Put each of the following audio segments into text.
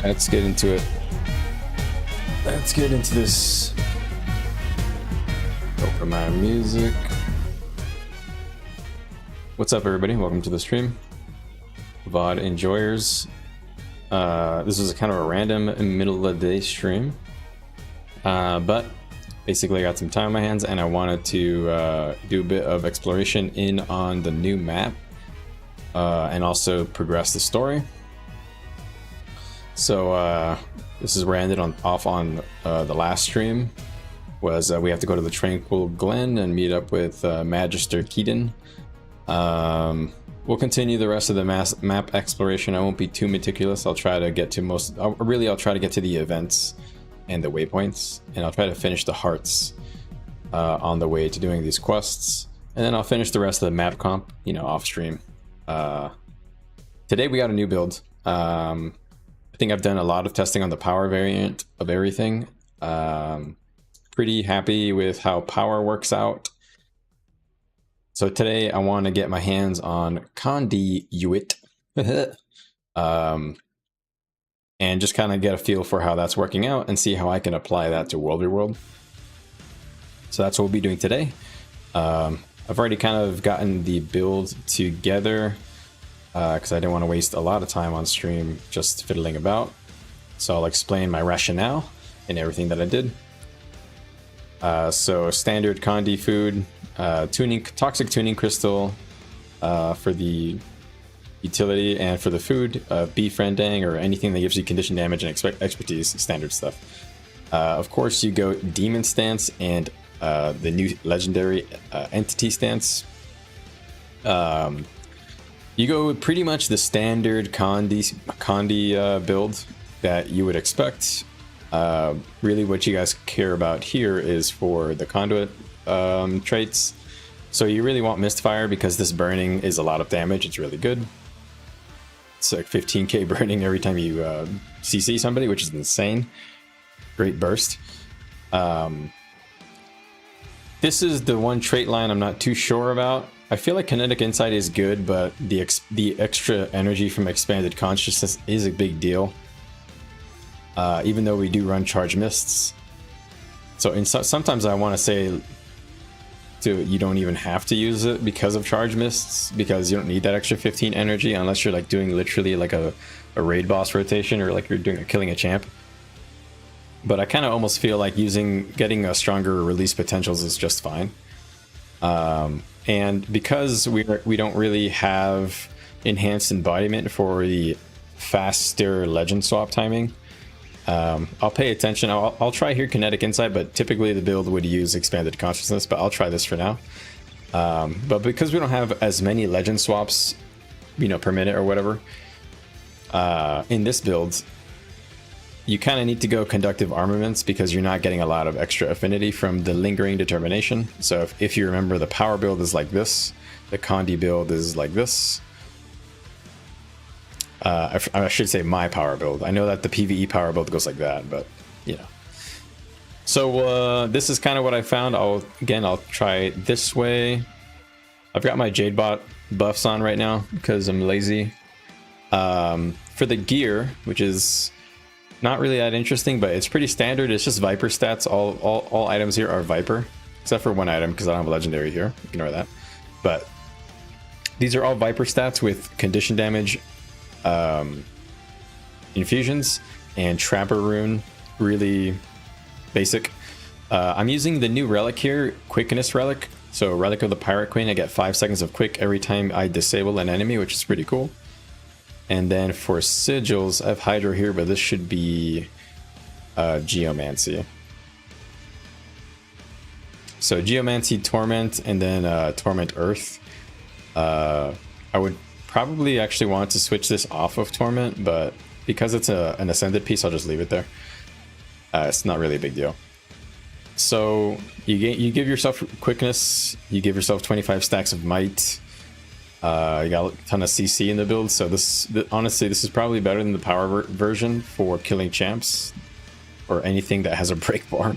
let's get into it. Let's get into this. Open my music. What's up, everybody? Welcome to the stream. VOD enjoyers. This is kind of a random middle of the day stream. But basically I got some time on my hands and I wanted to do a bit of exploration in on the new map and also progress the story. So this is where I ended off on the last stream, was we have to go to the Tranquil Glen and meet up with Magister Keaton. We'll continue the rest of the map exploration. I won't be too meticulous. I'll try to get to I'll try to get to the events and the waypoints, and I'll try to finish the hearts on the way to doing these quests, and then I'll finish the rest of the map comp, you know, off stream. Today we got a new build. I think I've done a lot of testing on the power variant of everything. Pretty happy with how power works out. So today I want to get my hands on Condi-uit and just kind of get a feel for how that's working out and see how I can apply that to World v World. So that's what we'll be doing today. I've already kind of gotten the build together because I didn't want to waste a lot of time on stream just fiddling about. So I'll explain my rationale and everything that I did. So standard Condi food, toxic tuning crystal for the utility, and for the food, befriending or anything that gives you condition damage and expertise, standard stuff. Of course, you go demon stance and the new legendary entity stance. You go with pretty much the standard Condi build that you would expect. Really what you guys care about here is for the conduit traits. So you really want Mistfire because this burning is a lot of damage. It's really good. It's like 15k burning every time you CC somebody, which is insane. Great burst. This is the one trait line I'm not too sure about. I feel like Kinetic Insight is good, but the extra energy from Expanded Consciousness is a big deal. Even though we do run Charge Mists. So sometimes I want to say you don't even have to use it because of Charge Mists, because you don't need that extra 15 energy unless you're like doing literally like a raid boss rotation, or like you're killing a champ. But I kind of almost feel like getting a stronger release potentials is just fine. And because we don't really have enhanced embodiment for the faster legend swap timing, I'll pay attention. I'll try here Kinetic Insight, but typically the build would use Expanded Consciousness, but I'll try this for now. But because we don't have as many legend swaps, you know, per minute or whatever, in this build, you kind of need to go Conductive Armaments because you're not getting a lot of extra affinity from the Lingering Determination. So if you remember, the power build is like this, the Condi build is like this. I should say my power build. I know that the PvE power build goes like that, but you know. So this is kind of what I found. I'll try it this way. I've got my Jadebot buffs on right now because I'm lazy. For the gear, which is not really that interesting, but it's pretty standard. It's just Viper stats. All items here are Viper, except for one item because I don't have a legendary here. Ignore that. But these are all Viper stats with condition damage, infusions, and Trapper Rune. Really basic. I'm using the new relic here, Quickness Relic. So Relic of the Pirate Queen, I get 5 seconds of quick every time I disable an enemy, which is pretty cool. And then for sigils, I have Hydro here, but this should be Geomancy. So Geomancy, Torment, and then Torment Earth. I would probably actually want to switch this off of Torment, but because it's an Ascended piece, I'll just leave it there. It's not really a big deal. So you give yourself Quickness, you give yourself 25 stacks of Might. You got a ton of CC in the build, so honestly this is probably better than the power version for killing champs or anything that has a break bar,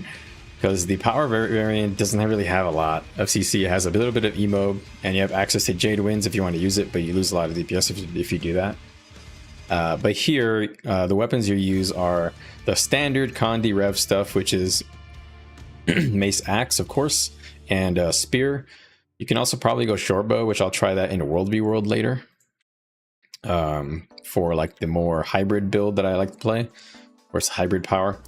because the power variant doesn't really have a lot of CC. It has a little bit of emob, and you have access to Jade Winds if you want to use it, but you lose a lot of DPS if you do that. But here, the weapons you use are the standard Condi Rev stuff, which is Mace Axe, of course, and Spear. You can also probably go Shortbow, which I'll try that in World v World later. For like the more hybrid build that I like to play, or it's hybrid power.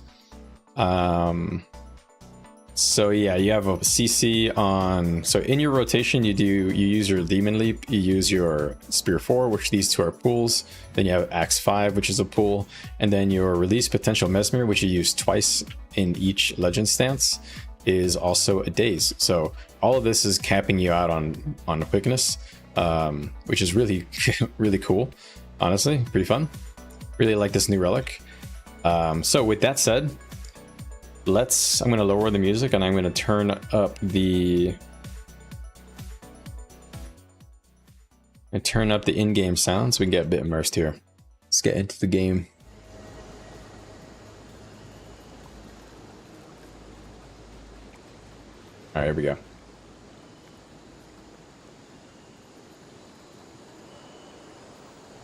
So yeah, you have a CC on, so in your rotation you use your Demon Leap, you use your Spear 4, which these two are pools, then you have Axe 5, which is a pool, and then your Release Potential Mesmer, which you use twice in each legend stance, is also a daze. So all of this is capping you out on quickness, which is really really cool, honestly, pretty fun. Really like this new relic. So with that said, I'm going to lower the music and I'm going to turn up the in-game sound so we can get a bit immersed here. Let's get into the game. All right, here we go.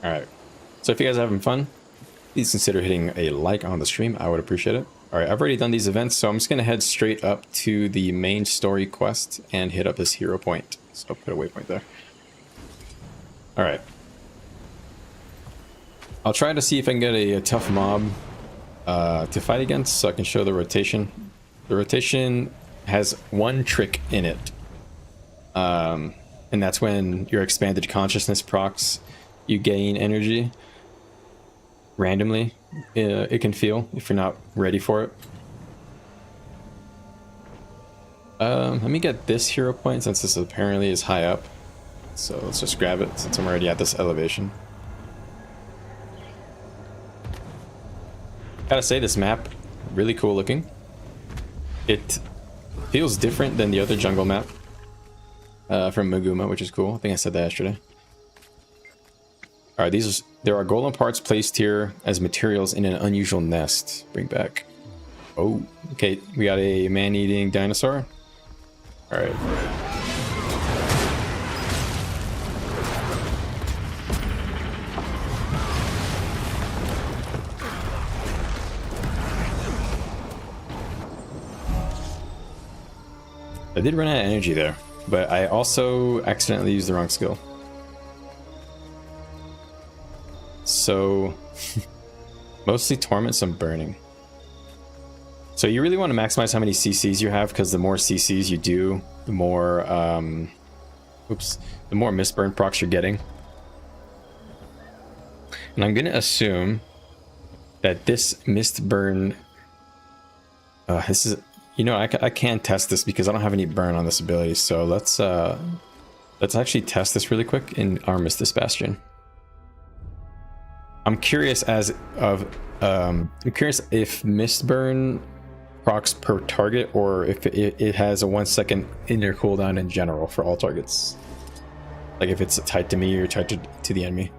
All right, so if you guys are having fun, please consider hitting a like on the stream. I would appreciate it. All right, I've already done these events, so I'm just going to head straight up to the main story quest and hit up this hero point. So I'll put a waypoint there. All right. I'll try to see if I can get a tough mob to fight against so I can show the rotation. The rotation has one trick in it. And that's when your expanded consciousness procs, you gain energy randomly. It can feel if you're not ready for it. Let me get this hero point since this apparently is high up. So let's just grab it since I'm already at this elevation. Gotta say, this map, really cool looking. It feels different than the other jungle map from Maguma, which is cool. I think I said that yesterday. All right, there are golden parts placed here as materials in an unusual nest. Bring back. Oh, okay. We got a man-eating dinosaur. All right. I did run out of energy there, but I also accidentally used the wrong skill. So mostly torment, some burning. So you really want to maximize how many CCs you have, because the more CCs you do, the more the more mistburn procs you're getting. And I'm gonna assume that this mistburn, this is, you know, I can't test this because I don't have any burn on this ability. So let's actually test this really quick in Armistice Bastion. I'm curious if Mistburn procs per target, or if it has a 1 second inner cooldown in general for all targets. Like if it's tied to me or tied to the enemy.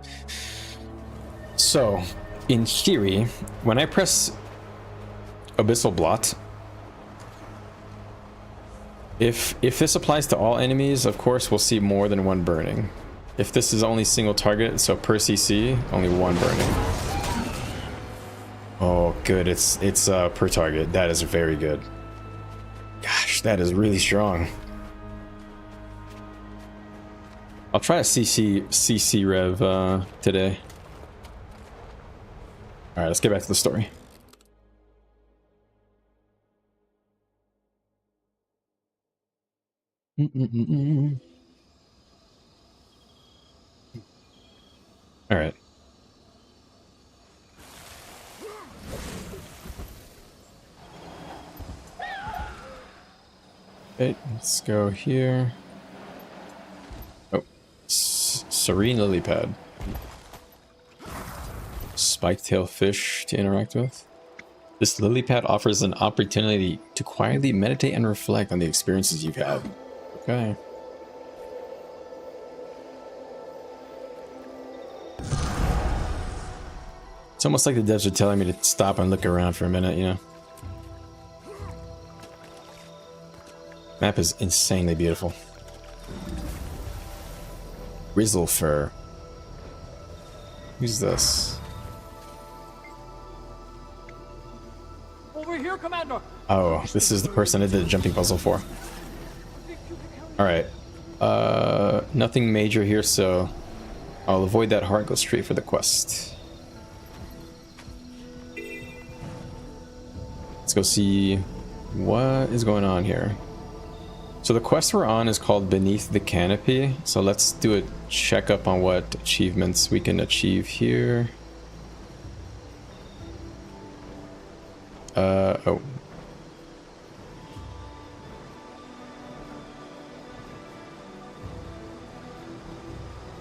So, in theory, when I press Abyssal Blot, if this applies to all enemies, of course we'll see more than one burning. If this is only single target, so per CC, only one burning. Oh, good. It's per target. That is very good. Gosh, that is really strong. I'll try a CC rev today. All right, let's get back to the story. All right. Okay, let's go here. Oh, Serene Lily Pad. Spike-tail fish to interact with. This lily pad offers an opportunity to quietly meditate and reflect on the experiences you've had. Okay. It's almost like the devs are telling me to stop and look around for a minute, you know? Map is insanely beautiful. Grizzle fur. Who's this? Commander. Oh, this is the person I did the jumping puzzle for. Alright. Nothing major here, so I'll avoid that heart and go straight for the quest. Let's go see what is going on here. So the quest we're on is called Beneath the Canopy. So let's do a checkup on what achievements we can achieve here. Oh.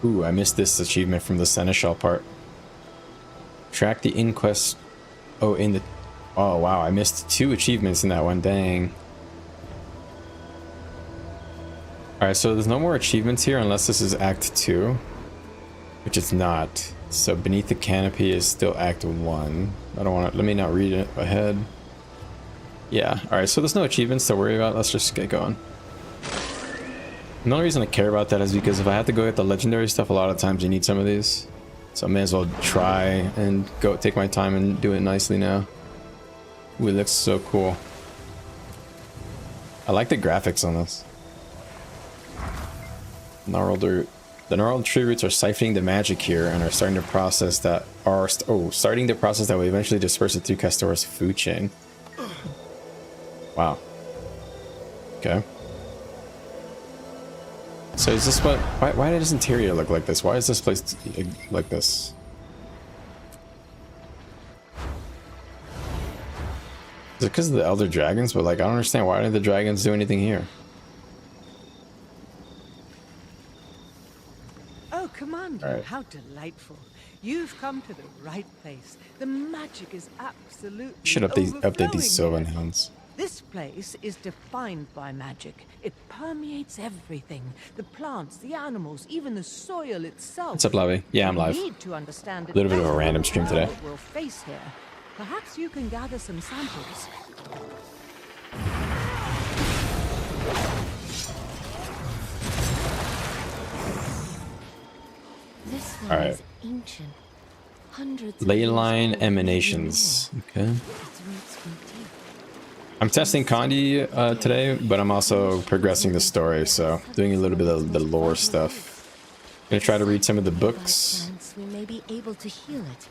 Ooh, I missed this achievement from the Seneschal part. Track the inquest. Oh, in the... Oh, wow, I missed 2 achievements in that one, dang. Alright, so there's no more achievements here unless this is Act 2. Which it's not. So Beneath the Canopy is still Act 1. I don't want to... Let me not read it ahead. Yeah, alright, so there's no achievements to worry about. Let's just get going. The only reason I care about that is because if I have to go get the legendary stuff, a lot of times you need some of these. So I may as well try and go take my time and do it nicely now. Ooh, it looks so cool. I like the graphics on this. Gnarled root. The gnarled tree roots are siphoning the magic here and are starting to process that starting the process that will eventually disperse it through Castor's food chain. Wow. Okay. So is this what... Why does interior look like this? Why is this place like this? Is it because of the Elder Dragons? But like, I don't understand. Why did the dragons do anything here? Oh, Commander, right. How delightful. You've come to the right place. The magic is absolutely should update these Sylvan Hounds. This place is defined by magic. It permeates everything. The plants, the animals, even the soil itself. What's up, Lovey? Yeah, I'm live. Need to understand a little bit of a random stream today. We'll face here. Perhaps you can gather some samples. This one all right. is ancient. Hundreds Leyline emanations. Okay. I'm testing Condi today, but I'm also progressing the story, so doing a little bit of the lore stuff. Gonna try to read some of the books. We may be able to heal it.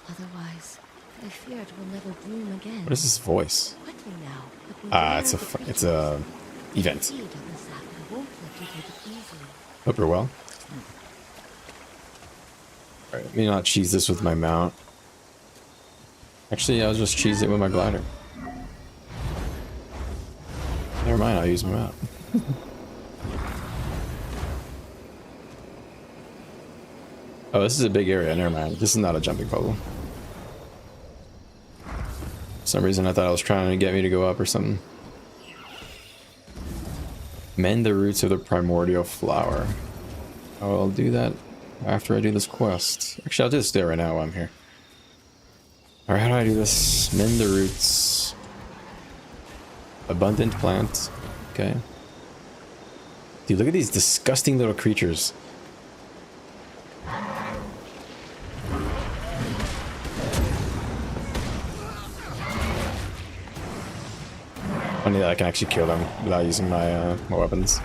Otherwise, I fear it will never bloom again. What is this voice? Quickly now. It's a event. Hope you're well. Alright, let me not cheese this with my mount. Actually, I'll just cheese it with my glider. Never mind, I'll use my mount. Oh, this is a big area. Never mind. This is not a jumping puzzle. For some reason, I thought it was trying to get me to go up or something. Mend the roots of the primordial flower. I'll do that after I do this quest. Actually, I'll just do it right now while I'm here. Alright, how do I do this? Mend the roots. Abundant plant. Okay. Dude, look at these disgusting little creatures. Funny that I can actually kill them without using my weapons.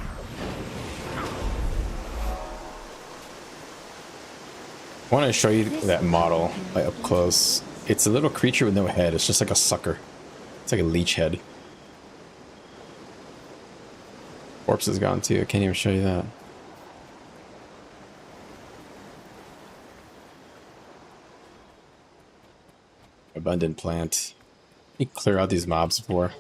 I want to show you that model like, up close. It's a little creature with no head. It's just like a sucker. It's like a leech head. Corpse is gone too. I can't even show you that. Abundant plant. Let me clear out these mobs before.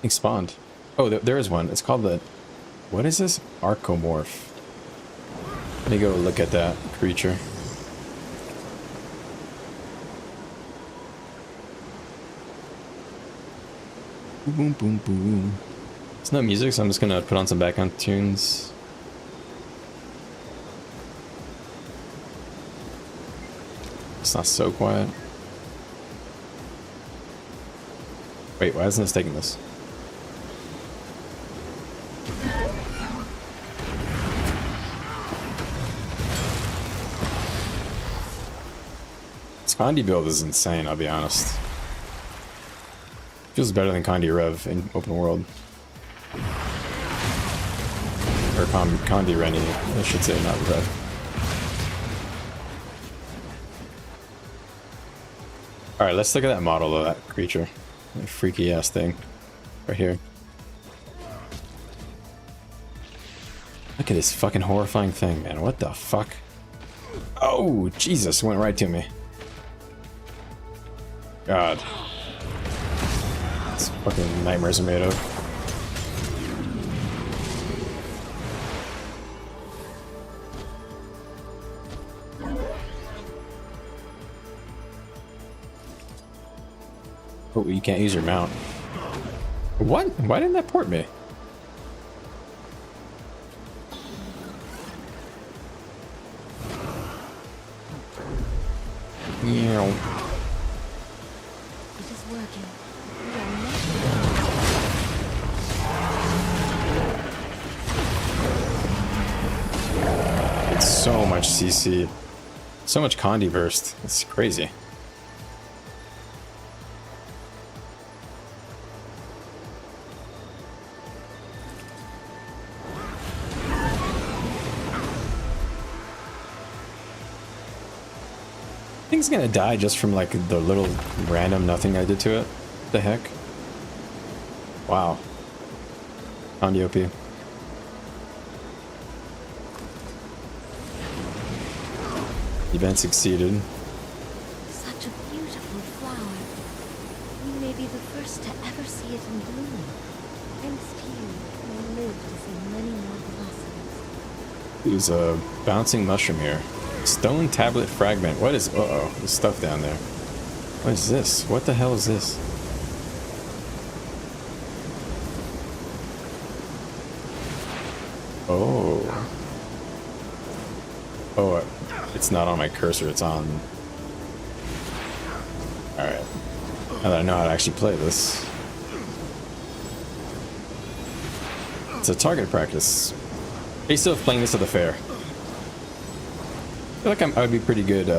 Spawned. Oh, there is one. It's called the... What is this? Archomorph. Let me go look at that creature. Boom, boom, boom. There's no music, so I'm just gonna put on some background tunes. It's not so quiet. Wait, why isn't this taking this? This Condi build is insane, I'll be honest. Feels better than Condi Rev in open world. Or Condi Rennie, I should say, not Rev. Alright, let's look at that model of that creature. That freaky ass thing. Right here. Look at this fucking horrifying thing, man. What the fuck? Oh, Jesus, went right to me. God. These fucking nightmares are made of. Oh, you can't use your mount. What? Why didn't that port me? Yeah. It is working. It's so much CC. So much Condi burst. It's crazy. Thing's gonna die just from like the little random nothing I did to it. What the heck? Wow. Condi OP. Event succeeded. Such a beautiful flower. We may be the first to ever see it in bloom. Thanks to you, we'll live to see many more blossoms. There's a bouncing mushroom here. Stone tablet fragment. What is... Uh-oh. There's stuff down there. What is this? What the hell is this? Oh. Oh, it's not on my cursor. It's on... Alright. Now that I know how to actually play this. It's a target practice. Based off playing this at the fair. I feel like I would be pretty good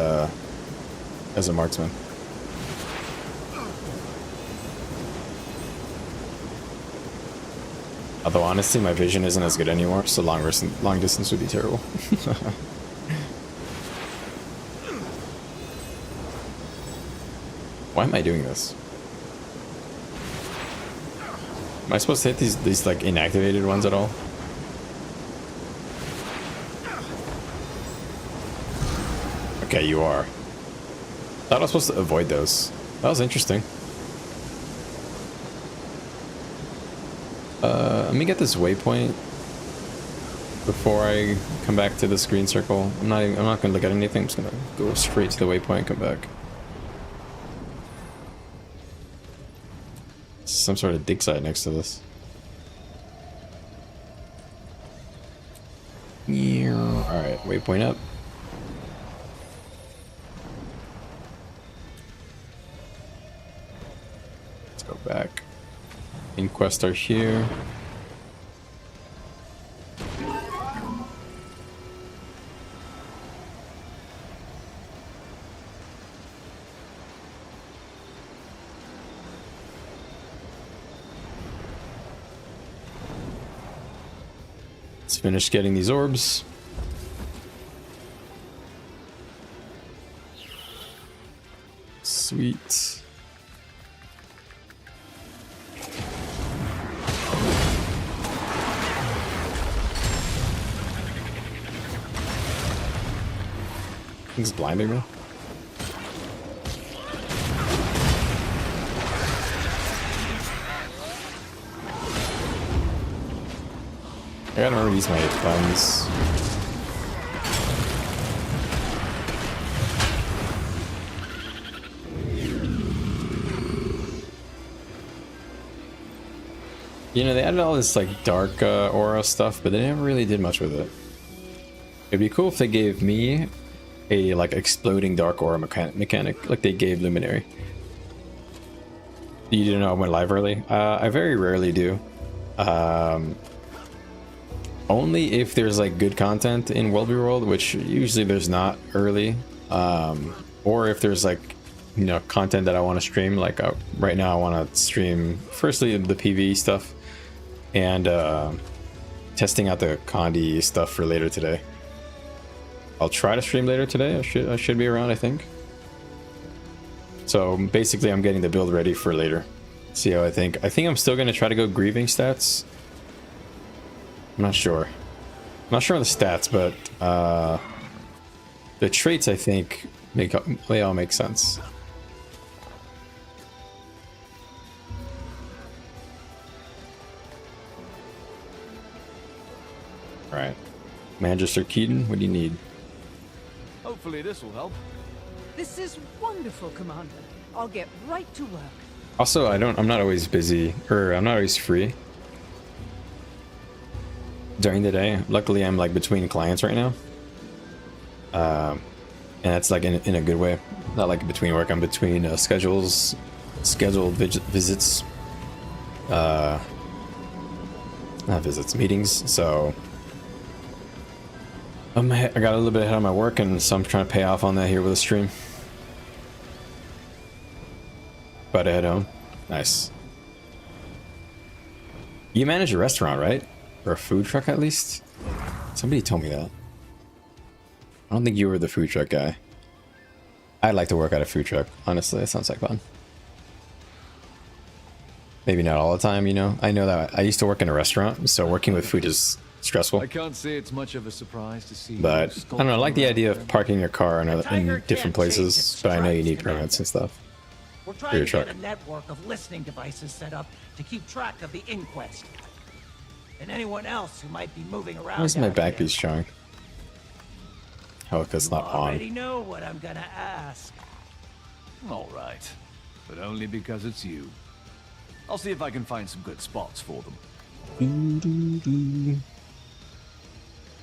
as a marksman. Although honestly, my vision isn't as good anymore, so long distance would be terrible. Why am I doing this? Am I supposed to hit these like inactivated ones at all? Okay, you are. Thought I was supposed to avoid those. That was interesting. Let me get this waypoint before I come back to this green circle. I'm not gonna look at anything. I'm just gonna go straight to the waypoint and come back. Some sort of dig site next to this. Alright, waypoint up. Let's go back. Inquests are here. Let's finish getting these orbs. Sweet. He's blinding me. I gotta remember to use my guns. You know, they added all this like dark aura stuff, but they never really did much with it. It'd be cool if they gave me a like exploding dark aura mechanic like they gave Luminary. You didn't know I went live early? I very rarely do. Only if there's like good content in World v World, which usually there's not early. Or if there's like, you know, content that I want to stream. Like right now I want to stream firstly the PvE stuff and testing out the Condi stuff for later today. I'll try to stream later today. I should be around, I think. So basically I'm getting the build ready for later. See how I think. I think I'm still going to try to go grieving stats. I'm not sure. I'm not sure on the stats, but the traits I think they all make sense. All right, Manchester Keaton, what do you need? Hopefully this will help. This is wonderful, Commander. I'll get right to work. Also, I'm not always busy, or I'm not always free during the day. Luckily, I'm like between clients right now. And that's like in a good way. Not like between work, I'm between scheduled visits. Not visits, meetings. So I got a little bit ahead on my work, and so I'm trying to pay off on that here with a stream. About to head home. Nice. You manage a restaurant, right? Or a food truck at least? Somebody told me that. I don't think you were the food truck guy. I'd like to work at a food truck. Honestly, it sounds like fun. Maybe not all the time, you know? I know that I used to work in a restaurant, so working with food is stressful. I can't say it's much of a surprise to see. But I don't know, I like the idea of parking your car in different places, but I know you need permits and stuff. We're trying to get a network of listening devices set up to keep track of the inquest. And anyone else who might be moving around. Where's my back piece showing? Oh, because it's not I on. already know what I'm gonna ask. All right, but only because it's you. I'll see if I can find some good spots for them.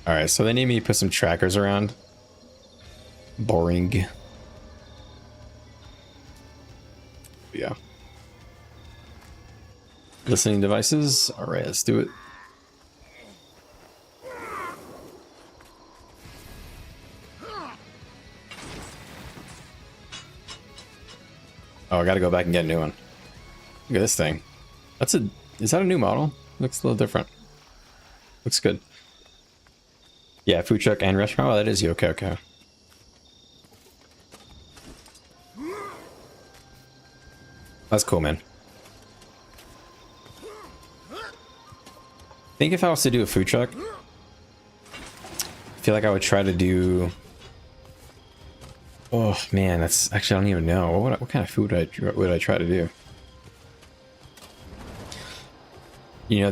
All right, so they need me to put some trackers around. Boring. Yeah. Listening devices. All right, let's do it. Oh, I gotta go back and get a new one. Look at this thing. Is that a new model? Looks a little different. Looks good. Yeah, food truck and restaurant. Oh, that is you. Okay, okay. That's cool, man. I think if I was to do a food truck, I feel like I would try to do... Oh man, that's actually, I don't even know. What kind of food would I try to do? You know,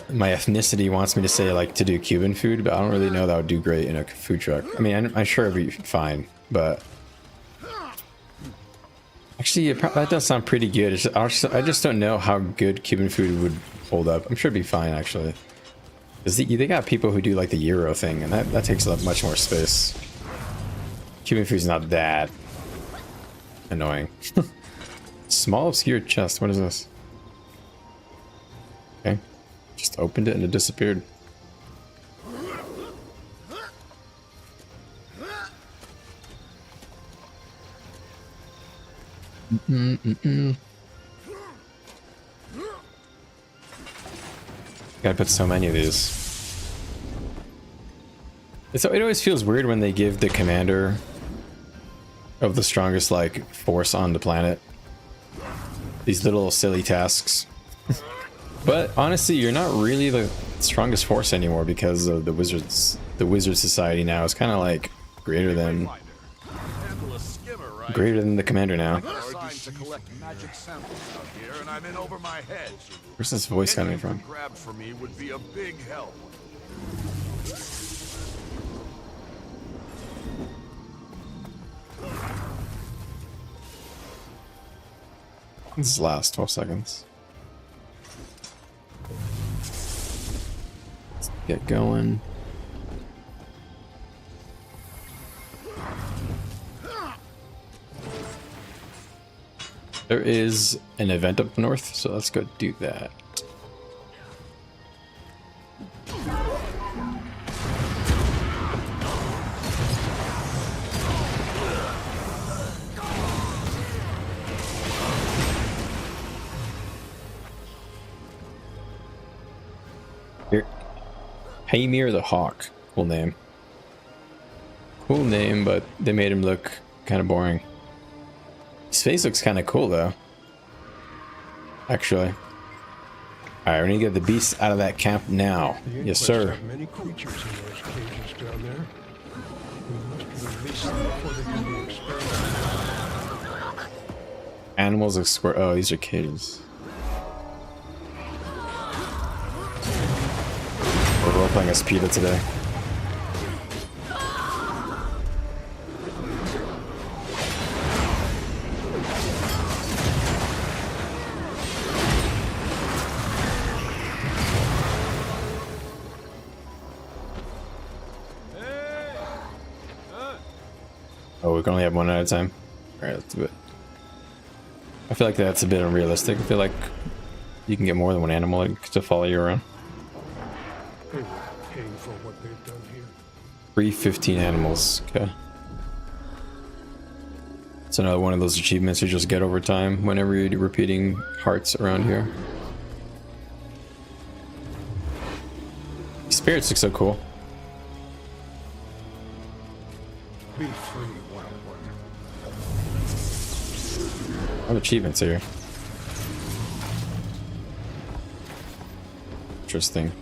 my ethnicity wants me to say like to do Cuban food, but I don't really know that would do great in a food truck. I mean, I'm sure it'd be fine, but actually that does sound pretty good. I just don't know how good Cuban food would hold up. I'm sure it'd be fine actually, because they got people who do like the Euro thing, and that takes up much more space. Cuban food's not that annoying. Small obscure chest. What is this? Okay, just opened it and it disappeared. Gotta put so many of these. It always feels weird when they give the commander of the strongest like force on the planet these little silly tasks. But honestly, you're not really the strongest force anymore because of the wizards. The wizard society now is kind of like greater than the commander now. Where's this voice coming from? This is last 12 seconds. Let's get going. There is an event up north, so let's go do that. Here. Haymir the Hawk. Cool name. Cool name, but they made him look kind of boring. His face looks kind of cool, though. Actually. Alright, we need to get the beast out of that camp now. Yes, sir. Many creatures in those cages down there. We must release them before they can be experimented. Animals explore. Oh, these are cages. We're role-playing as PETA today. Oh, we can only have one at a time. Alright, let's do it. I feel like that's a bit unrealistic. I feel like you can get more than one animal to follow you around. They were paying for what they've done here. Free 15 animals. Okay. It's another one of those achievements you just get over time whenever you're repeating hearts around here. Spirits look so cool. Be free, wild one. What achievements here? Interesting.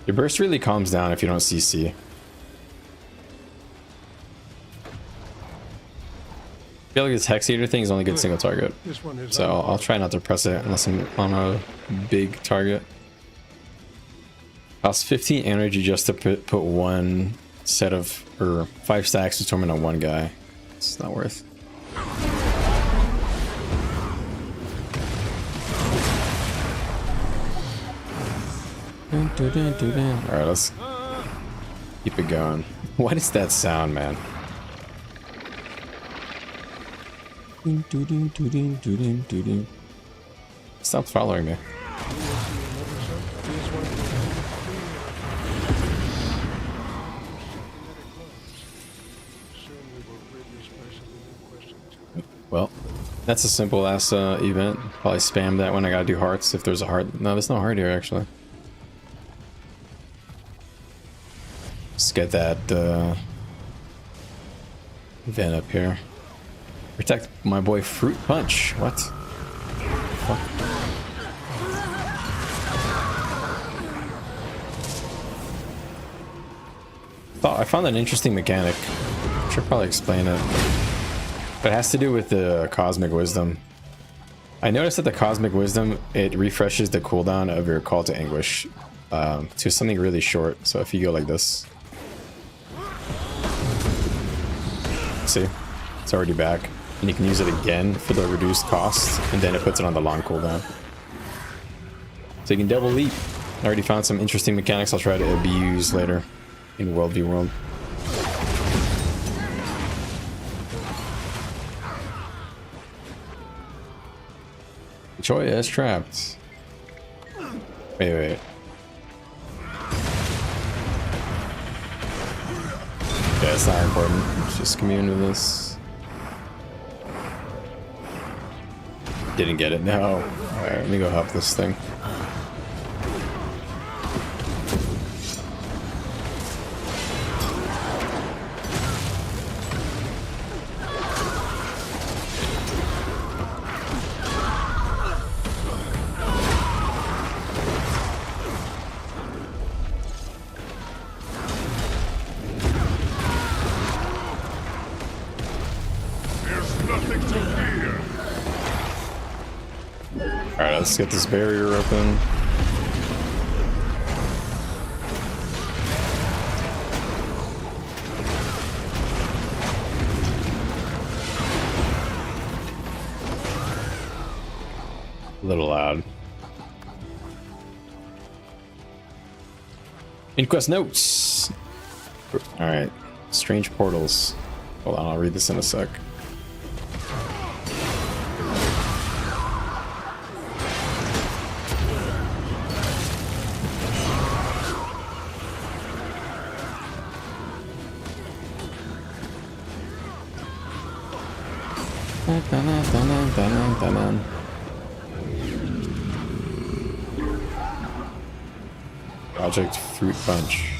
Your burst really calms down if you don't CC. I feel like this Hex Eater thing is only good single target. So I'll try not to press it unless I'm on a big target. Costs 15 energy just to put one set of, or 5 stacks of torment on one guy. It's not worth. Alright, let's keep it going. What is that sound, man? Stop following me. Well, that's a simple ass event. Probably spam that when I gotta do hearts if there's a heart. No, there's no heart here actually. Let's get that event up here. Protect my boy Fruit Punch. What? Fuck. I found an interesting mechanic. Should probably explain it. But it has to do with the Cosmic Wisdom. I noticed that the Cosmic Wisdom, it refreshes the cooldown of your Call to Anguish to something really short. So if you go like this, see, it's already back, and you can use it again for the reduced cost, and then it puts it on the long cooldown. So you can double leap. I already found some interesting mechanics I'll try to abuse later in World v World. Choya is trapped. Wait. Yeah, it's not important. Let's just commune with this. Didn't get it. No. Alright, let me go help this thing. Alright, let's get this barrier open. A little loud. Inquest notes. All right. Strange portals. Hold on, I'll read this in a sec. Project Fruit Bunch.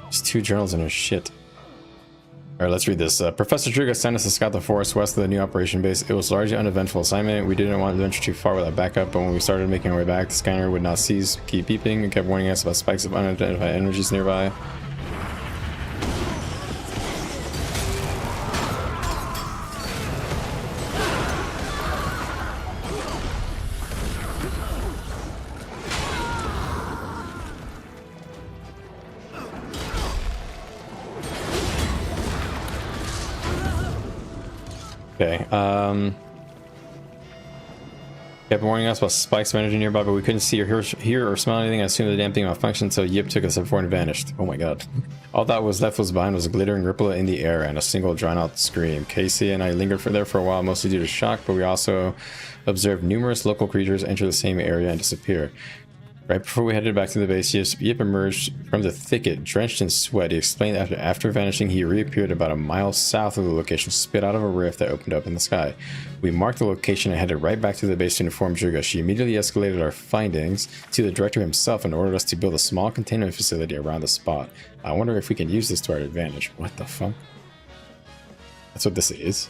There's 2 journals in her shit. Alright, let's read this. Professor Druga sent us to scout the forest west of the new operation base. It was largely an uneventful assignment. We didn't want to venture too far without backup, but when we started making our way back, the scanner would not cease, keep beeping, and kept warning us about spikes of unidentified energies nearby. Okay, kept warning us about spikes of energy nearby, but we couldn't see or hear or smell anything. I assumed the damn thing malfunctioned, so Yip took us forward and vanished. Oh my god. All that was left behind was a glittering ripple in the air and a single drawn-out scream. Casey and I lingered there for a while, mostly due to shock, but we also observed numerous local creatures enter the same area and disappear. Right before we headed back to the base, Yip emerged from the thicket, drenched in sweat. He explained that after vanishing, he reappeared about a mile south of the location, spit out of a rift that opened up in the sky. We marked the location and headed right back to the base to inform Druga. She immediately escalated our findings to the director himself and ordered us to build a small containment facility around the spot. I wonder if we can use this to our advantage. What the fuck? That's what this is.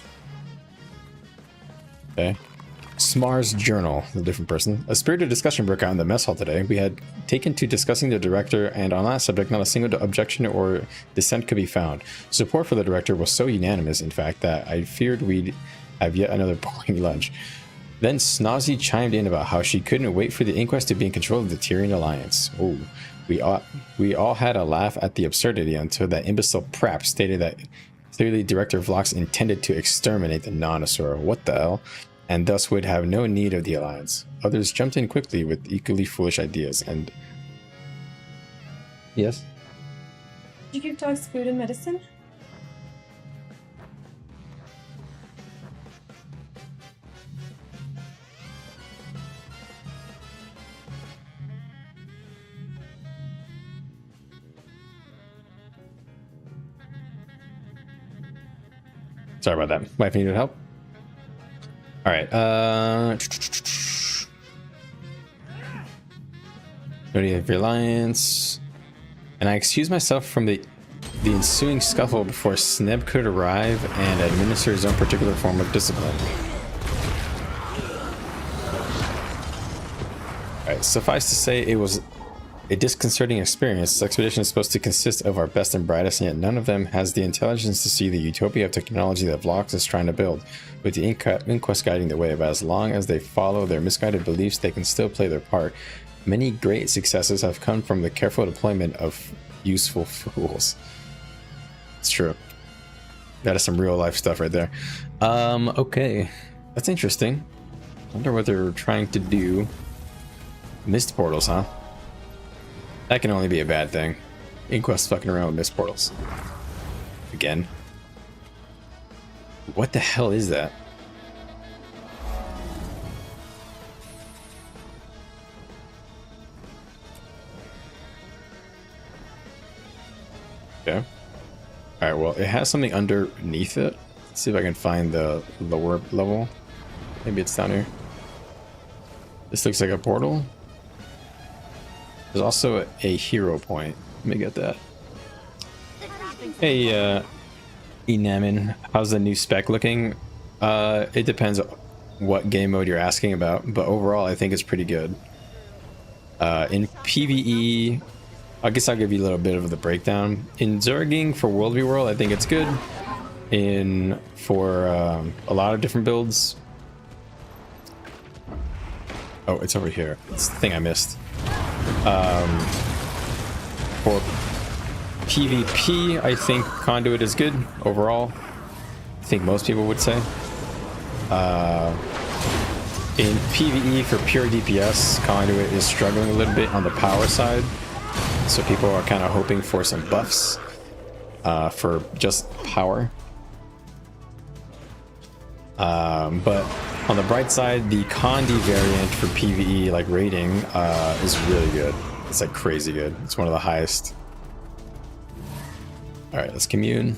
Okay. Smar's journal, a different person. A spirited discussion broke out in the mess hall today. We had taken to discussing the director, and on that subject, not a single objection or dissent could be found. Support for the director was so unanimous, in fact, that I feared we'd have yet another boring lunch. Then Snozzy chimed in about how she couldn't wait for the inquest to be in control of the Tyrian Alliance. Oh, we all had a laugh at the absurdity until that imbecile Prap stated that clearly Director Vlox intended to exterminate the Nonosaur. What the hell? And thus would have no need of the Alliance. Others jumped in quickly with equally foolish ideas, and... Yes? Did you give dogs food and medicine? Sorry about that. Wife needed help. All right. Ready of your alliance. And I excuse myself from the ensuing scuffle before Sneb could arrive and administer his own particular form of discipline. All right. Suffice to say, it was a disconcerting experience. This expedition is supposed to consist of our best and brightest, and yet none of them has the intelligence to see the utopia of technology that Vlox is trying to build, with the inquest guiding the way. But as long as they follow their misguided beliefs, they can still play their part. Many great successes have come from the careful deployment of useful fools. It's true. That is some real life stuff right there. Okay. That's interesting. I wonder what they're trying to do. Mist portals, huh? That can only be a bad thing. Inquest fucking around with mist portals. Again. What the hell is that? Okay. Alright, well, it has something underneath it. Let's see if I can find the lower level. Maybe it's down here. This looks like a portal. There's also a hero point. Let me get that. Hey, Enamin, how's the new spec looking? It depends what game mode you're asking about, but overall I think it's pretty good. In PvE, I guess I'll give you a little bit of the breakdown. In Zerging for World v World, I think it's good. For a lot of different builds. Oh, it's over here. It's the thing I missed. For PvP, I think Conduit is good overall. I think most people would say. In PvE for pure DPS, Conduit is struggling a little bit on the power side. So people are kind of hoping for some buffs for just power. But on the bright side, the Condi variant for PvE, like rating, is really good. It's like crazy good. It's one of the highest. All right, let's commune.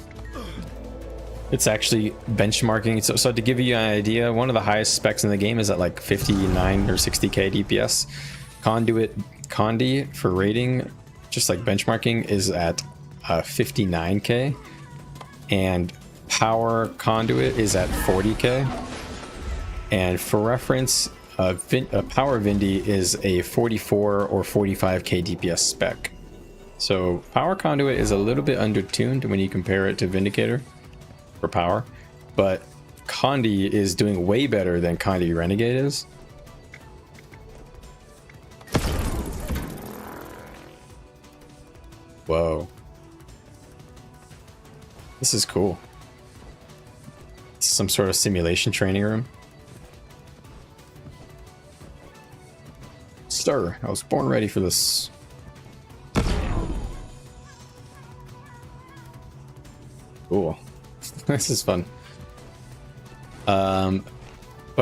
It's actually benchmarking. So to give you an idea, one of the highest specs in the game is at like 59 or 60k DPS. Condi for rating, just like benchmarking, is at 59k, and power Conduit is at 40k. And for reference, power Vindy is a 44 or 45k DPS spec. So power Conduit is a little bit undertuned when you compare it to Vindicator for power, but Condi is doing way better than Condi Renegade is. Whoa. This is cool. This is some sort of simulation training room. Sir, I was born ready for this. Cool. This is fun. But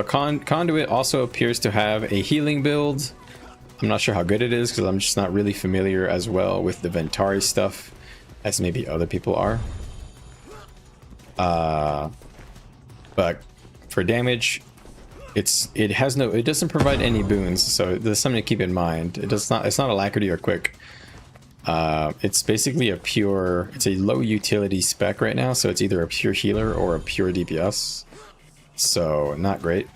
Conduit also appears to have a healing build. I'm not sure how good it is because I'm just not really familiar as well with the Ventari stuff as maybe other people are. But for damage, it doesn't provide any boons, so there's something to keep in mind. It's not alacrity or quick. It's basically it's a low utility spec right now, so it's either a pure healer or a pure DPS. So not great.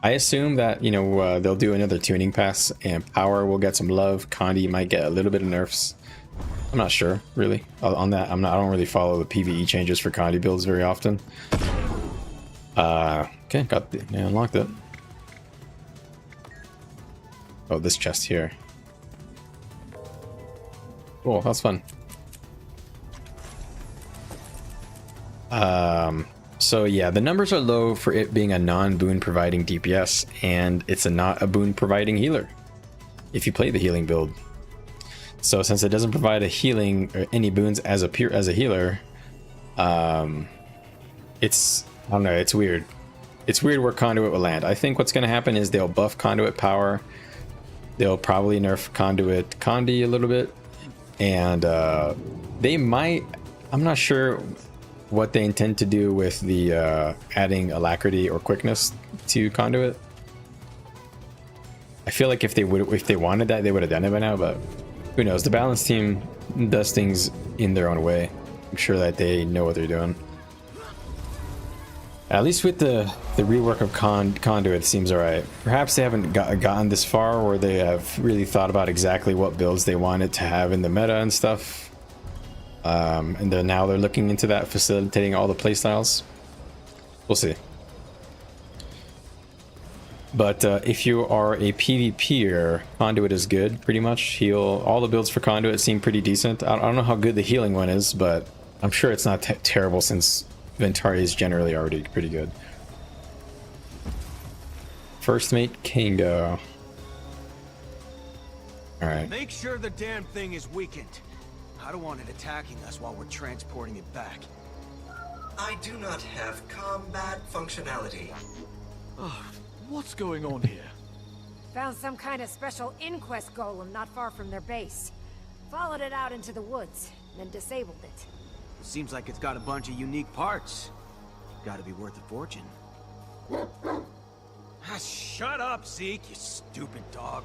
I assume that, you know, they'll do another tuning pass and power will get some love. Condi might get a little bit of nerfs. I'm not sure really on that. I don't really follow the PvE changes for Condi builds very often. Okay, unlocked it. Oh, this chest here. Cool, that's fun. So yeah, the numbers are low for it being a non-boon providing DPS, and it's not a boon providing healer if you play the healing build. So since it doesn't provide a healing or any boons as a healer, it's, I don't know, it's weird. It's weird where Conduit will land. I think what's going to happen is they'll buff Conduit power. They'll probably nerf Conduit Condi a little bit. And they might, I'm not sure what they intend to do with the adding alacrity or quickness to Conduit. I feel like if they wanted that, they would have done it by now, but who knows? The balance team does things in their own way. I'm sure that they know what they're doing. At least with the rework of Conduit, it seems alright. Perhaps they haven't gotten this far where they have really thought about exactly what builds they wanted to have in the meta and stuff. And now they're looking into that, facilitating all the playstyles. We'll see. But if you are a PvPer, Conduit is good, pretty much. All the builds for Conduit seem pretty decent. I don't know how good the healing one is, but I'm sure it's not terrible since Ventari is generally already pretty good. First mate Kango. Alright. Make sure the damn thing is weakened. I don't want it attacking us while we're transporting it back. I do not have combat functionality. Oh, what's going on here? Found some kind of special inquest golem not far from their base. Followed it out into the woods, then disabled it. Seems like it's got a bunch of unique parts. Gotta be worth a fortune. Shut up, Zeke, you stupid dog.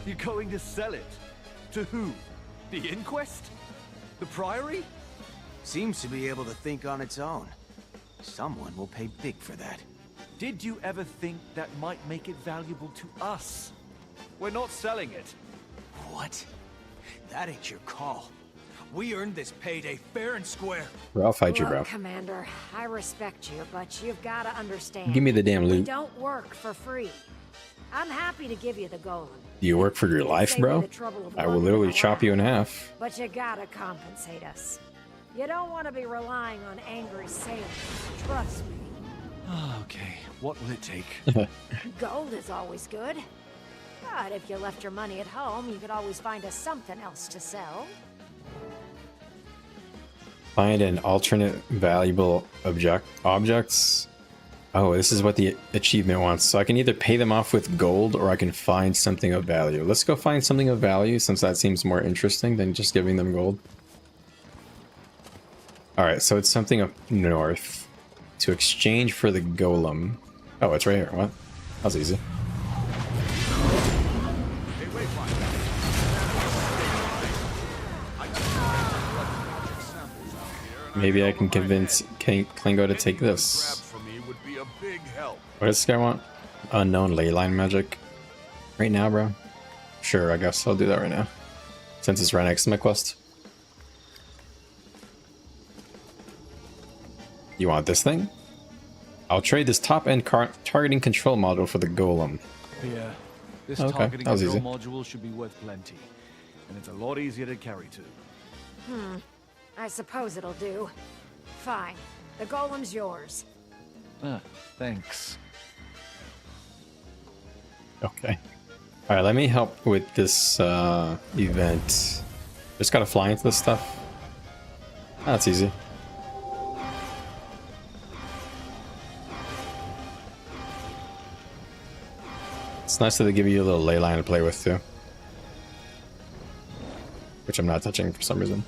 You're going to sell it? To who? The Inquest? The Priory? Seems to be able to think on its own. Someone will pay big for that. Did you ever think that might make it valuable to us? We're not selling it. What? That ain't your call. We earned this payday fair and square. Bro, I'll fight you, bro. Commander, I respect you, but you've got to understand. Give me the damn loot. We don't work for free. I'm happy to give you the golem. Do you work for your life, bro? I will literally chop you in half. But you gotta compensate us. You don't want to be relying on angry sailors. Trust me. Okay, what will it take? Gold is always good. But if you left your money at home, you could always find us something else to sell. Find an alternate valuable objects. Oh, this is what the achievement wants. So I can either pay them off with gold or I can find something of value. Let's go find something of value since that seems more interesting than just giving them gold. Alright, so it's something up north. To exchange for the golem. Oh, it's right here. What? That was easy. Maybe I can convince Klingo to take this. What does this guy want? Unknown leyline magic. Right now, bro? Sure, I guess I'll do that right now. Since it's right next to my quest. You want this thing? I'll trade this top-end targeting control module for the golem. Yeah, this Okay, targeting that was control easy. module should be worth plenty. And it's a lot easier to carry too. I suppose it'll do. Fine. The golem's yours. Thanks. Okay. Alright, let me help with this event. Just gotta fly into this stuff. That's easy. It's nice that they give you a little ley line to play with too. Which I'm not touching for some reason.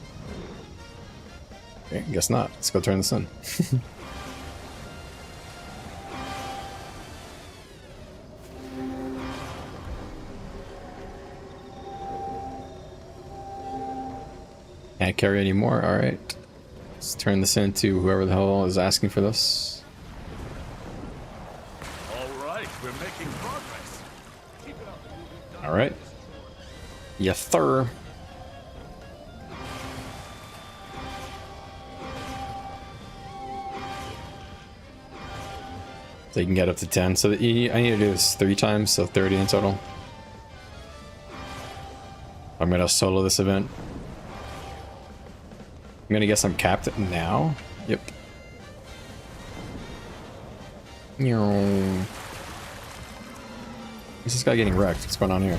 Okay, guess not. Let's go turn this in. Can't carry any more. Alright. Let's turn this into whoever the hell is asking for this. Alright, we're making progress. Keep it up. Alright. Yes, sir. So you can get up to 10. So I need to do this 3 times, so 30 in total. I'm gonna solo this event. I'm gonna guess I'm capped now. Yep. Is this guy getting wrecked? What's going on here?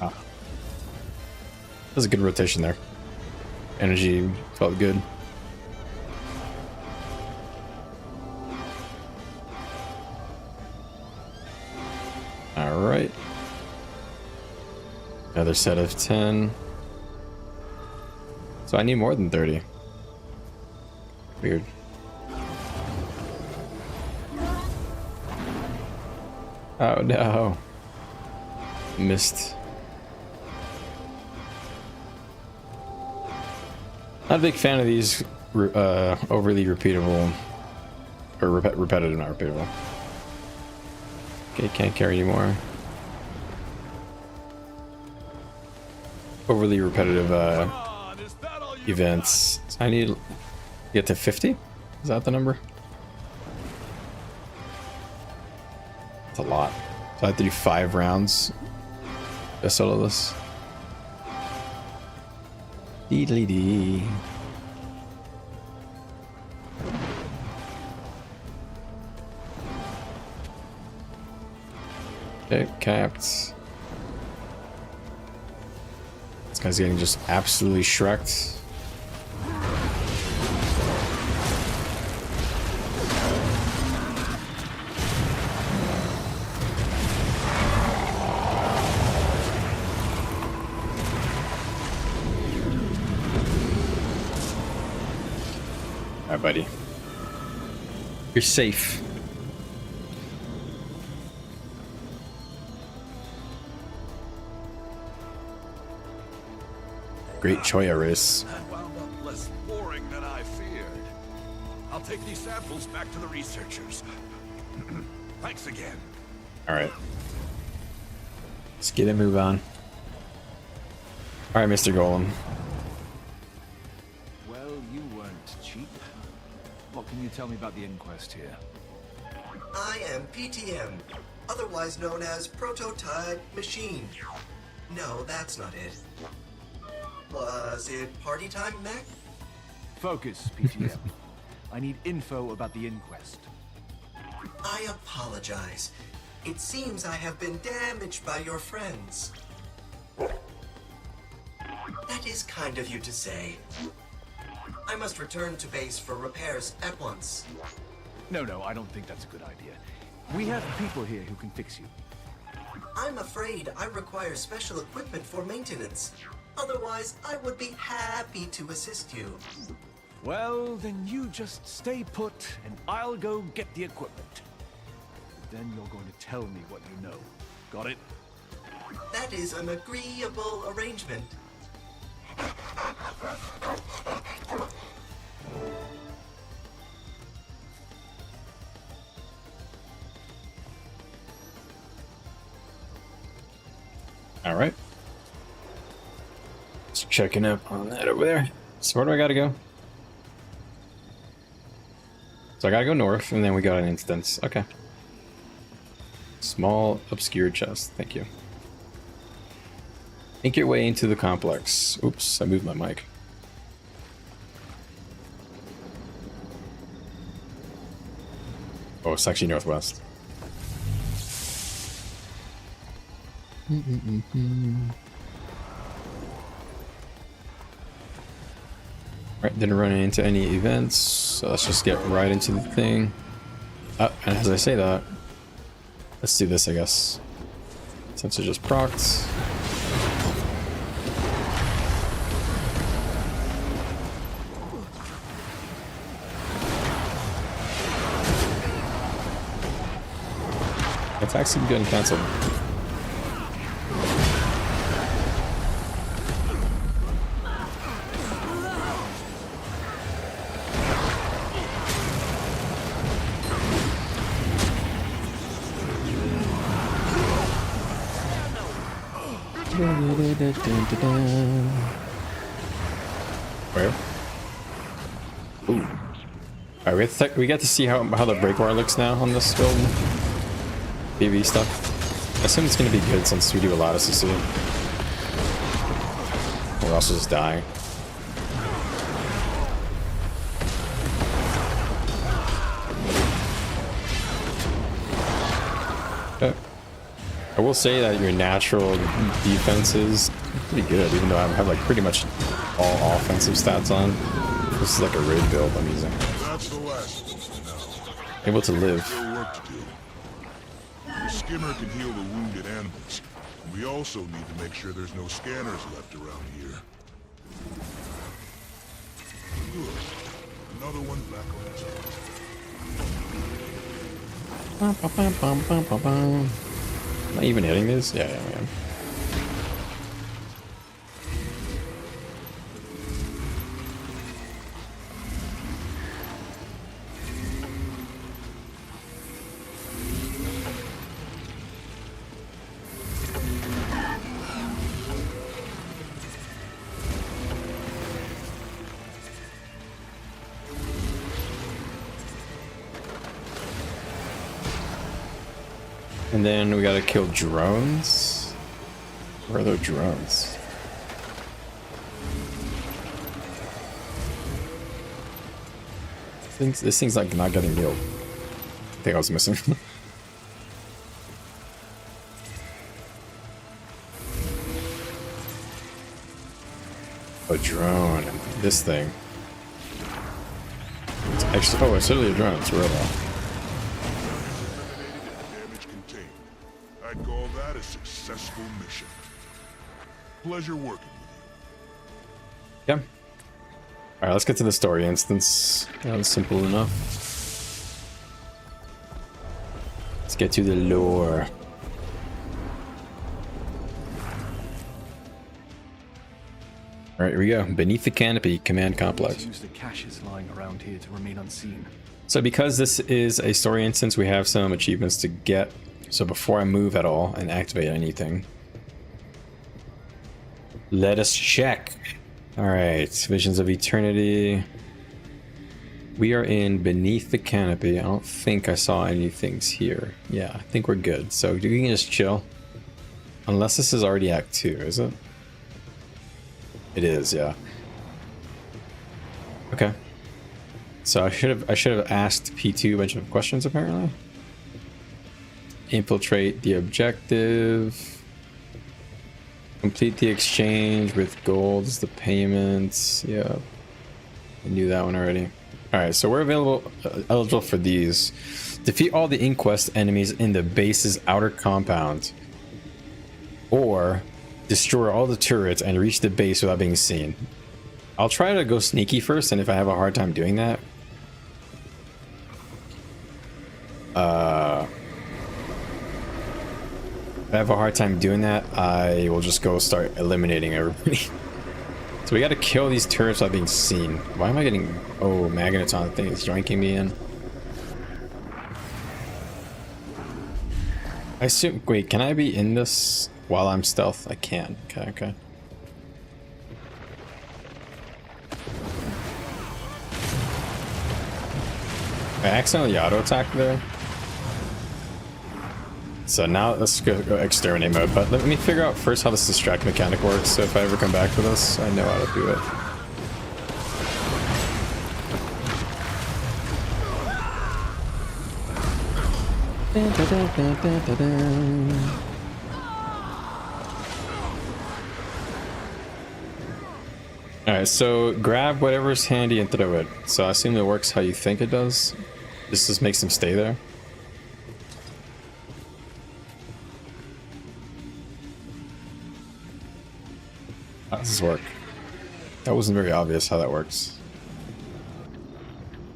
Ah. That was a good rotation there. Energy felt good. Alright. Another set of 10. So I need more than 30. Weird. Oh no. Missed. Not a big fan of these overly repeatable, or repetitive, not repeatable. Okay, can't carry anymore. Overly repetitive events. I need to get to 50? Is that the number? That's a lot. So I have to do 5 rounds to solo this. Deedly dee. Okay, capped. This guy's getting just absolutely shreked. Alright, buddy. You're safe. Great Choya race. That wound up less boring than I feared. I'll take these samples back to the researchers. Thanks again. Alright. Let's get a move on. Alright, Mr. Golem. Well, you weren't cheap. What can you tell me about the inquest here? I am PTM, otherwise known as prototype machine. No, that's not it. Was it party time, Mac? Focus, PTM. I need info about the inquest. I apologize. It seems I have been damaged by your friends. That is kind of you to say. I must return to base for repairs at once. No, I don't think that's a good idea. We have people here who can fix you. I'm afraid I require special equipment for maintenance. Otherwise, I would be happy to assist you. Well, then you just stay put, and I'll go get the equipment. Then you're going to tell me what you know. Got it? That is an agreeable arrangement. All right. Just checking up on that over there. So where do I gotta go? So I gotta go north, and then we got an instance. Okay. Small, obscure chest. Thank you. Make your way into the complex. Oops, I moved my mic. Oh, it's actually northwest. Right, didn't run into any events, so let's just get right into the thing. And as I say that, let's do this, I guess. Since it just procced. Attacks keep getting cancelled. Where? Ooh. Alright, we get to see how the breakbar looks now on this build. PvE stuff. I assume it's gonna be good since we do a lot of CC. We'll also just die. Okay. I will say that your natural defense is pretty good, even though I have like pretty much all offensive stats on. This is like a raid build I'm using. That's the last one now. Able to live. Still work to do. The skimmer can heal the wounded animals. We also need to make sure there's no scanners left around here. Good. Another one back on its own. Am I even hitting this? Yeah, I am. And then we gotta kill drones. Where are those drones? This thing's like not getting healed. I think I was missing. A drone. This thing. It's actually, oh, it's literally a drone. It's a robot. I'd call that a successful mission. Pleasure working with you. Yeah. Alright, let's get to the story instance. That was simple enough. Let's get to the lore. Alright, here we go. Beneath the Canopy Command Complex. Use the caches lying around here to remain unseen. So because this is a story instance, we have some achievements to get. So before I move at all and activate anything, let us check. All right, Visions of Eternity. We are in beneath the canopy. I don't think I saw anything here. Yeah, I think we're good. So we can just chill. Unless this is already Act 2, is it? It is, yeah. Okay. So I should have asked P2 a bunch of questions apparently. Infiltrate the objective. Complete the exchange with gold is the payments. Yeah. I knew that one already. Alright, so we're eligible for these. Defeat all the Inquest enemies in the base's outer compound. Or destroy all the turrets and reach the base without being seen. I'll try to go sneaky first, and if I have a hard time doing that... if I have a hard time doing that, I will just go start eliminating everybody. So we gotta kill these turrets without being seen. Why am I getting... oh, magnets on the thing. It's joinking me in. I assume... wait, can I be in this while I'm stealth? I can. Okay, okay. I accidentally auto-attacked there. So now let's go exterminate mode, but let me figure out first how this distract mechanic works, so if I ever come back to this, I know how to do it. Alright, so grab whatever's handy and throw it. So I assume it works how you think it does. This just makes them stay there. How does this work? That wasn't very obvious how that works.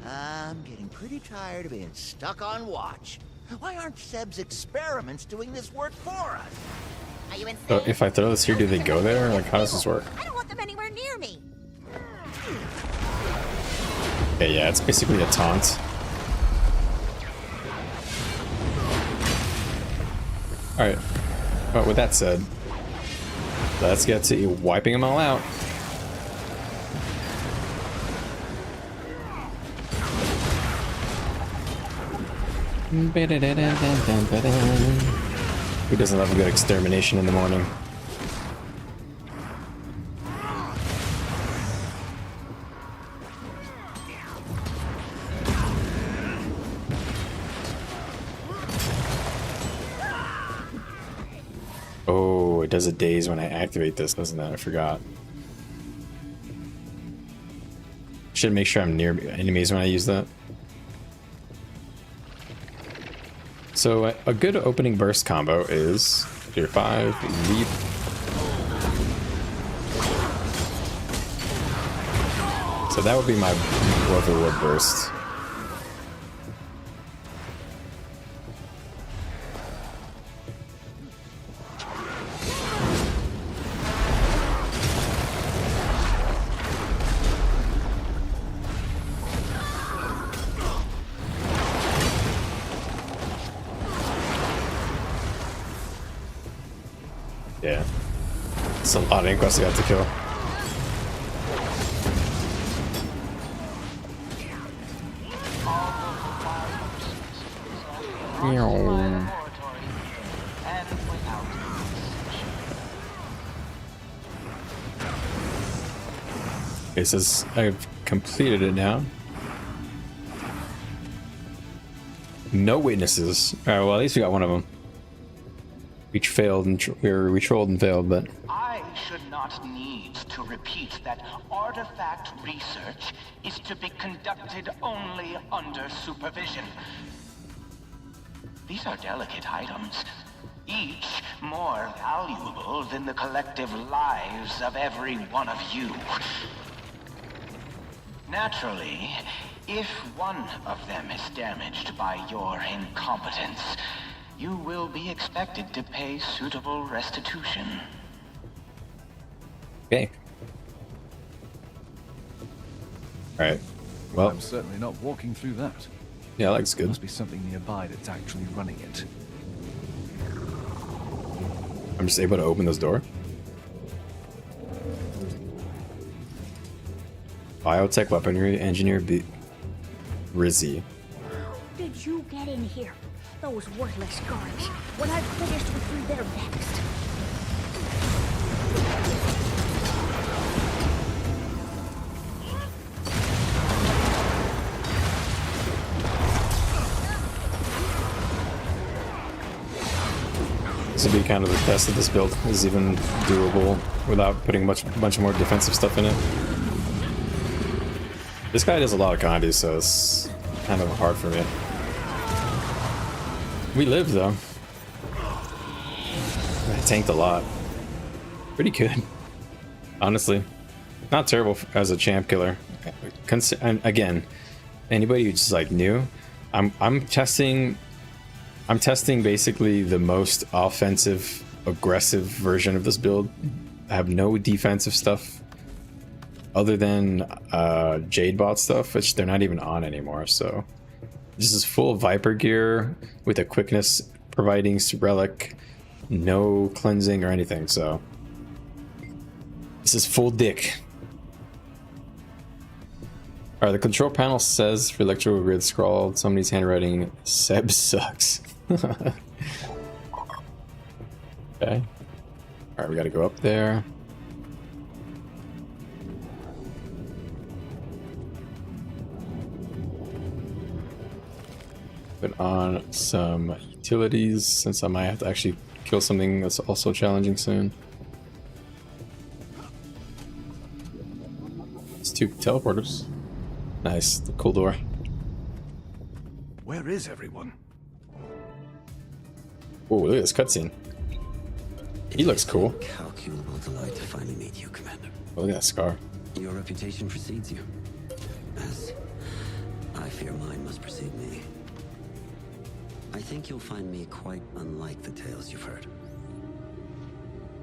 I'm getting pretty tired of being stuck on watch. Why aren't Seb's experiments doing this work for us? Are you insane? So if I throw this here, do they go there? Like, how does this work? I don't want them anywhere near me. Okay, yeah, it's basically a taunt. Alright. Well, with that said, let's get to wiping them all out. Who doesn't love a good extermination in the morning? Oh, it does a daze when I activate this, doesn't it? I forgot. Should make sure I'm near enemies when I use that. So a good opening burst combo is Tier 5, leap. So that would be my overwood burst. Yeah. It's a lot of inquests I got to kill. Okay, it says I've completed it now. No witnesses. Alright, well at least we got one of them. We failed and we trolled and failed, but I should not need to repeat that artifact research is to be conducted only under supervision. These are delicate items, each more valuable than the collective lives of every one of you. Naturally, if one of them is damaged by your incompetence, you will be expected to pay suitable restitution. okay. Alright. Well, I'm certainly not walking through that. yeah, that looks There good. must be something nearby that's actually running it. I'm just able to open this door. Biotech weaponry, engineer Rizzy. Did you get in here? Those worthless guards. When I've finished with you, they're next. This would be kind of the test that this build is even doable without putting a bunch more defensive stuff in it. This guy does a lot of Condi, so it's kind of hard for me. We lived though. I tanked a lot. Pretty good, honestly. Not terrible as a champ killer. And again, anybody who's just like new, I'm testing basically the most offensive, aggressive version of this build. I have no defensive stuff other than Jade bot stuff, which they're not even on anymore. So this is full Viper gear with a quickness providing relic, no cleansing or anything. So this is full dick. Alright, the control panel says for electrical grid scrawled, somebody's handwriting, Seb sucks. Okay. Alright, we gotta go up there. Put on some utilities since I might have to actually kill something that's also challenging soon. It's 2 teleporters. Nice, the cool door. Where is everyone? Oh, look at this cutscene. He looks cool. Incalculable delight to finally meet you, Commander. Oh, look at that scar. Your reputation precedes you, as I fear mine must precede me. I think you'll find me quite unlike the tales you've heard.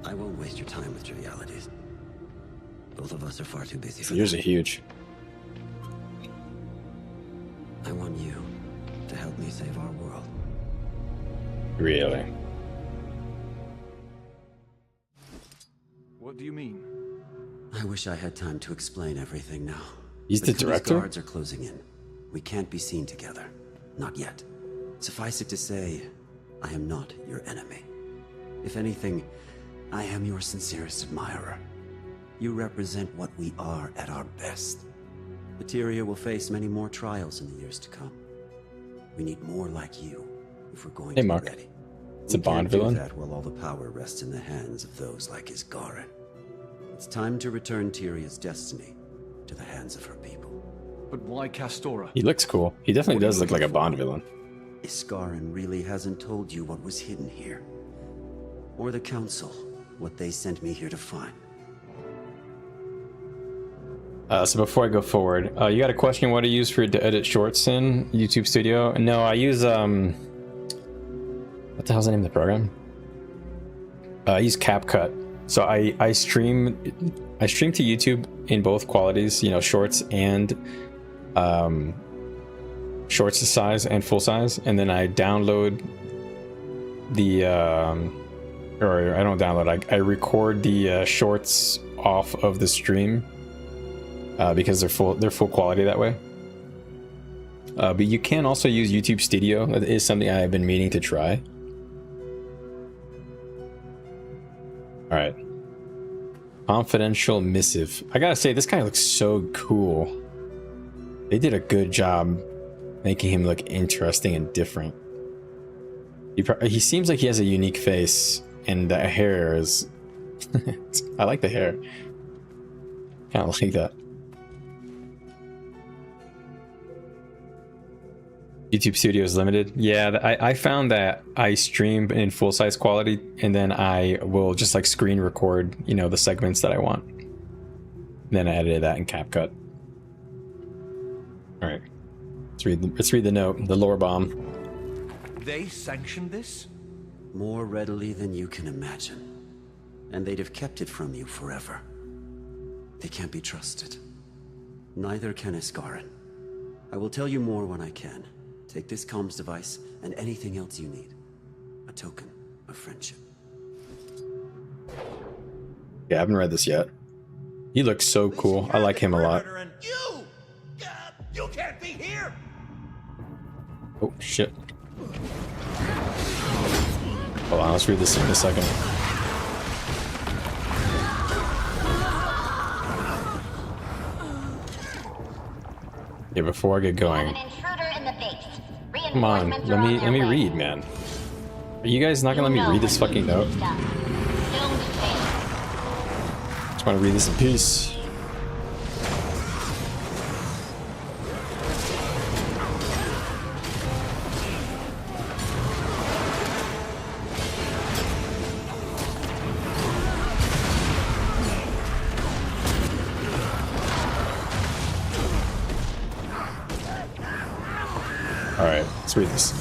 I won't waste your time with trivialities. Both of us are far too busy for Yours that. are huge. I want you to help me save our world. Really? What do you mean? I wish I had time to explain everything now. He's the director? Guards are closing in. We can't be seen together. Not yet. Suffice it to say, I am not your enemy. If anything, I am your sincerest admirer. You represent what we are at our best. Materia will face many more trials in the years to come. We need more like you if we're going to be ready. It's a Bond villain. That while all the power rests in the hands of those like Isgarin. It's time to return Tyria's destiny to the hands of her people. But why Castora? He looks cool. He definitely does look like a Bond villain. Isgarin really hasn't told you what was hidden here. Or the Council, what they sent me here to find. So before I go forward, you got a question what I use to edit shorts in YouTube Studio? No, I use what the hell's the name of the program? I use CapCut. So I stream to YouTube in both qualities, you know, shorts and shorts to size and full size, and then I download the or I don't download, I record the shorts off of the stream because they're full quality that way. But you can also use YouTube Studio. That is something I've been meaning to try. All right. Confidential missive. I gotta say, this guy looks so cool. They did a good job making him look interesting and different. He seems like he has a unique face, and the hair is... I like the hair. Kind of like that. YouTube Studio is limited. Yeah, I found that I stream in full-size quality, and then I will just like screen record, you know, the segments that I want. Then I edited that in CapCut. All right, let's read the note, the lore bomb. They sanctioned this? More readily than you can imagine. And they'd have kept it from you forever. They can't be trusted. Neither can Isgarin. I will tell you more when I can. Take this comms device and anything else you need. A token of friendship. Yeah, I haven't read this yet. He looks so cool. I like him a lot. You can't be here! Oh, shit. Hold on, let's read this in a second. Yeah, before I get going. Come on, let me read, man. Are you guys not gonna let me read this fucking note? Just wanna read this in peace. Alright, let's read this.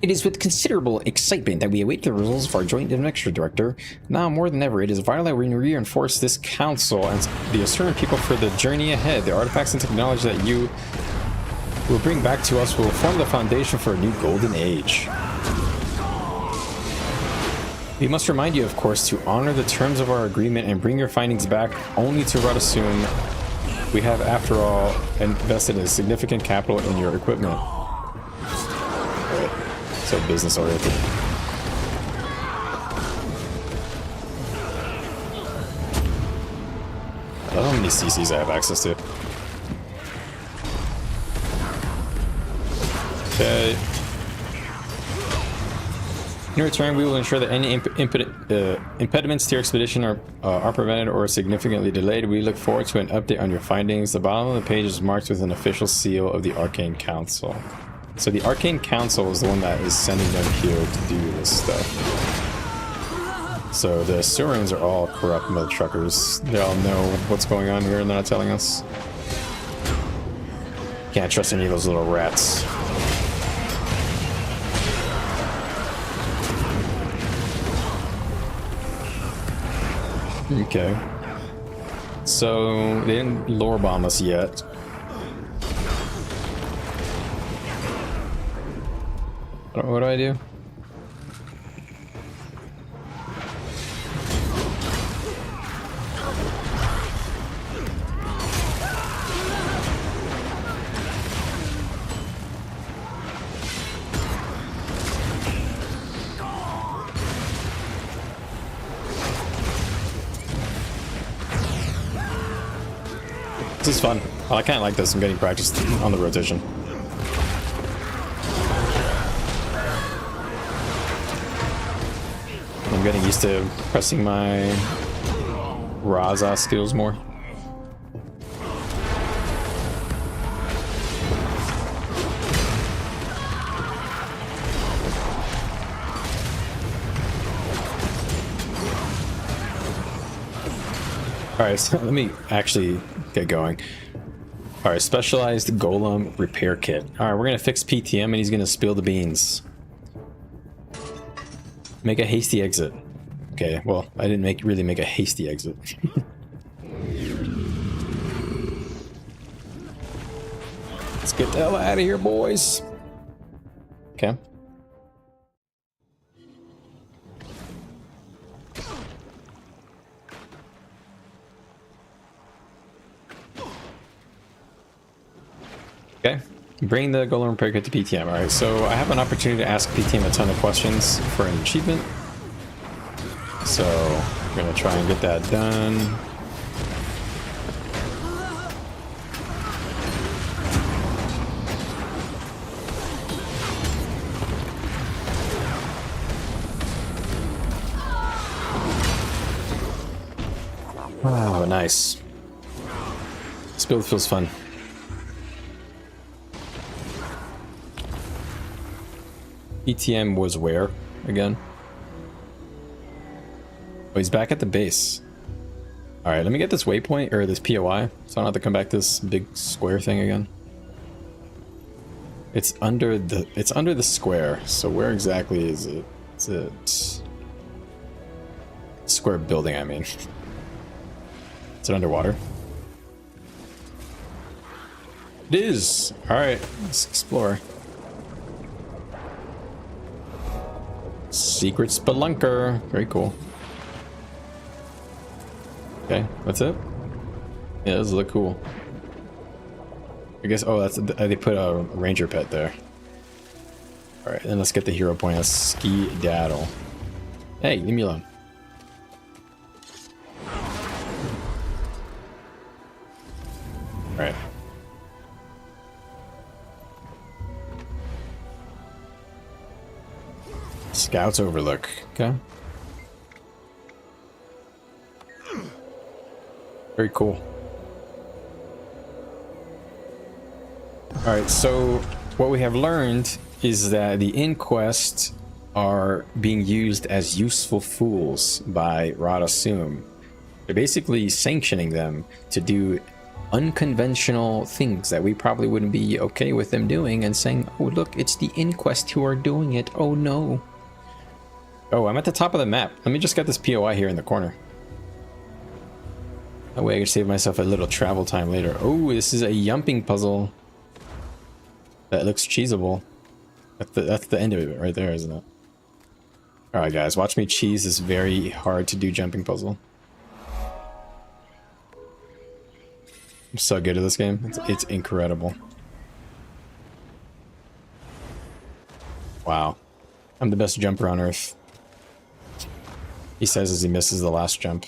It is with considerable excitement that we await the results of our joint adventure, Director. Now more than ever, it is vital that we reinforce this council and the Asuran people for the journey ahead. The artifacts and technology that you will bring back to us will form the foundation for a new golden age. We must remind you, of course, to honor the terms of our agreement and bring your findings back only to Radassoon. We have, after all, invested a significant capital in your equipment. Right. So business oriented. I don't know how many CCs I have access to. Okay. In return, we will ensure that any impediments to your expedition are prevented or significantly delayed. We look forward to an update on your findings. The bottom of the page is marked with an official seal of the Arcane Council. So the Arcane Council is the one that is sending them here to do this stuff. So the Asurans are all corrupt mother truckers. They all know what's going on here and they're not telling us. Can't trust any of those little rats. Okay. So they didn't lore bomb us yet. What do I do? This is fun. Oh, I kind of like this. I'm getting practice on the rotation. I'm getting used to pressing my Raza skills more. Alright, so let me actually get going. Alright, specialized golem repair kit. Alright, we're gonna fix PTM and he's gonna spill the beans. Make a hasty exit. Okay, well, I didn't really make a hasty exit. Let's get the hell out of here, boys. Okay. Okay, bring the golem repair kit to PTM. Alright, so I have an opportunity to ask PTM a ton of questions for an achievement. So, I'm gonna try and get that done. Wow, nice. This build feels fun. ETM was where again? Oh, he's back at the base. Alright, let me get this waypoint or this POI so I don't have to come back to this big square thing again. It's under the square. So where exactly is it? Is it square building, I mean. Is it underwater? It is! Alright, let's explore. Secret spelunker. Very cool. Okay, that's it? Yeah, those look cool. I guess, oh, that's, they put a ranger pet there. Alright, then let's get the hero point. Let's ski-daddle. Hey, leave me alone. Alright. Scouts overlook. Okay. Very cool. Alright, so what we have learned is that the Inquest are being used as useful fools by Rada Sum. They're basically sanctioning them to do unconventional things that we probably wouldn't be okay with them doing, and saying, oh look, it's the Inquest who are doing it, oh no. Oh, I'm at the top of the map. Let me just get this POI here in the corner. That way I can save myself a little travel time later. Oh, this is a jumping puzzle. That looks cheesable. That's the end of it right there, isn't it? Alright guys, watch me cheese this very hard to do jumping puzzle. I'm so good at this game. It's incredible. Wow. I'm the best jumper on Earth. He says as he misses the last jump.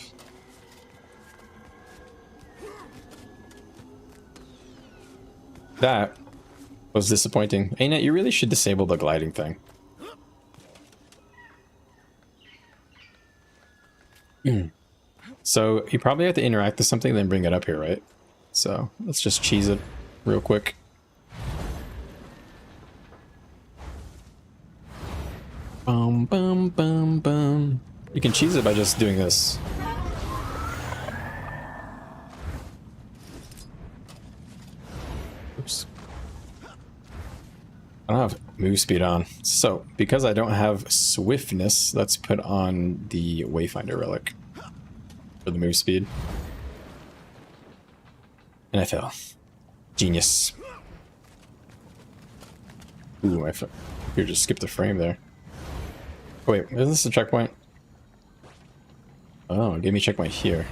That was disappointing. Ain't it? You really should disable the gliding thing. So you probably have to interact with something, then bring it up here, right? So let's just cheese it real quick. Bum bum bum bum. You can cheese it by just doing this. Oops. I don't have move speed on. So, because I don't have swiftness, let's put on the Wayfinder relic for the move speed. And I fell. Genius. Ooh, my computer just skipped a frame there. Oh, wait, is this a checkpoint? Oh, it gave me a checkpoint here.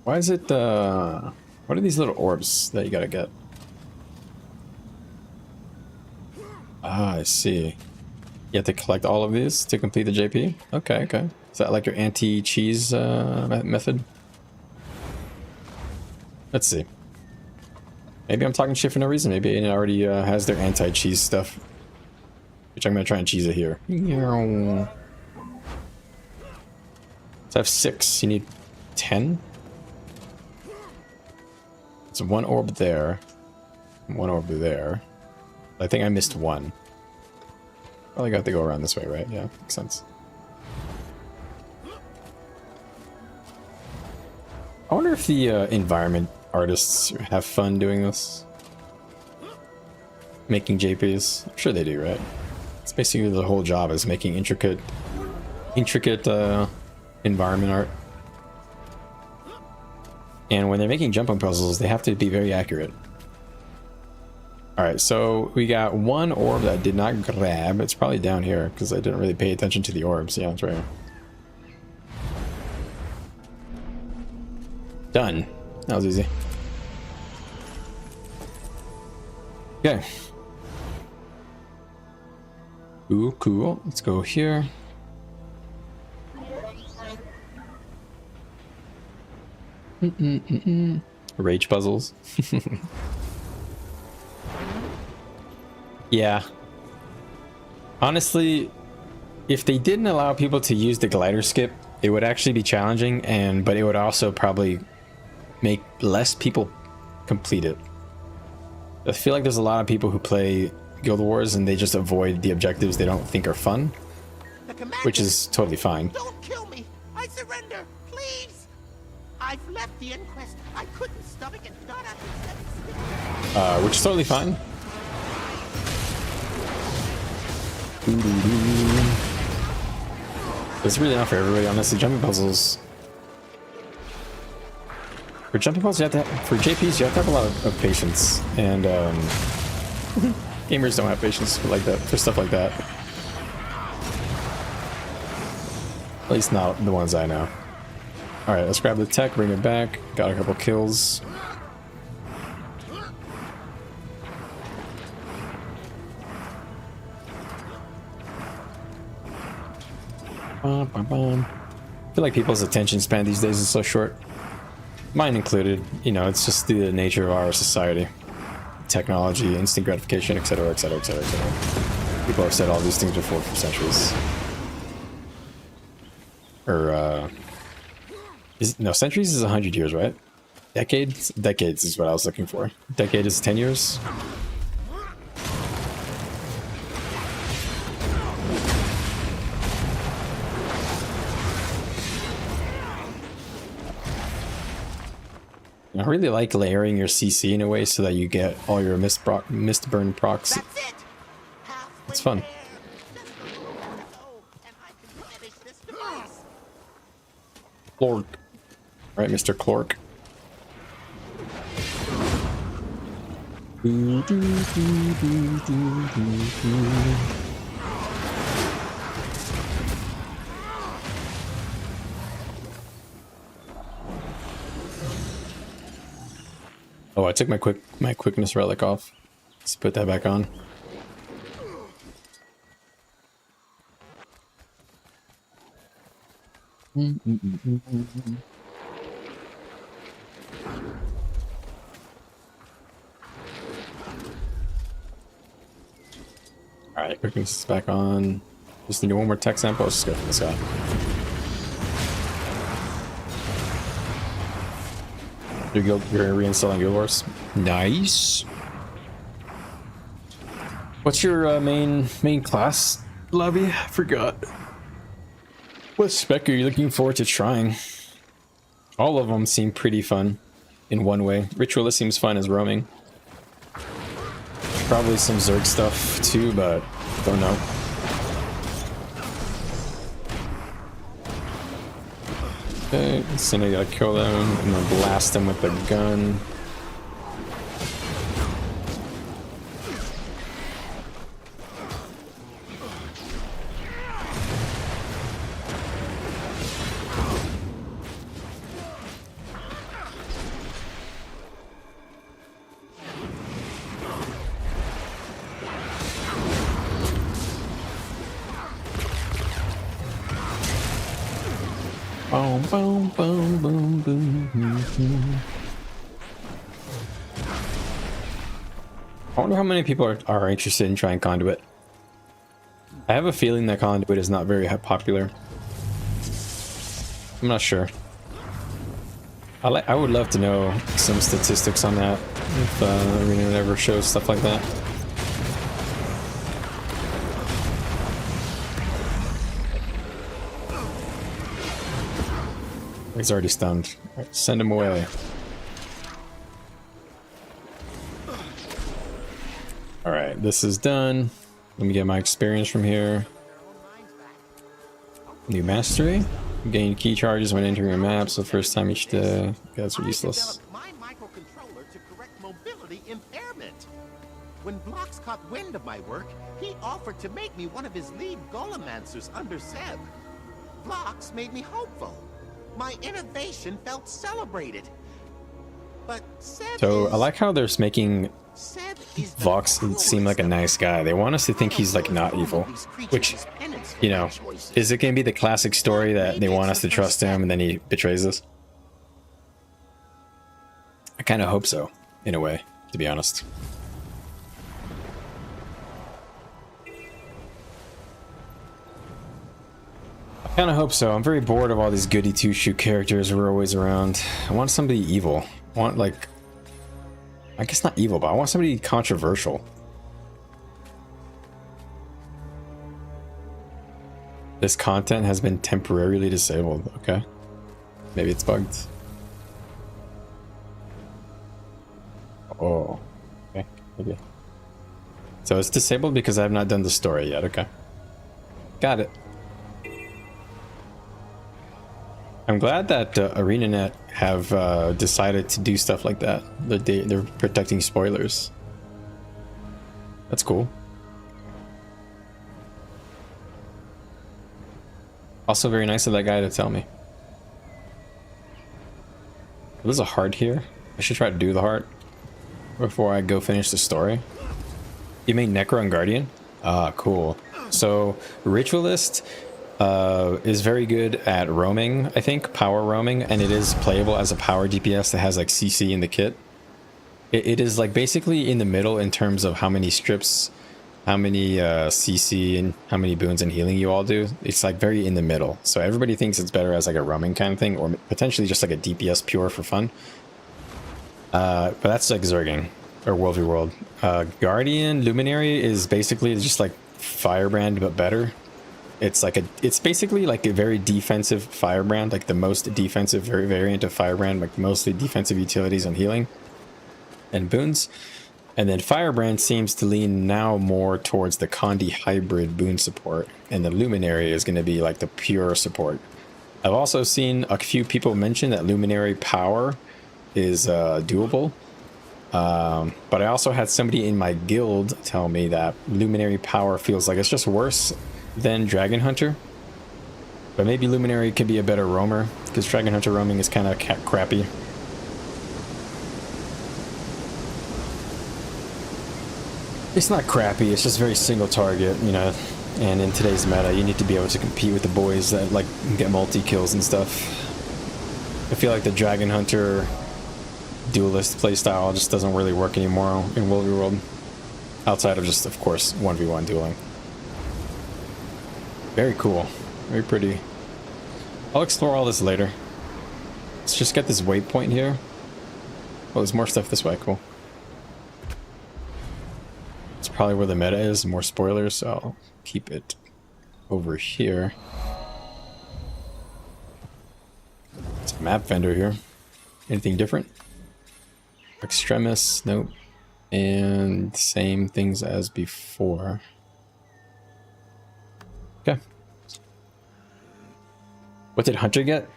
Why is it, what are these little orbs that you gotta get? Ah, I see. You have to collect all of these to complete the JP? Okay, okay. Is that like your anti-cheese method? Let's see. Maybe I'm talking shit for no reason. Maybe it already has their anti-cheese stuff. Which I'm gonna try and cheese it here. So I have 6. You need 10? So 1 orb there. 1 orb there. I think I missed 1. Probably got to go around this way, right? Yeah, makes sense. I wonder if the environment artists have fun doing this. Making JPs. I'm sure they do, right? It's basically the whole job is making intricate environment art. And when they're making jumping puzzles, they have to be very accurate. Alright, so we got 1 orb that I did not grab. It's probably down here, because I didn't really pay attention to the orbs. Yeah, it's right here. Done. That was easy. Okay. Ooh, cool. Let's go here. Rage puzzles. Yeah. Honestly, if they didn't allow people to use the glider skip, it would actually be challenging, but it would also probably make less people complete it. I feel like there's a lot of people who play Guild Wars and they just avoid the objectives they don't think are fun, which is totally fine. Don't kill me! I surrender! Please! I've left the Inquest. I couldn't stomach it not after 7 which is totally fine. It's really not for everybody, honestly. Jumping puzzles. For jumping puzzles, you have to have, for JPs, you have to have a lot of patience, and gamers don't have patience for like that, for stuff like that. At least not the ones I know. All right, let's grab the tech, bring it back. Got a couple kills. I feel like people's attention span these days is so short. Mine included. You know, it's just the nature of our society. Technology, instant gratification, etc., etc., etc., etc. People have said all these things before for centuries. Or, no, centuries is 100 years, right? Decades? Decades is what I was looking for. Decade is 10 years? I really like layering your CC in a way so that you get all your mist burn procs. It's fun. Clork. Right, Mr. Clork. Oh, I took my quickness relic off. Let's put that back on. Alright, quickness is back on. Just need one more tech sample. Let's just go for this guy. You're reinstalling Guild Wars. Nice. What's your main class, Lobby? I forgot. What spec are you looking forward to trying? All of them seem pretty fun in one way. Ritualist seems fun as roaming. Probably some Zerg stuff too, but don't know. Okay, so now you gotta kill them and then blast them with the gun. Boom, boom, boom, boom, boom, boom. I wonder how many people are interested in trying Conduit. I have a feeling that Conduit is not very popular. I'm not sure. I would love to know some statistics on that if Arena ever shows stuff like that. He's already stunned. Right, send him away. Alright, this is done. Let me get my experience from here. New mastery. Gain key charges when entering a map, so first time each day. That's useless. My microcontroller to correct mobility impairment. When Blocks caught wind of my work, he offered to make me one of his lead golemomancers under Zeb. Blocks made me hopeful. My innovation felt celebrated. But Zeb So I like how they're making Vox seem like a nice guy. They want us to think he's like not evil, which, you know, is it gonna be the classic story that they want us to trust him and then he betrays us? I kind of hope so, in a way, to be honest. I kind of hope so. I'm very bored of all these goody two-shoe characters who are always around. I want somebody evil. I want, like, I guess not evil, but I want somebody controversial. This content has been temporarily disabled. Okay. Maybe it's bugged. Oh. Okay. Maybe. So it's disabled because I have not done the story yet. Okay. Got it. I'm glad that ArenaNet have decided to do stuff like that. They're protecting spoilers. That's cool. Also very nice of that guy to tell me. There's a heart here. I should try to do the heart before I go finish the story. You made Necro and Guardian? Ah, cool. So Ritualist is very good at roaming, I think, power roaming, and it is playable as a power DPS that has like CC in the kit. It is like basically in the middle in terms of how many strips, how many CC, and how many boons and healing you all do. It's like very in the middle. So everybody thinks it's better as like a roaming kind of thing, or potentially just like a DPS pure for fun. But that's like Zerging, or World v World. Guardian Luminary is basically just like Firebrand, but better. It's basically like a very defensive Firebrand, like the most defensive variant of Firebrand, like mostly defensive utilities and healing and boons. And then Firebrand seems to lean now more towards the Condi hybrid boon support, and the Luminary is going to be like the pure support. I've also seen a few people mention that Luminary power is doable. But I also had somebody in my guild tell me that Luminary power feels like it's just worse than Dragon Hunter. But maybe Luminary could be a better roamer, because Dragon Hunter roaming is kind of crappy. It's not crappy, it's just very single target, you know. And in today's meta, you need to be able to compete with the boys that like get multi-kills and stuff. I feel like the Dragon Hunter duelist playstyle just doesn't really work anymore in World v World, outside of just, of course, 1v1 dueling. Very cool, very pretty. I'll explore all this later. Let's just get this waypoint here. Oh, there's more stuff this way, cool. It's probably where the meta is, more spoilers, so I'll keep it over here. It's a map vendor here. Anything different? Extremis, nope. And same things as before. Okay. What did Hunter get?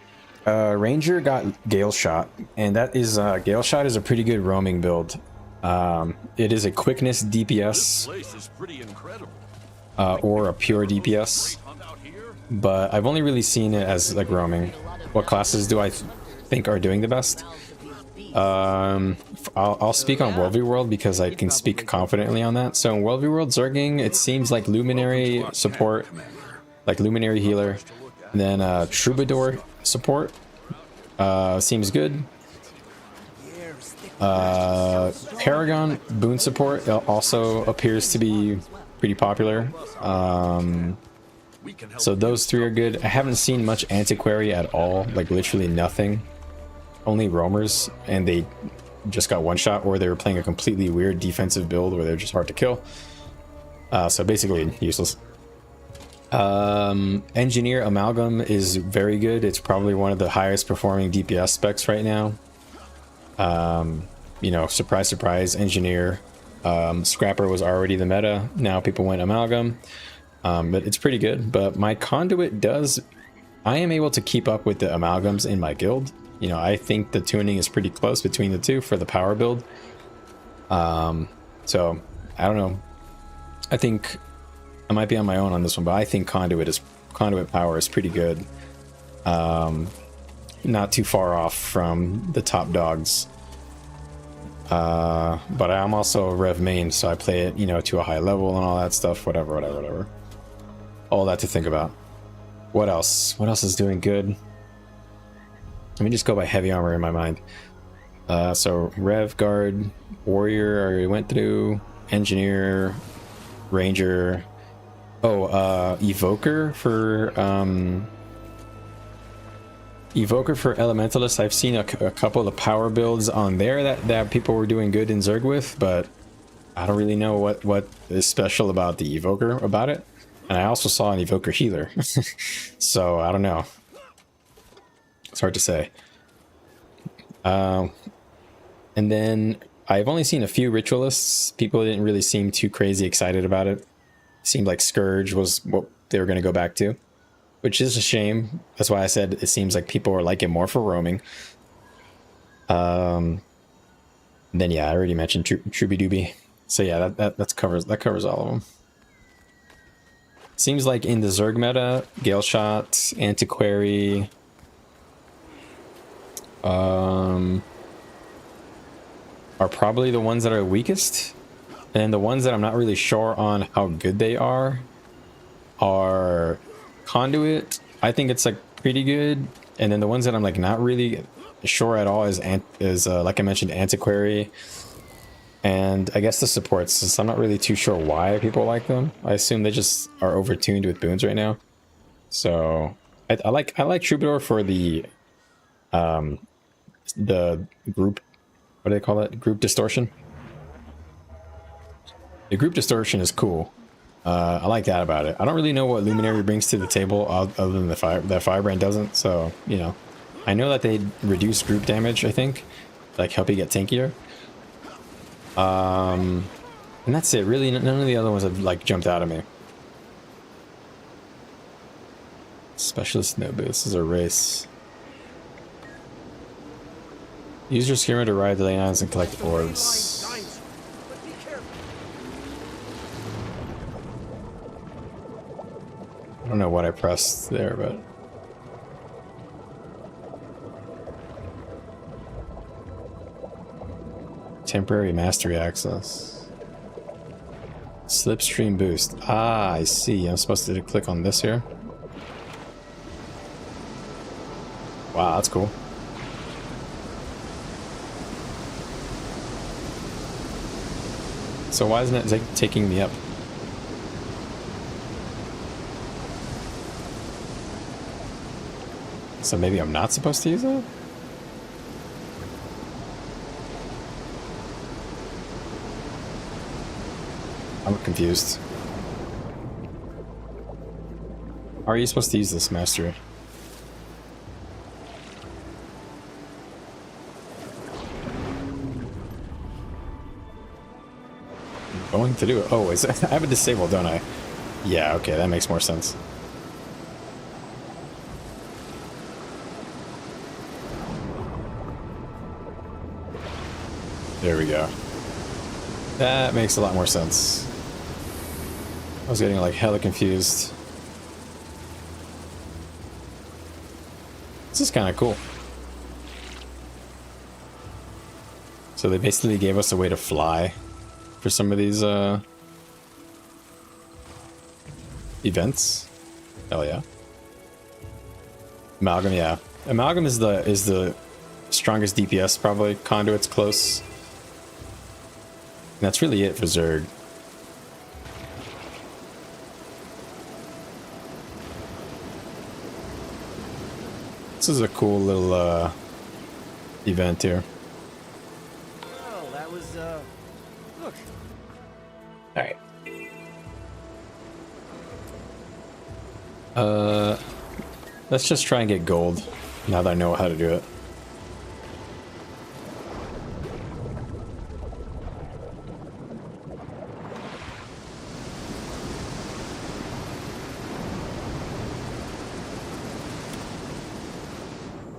Ranger got Gale Shot, and that is Gale Shot is a pretty good roaming build. It is a quickness DPS or a pure DPS, but I've only really seen it as like roaming. What classes do I think are doing the best? I'll speak on World v World because I can speak confidently on that. So in World v World Zerging, it seems like Luminary support, like Luminary healer, and then Troubadour support seems good. Paragon boon support also appears to be pretty popular. So those three are good. I haven't seen much Antiquary at all, like literally nothing. Only roamers, and they just got one shot, or they were playing a completely weird defensive build where they're just hard to kill. So basically useless. Engineer Amalgam is very good. It's probably one of the highest performing DPS specs right now. You know, surprise, surprise, Engineer. Scrapper was already the meta. Now people went Amalgam. But it's pretty good. But my Conduit does... I am able to keep up with the Amalgams in my guild. You know, I think the tuning is pretty close between the two for the power build. So, I don't know. I think I might be on my own on this one, but I think Conduit power is pretty good. Not too far off from the top dogs. But I'm also a Rev main, so I play it, you know, to a high level and all that stuff. Whatever. All that to think about. What else? What else is doing good? Let me just go by heavy armor in my mind. So Rev, Guard, Warrior, I already went through. Engineer, Ranger. Oh, Evoker for Elementalist. I've seen a couple of power builds on there that people were doing good in Zerg with, but I don't really know what is special about the Evoker about it. And I also saw an Evoker healer, so I don't know. It's hard to say. And then I've only seen a few ritualists. People didn't really seem too crazy excited about it. Seemed like Scourge was what they were going to go back to, which is a shame. That's why I said it seems like people are like it more for roaming. Then yeah, I already mentioned Truby-Dooby. So yeah, that covers all of them. Seems like in the Zerg meta, Gale Shot, Antiquary, are probably the ones that are weakest, and the ones that I'm not really sure on how good they are Conduit, I think it's like pretty good. And then the ones that I'm like not really sure at all is like I mentioned, Antiquary. And I guess the supports, since I'm not really too sure why people like them. I assume they just are overtuned with boons right now. So I like Troubadour for the group, what do they call it? Group distortion. The group distortion is cool. I like that about it. I don't really know what Luminary brings to the table other than the Firebrand doesn't. So, you know, I know that they reduce group damage, I think, like help you get tankier. And that's it. Really, none of the other ones have like jumped out at me. Specialist no boost. This is a race. Use your skimmer to ride the lanes and collect orbs. I don't know what I pressed there, but temporary mastery access. Slipstream boost. Ah, I see. I'm supposed to click on this here. Wow, that's cool. So why isn't it taking me up? So maybe I'm not supposed to use it? I'm confused. How are you supposed to use this mastery? I'm going to do it. Oh, I have it disabled, don't I? Yeah, okay, that makes more sense. There we go. That makes a lot more sense. I was getting like hella confused. This is kind of cool. So they basically gave us a way to fly for some of these events. Hell yeah. Amalgam, yeah. Amalgam is the strongest DPS probably. Conduit's close. And that's really it for Zerg. This is a cool little event here. Well, that was look. All right. Let's just try and get gold now that I know how to do it.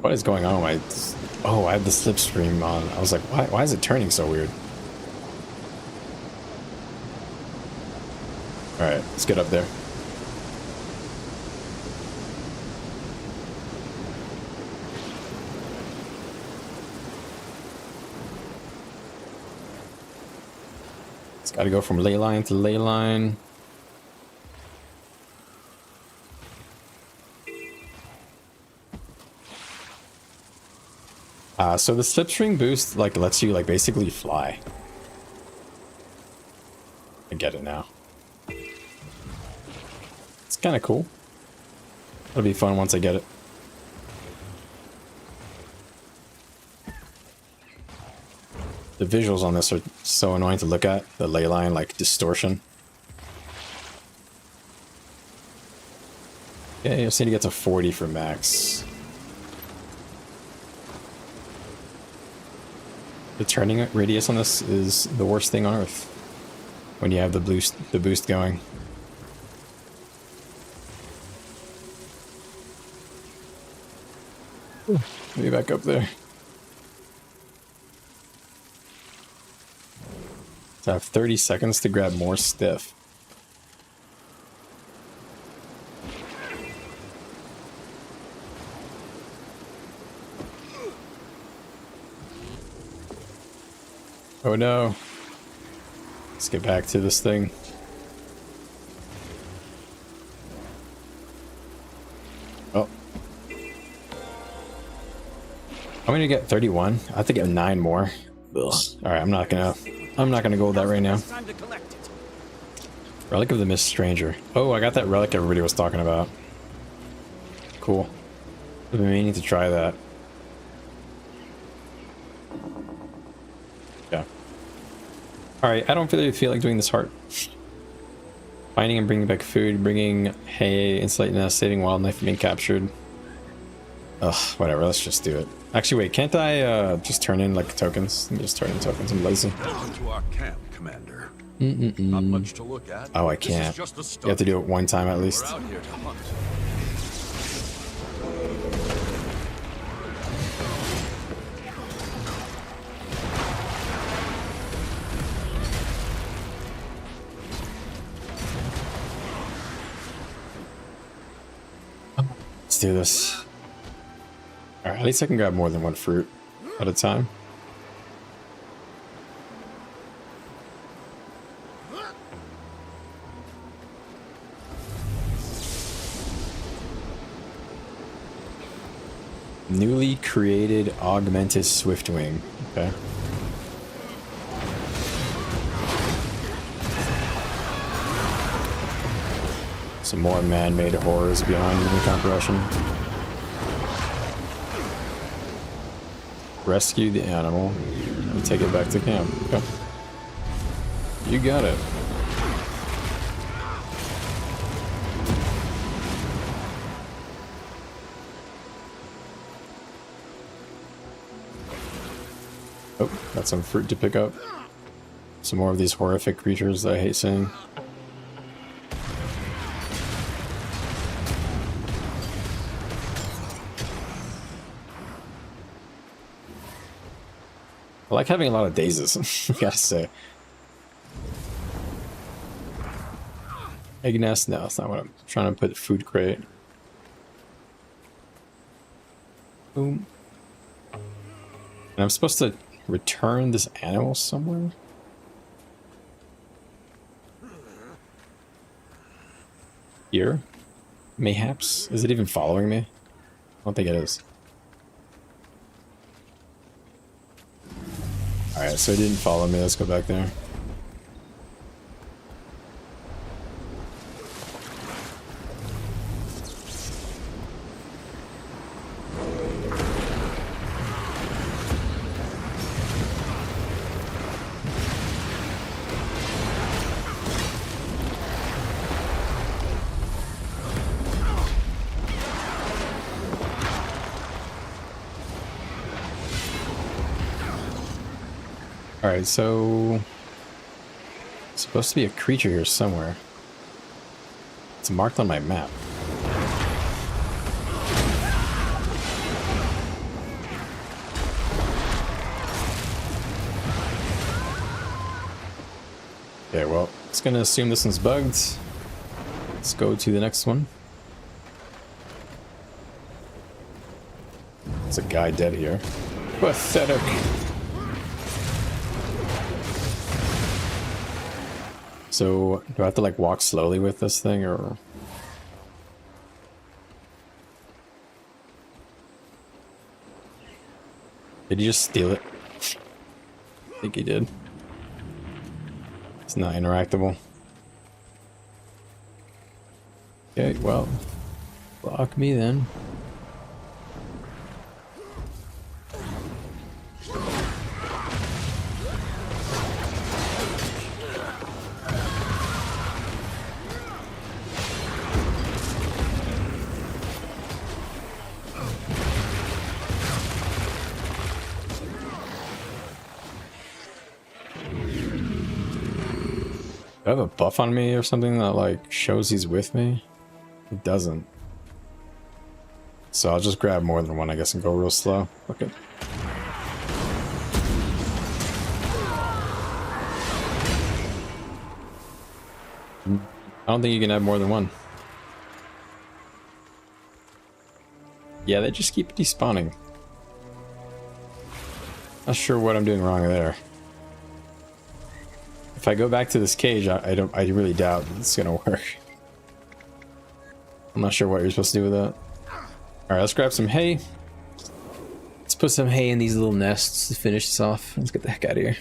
What is going on? Oh, I have the slipstream on. I was like, why is it turning so weird? Alright, let's get up there. It's got to go from ley line to ley line. So the slipstream boost like lets you like basically fly. I get it now. It's kind of cool. It'll be fun once I get it. The visuals on this are so annoying to look at. The ley line like distortion. Okay, I just need to get to 40 for max. The turning radius on this is the worst thing on earth when you have the boost going. Ooh, let me back up there. So I have 30 seconds to grab more stiff. Oh no. Let's get back to this thing. I'm gonna get 31. I have to get 9 more. Ugh. All right, I'm not gonna go with that right now. Relic of the Mist Stranger. Oh, I got that relic everybody was talking about. Cool. I've been meaning to try that. Yeah. All right, I don't really feel like doing this hard. Finding and bringing back food, bringing hay, insulating nest, saving wildlife from being captured. Ugh, whatever, let's just do it. Actually, wait, can't I just turn in like tokens? Let me just turn in tokens, I'm lazy. Welcome to our camp, Commander. Not much to look at. Oh, I can't. You have to do it one time at least. We're out here to hunt. Let's do this. Alright, at least I can grab more than one fruit at a time. Newly created Augmented Swiftwing. Okay. Some more man-made horrors beyond human compression. Rescue the animal and take it back to camp. Okay. You got it. Oh, got some fruit to pick up. Some more of these horrific creatures that I hate seeing. I like having a lot of dazes, I gotta say. Egg nest? No, that's not what I'm trying to put. Food crate. Boom. And I'm supposed to return this animal somewhere? Here? Mayhaps? Is it even following me? I don't think it is. Alright, so it didn't follow me. Let's go back there. Alright, so it's supposed to be a creature here somewhere. It's marked on my map. Okay, well, it's gonna assume this one's bugged. Let's go to the next one. There's a guy dead here. Pathetic. So, do I have to like walk slowly with this thing, or? Did he just steal it? I think he did. It's not interactable. Okay, well, block me then. Do I have a buff on me or something that like shows he's with me? It doesn't. So I'll just grab more than one, I guess, and go real slow. Okay. I don't think you can have more than one. Yeah, they just keep despawning. Not sure what I'm doing wrong there. If I go back to this cage, I really doubt it's gonna work. I'm not sure what you're supposed to do with that. Alright, let's grab some hay. Let's put some hay in these little nests to finish this off. Let's get the heck out of here.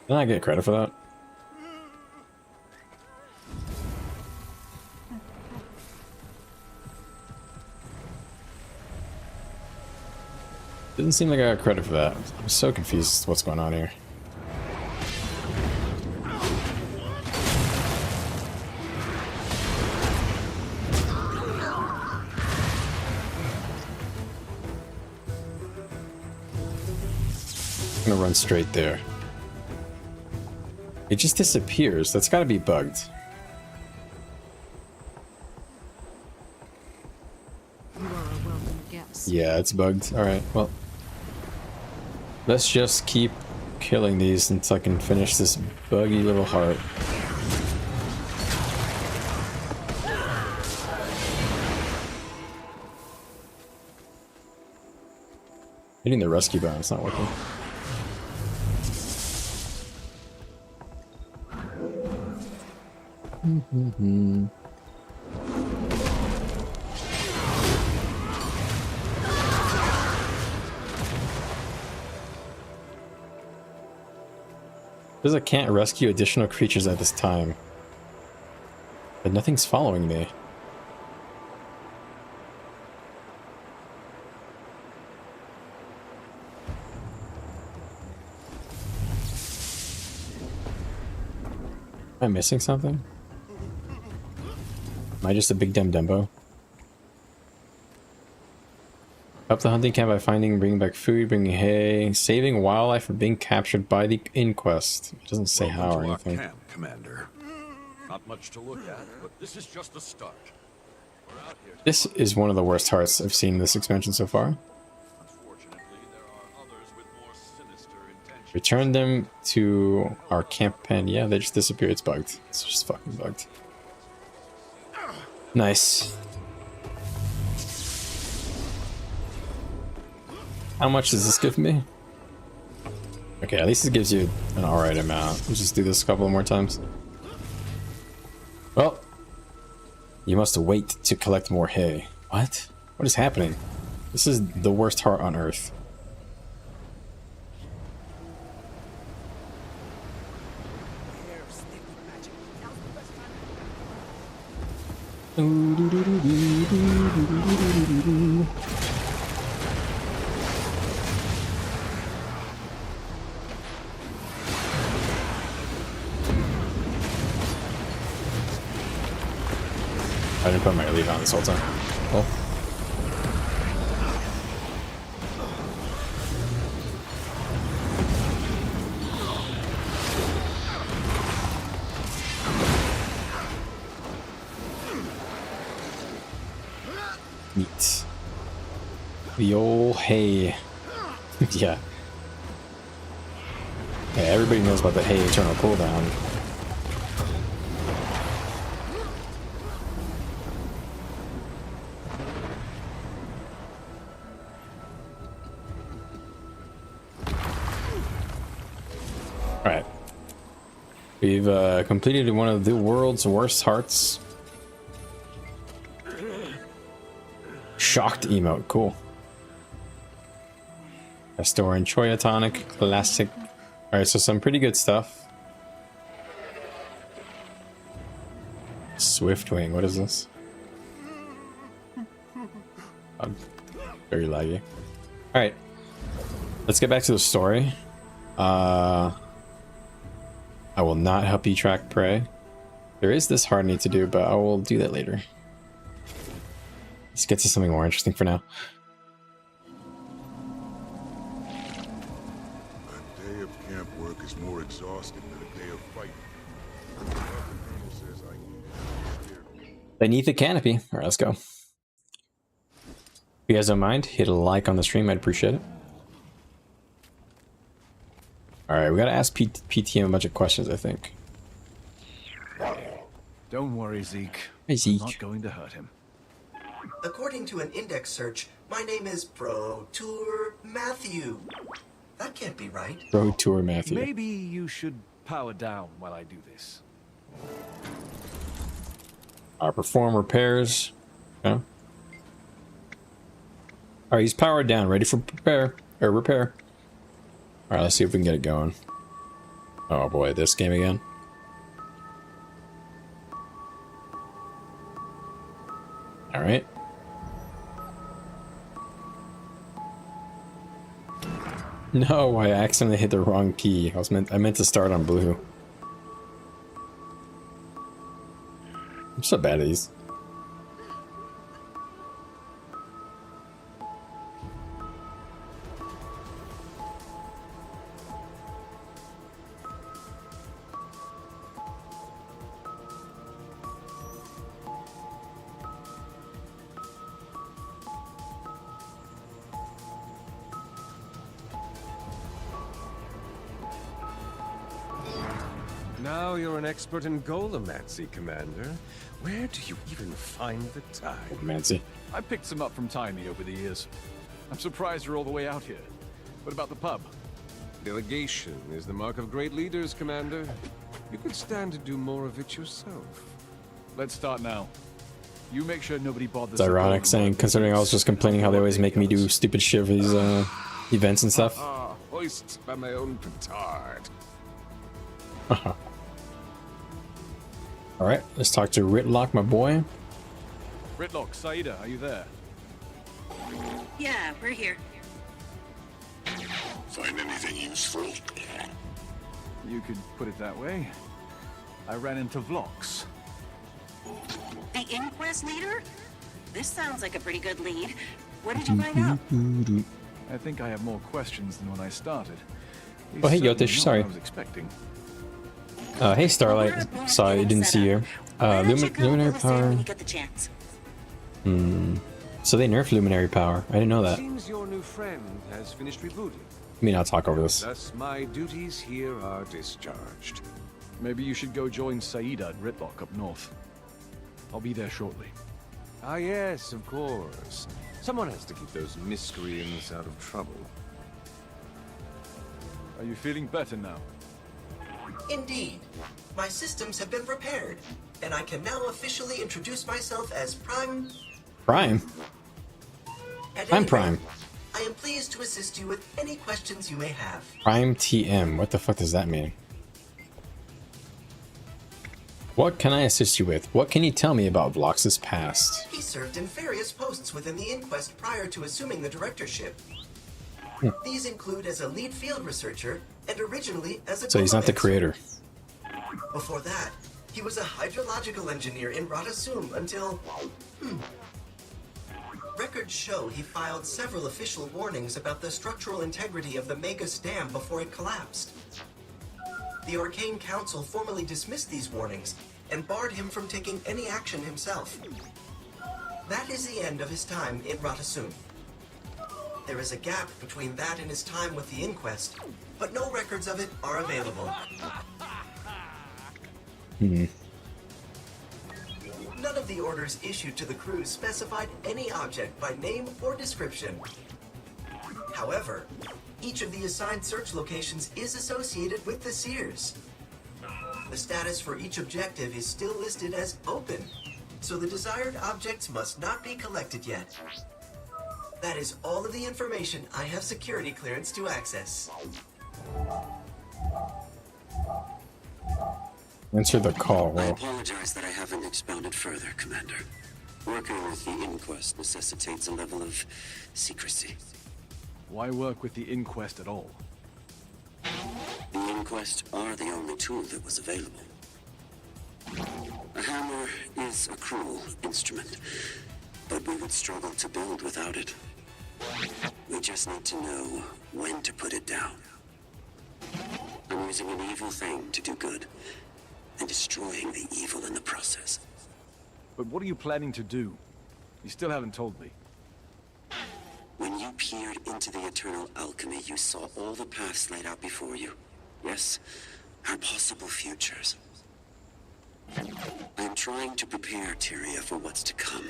Did I get credit for that? Didn't seem like I got credit for that. I'm so confused what's going on here. I'm gonna run straight there. It just disappears. That's gotta be bugged. You are a welcome guest. Yeah, it's bugged. Alright, well. Let's just keep killing these until I can finish this buggy little heart. Hitting the rescue button, it's not working. Says I can't rescue additional creatures at this time. But nothing's following me. Am I missing something? Am I just a big dumb Dumbo? Help the hunting camp by finding, bringing back food, bringing hay, saving wildlife from being captured by the inquest. It doesn't say how or anything. Camp, Commander. Not much to look at, but this is just a start. We're out here. This is one of the worst hearts I've seen in this expansion so far. Unfortunately, there are others with more sinister intentions. Return them to our camp pen. Yeah, they just disappeared. It's bugged. It's just fucking bugged. Nice. How much does this give me? Okay, at least it gives you an alright amount. Let's just do this a couple more times. Well, you must wait to collect more hay. What? What is happening? This is the worst heart on Earth. I didn't put my lead on this whole time. Oh. Neat. The old hay. Yeah. Yeah, everybody knows about the hay eternal cooldown. Alright. We've completed one of the world's worst hearts. Shocked emote, cool. Restore and Choya tonic, classic. Alright, so some pretty good stuff. Swiftwing, what is this? Oh, very laggy. Alright. Let's get back to the story. I will not help you track prey. There is this hard need to do, but I will do that later. Let's get to something more interesting for now. A day of camp work is more exhausting than a day of fighting. Beneath the canopy. Alright, let's go. If you guys don't mind, hit a like on the stream, I'd appreciate it. Alright, we gotta ask PTM a bunch of questions, I think. Don't worry, Zeke. Hey, Zeke. I'm not going to hurt him. According to an index search, my name is Pro Tour Matthew. That can't be right. Pro Tour Matthew. Maybe you should power down while I do this. Perform repairs. Okay. Alright, he's powered down, ready for repair. Alright, let's see if we can get it going. Oh boy, this game again. Alright. No, I accidentally hit the wrong key. I meant to start on blue. I'm so bad at these. Now you're an expert in Golomancy, Commander. Where do you even find the time? Golomancy. I picked some up from Tiny over the years. I'm surprised you're all the way out here. What about the pub? Delegation is the mark of great leaders, Commander. You could stand to do more of it yourself. Let's start now. You make sure nobody bothers. It's ironic saying, considering I was just complaining how they always make me do stupid shit for these events and stuff. Hoist by my own petard. Alright, let's talk to Ritlock, my boy. Ritlock, Saida, are you there? Yeah, we're here. Find anything useful? You could put it that way. I ran into Vlox. The Inquest leader? This sounds like a pretty good lead. What did you find out? I think I have more questions than when I started. Oh, hey, Yotish, sorry. I was expecting. Hey, Starlight. Sorry, I didn't see you. Luminary power. So they nerfed Luminary power. I didn't know that. Seems your new friend has finished rebooting. Let me not talk over this. Thus, my duties here are discharged. Maybe you should go join Saida at Ritlock up north. I'll be there shortly. Ah, yes, of course. Someone has to keep those miscreants out of trouble. Are you feeling better now? Indeed. My systems have been repaired, and I can now officially introduce myself as Prime... Prime? I'm Prime. I am pleased to assist you with any questions you may have. Prime TM. What the fuck does that mean? What can I assist you with? What can you tell me about Vlox's past? He served in various posts within the Inquest prior to assuming the directorship. These include as a lead field researcher and originally as a... So he's not the creator. Before that, he was a hydrological engineer in Radasum until... Records show he filed several official warnings about the structural integrity of the Magus Dam before it collapsed. The Arcane Council formally dismissed these warnings and barred him from taking any action himself. That is the end of his time in Radasum. There is a gap between that and his time with the Inquest, but no records of it are available. None of the orders issued to the crew specified any object by name or description. However, each of the assigned search locations is associated with the Seers. The status for each objective is still listed as open, so the desired objects must not be collected yet. That is all of the information I have security clearance to access. Answer the call. I apologize that I haven't expounded further, Commander. Working with the Inquest necessitates a level of secrecy. Why work with the Inquest at all? The Inquest are the only tool that was available. A hammer is a cruel instrument, but we would struggle to build without it. We just need to know when to put it down. I'm using an evil thing to do good, and destroying the evil in the process. But what are you planning to do? You still haven't told me. When you peered into the eternal alchemy, you saw all the paths laid out before you. Yes, our possible futures. I'm trying to prepare Tyria for what's to come.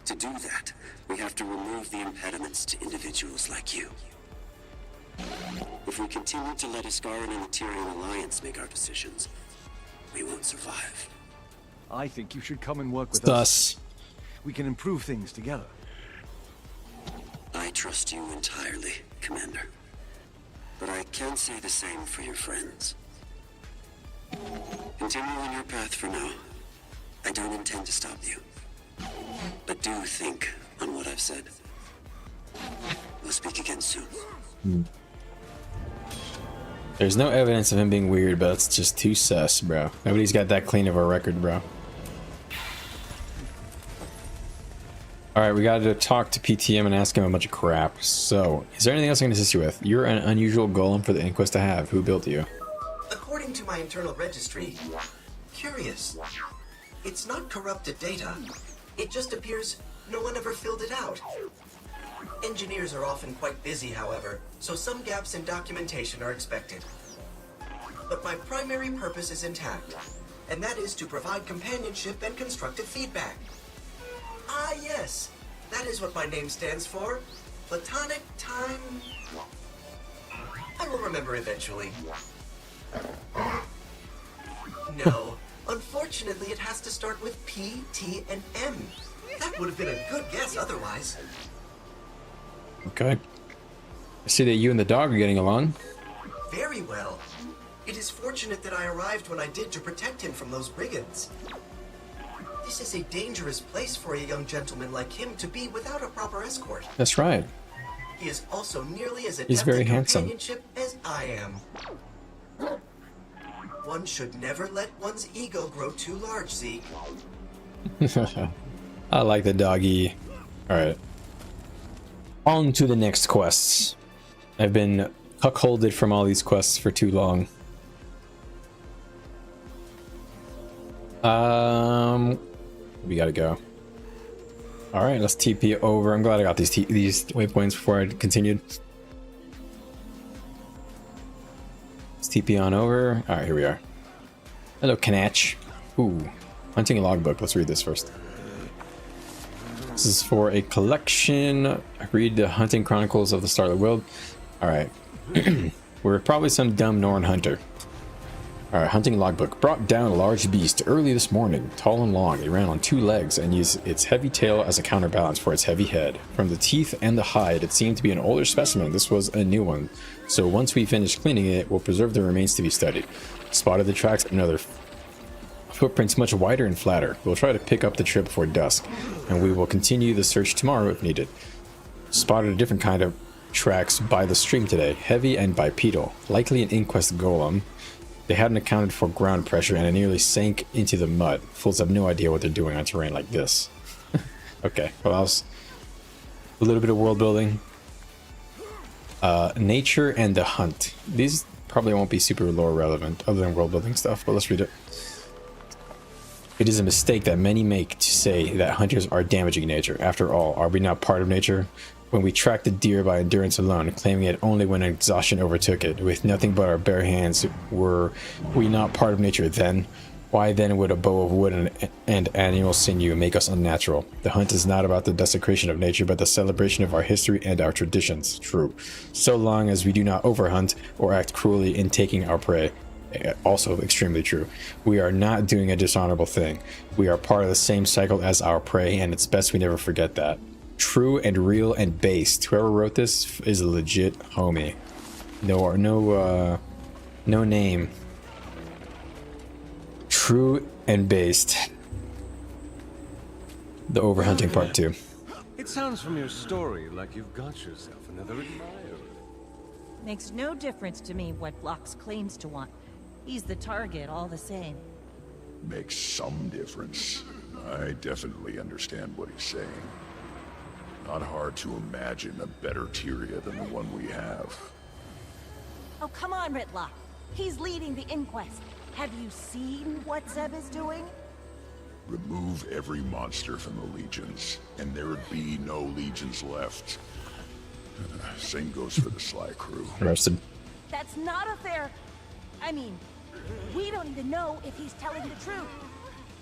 To do that, we have to remove the impediments to individuals like you. If we continue to let Iskaran and the Tyrian Alliance make our decisions, we won't survive. I think you should come and work with us. We can improve things together. I trust you entirely, Commander. But I can't say the same for your friends. Continue on your path for now. I don't intend to stop you. But do think on what I've said. We'll speak again soon. There's no evidence of him being weird, but it's just too sus, bro. Nobody's got that clean of a record, bro. Alright, we gotta talk to PTM and ask him a bunch of crap. So, is there anything else I can assist you with? You're an unusual golem for the Inquest to have. Who built you? According to my internal registry, curious. It's not corrupted data. It just appears no one ever filled it out. Engineers are often quite busy, however, so some gaps in documentation are expected. But my primary purpose is intact, and that is to provide companionship and constructive feedback. Ah, yes. That is what my name stands for. Platonic Time... I will remember eventually. No. Unfortunately, it has to start with P, T, and M. That would have been a good guess otherwise. Okay. I see that you and the dog are getting along. Very well. It is fortunate that I arrived when I did to protect him from those brigands. This is a dangerous place for a young gentleman like him to be without a proper escort. That's right. He is also nearly as He's adept very at handsome. companionship as I am. One should never let one's ego grow too large, Zeke. I like the doggy. Alright. On to the next quests. I've been cuckolded from all these quests for too long. We gotta go. Alright, let's TP over. I'm glad I got these waypoints before I continued. Let's TP on over. Alright, here we are. Hello, Kanach. Ooh, hunting logbook. Let's read this first. This is for a collection. Read the hunting chronicles of the Starlit World. Alright. We're probably some dumb Norn hunter. Alright, hunting logbook. Brought down a large beast early this morning. Tall and long, it ran on 2 legs and used its heavy tail as a counterbalance for its heavy head. From the teeth and the hide, it seemed to be an older specimen. This was a new one. So once we finish cleaning it, we'll preserve the remains to be studied. Spotted the tracks of another footprints much wider and flatter. We'll try to pick up the trail before dusk, and we will continue the search tomorrow if needed. Spotted a different kind of tracks by the stream today. Heavy and bipedal. Likely an inquest golem. They hadn't accounted for ground pressure and it nearly sank into the mud. Fools have no idea what they're doing on terrain like this. Okay, well, that was a little bit of world building. Nature and the hunt. These probably won't be super lore relevant other than world building stuff, but let's read it. It is a mistake that many make to say that hunters are damaging nature. After all, are we not part of nature? When we tracked the deer by endurance alone, claiming it only when exhaustion overtook it, with nothing but our bare hands, were we not part of nature then? Why then would a bow of wood and animal sinew make us unnatural? The hunt is not about the desecration of nature, but the celebration of our history and our traditions. True. So long as we do not overhunt or act cruelly in taking our prey. Also extremely true. We are not doing a dishonorable thing. We are part of the same cycle as our prey, and it's best we never forget that. True and real and based. Whoever wrote this is a legit homie. No name. True and based. The overhunting part 2. It sounds from your story like you've got yourself another admirer. Makes no difference to me what Blocks claims to want. He's the target all the same. Makes some difference. I definitely understand what he's saying. Not hard to imagine a better Tyria than the one we have. Oh, come on, Ritlock. He's leading the inquest. Have you seen what Zeb is doing? Remove every monster from the legions, and there would be no legions left. Same goes for the Sly crew. Arrested. That's not a fair... I mean, we don't even know if he's telling the truth.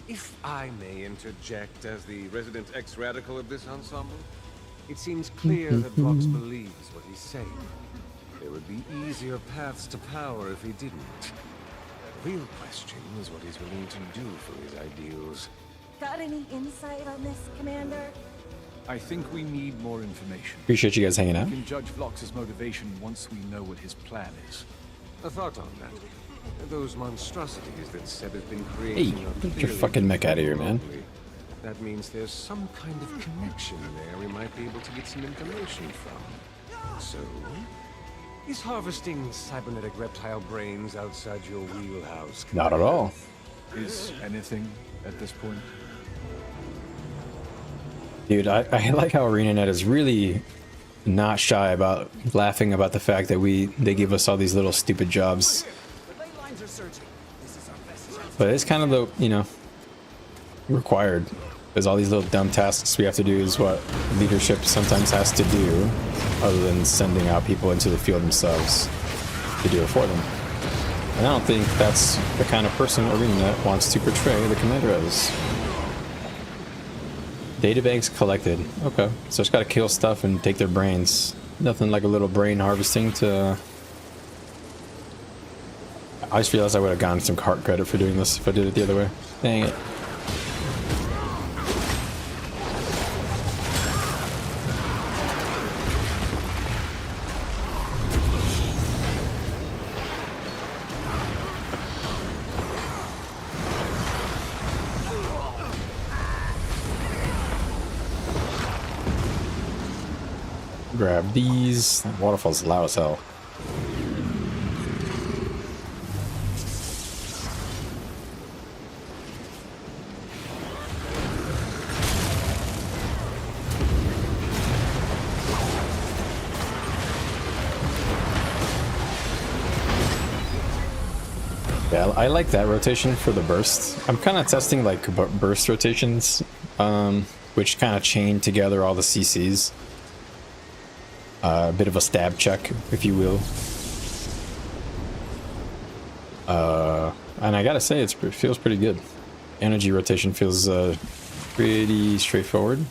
If I may interject as the resident ex-radical of this ensemble, it seems clear that Blocks believes what he's saying. There would be easier paths to power if he didn't. Real question is what he's willing to do for his ideals. Got any insight on this, Commander? I think we need more information. Appreciate you guys hanging out. We can judge Vlox's motivation once we know what his plan is. A thought on that. Those monstrosities that Seb has been Hey, creating. get your fucking mech out of here, man. That means there's some kind of connection there we might be able to get some information from. So, is harvesting cybernetic reptile brains outside your wheelhouse? Not at all. Is anything at this point? Dude, I like how ArenaNet is really not shy about laughing about the fact that they give us all these little stupid jobs. But it's kind of the, you know, required. Because all these little dumb tasks we have to do is what leadership sometimes has to do, other than sending out people into the field themselves to do it for them. And I don't think that's the kind of person ArenaNet wants to portray the commander as. Databanks collected. Okay, so just gotta kill stuff and take their brains. Nothing like a little brain harvesting to... I just realized I would have gotten some cart credit for doing this if I did it the other way. Dang it. Grab these. That waterfall's loud as hell. Yeah, I like that rotation for the burst. I'm kind of testing like burst rotations, which kind of chain together all the CCs. A bit of a stab check, if you will. And I gotta say, it feels pretty good. Energy rotation feels pretty straightforward. You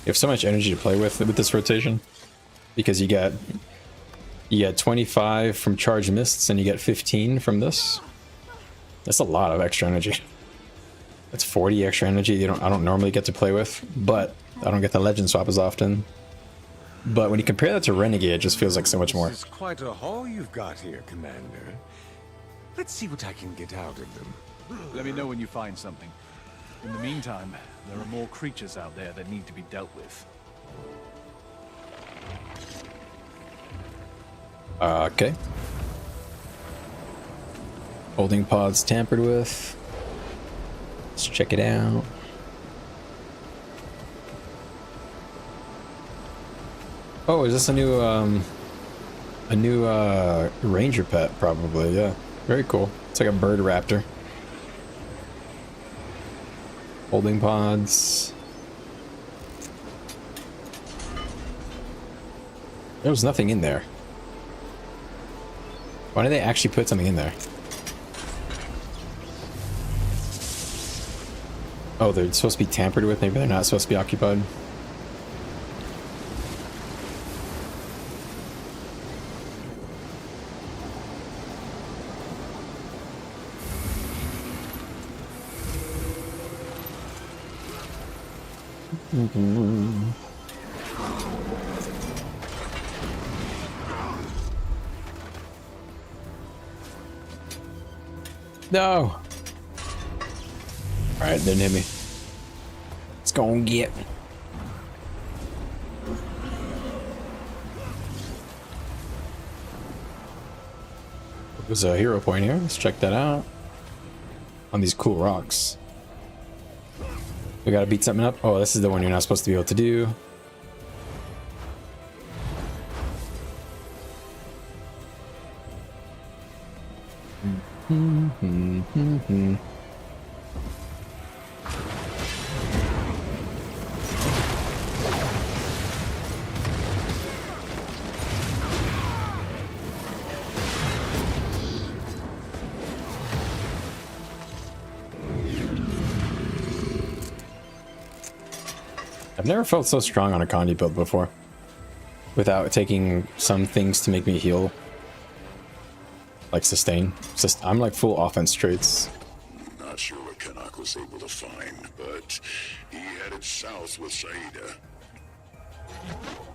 have so much energy to play with this rotation, because you get 25 from charge mists and you get 15 from this. That's a lot of extra energy. That's 40 extra energy I don't normally get to play with, but I don't get the legend swap as often. But when you compare that to Renegade, it just feels like so much more. This is quite a haul you've got here, Commander. Let's see what I can get out of them. Let me know when you find something. In the meantime, there are more creatures out there that need to be dealt with. Okay. Holding pods tampered with. Let's check it out. Oh, is this a new ranger pet? Probably, yeah. Very cool. It's like a bird raptor. Holding pods. There was nothing in there. Why did they actually put something in there? Oh, they're supposed to be tampered with. Maybe they're not supposed to be occupied. No. Alright, didn't hit me. Let's go and get. There's a hero point here. Let's check that out. On these cool rocks. We gotta beat something up. Oh, this is the one you're not supposed to be able to do. I've never felt so strong on a Condi build before, without taking some things to make me heal. like sustain. I'm like full offense traits. Not sure what Canuck was able to find, but he headed south with Saida.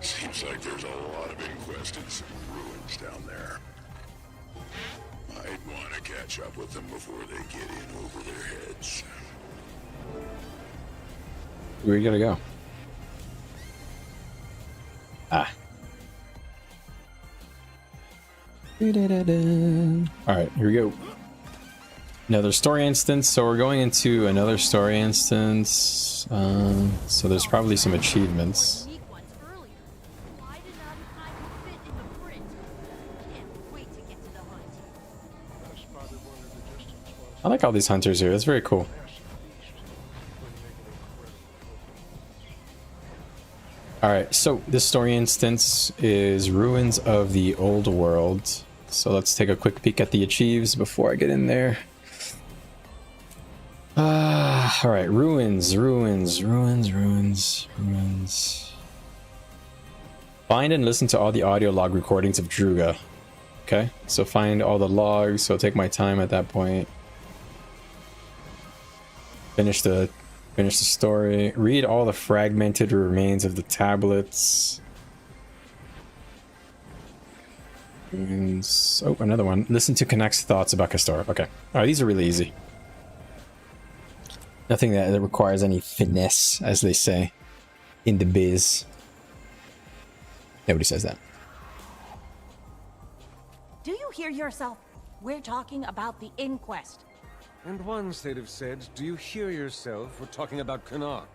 Seems like there's a lot of inquest and some ruins down there. I'd want to catch up with them before they get in over their heads. Where you gotta go? Ah. Alright, here we go. Another story instance. So we're going into another story instance. So there's probably some achievements. I like all these hunters here. That's very cool. Alright, so this story instance is Ruins of the Old World. So let's take a quick peek at the achieves before I get in there. Alright, ruins. Find and listen to all the audio log recordings of Druga. Okay, so find all the logs, so take my time at that point. Finish the story. Read all the fragmented remains of the tablets. And oh, another one. Listen to Connect's thoughts about Castor. Okay. Alright, these are really easy. Nothing that requires any finesse, as they say in the biz. Nobody says that. Do you hear yourself? We're talking about the inquest. And once they'd have said, do you hear yourself? We're talking about Canuck.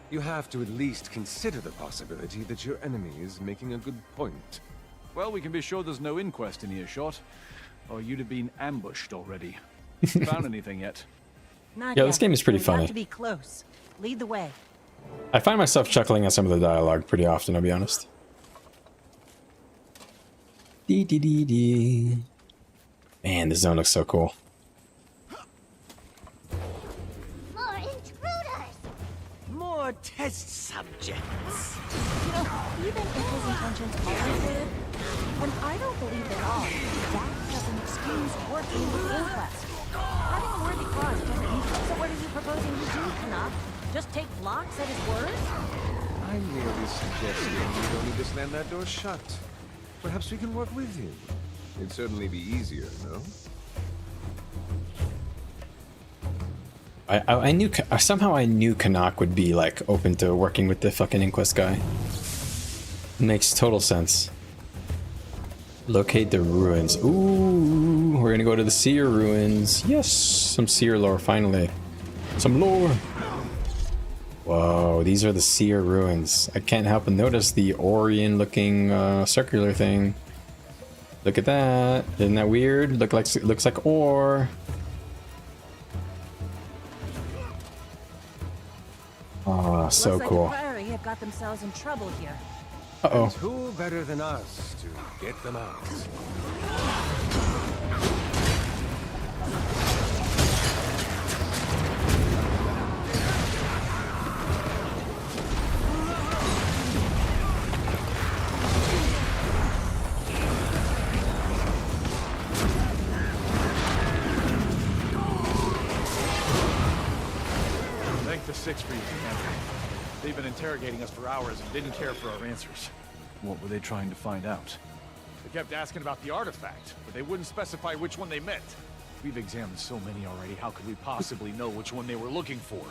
You have to at least consider the possibility that your enemy is making a good point. Well, we can be sure there's no inquest in earshot, or you'd have been ambushed already. Found anything yet? Not Yeah, yet. this game is pretty We funny. have to be close. Lead the way. I find myself chuckling at some of the dialogue pretty often, I'll be honest. Dee. Man, this zone looks so cool. More intruders! More test subjects. You know, even if his intentions are good, and I don't believe they are, that doesn't excuse working with inquest. Having a worthy cause doesn't mean. So what are you proposing to do, Canuck? Just take Blocks at his word? I'm merely suggesting you don't need to slam that door shut. Perhaps we can work with him. It'd certainly be easier, no? I knew somehow I knew Canuck would be like open to working with the fucking inquest guy. Makes total sense. Locate the ruins. Ooh, we're gonna go to the seer ruins. Yes, some seer lore finally. Some lore. Whoa, these are the seer ruins. I can't help but notice the Orion-looking circular thing. Look at that. Isn't that weird? Looks like ore. Oh, so Looks like cool. the Prairie have got themselves in trouble here. Uh-oh. And who better than us to get them out? Thank the Six for you, Commander. They've been interrogating us for hours and didn't care for our answers. What were they trying to find out? They kept asking about the artifact, but they wouldn't specify which one they meant. We've examined so many already, how could we possibly know which one they were looking for?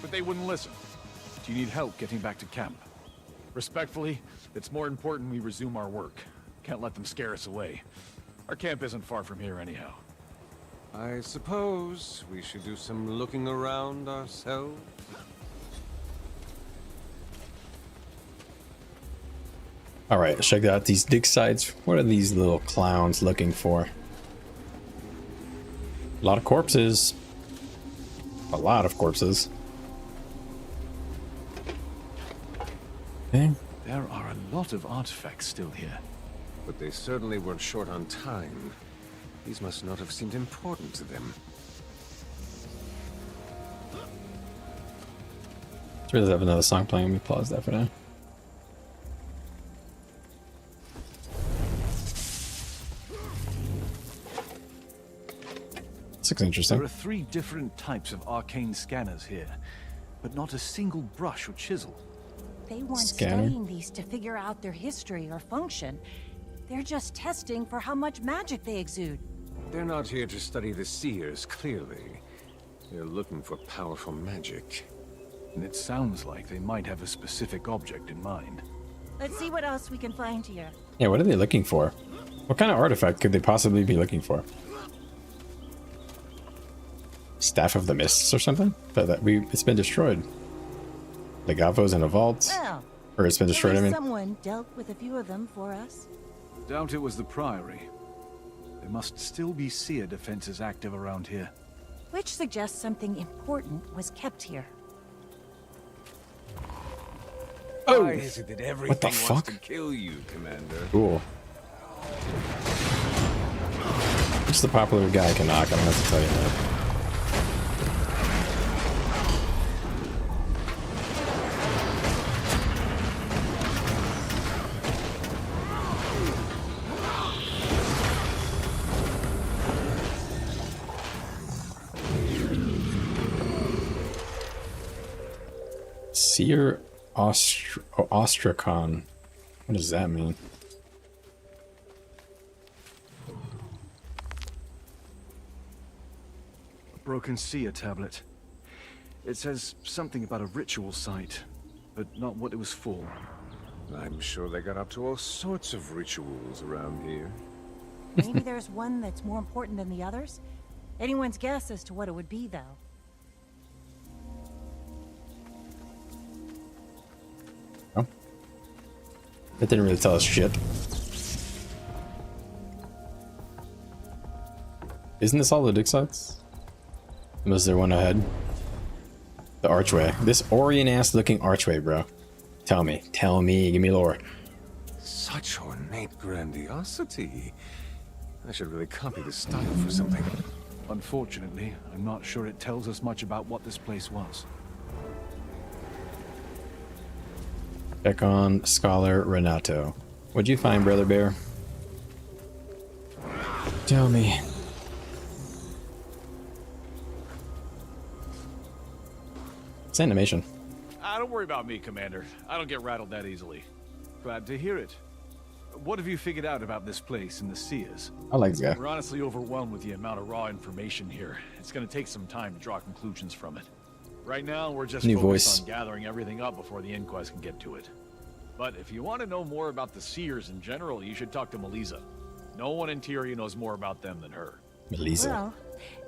But they wouldn't listen. Do you need help getting back to camp? Respectfully, it's more important we resume our work. Can't let them scare us away. Our camp isn't far from here anyhow. I suppose we should do some looking around ourselves. Alright, let's check out these dig sites. What are these little clowns looking for? A lot of corpses. A lot of corpses. Okay. There are a lot of artifacts still here. But they certainly weren't short on time. These must not have seemed important to them. Let's really have another song playing. Let me pause that for now. This looks interesting. There are 3 different types of arcane scanners here, but not a single brush or chisel. They weren't Scanner. studying these to figure out their history or function. They're just testing for how much magic they exude. They're not here to study the seers, clearly. They're looking for powerful magic. And it sounds like they might have a specific object in mind. Let's see what else we can find here. Yeah, what are they looking for? What kind of artifact could they possibly be looking for? Staff of the Mists or something? But it's been destroyed. The Gavo's in a vault. Well, Or it's been destroyed, I mean. someone dealt with a few of them for us. Doubt it was the Priory. There must still be seer defenses active around here. Which suggests something important was kept here. Oh! Why is it that everything What the wants fuck? to kill you, Commander? Cool. Just the popular guy can knock, I don't have to tell you that. Seer Ostracon. What does that mean? A broken seer tablet. It says something about a ritual site, but not what it was for. I'm sure they got up to all sorts of rituals around here. Maybe there's one that's more important than the others? Anyone's guess as to what it would be, though. Oh. That didn't really tell us shit. Isn't this all the dig sites? Was there one ahead? The archway. This Orient-ass looking archway, bro. Tell me, give me lore. Such ornate grandiosity. I should really copy this style for something. Unfortunately, I'm not sure it tells us much about what this place was. Check on Scholar Renato. What'd you find, Brother Bear? Tell me. It's animation. Don't worry about me, Commander. I don't get rattled that easily. Glad to hear it. What have you figured out about this place and the Seers? I like this guy. We're honestly overwhelmed with the amount of raw information here. It's going to take some time to draw conclusions from it. Right now, we're just focused on gathering everything up before the inquest can get to it. But if you want to know more about the Seers in general, you should talk to Melissa. No one in Tyria knows more about them than her. Melissa. Well,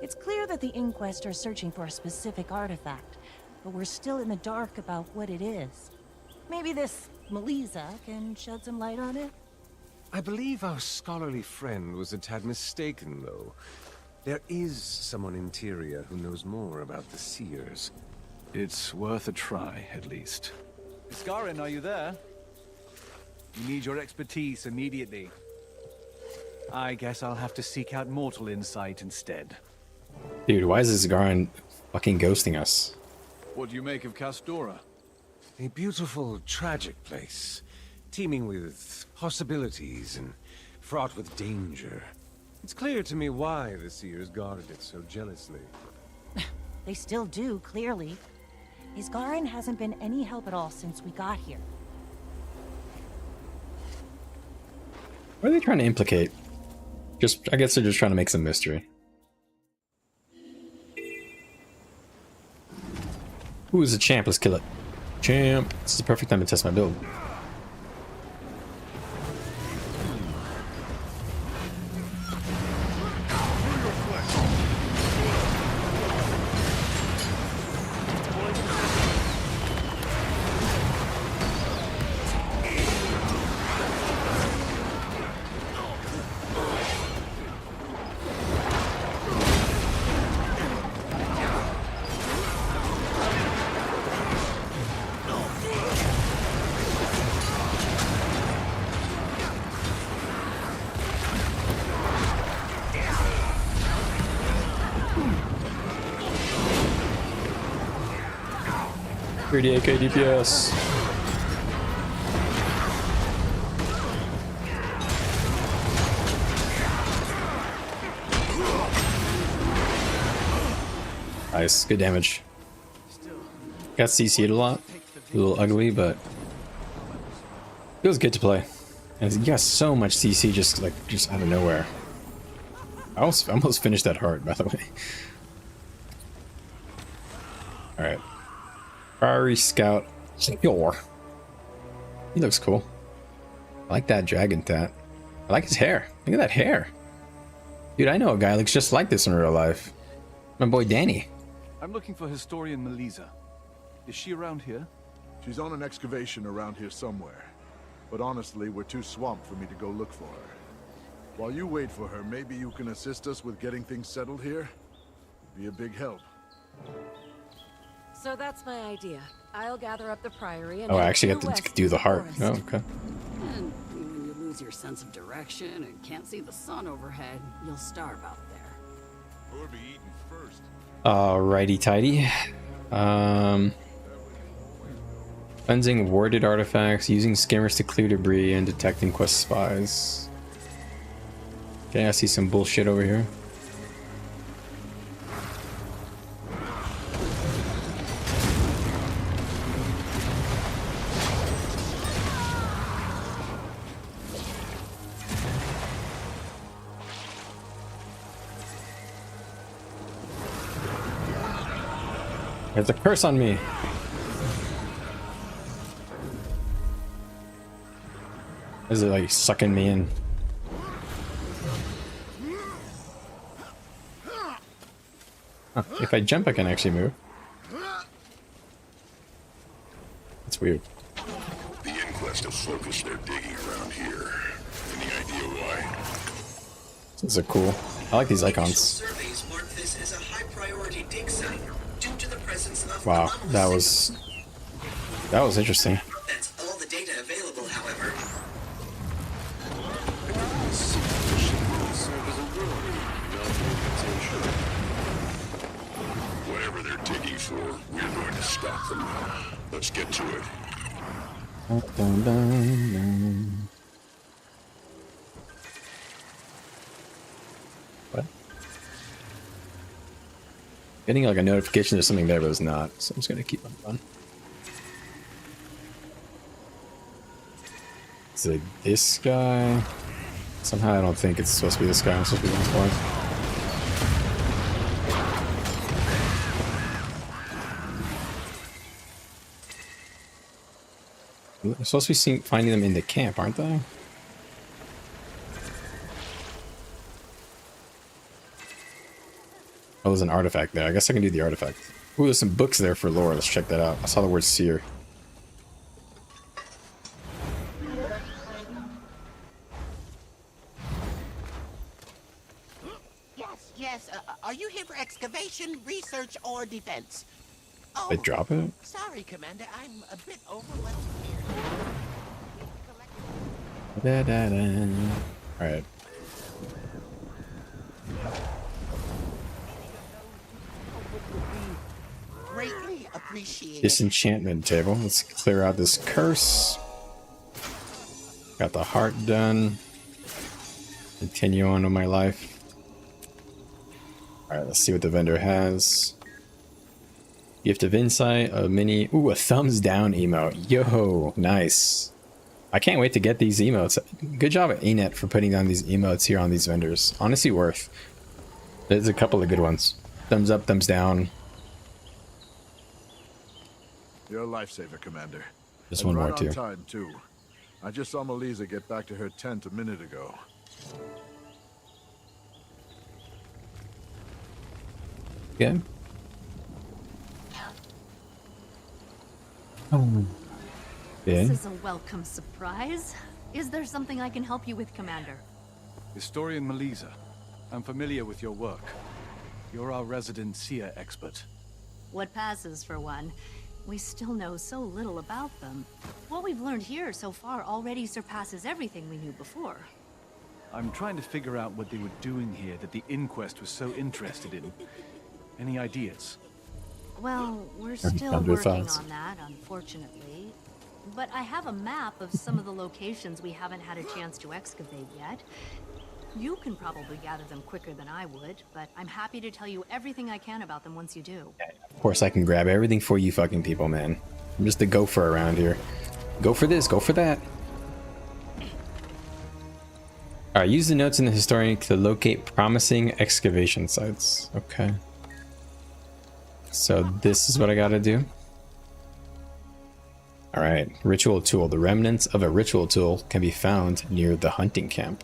it's clear that the Inquest are searching for a specific artifact, but we're still in the dark about what it is. Maybe this Melissa can shed some light on it? I believe our scholarly friend was a tad mistaken, though. There is someone in Tyria who knows more about the Seers. It's worth a try, at least. Iskarin, are you there? We need your expertise immediately. I guess I'll have to seek out mortal insight instead. Dude, why is this Garin fucking ghosting us? What do you make of Castora? A beautiful, tragic place, teeming with possibilities and fraught with danger. It's clear to me why the Seers guarded it so jealously. They still do, clearly. Isgarin hasn't been any help at all since we got here. What are they trying to implicate? I guess they're just trying to make some mystery. Who is the champ? Let's kill it. Champ. This is the perfect time to test my build. AK DPS. Nice, good damage. Got CC'd a lot. A little ugly, but it was good to play. And you got so much CC just out of nowhere. I almost finished that hard, by the way. Alright. Prairie Scout. Sure. He looks cool. I like that dragon tat. I like his hair. Look at that hair. Dude, I know a guy who looks just like this in real life. My boy Danny. I'm looking for historian Melissa. Is she around here? She's on an excavation around here somewhere. But honestly, we're too swamped for me to go look for her. While you wait for her, maybe you can assist us with getting things settled here? Be a big help. So that's my idea. I'll gather up the priory and Oh, I actually have to do the heart. Oh, okay. And when you lose your sense of direction and can't see the sun overhead, you'll starve out there. Who'll be eating first? Alrighty tidy. Cleansing warded artifacts, using skimmers to clear debris, and detecting quest spies. Okay, I see some bullshit over here. There's a curse on me. Is it like sucking me in? Huh, if I jump, I can actually move. That's weird. The inquest have focused their digging around here. Any idea why? These are cool. I like these icons. Surveys mark this as a high-priority dig site due to the presence of Wow, that was interesting. That's all the data available, however. Whatever they're digging for, we're going to stop them. Let's get to it. Dun, dun, dun. What? Getting like a notification there's something there, but it's not. So I'm just gonna keep on going. Is it this guy? Somehow I don't think it's supposed to be this guy. I'm supposed to be this one. They're supposed to be finding them in the camp, aren't they? Oh, there's an artifact there. I guess I can do the artifact. Ooh, there's some books there for lore. Let's check that out. I saw the word seer. Yes. Are you here for excavation, research, or defense? Oh, They drop it? sorry, Commander. I'm a bit overwhelmed here. Da, da, da. Alright. Greatly appreciated. Disenchantment table. Let's clear out this curse. Got the heart done. Continue on with my life. Alright, let's see what the vendor has. Gift of Insight, a mini... Ooh, a thumbs down emote. Yo, nice. I can't wait to get these emotes. Good job at Enet for putting down these emotes here on these vendors. Honestly worth. There's a couple of good ones. Thumbs up, thumbs down. You're a lifesaver, Commander. Just And one more, right too. on time, too. I just saw Melissa get back to her tent a minute ago. Okay. Oh. This is a welcome surprise. Is there something I can help you with, Commander? Historian Melissa, I'm familiar with your work. You're our resident seer expert. What passes for one? We still know so little about them. What we've learned here so far already surpasses everything we knew before. I'm trying to figure out what they were doing here that the inquest was so interested in. Any ideas? Well, we're still working on that, unfortunately. But I have a map of some of the locations we haven't had a chance to excavate yet. You can probably gather them quicker than I would, but I'm happy to tell you everything I can about them once you do. Of course I can grab everything for you fucking people, man. I'm just a gopher around here. Go for this, go for that. Alright, use the notes in the historian to locate promising excavation sites. Okay. So this is what I gotta do. Alright, ritual tool. The remnants of a ritual tool can be found near the hunting camp.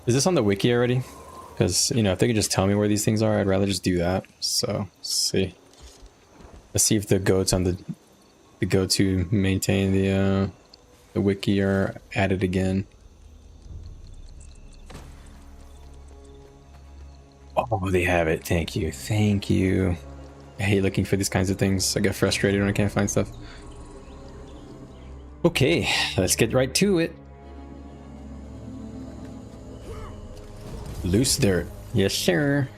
Is this on the wiki already? Because, you know, if they could just tell me where these things are, I'd rather just do that. So, let's see. Let's see if the goats on the go to maintain the wiki are added again. Oh, they have it. Thank you. Thank you. I hate looking for these kinds of things. I get frustrated when I can't find stuff. Okay, let's get right to it. Loose dirt. Yes, sir.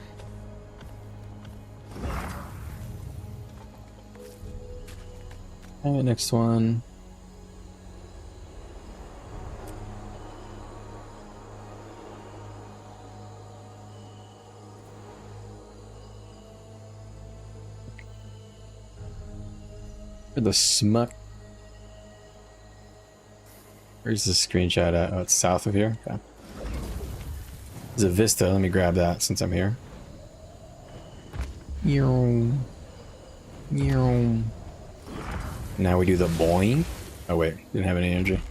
Alright, next one. The smuck. Where's the screenshot at? Oh, it's south of here. Okay. There's a vista. Let me grab that since I'm here. Now we do the boing. Oh wait, didn't have any energy.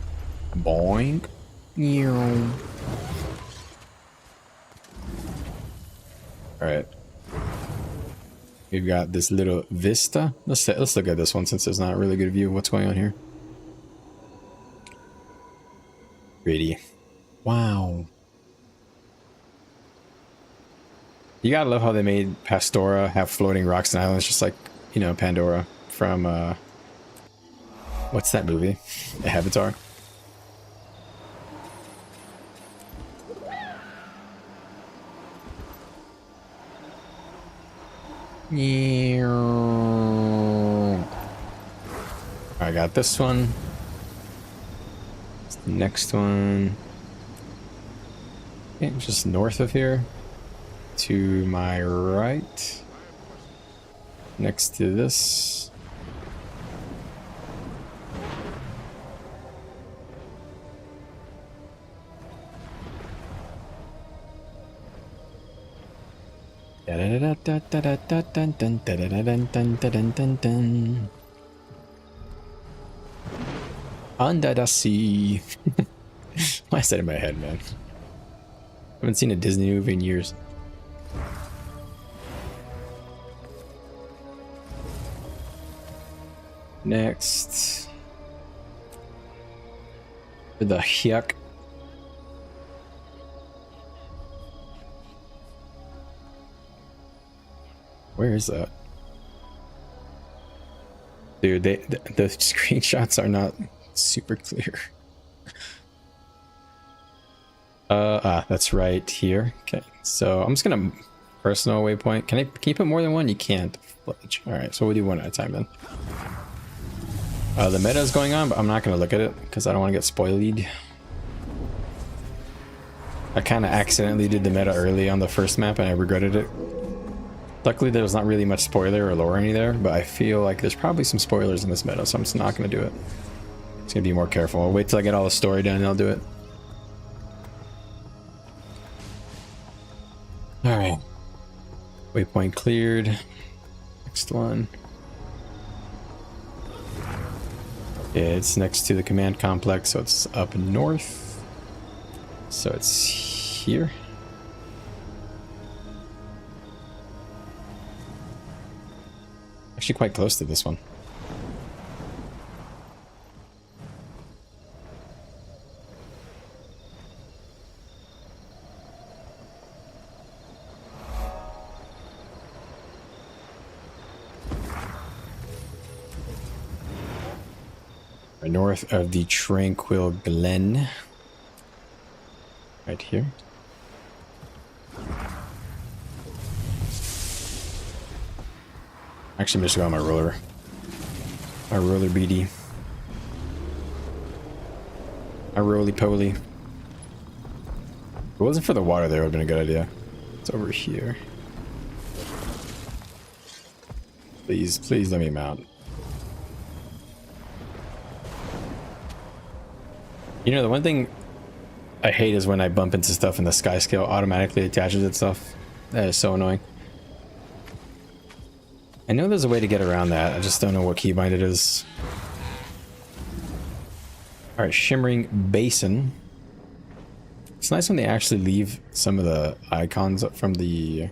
Boing. Alright. We've got this little vista. Let's look at this one since there's not a really good view of what's going on here. Pretty. Wow. You gotta love how they made Pastora have floating rocks and islands, just like, you know, Pandora from, what's that movie? The Avatar. I got this one. Next one. Okay, just north of here. To my right. Next to this. Under the sea. Why is that in my head, man? I haven't seen a Disney movie in years. Next. For the yuck. Where is that? Dude, the screenshots are not super clear. That's right here. Okay, so I'm just gonna personal waypoint. Can you put more than one? You can't. All right, so we'll do one at a time then. The meta is going on, but I'm not gonna look at it because I don't want to get spoiled. I kind of accidentally did the meta early on the first map and I regretted it. Luckily there was not really much spoiler or lore any there, but I feel like there's probably some spoilers in this meta, so I'm just not gonna do it. It's gonna be more careful. I'll wait till I get all the story done and I'll do it. Alright. Waypoint cleared. Next one. Yeah, it's next to the command complex, so it's up north. So it's here. Actually quite close to this one. North of the Tranquil Glen. Right here. Actually, I'm just going on my roller. My roller BD. My roly poly. If it wasn't for the water there, it would have been a good idea. It's over here. Please, please let me mount. You know, the one thing I hate is when I bump into stuff and the sky scale automatically attaches itself. That is so annoying. I know there's a way to get around that. I just don't know what keybind it is. Alright, Shimmering Basin. It's nice when they actually leave some of the icons up from the...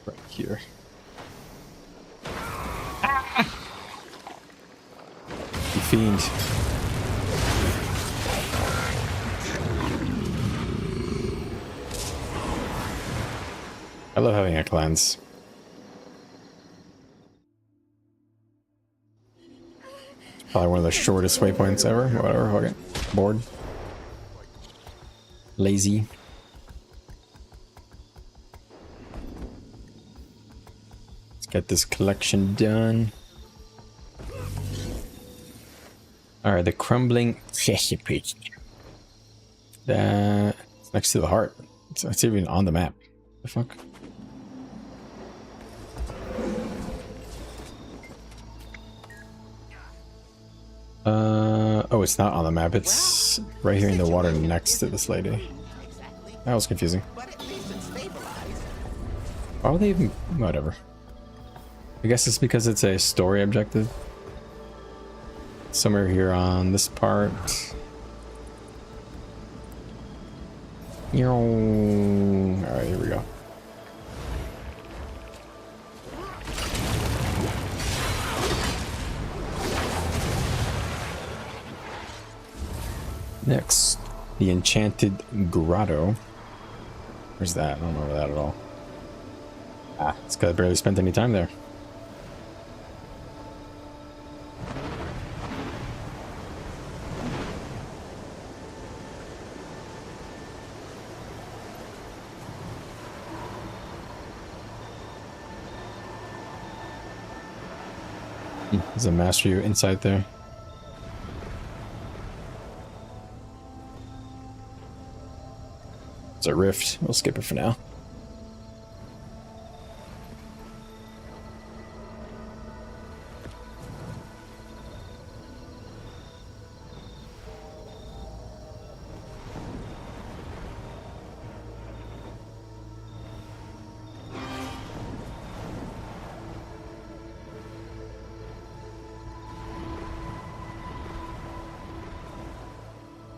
right here. You fiend. I love having a cleanse. It's probably one of the shortest waypoints ever. Whatever, fuck it. Bored. Lazy. Let's get this collection done. Alright, the crumbling precipice. That's next to the heart. It's even on the map. The fuck? Oh, it's not on the map. It's right here in the water next to this lady. That was confusing. Why are they even... whatever. I guess it's because it's a story objective. Somewhere here on this part. Alright, here we go. Next, the Enchanted Grotto. Where's that? I don't know that at all. Ah, it's because I barely spent any time there. There's a Master You inside there. It's a rift. We'll skip it for now.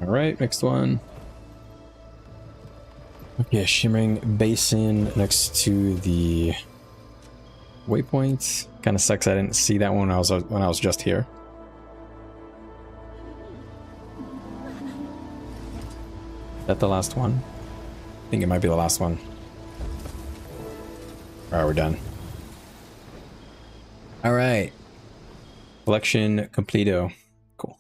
All right, next one. Okay, Shimmering Basin next to the waypoint. Kind of sucks I didn't see that one when I was just here. Is that the last one? I think it might be the last one. All right, we're done. All right. Collection completo. Cool.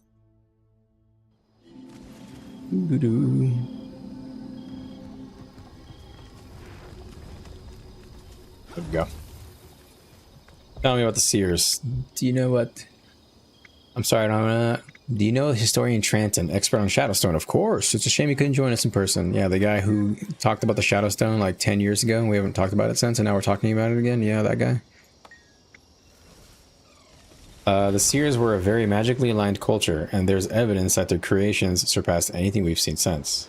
Doo-doo-doo. There we go. Tell me about the Seers. Do you know what? I'm sorry, I don't know. Do you know Historian Tranton, expert on Shadowstone? Of course. It's a shame you couldn't join us in person. Yeah, the guy who talked about the Shadowstone like 10 years ago, and we haven't talked about it since, and now we're talking about it again. Yeah, that guy. The Seers were a very magically aligned culture, and there's evidence that their creations surpassed anything we've seen since.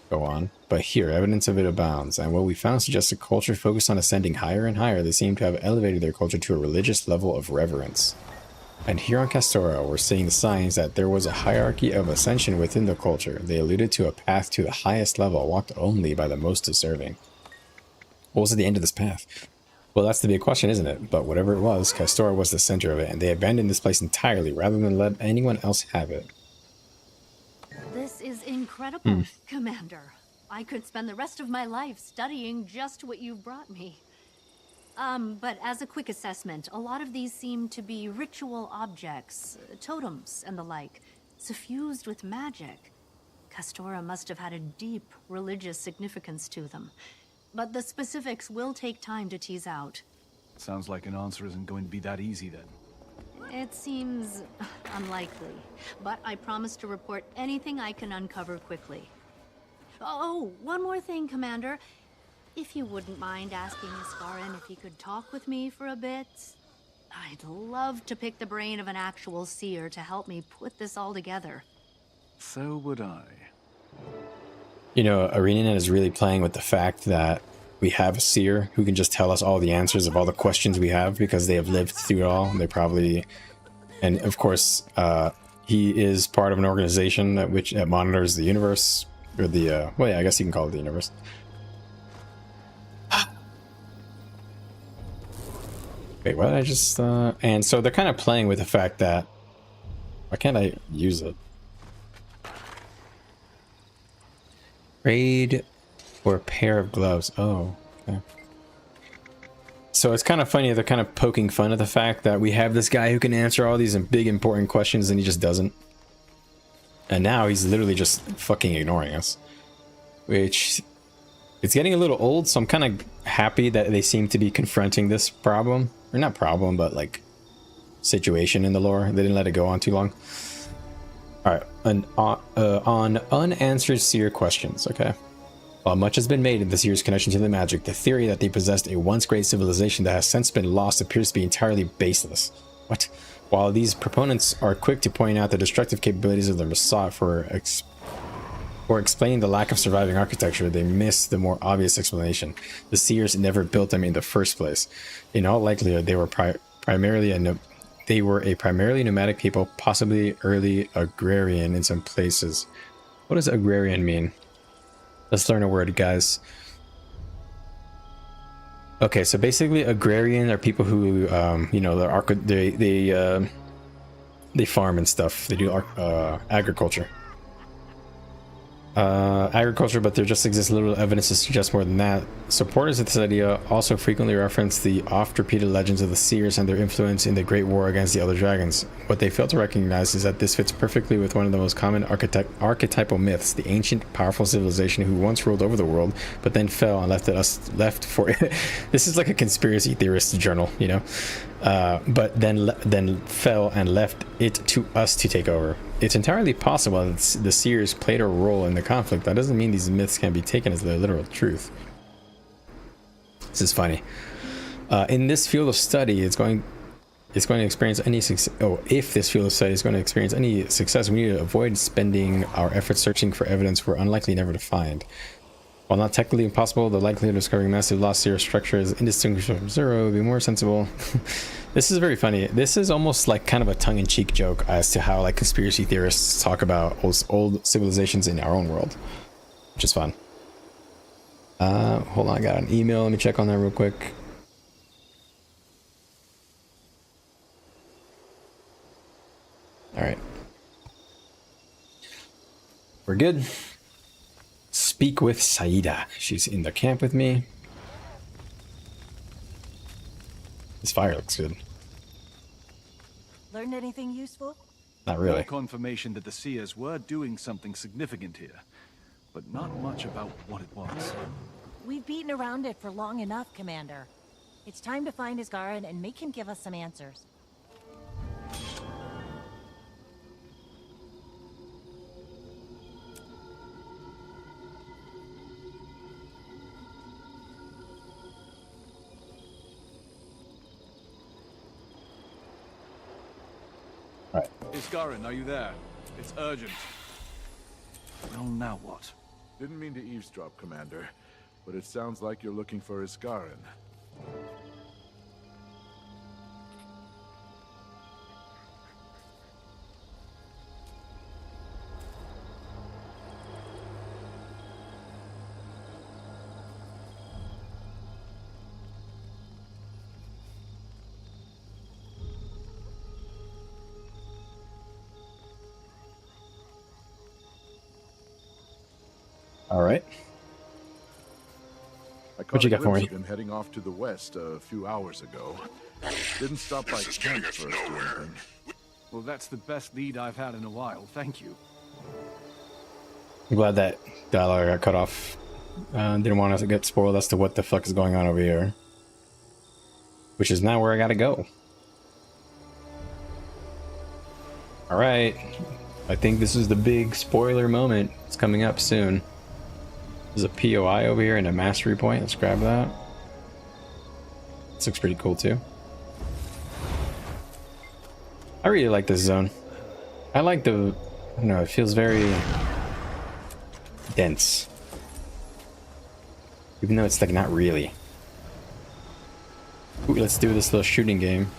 Go on. But here, evidence of it abounds, and what we found suggests a culture focused on ascending higher and higher. They seem to have elevated their culture to a religious level of reverence. And here on Castora, we're seeing the signs that there was a hierarchy of ascension within the culture. They alluded to a path to the highest level, walked only by the most deserving. What was at the end of this path? Well, that's the big question, isn't it? But whatever it was, Castora was the center of it, and they abandoned this place entirely rather than let anyone else have it. This is incredible, Commander. I could spend the rest of my life studying just what you've brought me. But as a quick assessment, a lot of these seem to be ritual objects, totems and the like, suffused with magic. Castora must have had a deep religious significance to them. But the specifics will take time to tease out. Sounds like an answer isn't going to be that easy then. It seems unlikely, but I promise to report anything I can uncover quickly. Oh, one more thing, Commander. If you wouldn't mind asking Iskarin if he could talk with me for a bit. I'd love to pick the brain of an actual seer to help me put this all together. So would I. You know, ArenaNet is really playing with the fact that we have a seer who can just tell us all the answers of all the questions we have because they have lived through it all. They probably, and of course, he is part of an organization that monitors the universe, or the, well, yeah, I guess you can call it the universe. Wait, what did I just, and so they're kind of playing with the fact that, why can't I use it? Trade for a pair of gloves. Oh, okay. So it's kind of funny, they're kind of poking fun at the fact that we have this guy who can answer all these big important questions and he just doesn't. And now he's literally just fucking ignoring us. Which, it's getting a little old, so I'm kind of happy that they seem to be confronting this problem. Or not problem, but like situation in the lore. They didn't let it go on too long. Alright, on unanswered seer questions, okay. While much has been made of the seer's connection to the magic, the theory that they possessed a once great civilization that has since been lost appears to be entirely baseless. What? While these proponents are quick to point out the destructive capabilities of the Messiah for explaining the lack of surviving architecture, they miss the more obvious explanation. The seers never built them in the first place. In all likelihood, they were primarily a primarily nomadic people, possibly early agrarian in some places. What does agrarian mean? Let's learn a word, guys. Okay, so basically agrarian are people who, you know, they farm and stuff. They do agriculture. But there just exists little evidence to suggest more than that. Supporters of this idea also frequently reference the oft-repeated legends of the seers and their influence in the Great War against the Elder Dragons. What they fail to recognize is that this fits perfectly with one of the most common archetypal myths, the ancient, powerful civilization who once ruled over the world, but then fell and left for it. This is like a conspiracy theorist journal, you know? But then fell and left it to us to take over. It's entirely possible that the seers played a role in the conflict. That doesn't mean these myths can be taken as the literal truth. This is funny. In this field of study, it's going to experience any success. Oh, if this field of study is going to experience any success, we need to avoid spending our efforts searching for evidence we're unlikely never to find. While not technically impossible, the likelihood of discovering massive lost seer structure is indistinguishable from zero would be more sensible. This is very funny. This is almost like kind of a tongue-in-cheek joke as to how like conspiracy theorists talk about old civilizations in our own world, which is fun. Hold on, I got an email. Let me check on that real quick. All right, we're good. Speak with Saida. She's in the camp with me. This fire looks good. Learned anything useful? Not really. More confirmation that the Seers were doing something significant here, but not much about what it was. We've beaten around it for long enough, Commander. It's time to find Iskarin and make him give us some answers. Iskarin, are you there? It's urgent. Well, now what? Didn't mean to eavesdrop, Commander, but it sounds like you're looking for Iskarin. All right. What you got for me? Him heading off to the west a few hours ago. Didn't stop by camp first or anything. Well, that's the best lead I've had in a while. Thank you. I'm glad that dialogue got cut off. Didn't want us to get spoiled as to what the fuck is going on over here. Which is now where I gotta go. Alright. I think this is the big spoiler moment. It's coming up soon. There's a POI over here and a mastery point. Let's grab that. This looks pretty cool too. I really like this zone. I like the... I don't know, it feels very dense. Even though it's like not really. Ooh, let's do this little shooting game.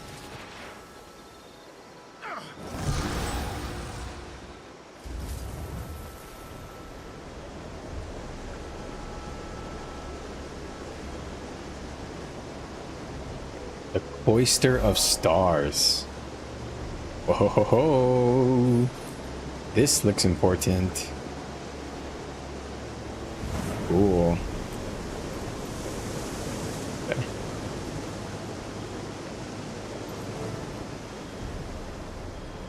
The Cloister of Stars. Whoa, ho, ho, ho. This looks important. Cool. Okay.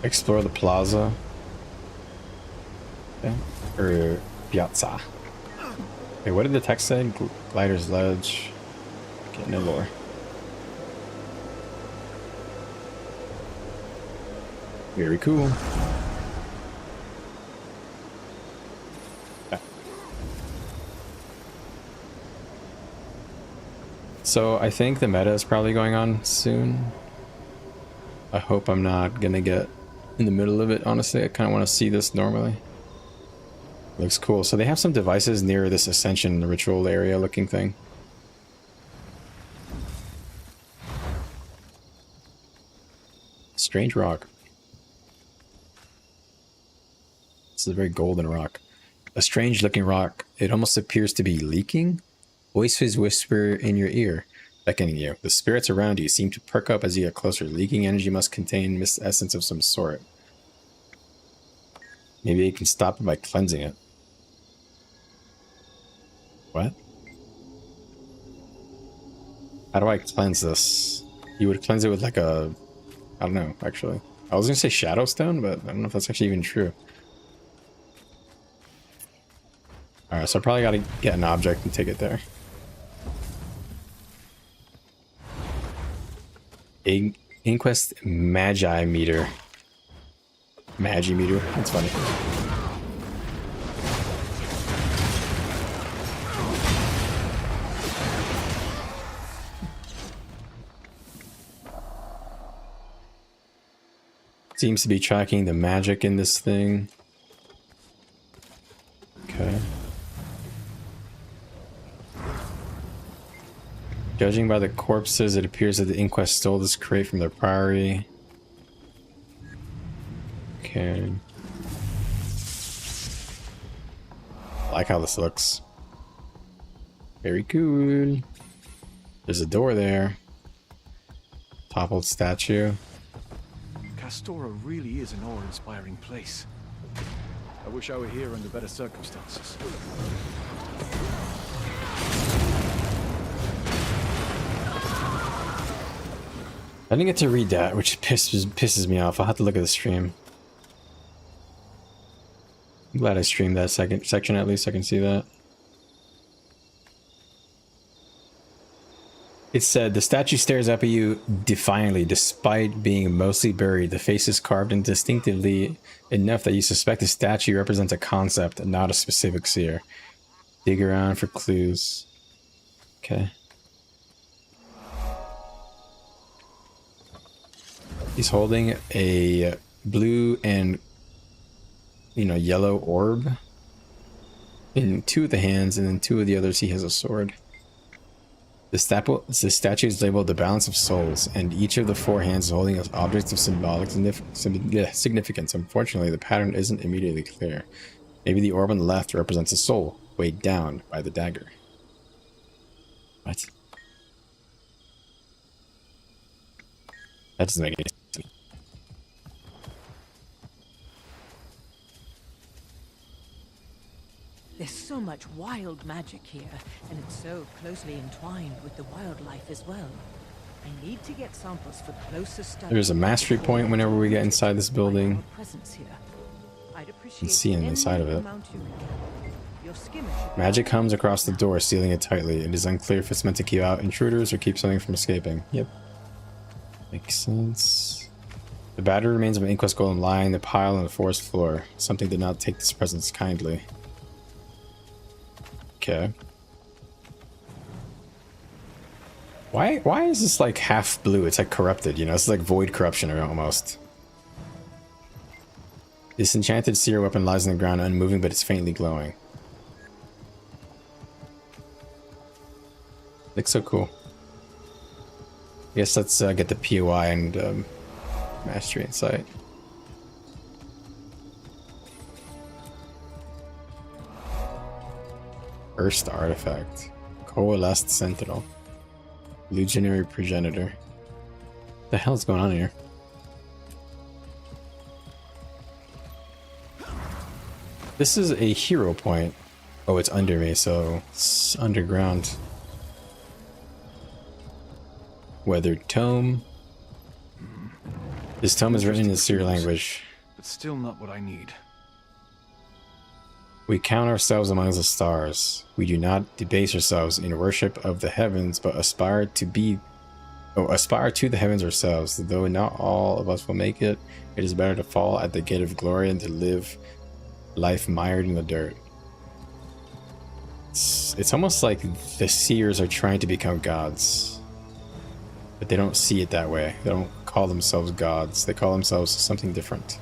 Explore the plaza. Okay. Or piazza. Wait, what did the text say? Glider's ledge. Okay, no lore. Very cool. Okay. So I think the meta is probably going on soon. I hope I'm not gonna get in the middle of it, honestly. I kind of want to see this normally. Looks cool. So they have some devices near this Ascension ritual area looking thing. Strange rock. This is a very golden rock. A strange looking rock. It almost appears to be leaking. Voices whisper in your ear, beckoning you. The spirits around you seem to perk up as you get closer. Leaking energy must contain mist essence of some sort. Maybe you can stop it by cleansing it. What? How do I cleanse this? You would cleanse it with like a... I don't know, actually. I was going to say Shadow Stone, but I don't know if that's actually even true. Alright, so I probably got to get an object and take it there. Inquest Magi meter. Magi meter? That's funny. Seems to be tracking the magic in this thing. Okay. Judging by the corpses, it appears that the Inquest stole this crate from their priory. Okay. I like how this looks. Very cool. There's a door there. Toppled statue. Castora really is an awe-inspiring place. I wish I were here under better circumstances. I didn't get to read that, which pisses me off. I'll have to look at the stream. I'm glad I streamed that second section at least. I can see that. It said, the statue stares up at you defiantly, despite being mostly buried. The face is carved indistinctively enough that you suspect the statue represents a concept and not a specific seer. Dig around for clues. Okay. He's holding a blue and, yellow orb in two of the hands, and then two of the others he has a sword. The statue is labeled the Balance of Souls, and each of the four hands is holding objects of symbolic significance. Unfortunately, the pattern isn't immediately clear. Maybe the orb on the left represents a soul, weighed down by the dagger. What? That doesn't make any sense. There's so much wild magic here, and it's so closely entwined with the wildlife as well. I need to get samples for closer study. There's a mastery point whenever we get inside this building. You can see inside of it. Magic hums across the door, sealing it tightly. It is unclear if it's meant to keep out intruders or keep something from escaping. Yep. Makes sense. The battered remains of an inquest golem lie in the pile on the forest floor. Something did not take this presence kindly. Okay. Why is this like half blue? It's like corrupted, you know? It's like void corruption almost. This enchanted seer weapon lies on the ground unmoving, but it's faintly glowing. Looks so cool. I guess let's get the POI and Mastery Insight. First artifact. Coalesced Sentinel. Legionary Progenitor. What the hell is going on here? This is a hero point. Oh, it's under me, so it's underground. Weathered Tome. This tome is written in the Seer language. But still not what I need. We count ourselves among the stars. We do not debase ourselves in worship of the heavens, but aspire to the heavens ourselves. Though not all of us will make it, it is better to fall at the gate of glory than to live life mired in the dirt. It's almost like the seers are trying to become gods, but they don't see it that way. They don't call themselves gods. They call themselves something different.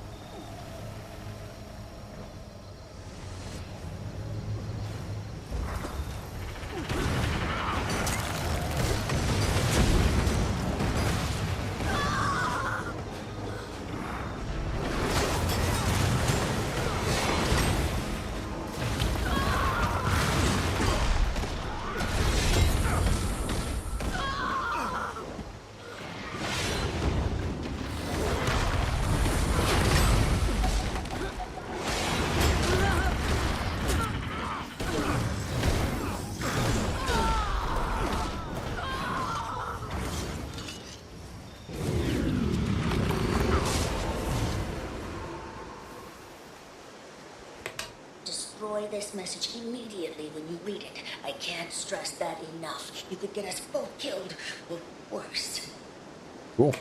This message immediately when you read it. I can't stress that enough. You could get us both killed, or worse. Cool.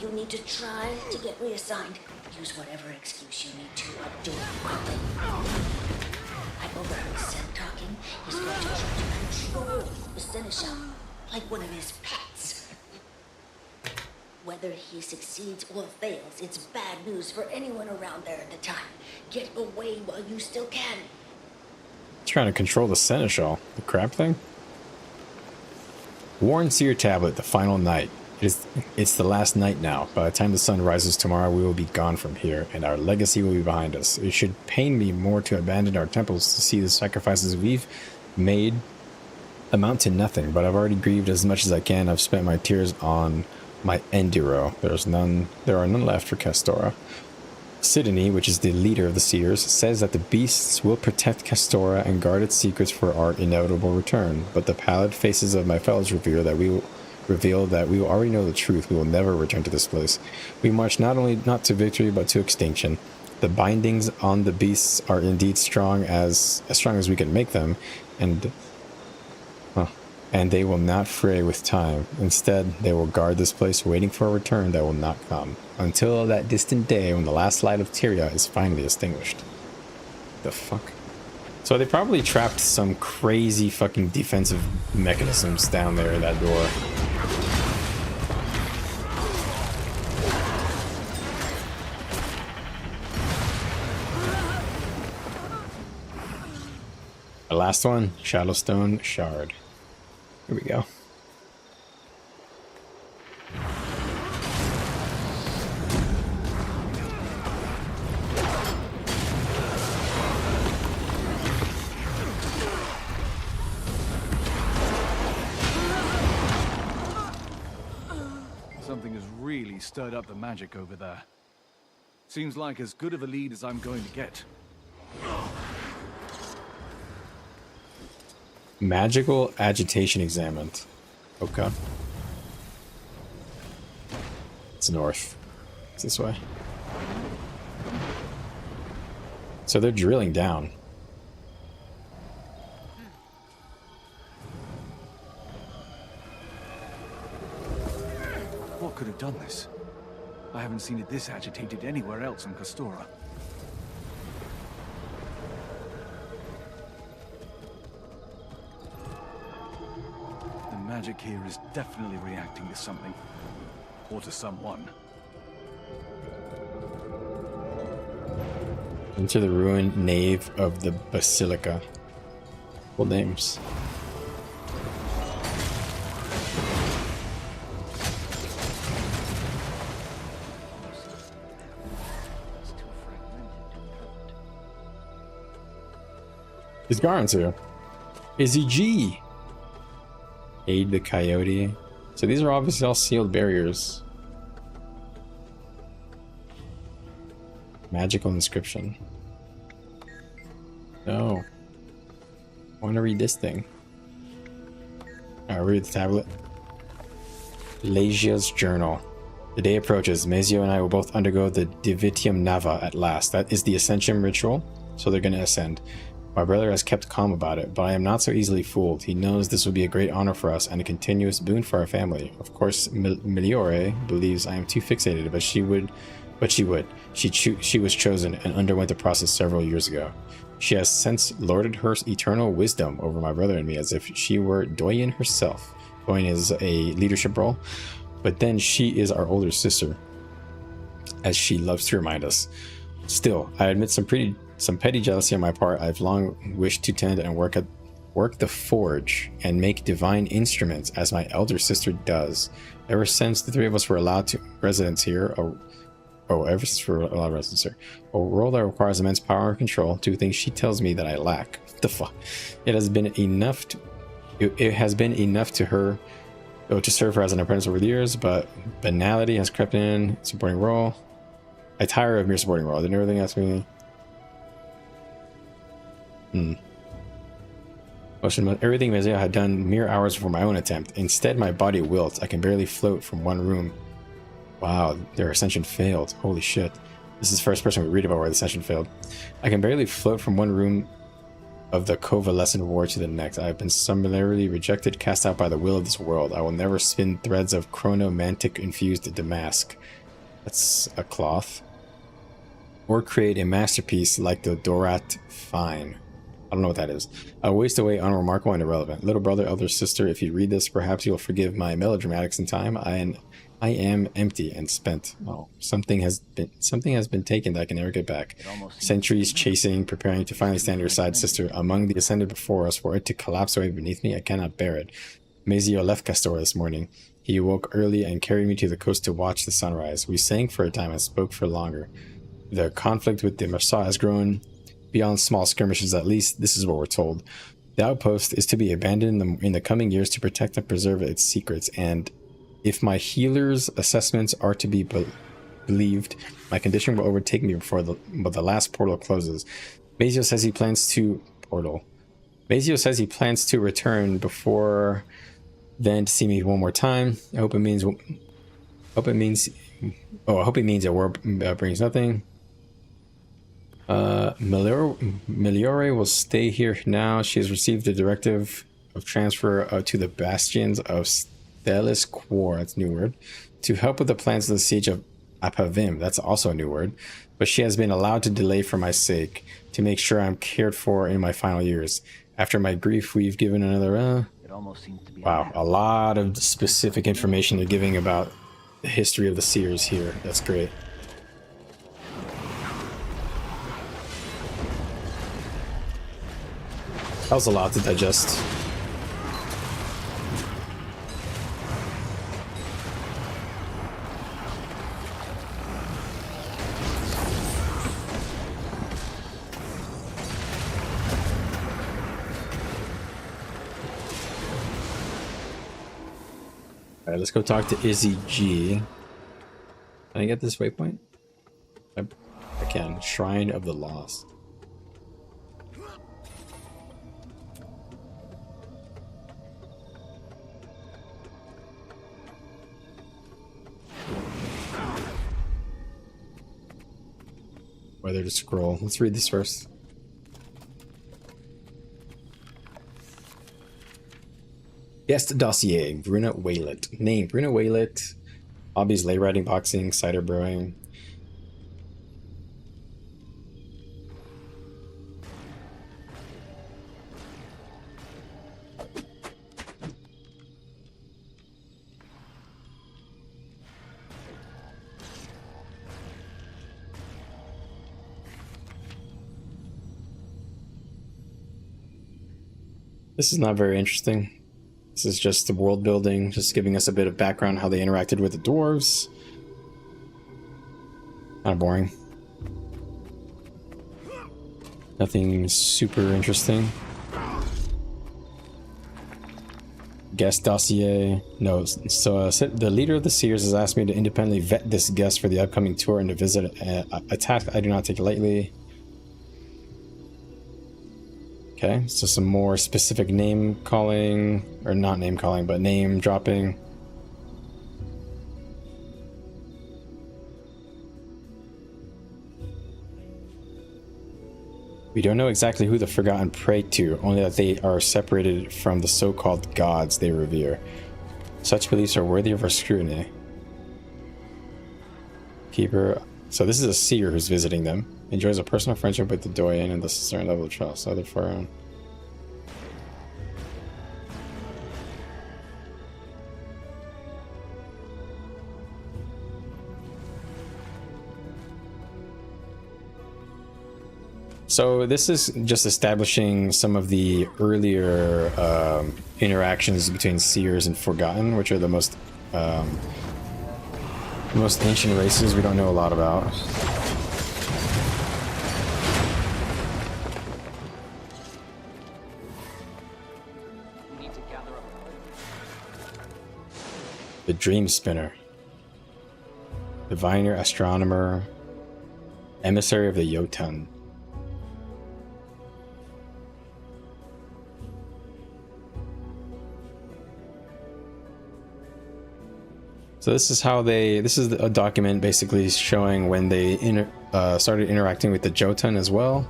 You need to try to get reassigned. Use whatever excuse you need to. I'll do it quickly. I overheard Seth talking. He's going to try to control the Seneschal, like one of his pets. Whether he succeeds or fails, it's bad news for anyone around there at the time. Get away while you still can. Trying to control the Seneschal. The crap thing? Warren Seer Tablet, the final night. It's the last night now. By the time the sun rises tomorrow, we will be gone from here, and our legacy will be behind us. It should pain me more to abandon our temples to see the sacrifices we've made amount to nothing, but I've already grieved as much as I can. I've spent my tears on my Enduro. There are none left for Castora. Sidney, which is the leader of the Seers, says that the beasts will protect Castora and guard its secrets for our inevitable return, but the pallid faces of my fellows reveal that we will already know the truth. We will never return to this place. We march not to victory, but to extinction. The bindings on the beasts are indeed strong as we can make them, and they will not fray with time. Instead, they will guard this place, waiting for a return that will not come, until that distant day when the last light of Tyria is finally extinguished. The fuck? So they probably trapped some crazy fucking defensive mechanisms down there in that door. The last one, Shadowstone Shard. Here we go. Something has really stirred up the magic over there. Seems like as good of a lead as I'm going to get. Magical agitation examined. Okay. It's north. It's this way. So they're drilling down. What could have done this? I haven't seen it this agitated anywhere else in Castora. The magic here is definitely reacting to something. Or to someone. Enter the ruined nave of the Basilica. Full names. Is Garen's here? Izzy G. Aid the Coyote. So these are obviously all sealed barriers. Magical inscription. No. I want to read this thing. Alright, read the tablet. Legia's journal. The day approaches. Mazio and I will both undergo the Divitium Nava at last. That is the Ascension ritual, so they're going to ascend. My brother has kept calm about it, but I am not so easily fooled. He knows this will be a great honor for us and a continuous boon for our family. Of course, Meliore believes I am too fixated, but she would. She was chosen and underwent the process several years ago. She has since lorded her eternal wisdom over my brother and me as if she were Doyen herself. Doyen is a leadership role, but then she is our older sister, as she loves to remind us. Still, I admit some petty jealousy on my part. I've long wished to tend and work the forge and make divine instruments as my elder sister does. Ever since the three of us were allowed to residence here, a role that requires immense power and control, two things she tells me that I lack. What the fuck? It has been enough to her to serve her as an apprentice over the years, but banality has crept in. Supporting role. I tire of mere supporting role. Didn't everything ask me? Everything Mazeo had done mere hours before my own attempt. Instead, my body wilts. I can barely float from one room. Wow, their ascension failed. Holy shit. This is the first person we read about where the ascension failed. I can barely float from one room of the convalescent ward to the next. I have been summarily rejected, cast out by the will of this world. I will never spin threads of chronomantic infused damask. That's a cloth. Or create a masterpiece like the Dorat Fine. I don't know what that is. I'll waste away unremarkable and irrelevant. Little brother, elder sister, if you read this, perhaps you'll forgive my melodramatics in time. I am empty and spent. Oh, something has been taken that I can never get back. Centuries chasing, preparing to finally stand your side, sister. Among the ascended before us, for it to collapse away beneath me, I cannot bear it. Mazio left Castor this morning. He awoke early and carried me to the coast to watch the sunrise. We sang for a time and spoke for longer. The conflict with the Marsa has grown beyond small skirmishes, at least this is what we're told. The outpost is to be abandoned in the coming years to protect and preserve its secrets, and if my healer's assessments are to be believed, my condition will overtake me before the last portal closes. Mazio says he plans to return before then to see me one more time. I hope it means a war brings nothing. Meliore will stay here now. She has received the directive of transfer to the bastions of Stelis Quor, that's a new word, to help with the plans of the siege of Apavim, that's also a new word, but she has been allowed to delay for my sake, to make sure I'm cared for in my final years. After my grief, we've given another, It almost seems to be wow, a lot of specific information they're giving about the history of the seers here. That's great. That was a lot to digest. Alright, let's go talk to Izzy G. Can I get this waypoint? I can. Shrine of the Lost. Whether to scroll. Let's read this first. Guest dossier, Bruna Waylet. Name, Bruna Waylet. Hobbies: lay riding, boxing, cider brewing. This is not very interesting. This is just the world building, just giving us a bit of background how they interacted with the dwarves. Kind of boring. Nothing super interesting. Guest dossier. No, so the leader of the Seers has asked me to independently vet this guest for the upcoming tour and to visit a task I do not take lightly. Okay, so some more specific name calling, or not name calling, but name dropping. We don't know exactly who the Forgotten pray to, only that they are separated from the so-called gods they revere. Such beliefs are worthy of our scrutiny. Keeper. So this is a seer who's visiting them. Enjoys a personal friendship with the doyen and thus a certain level of trust. Other far on. So this is just establishing some of the earlier interactions between Seers and Forgotten, which are the most ancient races we don't know a lot about. The Dream Spinner, Diviner, Astronomer, Emissary of the Jotun. So this is how this is a document basically showing when they started interacting with the Jotun as well.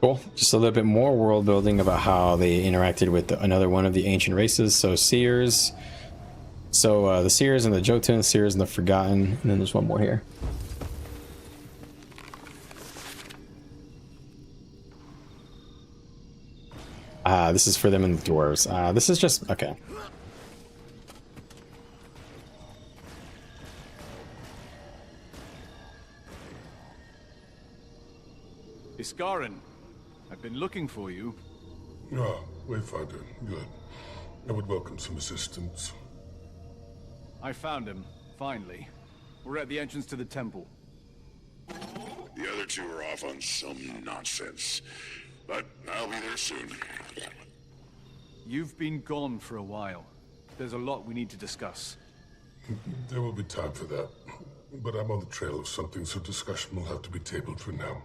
Cool. Just a little bit more world building about how they interacted with another one of the ancient races. So Seers. So the Seers and the Jotun, Seers and the Forgotten, and then there's one more here. This is for them and the dwarves. This is just okay. Iskarin, I've been looking for you. Ah, Wayfinder, good. I would welcome some assistance. I found him, finally. We're at the entrance to the temple. The other two are off on some nonsense, but I'll be there soon. You've been gone for a while. There's a lot we need to discuss. There will be time for that, but I'm on the trail of something, so discussion will have to be tabled for now.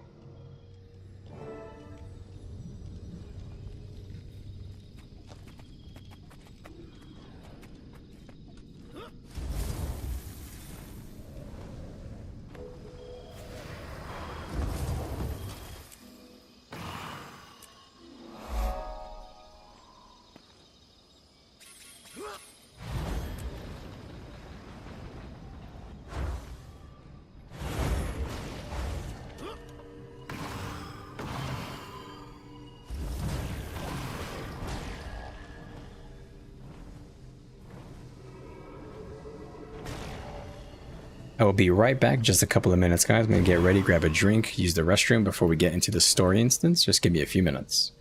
I will be right back, just a couple of minutes, guys. I'm gonna get ready, grab a drink, use the restroom before we get into the story instance. Just give me a few minutes.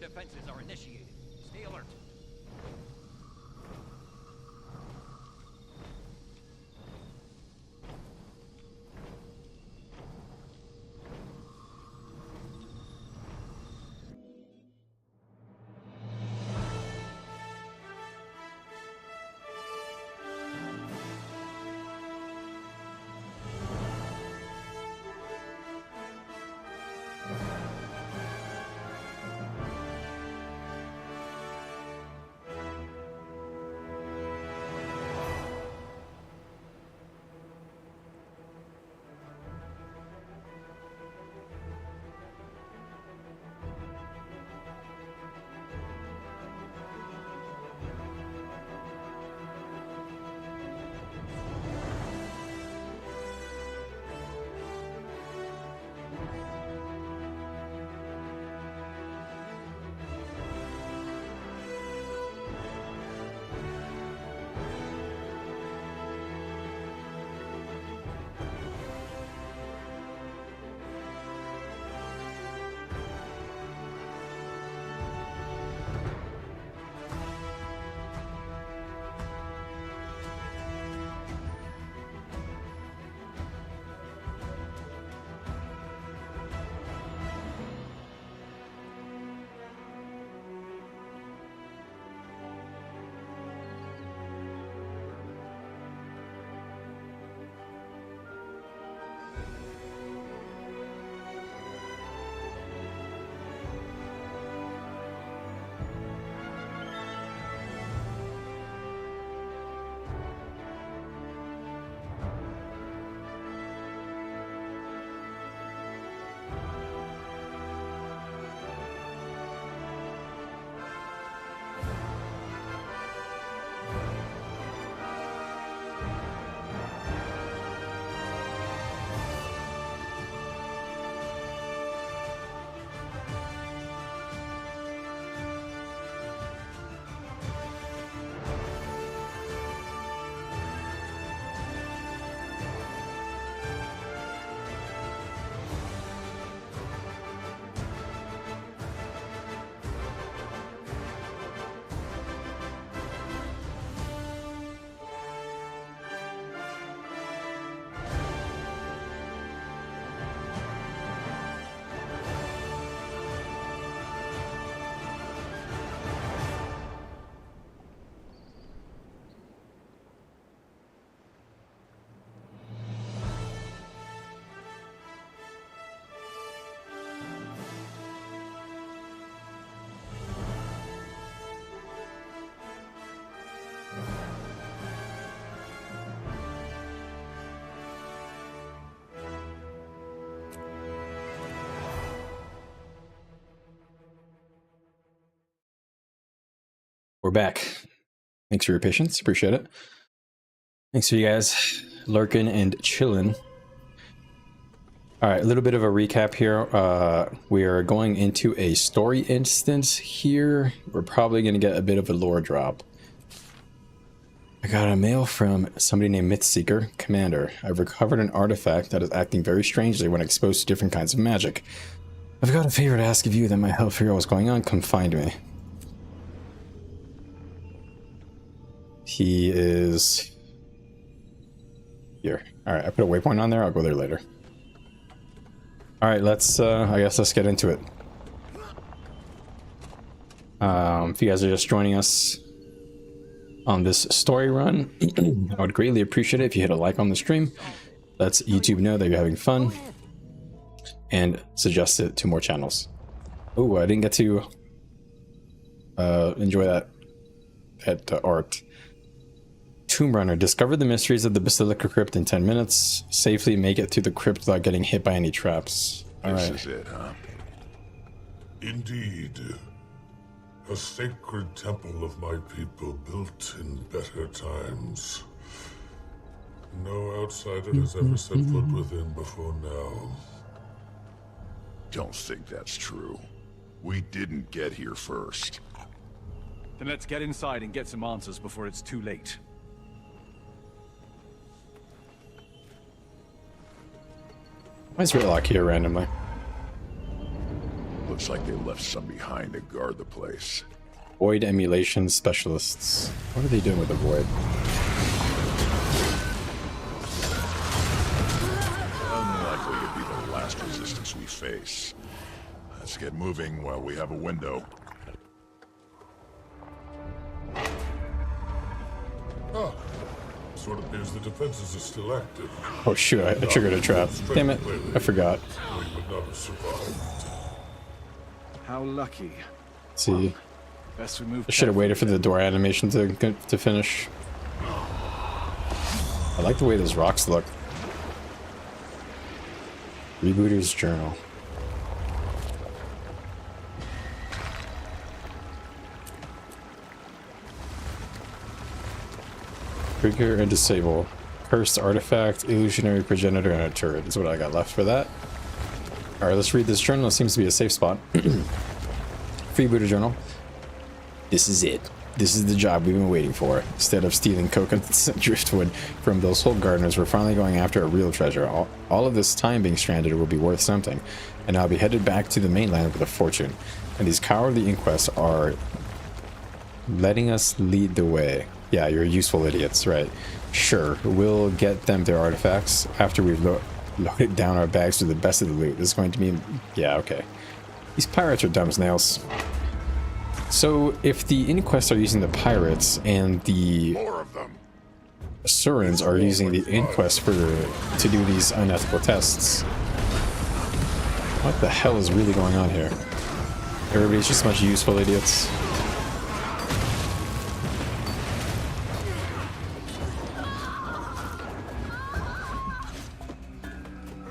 defenses are initiated. Stay alert. We're back. Thanks for your patience. Appreciate it. Thanks for you guys lurking and chilling. All right, a little bit of a recap here. We are going into a story instance here. We're probably going to get a bit of a lore drop. I got a mail from somebody named Mythseeker. Commander, I've recovered an artifact that is acting very strangely when exposed to different kinds of magic. I've got a favor to ask of you that might help figure out what's going on. Come find me. He is here. All right, I put a waypoint on there. I'll go there later. All right, let's, I guess let's get into it. If you guys are just joining us on this story run, I would greatly appreciate it if you hit a like on the stream. Lets YouTube know that you're having fun and suggest it to more channels. Oh, I didn't get to enjoy that art. Tomb Runner, discover the mysteries of the Basilica Crypt in 10 minutes. Safely make it through the crypt without getting hit by any traps. All right. This is it, huh? Indeed. A sacred temple of my people built in better times. No outsider has ever set foot within before now. Don't think that's true. We didn't get here first. Then let's get inside and get some answers before it's too late. Why is Ritlock here randomly? Looks like they left some behind to guard the place. Void emulation specialists. What are they doing with the void? Unlikely to be the last resistance we face. Let's get moving while we have a window. Ah, sort of appears the defenses are still active. Oh shoot, I triggered a trap. Damn it, I forgot. We would not have survived. How lucky. Let's see. Best we move. I should have waited for the door animation to finish. I like the way those rocks look. Rebooter's journal. Trigger and disable. Cursed artifact, illusionary progenitor, and a turret is what I got left for that. Alright, let's read this journal. It seems to be a safe spot. Freebooter journal. This is it. This is the job we've been waiting for. Instead of stealing coconuts and driftwood from those hole gardeners, we're finally going after a real treasure. All of this time being stranded will be worth something, and I'll be headed back to the mainland with a fortune. And these cowardly inquests are letting us lead the way. Yeah, you're useful idiots, right? Sure, we'll get them their artifacts after we've loaded down our bags with the best of the loot. This is going to be... yeah, okay. These pirates are dumb as nails. So, if the inquests are using the pirates and the Surans are using the inquest to do these unethical tests, what the hell is really going on here? Everybody's just a bunch of useful idiots.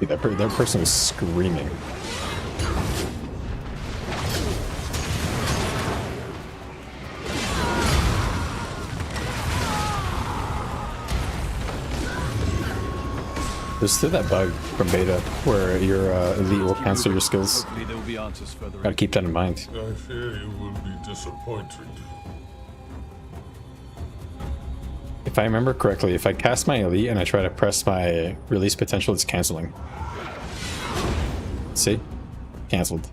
That person was screaming. There's still that bug from beta where your elite will cancel your skills. Gotta keep that in mind. I fear you will be disappointed. If I remember correctly, if I cast my elite and I try to press my release potential, it's canceling. See? Cancelled.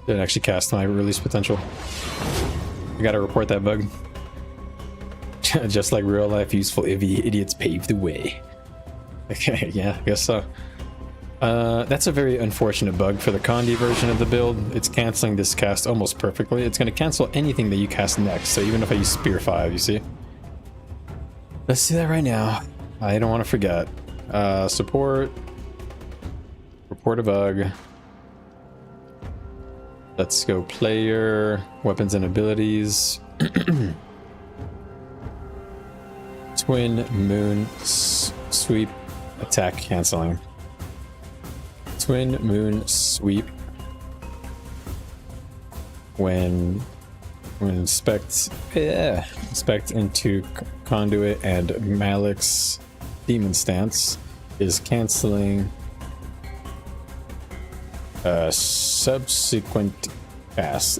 Didn't actually cast my release potential. I gotta report that bug. Just like real life, useful idiots paved the way. Okay, yeah, I guess so. That's a very unfortunate bug for the Condi version of the build. It's canceling this cast almost perfectly. It's going to cancel anything that you cast next, so even if I use Spear 5, you see? Let's do that right now. I don't want to forget. Support. Report a bug. Let's go player. Weapons and abilities. Twin Moon Sweep. Attack canceling. Twin Moon Sweep. When inspect into Conduit and Malik's Demon Stance is canceling subsequent cast.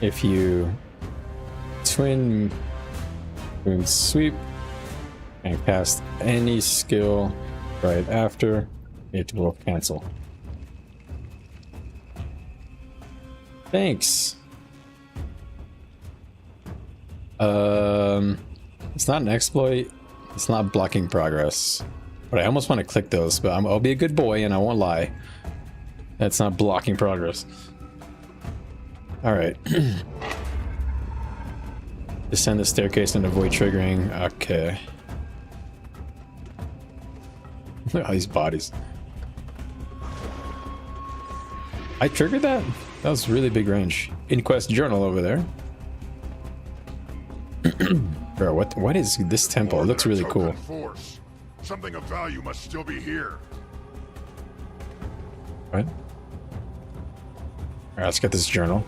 If you Twin Moon Sweep and cast any skill right after, it will cancel. Thanks. It's not an exploit. It's not blocking progress. But I almost want to click those, but I'll be a good boy and I won't lie. That's not blocking progress. Alright. Descend the staircase and avoid triggering. Okay. Look at all these bodies. I triggered that? That was really big range. Inquest journal over there. Bro, what is this temple? It looks really cool. Force. Something of value must still be here. What? Alright, let's get this journal.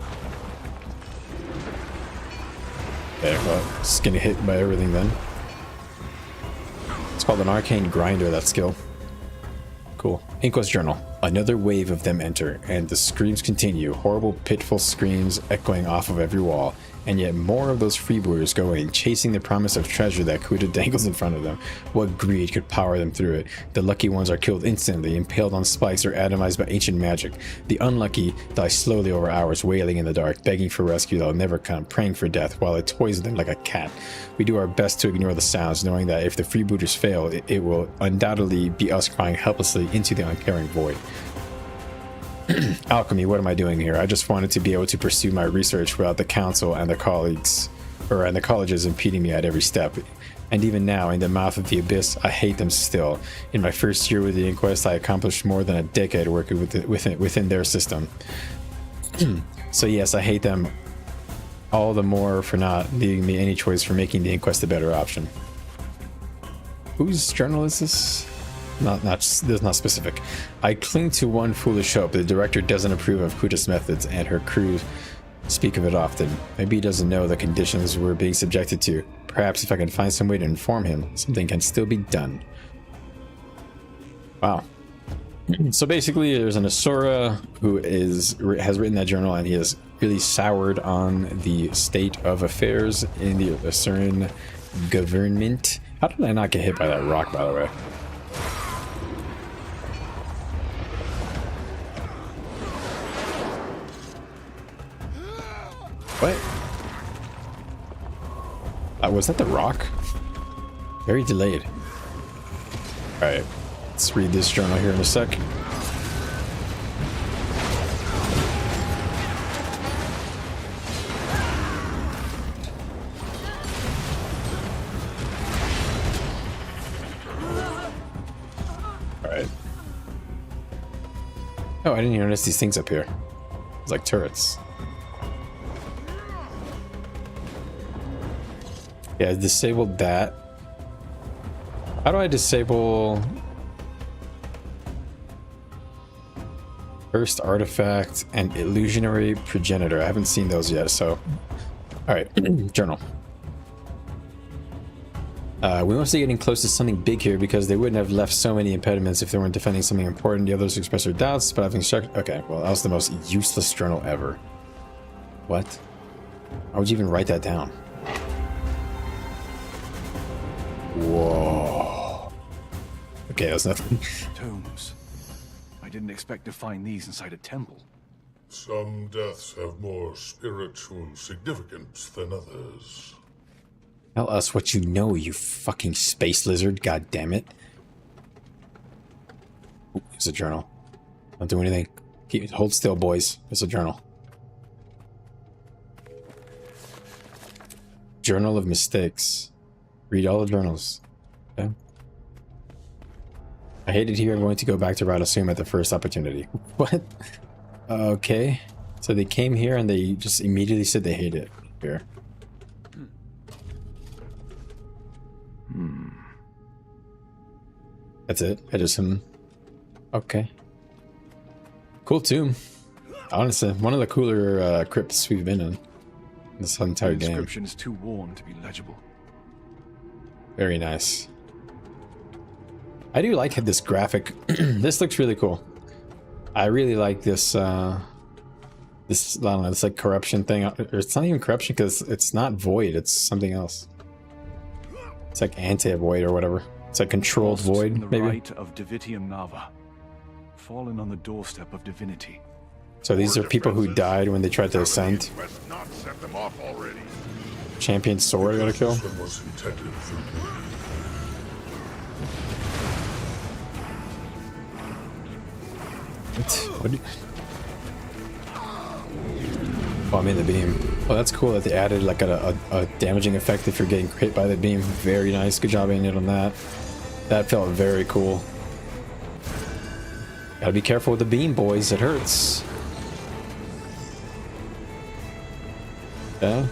Okay, well, just getting hit by everything then. It's called an arcane grinder, that skill. Cool. Inquest journal. Another wave of them enter, and the screams continue, horrible, pitiful screams echoing off of every wall. And yet more of those freebooters go in, chasing the promise of treasure that Kuda dangles in front of them. What greed could power them through it? The lucky ones are killed instantly, impaled on spikes or atomized by ancient magic. The unlucky die slowly over hours, wailing in the dark, begging for rescue that'll never come, praying for death, while it toys with them like a cat. We do our best to ignore the sounds, knowing that if the freebooters fail, it will undoubtedly be us crying helplessly into the uncaring void. Alchemy, what am I doing here? I just wanted to be able to pursue my research without the council and the colleges impeding me at every step. And even now, in the mouth of the abyss, I hate them still. In my first year with the Inquest, I accomplished more than a decade working within their system. So yes, I hate them all the more for not leaving me any choice for making the Inquest a better option. Whose journal is this? This is not specific. I cling to one foolish hope. The director doesn't approve of Kuda's methods, and her crew speak of it often. Maybe he doesn't know the conditions we're being subjected to. Perhaps if I can find some way to inform him, something can still be done. Wow. So basically, there's an Asura who has written that journal, and he is really soured on the state of affairs in the Asuran government. How did I not get hit by that rock, by the way? What? Was that the rock? Very delayed. Alright, let's read this journal here in a sec. Alright. Oh, I didn't even notice these things up here. It's like turrets. Yeah, I disabled that. How do I disable First Artifact and Illusionary Progenitor? I haven't seen those yet, so... Alright, journal. We must be getting close to something big here because they wouldn't have left so many impediments if they weren't defending something important. The others express their doubts, but I've instructed... Okay, well, that was the most useless journal ever. What? Why would you even write that down? Whoa. Okay, that's nothing. Tombs. I didn't expect to find these inside a temple. Some deaths have more spiritual significance than others. Tell us what you know, you fucking space lizard, god damn it. Ooh, it's a journal. Don't do anything. Hold still, boys. It's a journal. Journal of mistakes. Read all the journals. Okay. I hate it here. I'm going to go back to Radosum at the first opportunity. What? Okay. So they came here and they just immediately said they hate it here. That's it. Edison. Okay. Cool tomb. Honestly, one of the cooler crypts we've been in this entire game. The inscription is too worn to be legible. Very nice. I do like this graphic. This looks really cool. I really like this. This, I don't know, it's like corruption thing. It's not even corruption because it's not void. It's something else. It's like anti-void or whatever. It's like controlled void, in the maybe. Rite of Divitium Nava, fallen on the doorstep of divinity. So these are people who died when they tried to ascend. Champion sword I gotta kill. What? Oh, I'm in the beam. Oh, that's cool that they added like a damaging effect if you're getting hit by the beam. Very nice. Good job aiming it on that. That felt very cool. Gotta be careful with the beam, boys. It hurts. Yeah.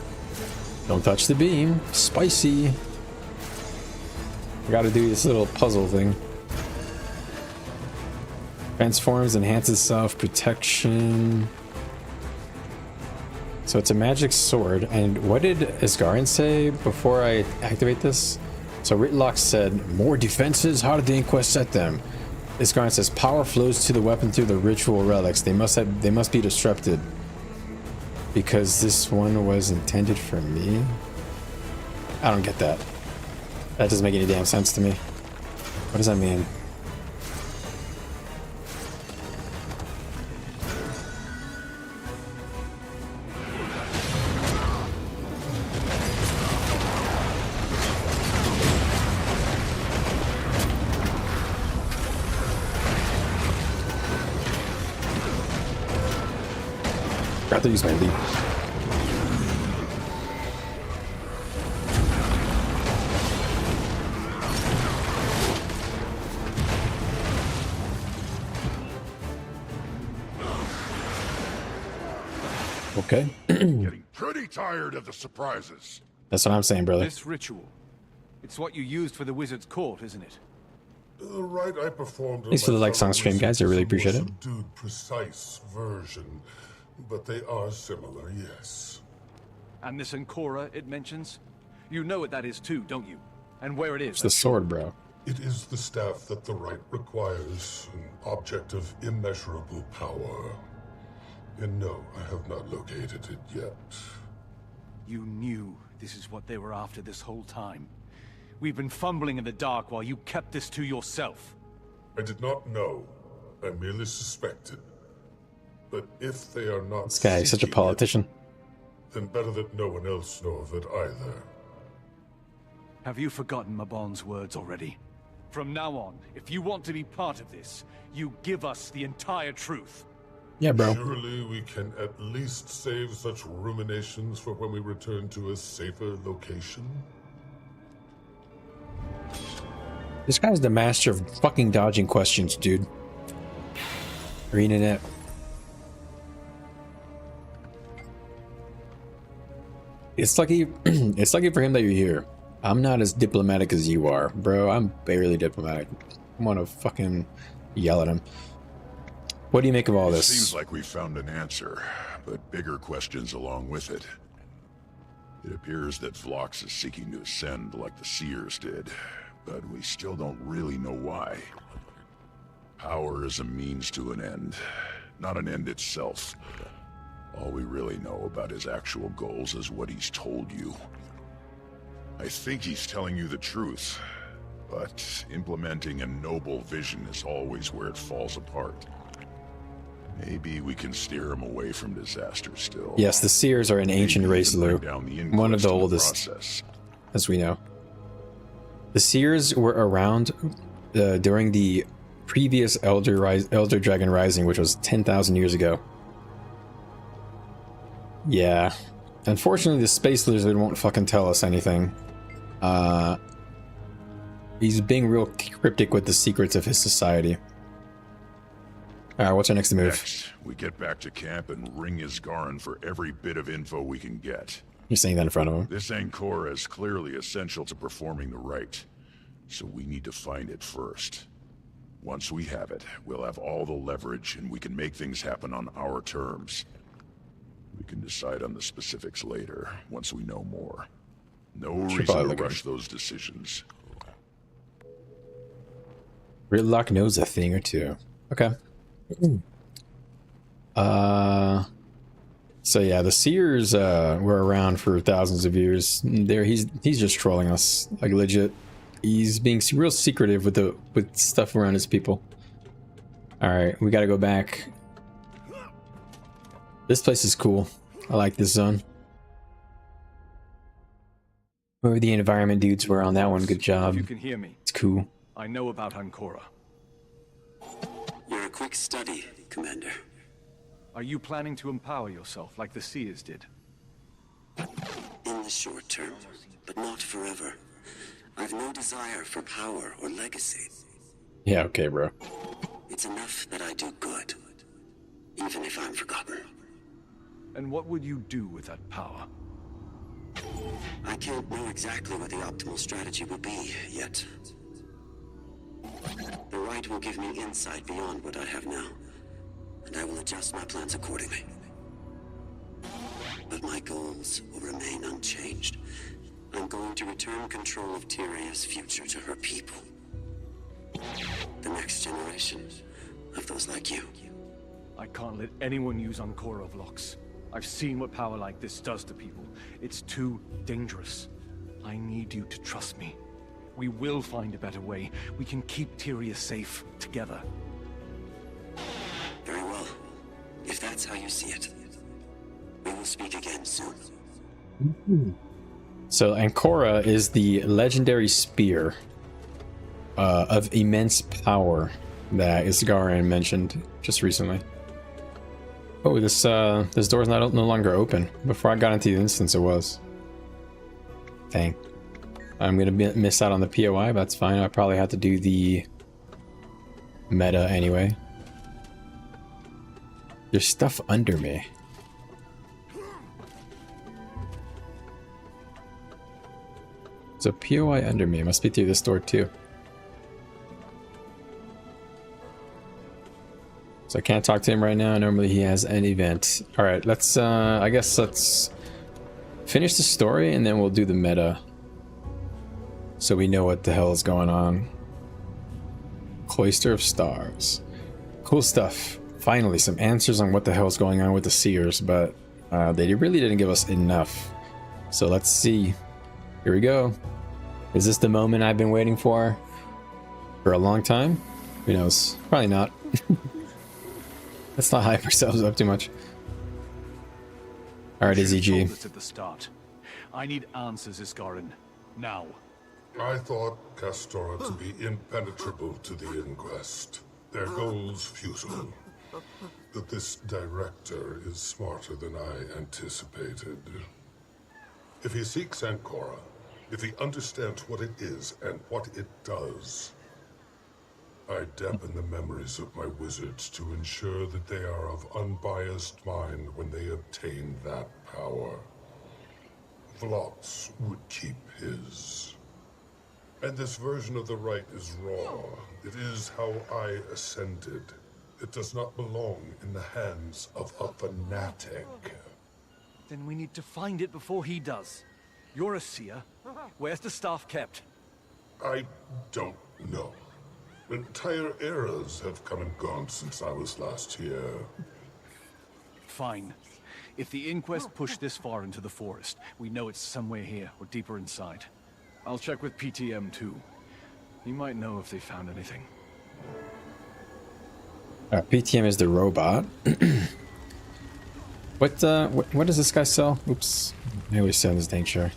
Don't touch the beam. Spicy. I gotta do this little puzzle thing. Transforms, enhances self-protection. So it's a magic sword. And what did Isgarin say before I activate this? So Ritlock said, more defenses? How did the Inquest set them? This guy says power flows to the weapon through the ritual relics. They must be disrupted. Because this one was intended for me? I don't get that. That doesn't make any damn sense to me. What does that mean? I have to use my leap. Okay. Getting pretty tired of the surprises. That's what I'm saying, brother. This ritual, it's what you used for the wizard's court, isn't it? The rite I performed. Thanks for the likes on stream, guys. I really appreciate it. Subdued, precise version, but they are similar, yes. And this Ancora it mentions? You know what that is too, don't you? And where it is? It's the sword, bro. It is the staff that the rite requires, an object of immeasurable power. And no, I have not located it yet. You knew this is what they were after this whole time. We've been fumbling in the dark while you kept this to yourself. I did not know. I merely suspected. But if they are not This guy is such a politician. then better that no one else know of it either. Have you forgotten Mabon's words already? From now on, if you want to be part of this, you give us the entire truth. Yeah, bro. Surely we can at least save such ruminations for when we return to a safer location. This guy's the master of fucking dodging questions, dude. Reading it. It's lucky for him that you're here. I'm not as diplomatic as you are, bro. I'm barely diplomatic. I want to fucking yell at him. What do you make of all this? Seems like we found an answer, but bigger questions along with it. It appears that Phlox is seeking to ascend like the Seers did, but we still don't really know why. Power is a means to an end, not an end itself. All we really know about his actual goals is what he's told you. I think he's telling you the truth, but implementing a noble vision is always where it falls apart. Maybe we can steer him away from disaster still. Yes, the Seers are an ancient race, Lou. One of the oldest, as we know. The Seers were around during the previous Elder Dragon Rising, which was 10,000 years ago. Yeah. Unfortunately, the Space Lizard won't fucking tell us anything. He's being real cryptic with the secrets of his society. Alright, what's our next move? Next, we get back to camp and ring Isgarin for every bit of info we can get. You're saying that in front of him. This Ancora is clearly essential to performing the rite, so we need to find it first. Once we have it, we'll have all the leverage and we can make things happen on our terms. We can decide on the specifics later, once we know more. No reason to rush those decisions. Gridlock knows a thing or two. Okay. So yeah, the Seers were around for thousands of years. He's just trolling us, like legit. He's being real secretive with stuff around his people. All right, we got to go back. This place is cool. I like this zone. Whoever the environment dudes were on that one, good job. You can hear me. It's cool. I know about Ancora. You're a quick study, Commander. Are you planning to empower yourself like the Seers did? In the short term, but not forever. I've no desire for power or legacy. Yeah, okay, bro. It's enough that I do good, even if I'm forgotten. And what would you do with that power? I can't know exactly what the optimal strategy will be yet. The rite will give me insight beyond what I have now, and I will adjust my plans accordingly. But my goals will remain unchanged. I'm going to return control of Tyria's future to her people. The next generation of those like you. I can't let anyone use Ancora Vlox. I've seen what power like this does to people. It's too dangerous. I need you to trust me. We will find a better way. We can keep Tyria safe together. Very well. If that's how you see it, we will speak again soon. So Ancora is the legendary spear of immense power that Isgaran mentioned just recently. Oh, this door is no longer open. Before I got into the instance, it was. Dang. I'm gonna miss out on the POI, but that's fine. I probably have to do the meta anyway. There's stuff under me. There's a POI under me. It must be through this door too. So I can't talk to him right now. Normally he has an event. Alright, let's I guess let's finish the story and then we'll do the meta. So we know what the hell is going on. Cloister of Stars. Cool stuff. Finally, some answers on what the hell is going on with the Seers, but they really didn't give us enough. So let's see. Here we go. Is this the moment I've been waiting for a long time? Who knows? Probably not. Let's not hype ourselves up too much. Alright, Izzy G. At the start. I need answers, Isgaran. Now. I thought Castora to be impenetrable to the Inquest. Their goals futile. But this director is smarter than I anticipated. If he seeks Ancora, if he understands what it is and what it does, I dampen the memories of my wizards to ensure that they are of unbiased mind when they obtain that power. Vlox would keep his. And this version of the right is raw. It is how I ascended. It does not belong in the hands of a fanatic. Then we need to find it before he does. You're a seer. Where's the staff kept? I don't know. Entire eras have come and gone since I was last here. Fine. If the Inquest pushed this far into the forest, we know it's somewhere here or deeper inside. I'll check with PTM too. He might know if they found anything. PTM is the robot. What does this guy sell? Oops. I always sell this dang sure.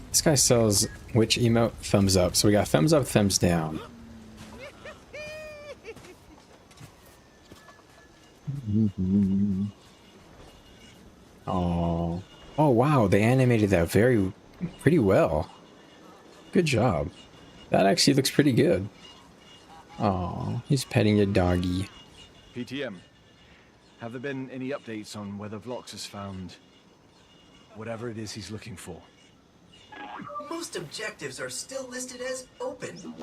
This guy sells which emote? Thumbs up. So we got thumbs up, thumbs down. Oh. Oh wow, they animated that pretty well. Good job. That actually looks pretty good. Oh, he's petting the doggy. PTM, have there been any updates on whether Vlox has found whatever it is he's looking for? Most objectives are still listed as open,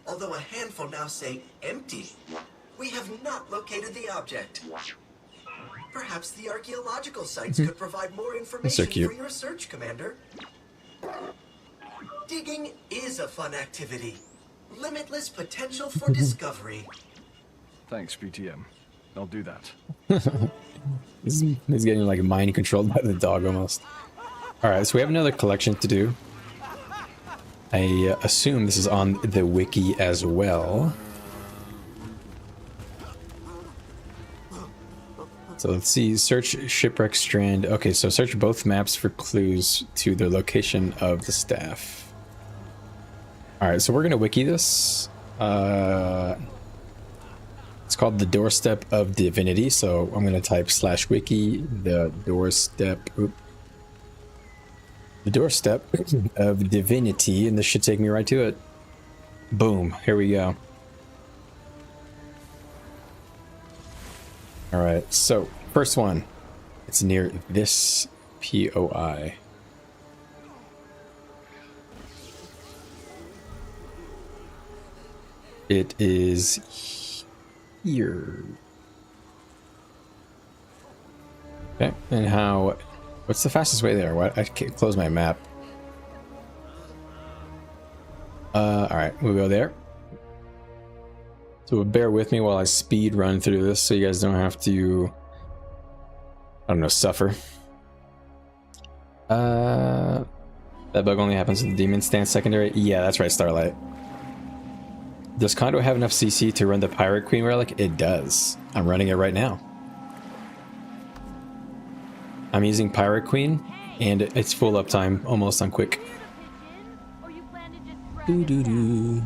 although a handful now say empty. We have not located the object. Perhaps the archaeological sites could provide more information for your search, Commander. Digging is a fun activity. Limitless potential for discovery. Thanks, PTM. I'll do that. He's getting like mind controlled by the dog almost. Alright, so we have another collection to do. I assume this is on the wiki as well. So let's see, search Shipwreck Strand. Okay, so search both maps for clues to the location of the staff. Alright, so we're gonna wiki this. It's called the Doorstep of Divinity, so I'm gonna type /wiki the doorstep. The Doorstep of Divinity, and this should take me right to it. Boom, here we go. Alright, so first one. It's near this POI. It is here. Okay, and what's the fastest way there? What? I can't close my map. Alright, we'll go there. So bear with me while I speed run through this so you guys don't have to, I don't know, suffer. That bug only happens in the demon stance secondary. Yeah, that's right, Starlight. Does Conduit have enough CC to run the Pirate Queen relic? It does. I'm running it right now. I'm using Pirate Queen, and it's full uptime, almost on quick. Doo doo doo.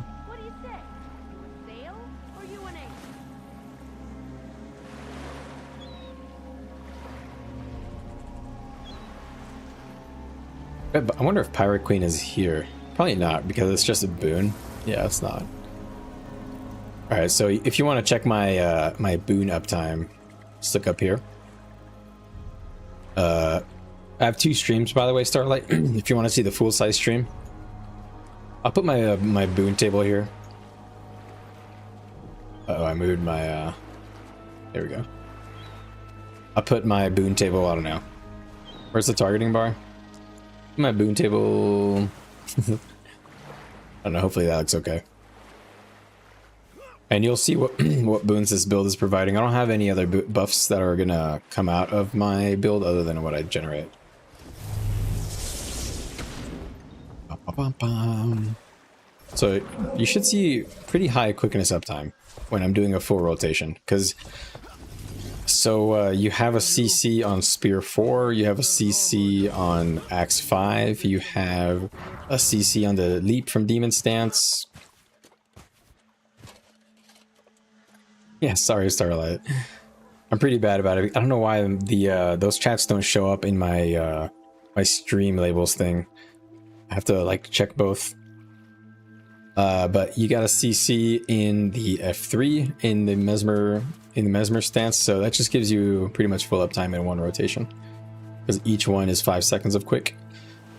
I wonder if Pirate Queen is here. Probably not, because it's just a boon. Yeah, it's not. Alright, so if you want to check my my boon uptime, just look up here. I have 2 streams, by the way, Starlight. If you want to see the full size stream, I'll put my my boon table here. Uh-oh, I moved my there we go. I'll put my boon table, I don't know. Where's the targeting bar? My boon table. I don't know, hopefully that looks okay. And you'll see what what boons this build is providing. I don't have any other buffs that are gonna come out of my build other than what I generate. So you should see pretty high quickness uptime when I'm doing a full rotation, because you have a CC on Spear 4, you have a CC on Axe 5, you have a CC on the Leap from Demon Stance. Yeah, sorry, Starlight. I'm pretty bad about it. I don't know why the those chats don't show up in my my stream labels thing. I have to like check both. But you got a CC in the F3 in the mesmer stance, so that just gives you pretty much full uptime in one rotation, because each one is 5 seconds of quick.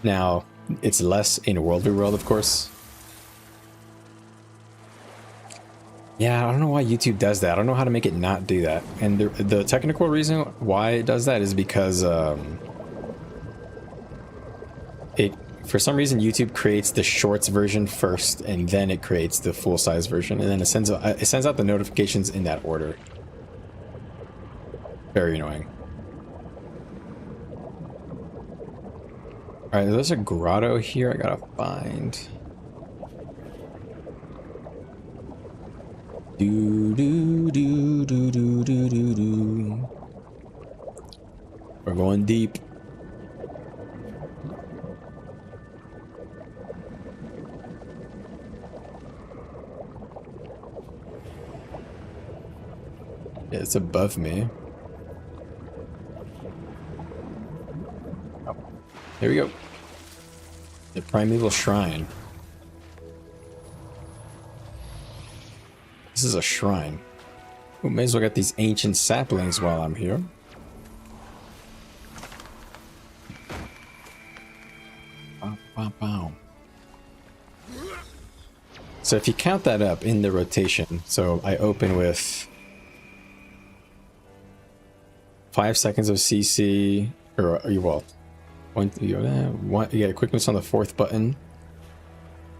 Now it's less in World v World, of course. Yeah, I don't know why YouTube does that. I don't know how to make it not do that. And the technical reason why it does that is because for some reason YouTube creates the shorts version first, and then it creates the full size version, and then it sends out the notifications in that order. Very annoying. All right, there's a grotto here I gotta find. Do do do do do do do do. We're going deep. Yeah, it's above me. Oh, there we go. The Primeval Shrine. This is a shrine. We may as well get these ancient saplings while I'm here. Bow, bow, bow. So if you count that up in the rotation, so I open with 5 seconds of CC, or well, you get quickness on the 4th button.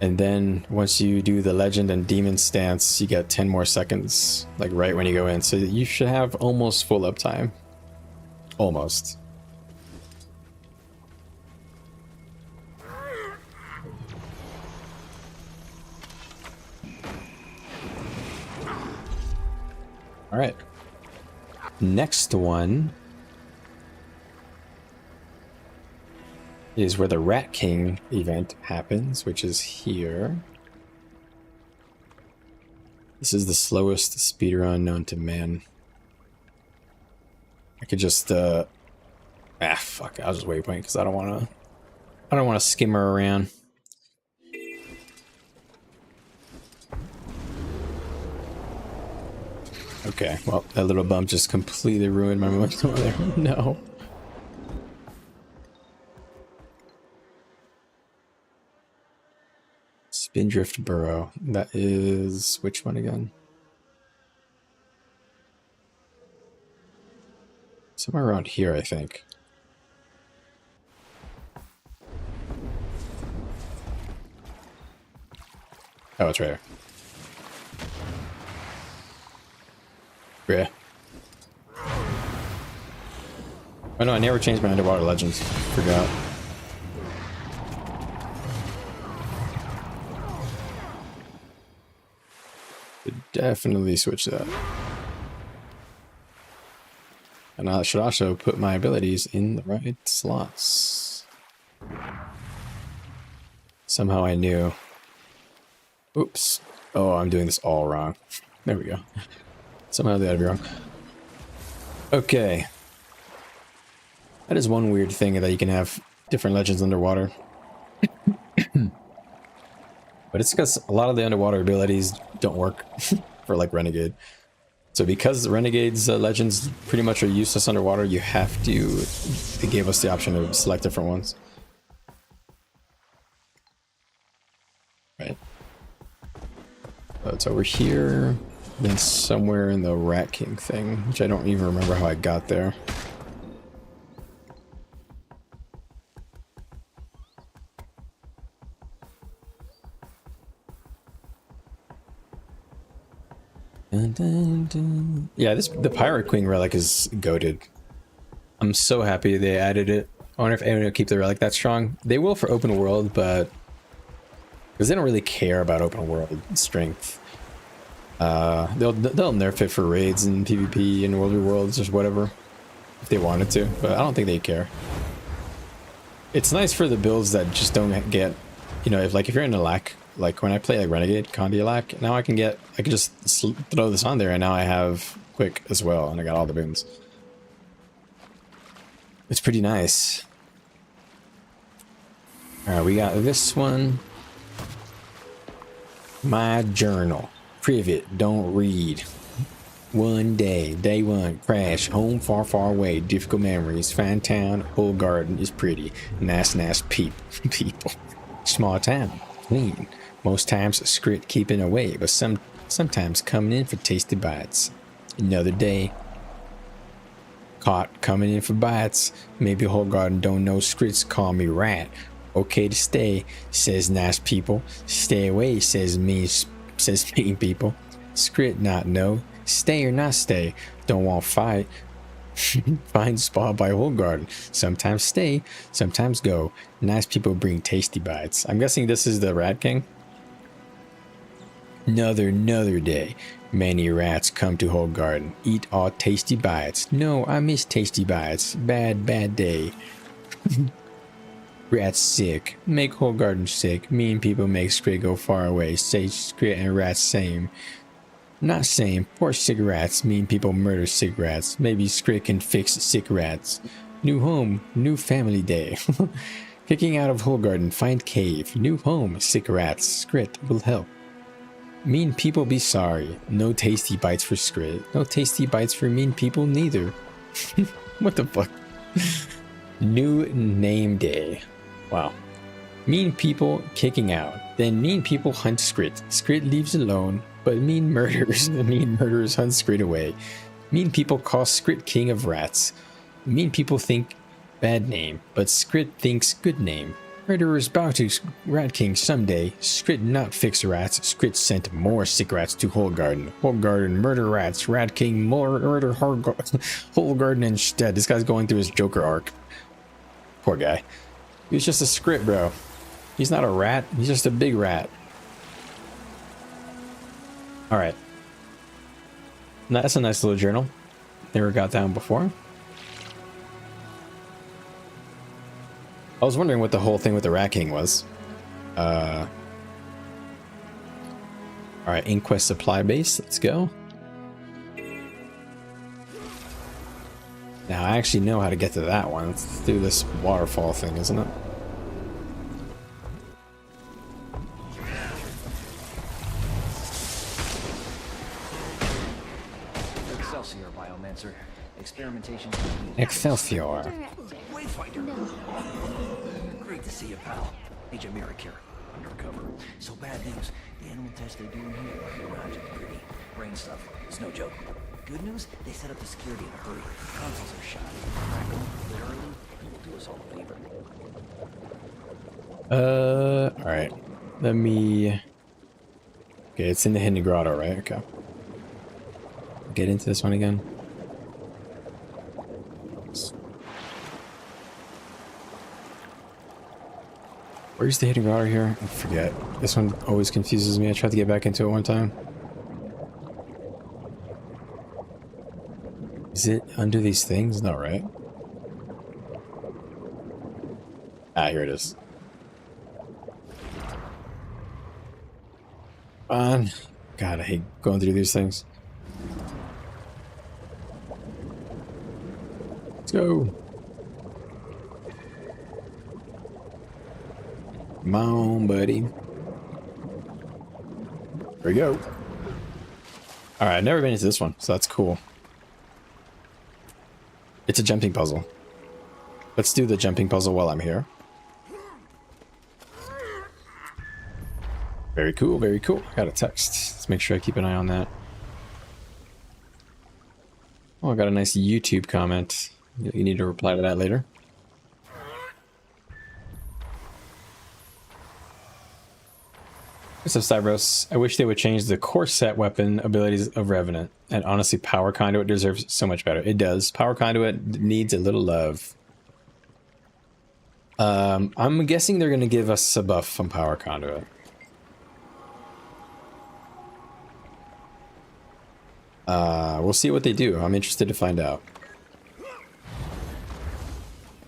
And then once you do the legend and demon stance, you get 10 more seconds, like right when you go in. So you should have almost full uptime. Almost. All right. Next one is where the Rat King event happens, which is here. This is the slowest speedrun known to man. I could just fuck, I'll just waypoint because I don't wanna skimmer around. Okay, well, that little bump just completely ruined my momentum there. No. Spindrift Burrow. That is which one again? Somewhere around here, I think. Oh, it's right here. Yeah. Oh no, I never changed my underwater legends. Forgot. Should definitely switch that. And I should also put my abilities in the right slots. Somehow I knew. Oops. Oh, I'm doing this all wrong. There we go. Somehow that would be wrong. Okay. That is one weird thing, that you can have different legends underwater. But it's because a lot of the underwater abilities don't work for like Renegade. So because the Renegade's legends pretty much are useless underwater, you have to... They gave us the option to select different ones. Right. So it's over here, then somewhere in the Rat King thing, which I don't even remember how I got there. Dun, dun, dun. Yeah, the Pirate Queen relic is goated. I'm so happy they added it. I wonder if anyone will keep the relic that strong. They will for open world, but because they don't really care about open world strength. They'll nerf it for raids and PvP and World of Worlds or whatever if they wanted to, but I don't think they care. It's nice for the builds that just don't get, you know, if you're in a lack. Like when I play like Renegade, Condi-uit, now I can just throw this on there and now I have quick as well and I got all the boons. It's pretty nice. Alright, we got this one. My journal. Privet, don't read. One day, day one, crash, home far, far away, difficult memories, fine town, whole garden is pretty, nice people. Small town, clean. Most times script keeping away, but sometimes coming in for tasty bites. Another day, caught coming in for bites. Maybe whole garden don't know scripts, call me rat. Okay to stay, says nice people. Stay away, says mean people. Script not know. Stay or not stay. Don't want fight. Find spot by whole garden. Sometimes stay, sometimes go. Nice people bring tasty bites. I'm guessing this is the Rat King. Another day. Many rats come to whole garden. Eat all tasty bites. No, I miss tasty bites. Bad day. Rats sick. Make whole garden sick. Mean people make Skrit go far away. Say Skrit and rats same. Not same. Poor sick rats. Mean people murder sick rats. Maybe Skrit can fix sick rats. New home. New family day. Kicking out of whole garden. Find cave. New home. Sick rats. Skrit will help. Mean people be sorry. No tasty bites for Skrit. No tasty bites for mean people neither. What the fuck? New name day. Wow. Mean people kicking out. Then mean people hunt Skrit. Skrit leaves alone, but mean murderers hunt Skrit away. Mean people call Skrit king of rats. Mean people think bad name, but Skrit thinks good name. Murderers bow to Rat King someday. Skrit not fix rats. Skrit sent more sick rats to whole garden. Whole garden murder rats. Rat King murder whole garden instead. This guy's going through his Joker arc. Poor guy. He's just a Skrit, bro. He's not a rat. He's just a big rat. All right. That's a nice little journal. Never got down before. I was wondering what the whole thing with the Rat King was. Alright, Inquest supply base. Let's go. Now, I actually know how to get to that one. It's through this waterfall thing, isn't it? Excelsior, Biomancer. Experimentation. Excelsior. Great to see you, pal. Agent Merrick here. Undercover. So bad news. The animal test they're doing here, your object pretty. Brain stuff. It's no joke. Good news, they set up the security in a hurry. Consoles are shot. Crack them, literally, and will do us all a favor. Alright. Let me... Okay, it's in the Hidden Grotto, right? Okay. get into this one again. Where's the hidden router here? I forget. This one always confuses me. I tried to get back into it one time. Is it under these things? No, right? Ah, here it is. God, I hate going through these things. Let's go. Come on, buddy. Here we go. Alright, I've never been into this one, so that's cool. It's a jumping puzzle. Let's do the jumping puzzle while I'm here. Very cool, very cool. I got a text. Let's make sure I keep an eye on that. Oh, I got a nice YouTube comment. You need to reply to that later. What's up, Cybros? I wish they would change the core set weapon abilities of Revenant. And honestly, Power Conduit deserves so much better. It does. Power Conduit needs a little love. I'm guessing they're going to give us a buff from Power Conduit. We'll see what they do. I'm interested to find out.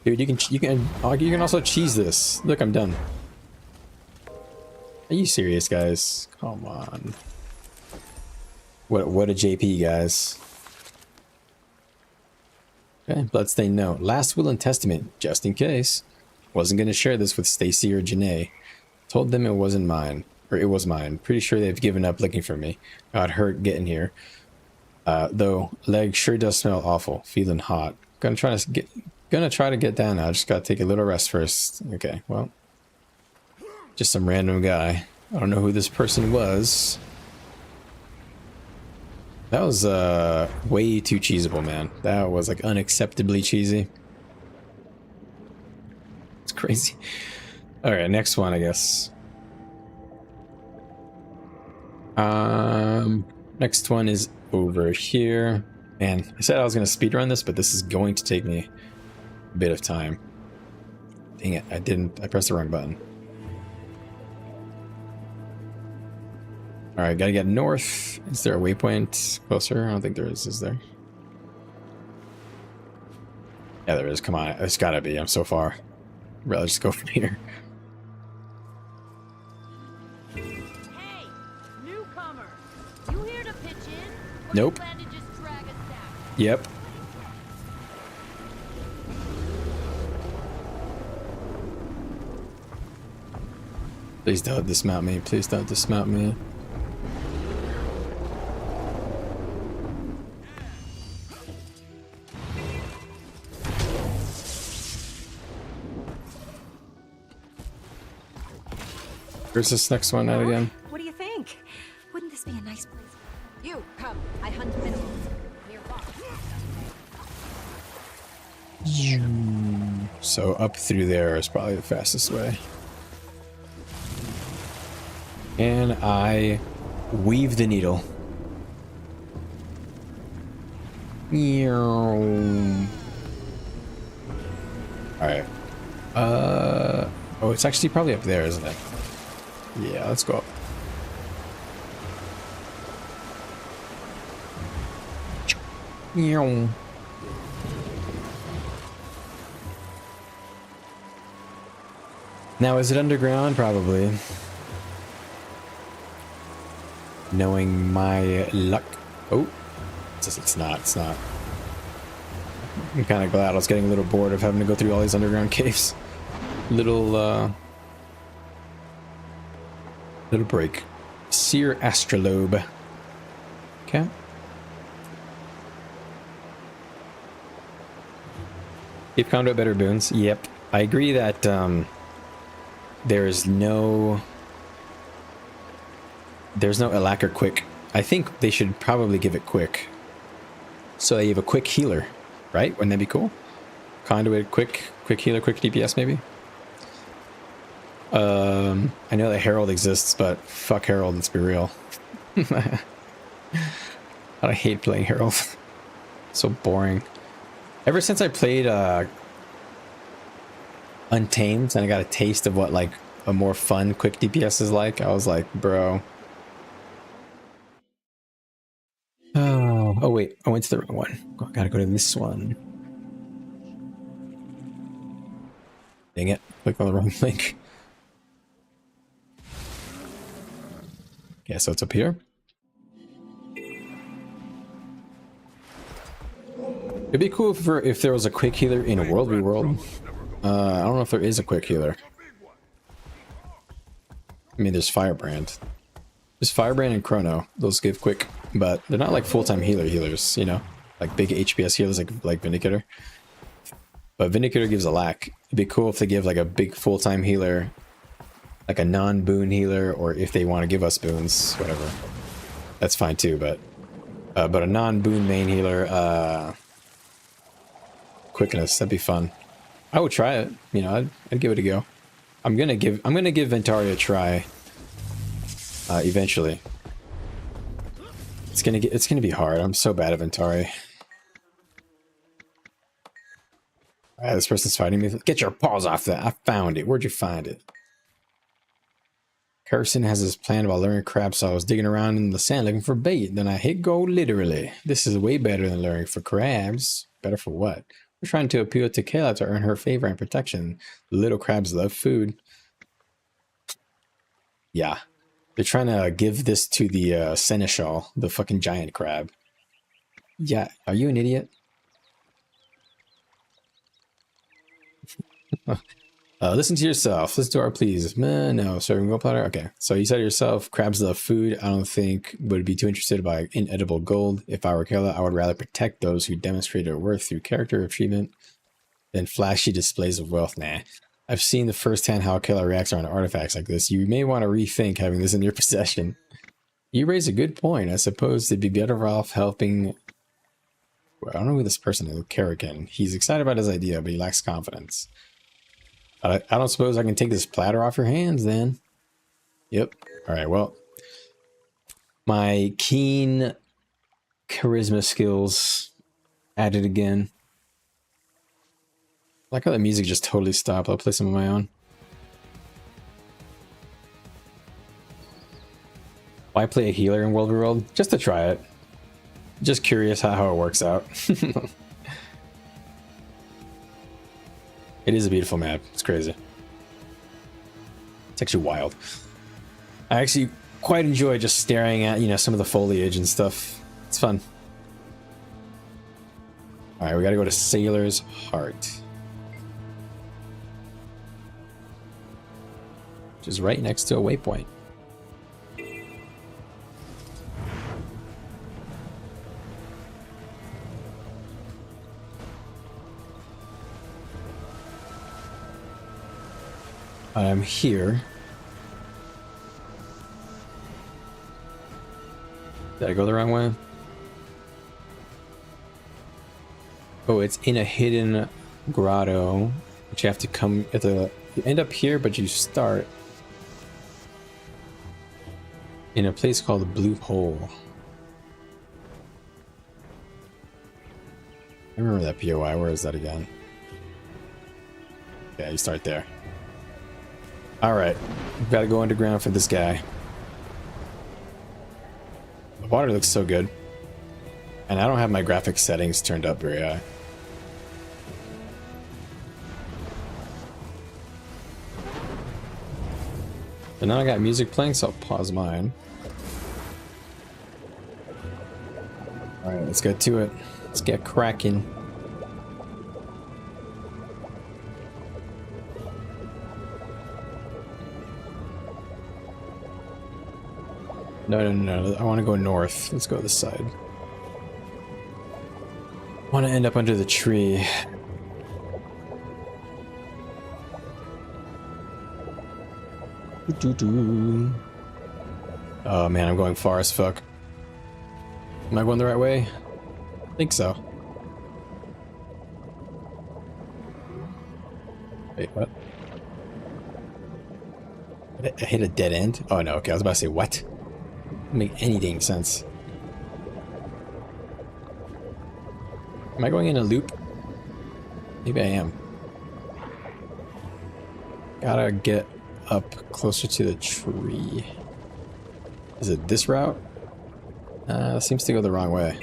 Dude, you can also cheese this. Look, I'm done. Are you serious, guys? Come on. What a JP, guys. Okay, Bloodstain note. Last will and testament, just in case. Wasn't gonna share this with Stacy or Janae. Told them it wasn't mine. Or it was mine. Pretty sure they've given up looking for me. Got hurt getting here. Though, leg sure does smell awful. Feeling hot. Gonna try to get down now. Just gotta take a little rest first. Okay, well. Just some random guy. I don't know who this person was. That was way too cheesable, man. That was like unacceptably cheesy. It's crazy. Alright, next one, I guess. Next one is over here. And I said I was going to speedrun this, but this is going to take me a bit of time. Dang it, I pressed the wrong button. Alright, gotta get north. Is there a waypoint closer? I don't think there is there? Yeah, there is. Come on, it's gotta be. I'm so far. I'd rather just go from here. Hey, newcomer! You here to pitch in? Or Nope. You plan to just drag us down? Yep. Please don't dismount me. Please don't dismount me. Where's this next one at again? What do you think? Wouldn't this be a nice place? You, come. I hunt minerals. Nearby. So up through there is probably the fastest way. And I weave the needle. Alright. Oh, it's actually probably up there, isn't it? Yeah, let's go up. Now, is it underground? Probably. Knowing my luck. Oh, it's not. It's not. I'm kind of glad. I was getting a little bored of having to go through all these underground caves. Little break. Seer Astrolabe. Okay. Keep Conduit better boons. Yep. I agree that there's no Alack or quick. I think they should probably give it quick. So you have a quick healer, right? Wouldn't that be cool? Conduit, quick healer, quick DPS maybe? I know that Herald exists, but fuck Herald, let's be real. God, I hate playing Herald. So boring. Ever since I played Untamed and I got a taste of what like a more fun quick DPS is like, I was like, bro. Oh wait, I went to the wrong one. I gotta go to this one. Dang it, clicked on the wrong link. Yeah, so it's up here. It'd be cool if there was a quick healer in a World v World. I don't know if there is a quick healer. I mean, there's Firebrand. There's Firebrand and Chrono. Those give quick, but they're not like full-time healers, you know? Like big HPS healers like Vindicator. But Vindicator gives a lack. It'd be cool if they give like a big full-time healer, like a non-boon healer, or if they want to give us boons, whatever. That's fine too, but a non-boon main healer, quickness, that'd be fun. I would try it, you know, I'd give it a go. I'm gonna give Ventari a try eventually. It's gonna be hard. I'm so bad at Ventari. Alright, this person's fighting me. Get your paws off that. I found it. Where'd you find it? Carson has this plan about luring crabs, so I was digging around in the sand looking for bait. Then I hit go literally. This is way better than luring for crabs. Better for what? We're trying to appeal to Kayla to earn her favor and protection. Little crabs love food. Yeah. They're trying to give this to the seneschal, the fucking giant crab. Yeah, are you an idiot? Listen to yourself. Listen to our pleas. No, serving gold platter. Okay, so you said it yourself. Crabs love food. I don't think would be too interested by inedible gold. If I were Kayla, I would rather protect those who demonstrate their worth through character achievement than flashy displays of wealth. Nah. I've seen the firsthand how Kayla reacts around artifacts like this. You may want to rethink having this in your possession. You raise a good point. I suppose they'd be better off helping. Well, I don't know who this person is. Karakin. He's excited about his idea, but he lacks confidence. I don't suppose I can take this platter off your hands then. Yep. Alright, well. My keen charisma skills added again. I like how the music just totally stopped. I'll play some of my own. Why play a healer in World v World? Just to try it. Just curious how it works out. It is a beautiful map. It's crazy. It's actually wild. I actually quite enjoy just staring at, you know, some of the foliage and stuff. It's fun. Alright, we gotta go to Sailor's Heart. Which is right next to a waypoint. I'm here. Did I go the wrong way? Oh, it's in a hidden grotto, which you have to come at the. You end up here, but you start in a place called the Blue Hole. I remember that POI. Where is that again? Yeah, you start there. Alright, we've got to go underground for this guy. The water looks so good. And I don't have my graphics settings turned up very high. And now I got music playing, so I'll pause mine. Alright, let's get to it. Let's get cracking. No. I want to go north. Let's go this side. I want to end up under the tree. Oh man, I'm going far as fuck. Am I going the right way? I think so. Wait, what? I hit a dead end? Oh no, okay, I was about to say what? Doesn't make any dang sense. Am I going in a loop? Maybe I am. Gotta get up closer to the tree. Is it this route? Seems to go the wrong way.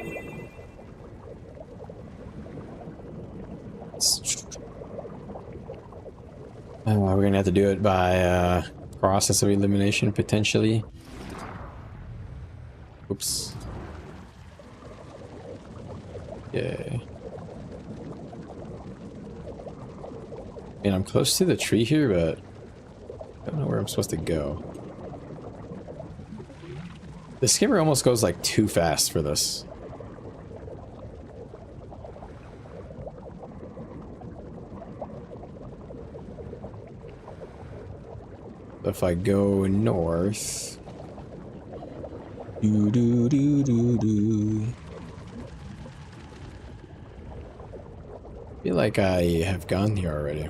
We're gonna have to do it by process of elimination, potentially. Oops. Yeah. I mean, I'm close to the tree here, but I don't know where I'm supposed to go. The skimmer almost goes like too fast for this. If I go north, do do do do do. I feel like I have gone here already.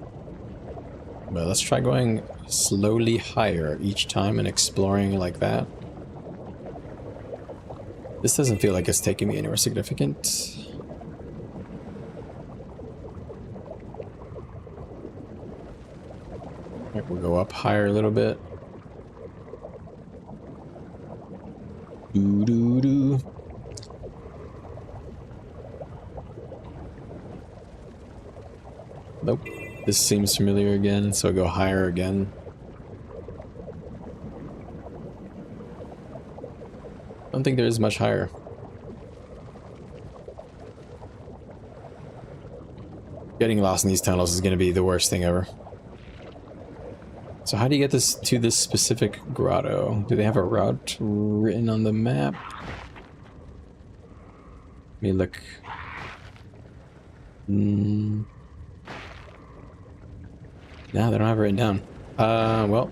But let's try going slowly higher each time and exploring like that. This doesn't feel like it's taking me anywhere significant. Right, we'll go up higher a little bit. Doo doo doo. Nope. This seems familiar again, so go higher again. Don't think there is much higher. Getting lost in these tunnels is going to be the worst thing ever. So how do you get this to this specific grotto? Do they have a route written on the map? Let me look. No, they don't have it written down. Well.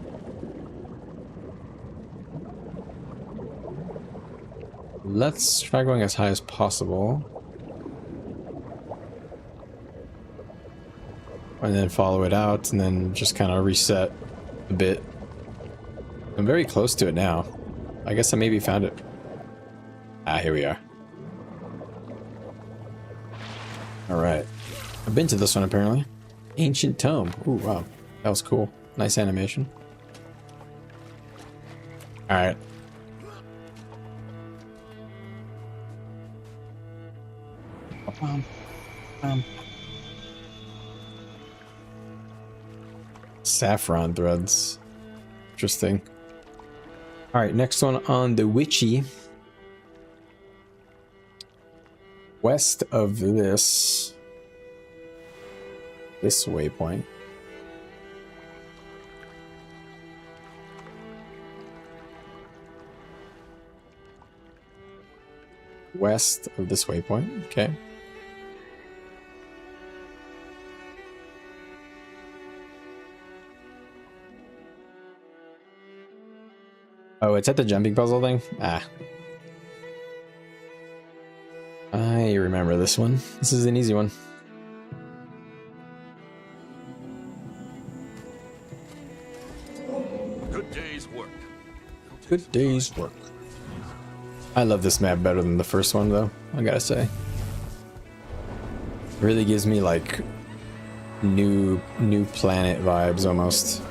Let's try going as high as possible. And then follow it out, and then just kind of reset a bit. I'm very close to it now. I guess I maybe found it. Ah, here we are. Alright. I've been to this one apparently. Ancient Tome. Ooh, wow. That was cool. Nice animation. Alright. Saffron threads. Interesting. Alright, next one on the Witchy. West of this waypoint. West of this waypoint, okay. Oh, it's at the jumping puzzle thing? Ah. I remember this one. This is an easy one. Good day's work. Good day's work. I love this map better than the first one, though, I gotta say. It really gives me, like, new planet vibes, almost.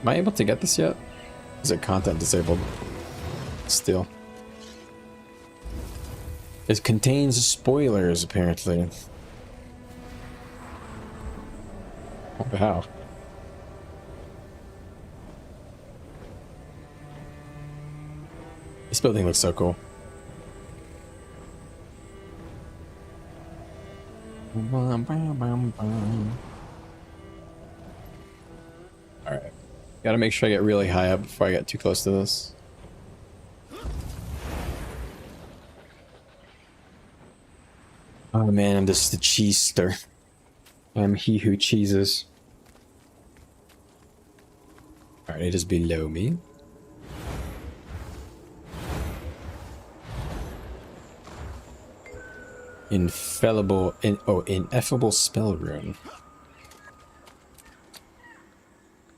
Am I able to get this yet? Is it content disabled? Still. It contains spoilers, apparently. Wow. This building looks so cool. Alright. Gotta make sure I get really high up before I get too close to this. Oh man, I'm just the cheesester. I'm he who cheeses. Alright, it is below me. Ineffable spell rune.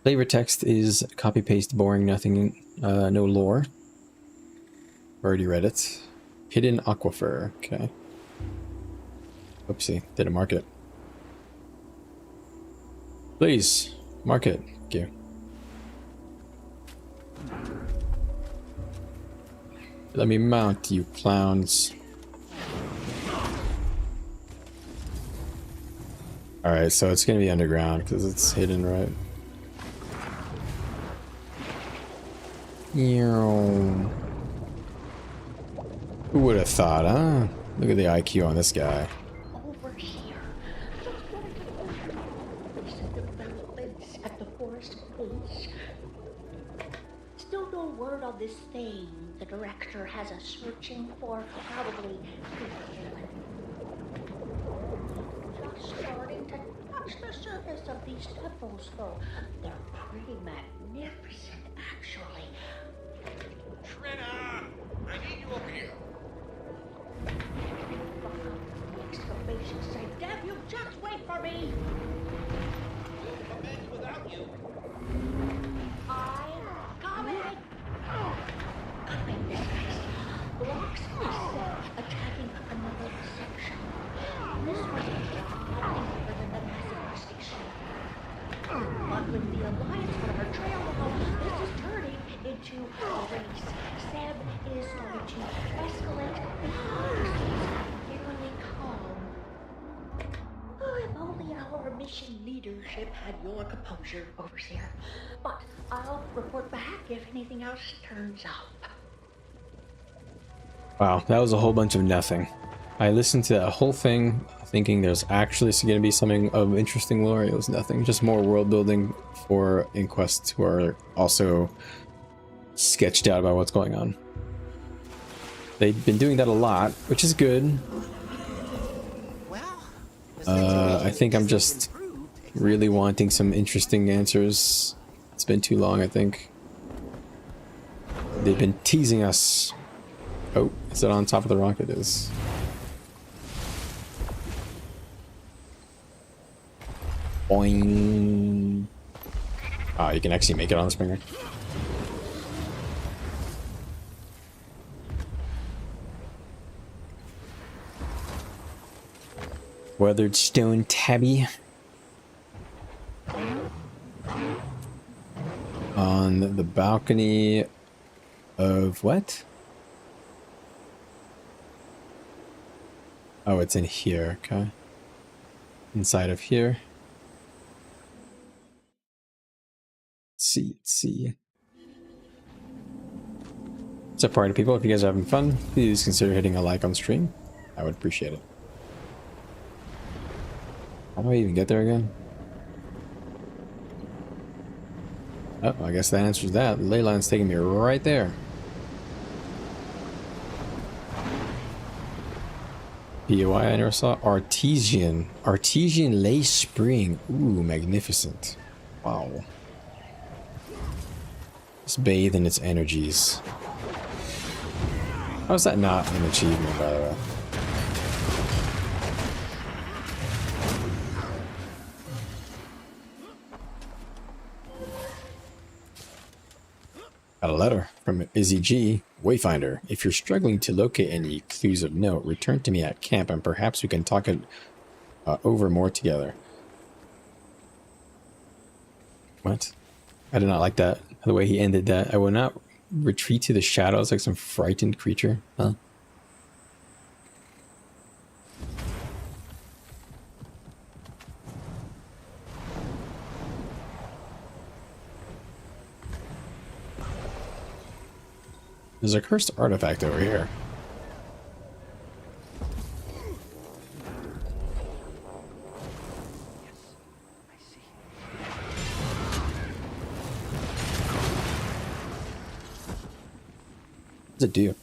Flavor text is copy paste, boring, nothing, no lore. Already read it. Hidden aquifer. Okay. Oopsie, didn't mark it. Please mark it. Thank you. Let me mount, you clowns. Alright, so it's gonna be underground because it's hidden, right? Who would have thought, huh? Look at the IQ on this guy. Over here. Developments at the forest base. Still no word on this thing the director has us searching for. Probably just starting to touch the surface of these temples, though. They're pretty magnificent, actually. Trina! I need you over here. The excavation site. Damn you, just wait for me! Come in without you. I'm coming! Blocks attacking another section. This was a lot deeper than the massive station. But with the Alliance on our trail now, this is turning into a race. Sam is going to escalate the fairly calm. Oh, if only our mission leadership had your composure, Overseer. But I'll report back if anything else turns up. Wow, that was a whole bunch of nothing. I listened to that whole thing thinking there's actually going to be something of interesting lore. It was nothing, just more world building for Inquests who are also sketched out about what's going on. They've been doing that a lot, which is good. I think I'm just really wanting some interesting answers. It's been too long, I think. They've been teasing us. Oh, is it on top of the rock? It is. Boing. Ah, you can actually make it on the Springer. Weathered stone tabby. On the balcony of what? Oh, it's in here, okay. Inside of here. Let's see. What's up, party people? If you guys are having fun, please consider hitting a like on stream. I would appreciate it. How do I even get there again? Oh, I guess that answers that. The ley line's taking me right there. POI I never saw. Artesian ley spring. Ooh, magnificent. Wow. Just bathe in its energies. How is that not an achievement, by the way? Got a letter from Izzy G. Wayfinder. If you're struggling to locate any clues of note, return to me at camp and perhaps we can talk it over more together. What? I did not like that. The way he ended that. I will not retreat to the shadows like some frightened creature. Huh? There's a cursed artifact over here. What does it do?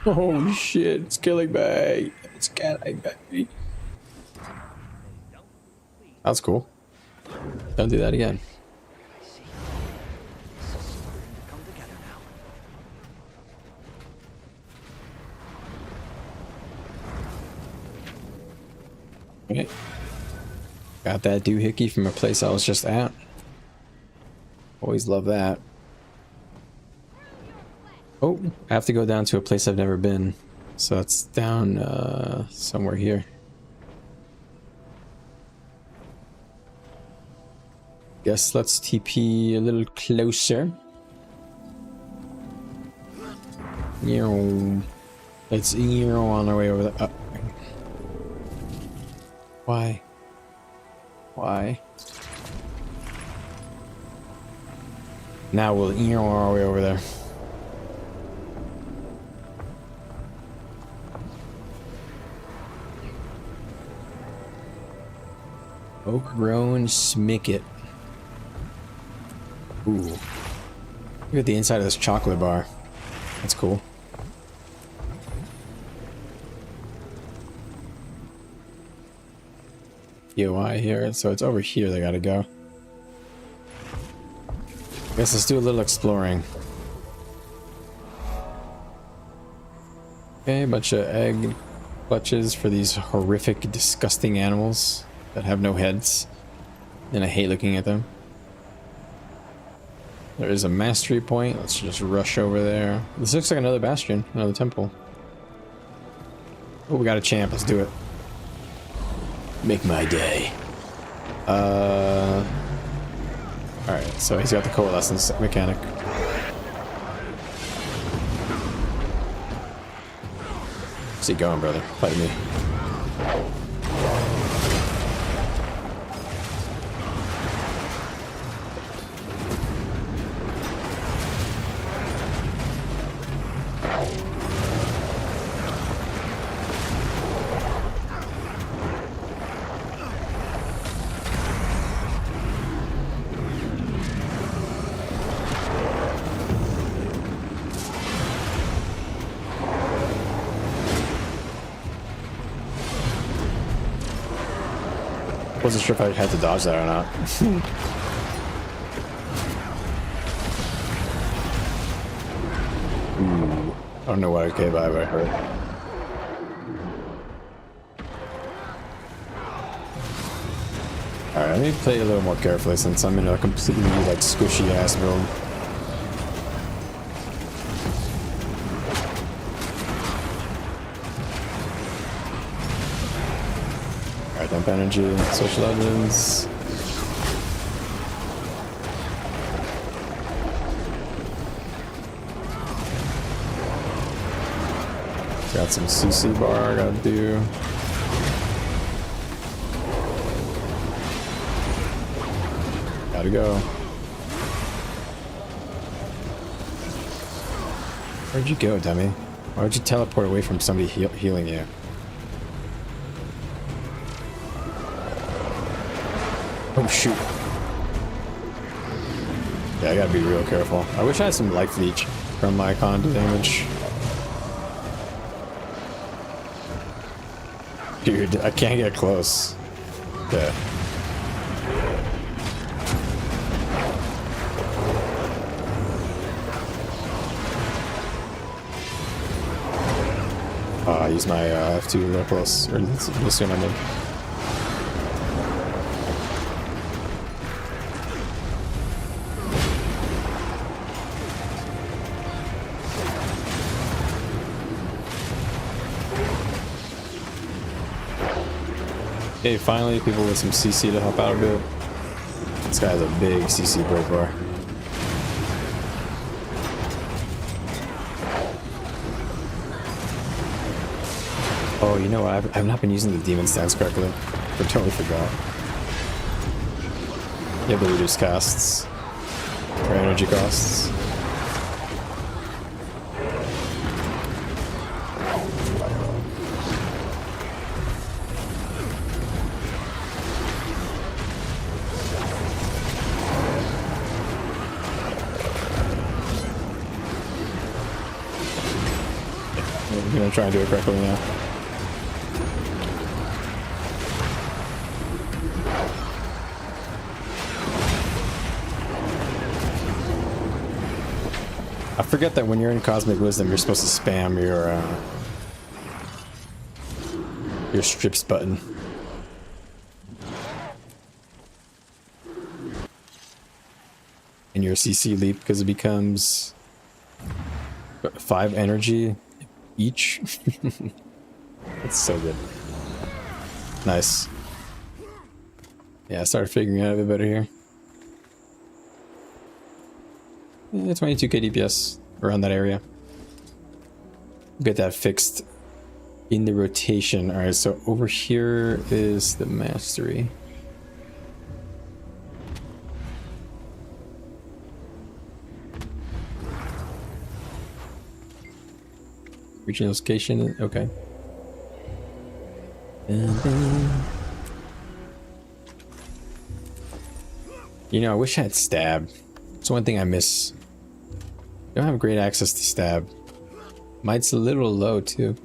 Holy shit, it's killing me. It's killing me. That's cool. Don't do that again. Got that doohickey from a place I was just at. Always love that. Oh, I have to go down to a place I've never been. So that's down somewhere here. Guess let's TP a little closer. It's on our way over there. Why? Why? Now we'll our way over there. Oak grown smicket. Ooh. Look at the inside of this chocolate bar. That's cool. POI here, so it's over here they gotta go. Guess let's do a little exploring. Okay, a bunch of egg clutches for these horrific, disgusting animals that have no heads. And I hate looking at them. There is a mastery point. Let's just rush over there. This looks like another bastion, another temple. Oh, we got a champ. Let's do it. Make my day. Alright, so he's got the coalescence mechanic. Where's he going, brother? Fight me. Wasn't sure if I had to dodge that or not. Ooh, I don't know what I came by, but I heard. Alright, let me play a little more carefully since I'm in a completely like squishy ass build. Dump energy, social legends. Got some CC bar I gotta do. Gotta go. Where'd you go, dummy? Why would you teleport away from somebody healing you? Oh shoot. Yeah, I gotta be real careful. I wish I had some life leech from my conduit damage. Dude, I can't get close. Okay. I use my F2 real close, or let's see what I did. Okay, finally people with some CC to help out a bit. This guy has a big CC break bar. Oh, you know what? I've not been using the demon stance correctly. I totally forgot. You have the reduced costs. Or energy costs. I'm gonna try and do it correctly now. I forget that when you're in Cosmic Wisdom, you're supposed to spam your strips button. in your CC leap because it becomes 5 energy each. That's so good. Nice. Yeah, I started figuring out a bit better here. Yeah, 22k DPS around that area. Get that fixed in the rotation. Alright, so over here is the mastery. Regional location, okay. You know, I wish I had stab. It's one thing I miss. Don't have great access to stab. Might's a little low too.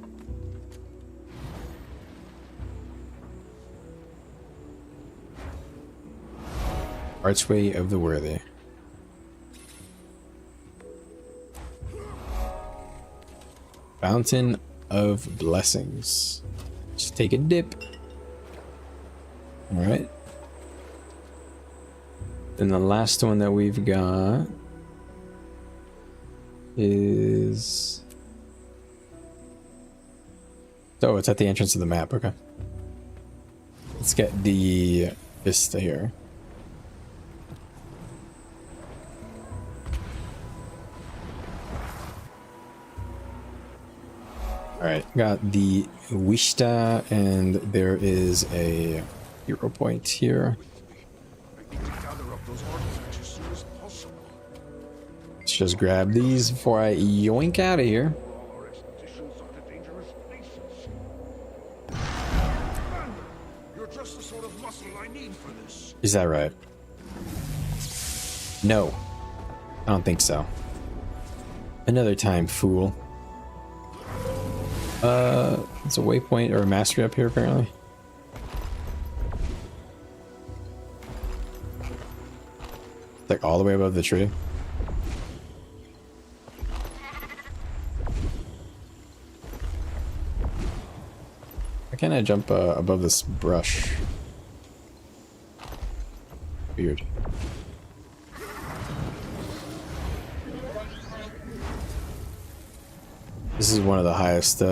Archway of the Worthy. Fountain of Blessings. Just take a dip. Alright. Then the last one that we've got is... Oh, it's at the entrance of the map. Okay. Let's get the Vista here. Alright, got the Vista, and there is a hero point here. Let's just grab these before I yoink out of here. Is that right? No. I don't think so. Another time, fool. It's a waypoint or a mastery up here, apparently. Like all the way above the tree. Why can't I jump above this brush? Weird. This is one of the highest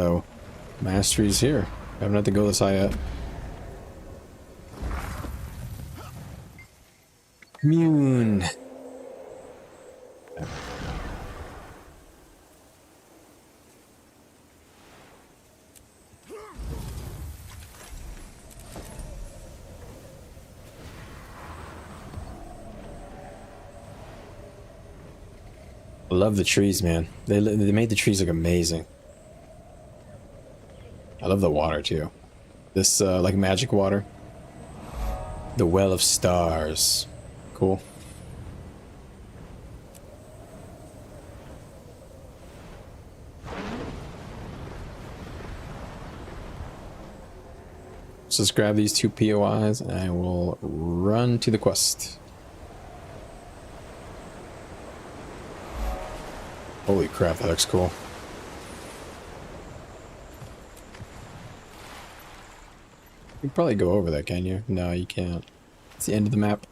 masteries here. I haven't had to go this high yet. Immune. I love the trees, man. They made the trees look amazing. I love the water too. This like magic water. The Well of Stars. Cool. Let's just grab these 2 POIs and I will run to the quest. Holy crap, that looks cool. You can probably go over that, can you? No, you can't. It's the end of the map.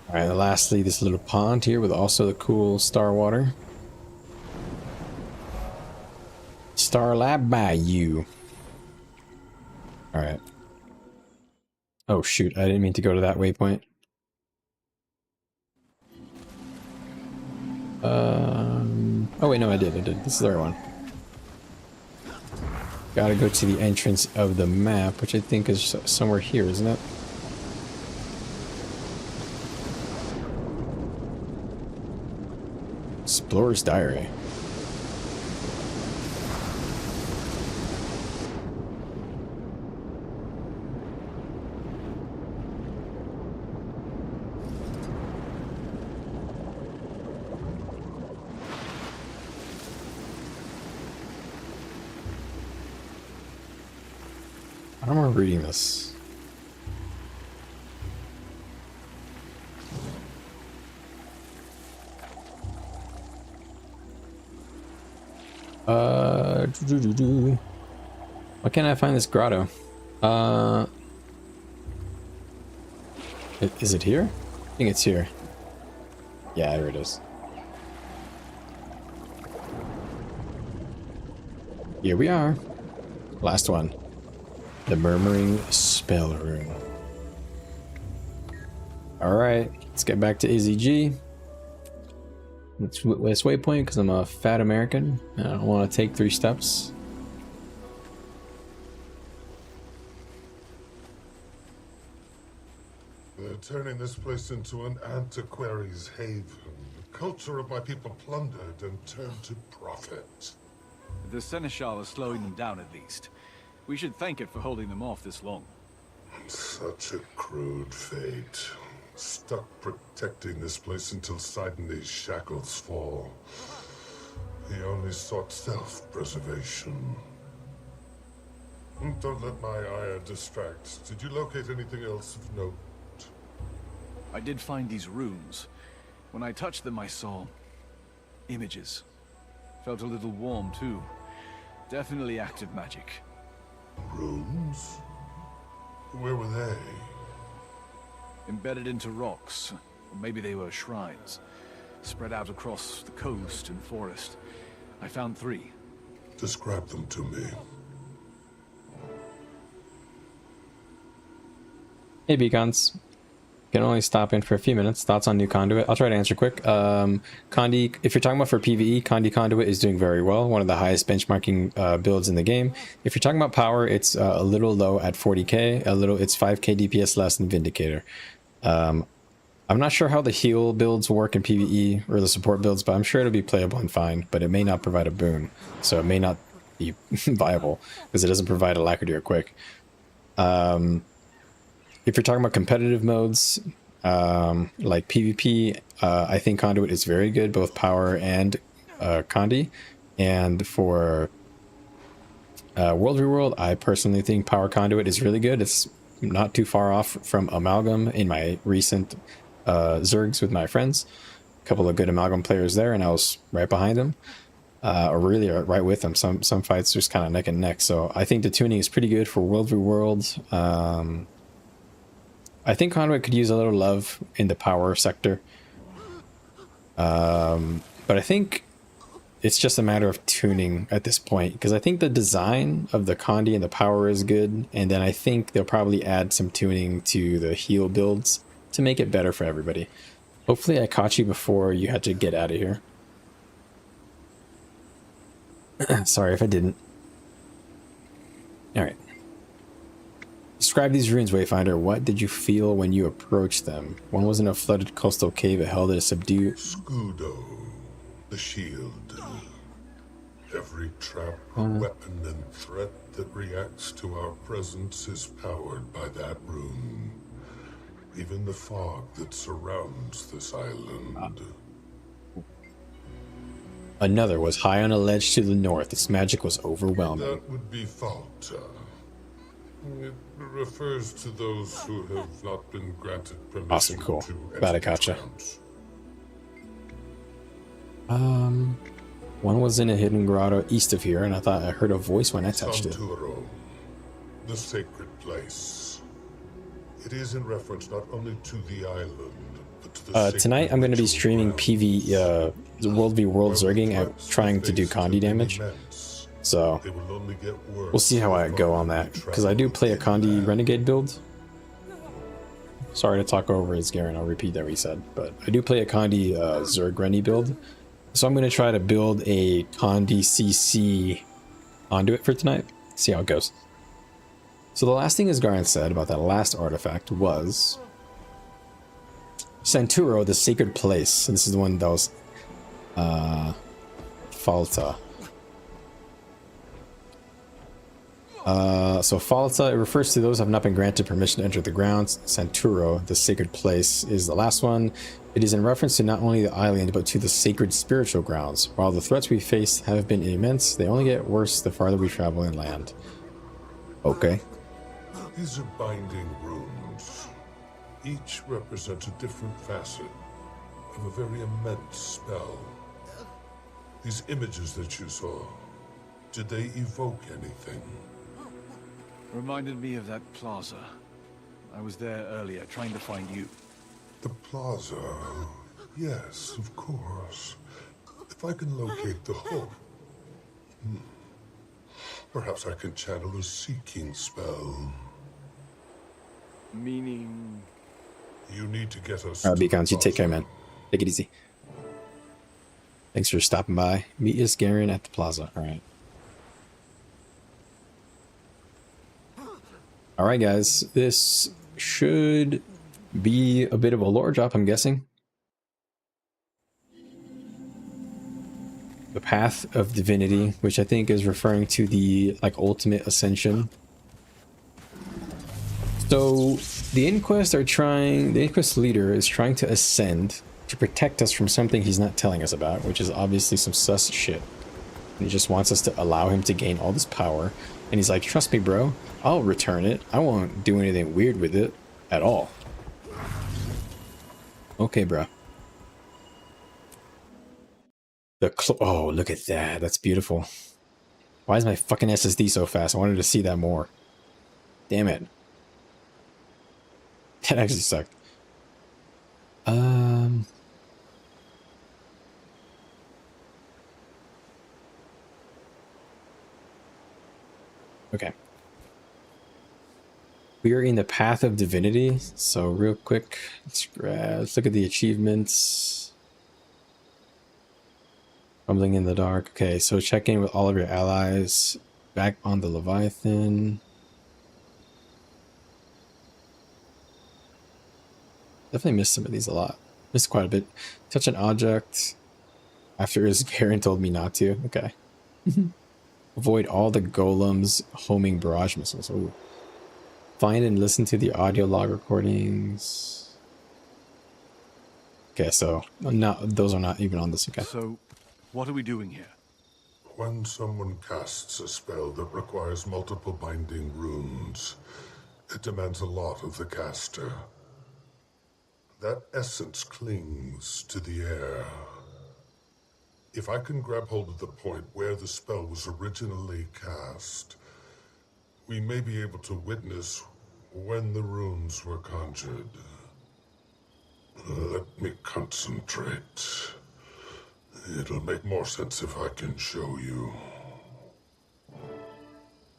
Alright, and lastly, this little pond here with also the cool star water. Star Lab Bayou. Alright. Oh shoot, I didn't mean to go to that waypoint. Oh wait, no, I did. This is the right one. Gotta go to the entrance of the map, which I think is somewhere here, isn't it? Explorer's Diary. I don't remember reading this. Why can't I find this grotto? Is it here? I think it's here. Yeah, there it is. Here we are. Last one. The Murmuring Spell Room. Alright, let's get back to AZG. Let's waypoint because I'm a fat American and I don't want to take 3 steps. They're turning this place into an antiquary's haven. The culture of my people plundered and turned to profit. The Seneschal is slowing them down at least. We should thank it for holding them off this long. Such a crude fate. Stuck protecting this place until Sidon's shackles fall. He only sought self-preservation. Don't let my ire distract. Did you locate anything else of note? I did find these runes. When I touched them, I saw images. Felt a little warm, too. Definitely active magic. Runes? Where were they? Embedded into rocks. Or maybe they were shrines. Spread out across the coast and forest. I found 3. Describe them to me. Hey, Beacons. Can only stop in for a few minutes. Thoughts on new Conduit? I'll try to answer quick. Condi, if you're talking about for PvE, Conduit is doing very well. One of the highest benchmarking builds in the game. If you're talking about power, it's a little low at 40k. It's 5k DPS less than Vindicator. I'm not sure how the heal builds work in PvE or the support builds, but I'm sure it'll be playable and fine. But it may not provide a boon, so it may not be viable because it doesn't provide alacrity or quick. If you're talking about competitive modes, like PvP, I think Conduit is very good, both power and Condi. And for World v. World, I personally think Power Conduit is really good. It's not too far off from Amalgam in my recent Zergs with my friends. A couple of good Amalgam players there, and I was right behind them. Or really right with them. Some fights just kind of neck and neck. So I think the tuning is pretty good for World v. World. I think Conduit could use a little love in the power sector. But I think it's just a matter of tuning at this point, because I think the design of the Condi and the power is good, and then I think they'll probably add some tuning to the heal builds to make it better for everybody. Hopefully I caught you before you had to get out of here. Sorry if I didn't. Alright. Describe these ruins, Wayfinder. What did you feel when you approached them? One was in a flooded coastal cave that held a subdued... Scudo, the shield. Every trap, weapon, and threat that reacts to our presence is powered by that rune. Even the fog that surrounds this island. Another was high on a ledge to the north. Its magic was overwhelming. That would be Falta. It refers to those who have not been granted permission. Awesome, cool. Glad I caught you. One was in a hidden grotto east of here, and I thought I heard a voice when I touched it. Santuro, the sacred place. It is in reference not only to the island, but to the tonight I'm going to be streaming PvE, World v. World Zerging, trying to do Condi damage. So we'll see how I go on that, because I do play a Condi Renegade build. Sorry to talk over his Garen, I'll repeat that he said, but I do play a Condi Zerg Rennie build. So I'm going to try to build a Condi CC Conduit for tonight. See how it goes. So the last thing Asgaran said about that last artifact was Santuro, the sacred place. And this is the one that was Falta. So Falta, it refers to those who have not been granted permission to enter the grounds. Santuro, the sacred place, is the last one. It is in reference to not only the island, but to the sacred spiritual grounds. While the threats we face have been immense, they only get worse the farther we travel inland. Okay. These are binding runes. Each represents a different facet of a very immense spell. These images that you saw, did they evoke anything? Reminded me of that plaza. I was there earlier, trying to find you. The plaza. Yes, of course. If I can locate the hook. Perhaps I can channel a seeking spell. Meaning? You need to get us. Alright, Beacons, you take care, man. Take it easy. Thanks for stopping by. Meet us, Garen, at the plaza. Alright. Alright, guys. This should be a bit of a lore drop, I'm guessing. The Path of Divinity, which I think is referring to the ultimate ascension. So the Inquest leader is trying to ascend to protect us from something he's not telling us about, which is obviously some sus shit. And he just wants us to allow him to gain all this power. And he's like, trust me, bro, I'll return it. I won't do anything weird with it at all. Okay, bro. Oh, look at that. That's beautiful. Why is my fucking SSD so fast? I wanted to see that more. Damn it. That actually sucked. Okay. We are in the Path of Divinity. So real quick, let's look at the achievements. Rumbling in the dark. Okay, so check in with all of your allies. Back on the Leviathan. Definitely missed some of these a lot. Missed quite a bit. Touch an object. After his Garen told me not to. Okay. Avoid all the golems homing barrage missiles. Ooh. Find and listen to the audio log recordings. Okay, so those are not even on this. Okay. So, what are we doing here? When someone casts a spell that requires multiple binding runes, it demands a lot of the caster. That essence clings to the air. If I can grab hold of the point where the spell was originally cast, we may be able to witness when the runes were conjured. Let me concentrate. It'll make more sense if I can show you.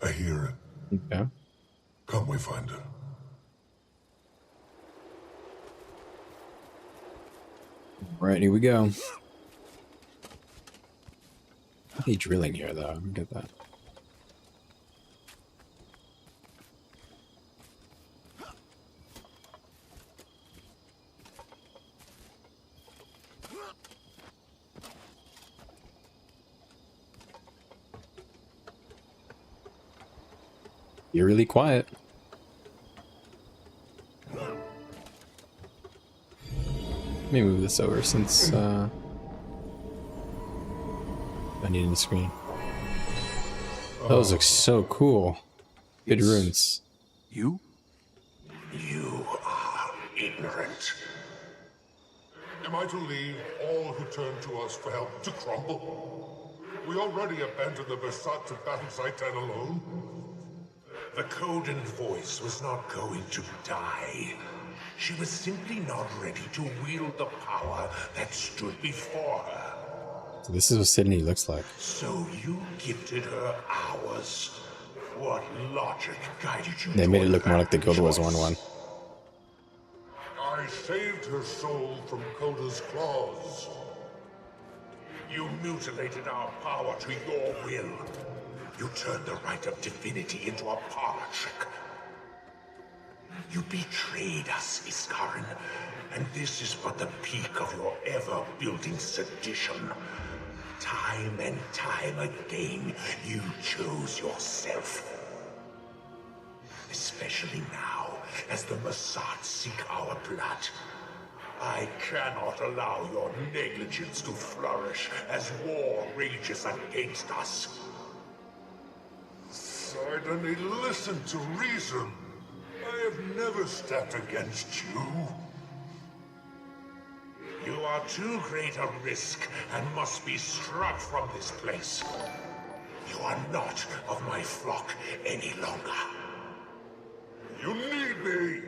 I hear it. Okay. Come, we find it. Right, here we go. How are they drilling here, though? I don't get that. You're really quiet. Let me move this over since I need the screen. Those look so cool. Good runes. You? You are ignorant. Am I to leave all who turn to us for help to crumble? We already abandoned the Bersats at Battle Site 10 alone. The Coden voice was not going to die. She was simply not ready to wield the power that stood before her. So this is what Sydney looks like. So you gifted her ours. What logic guided you? They made it look more like the Guild Wars 1-1. I saved her soul from Coda's claws. You mutilated our power to your will. You turned the right of divinity into a parlor trick. You betrayed us, Iskarin, and this is but the peak of your ever-building sedition. Time and time again, you chose yourself. Especially now, as the Bersats seek our blood. I cannot allow your negligence to flourish as war rages against us. Sardony, listen to reason. I have never stepped against you. You are too great a risk and must be struck from this place. You are not of my flock any longer. You need me.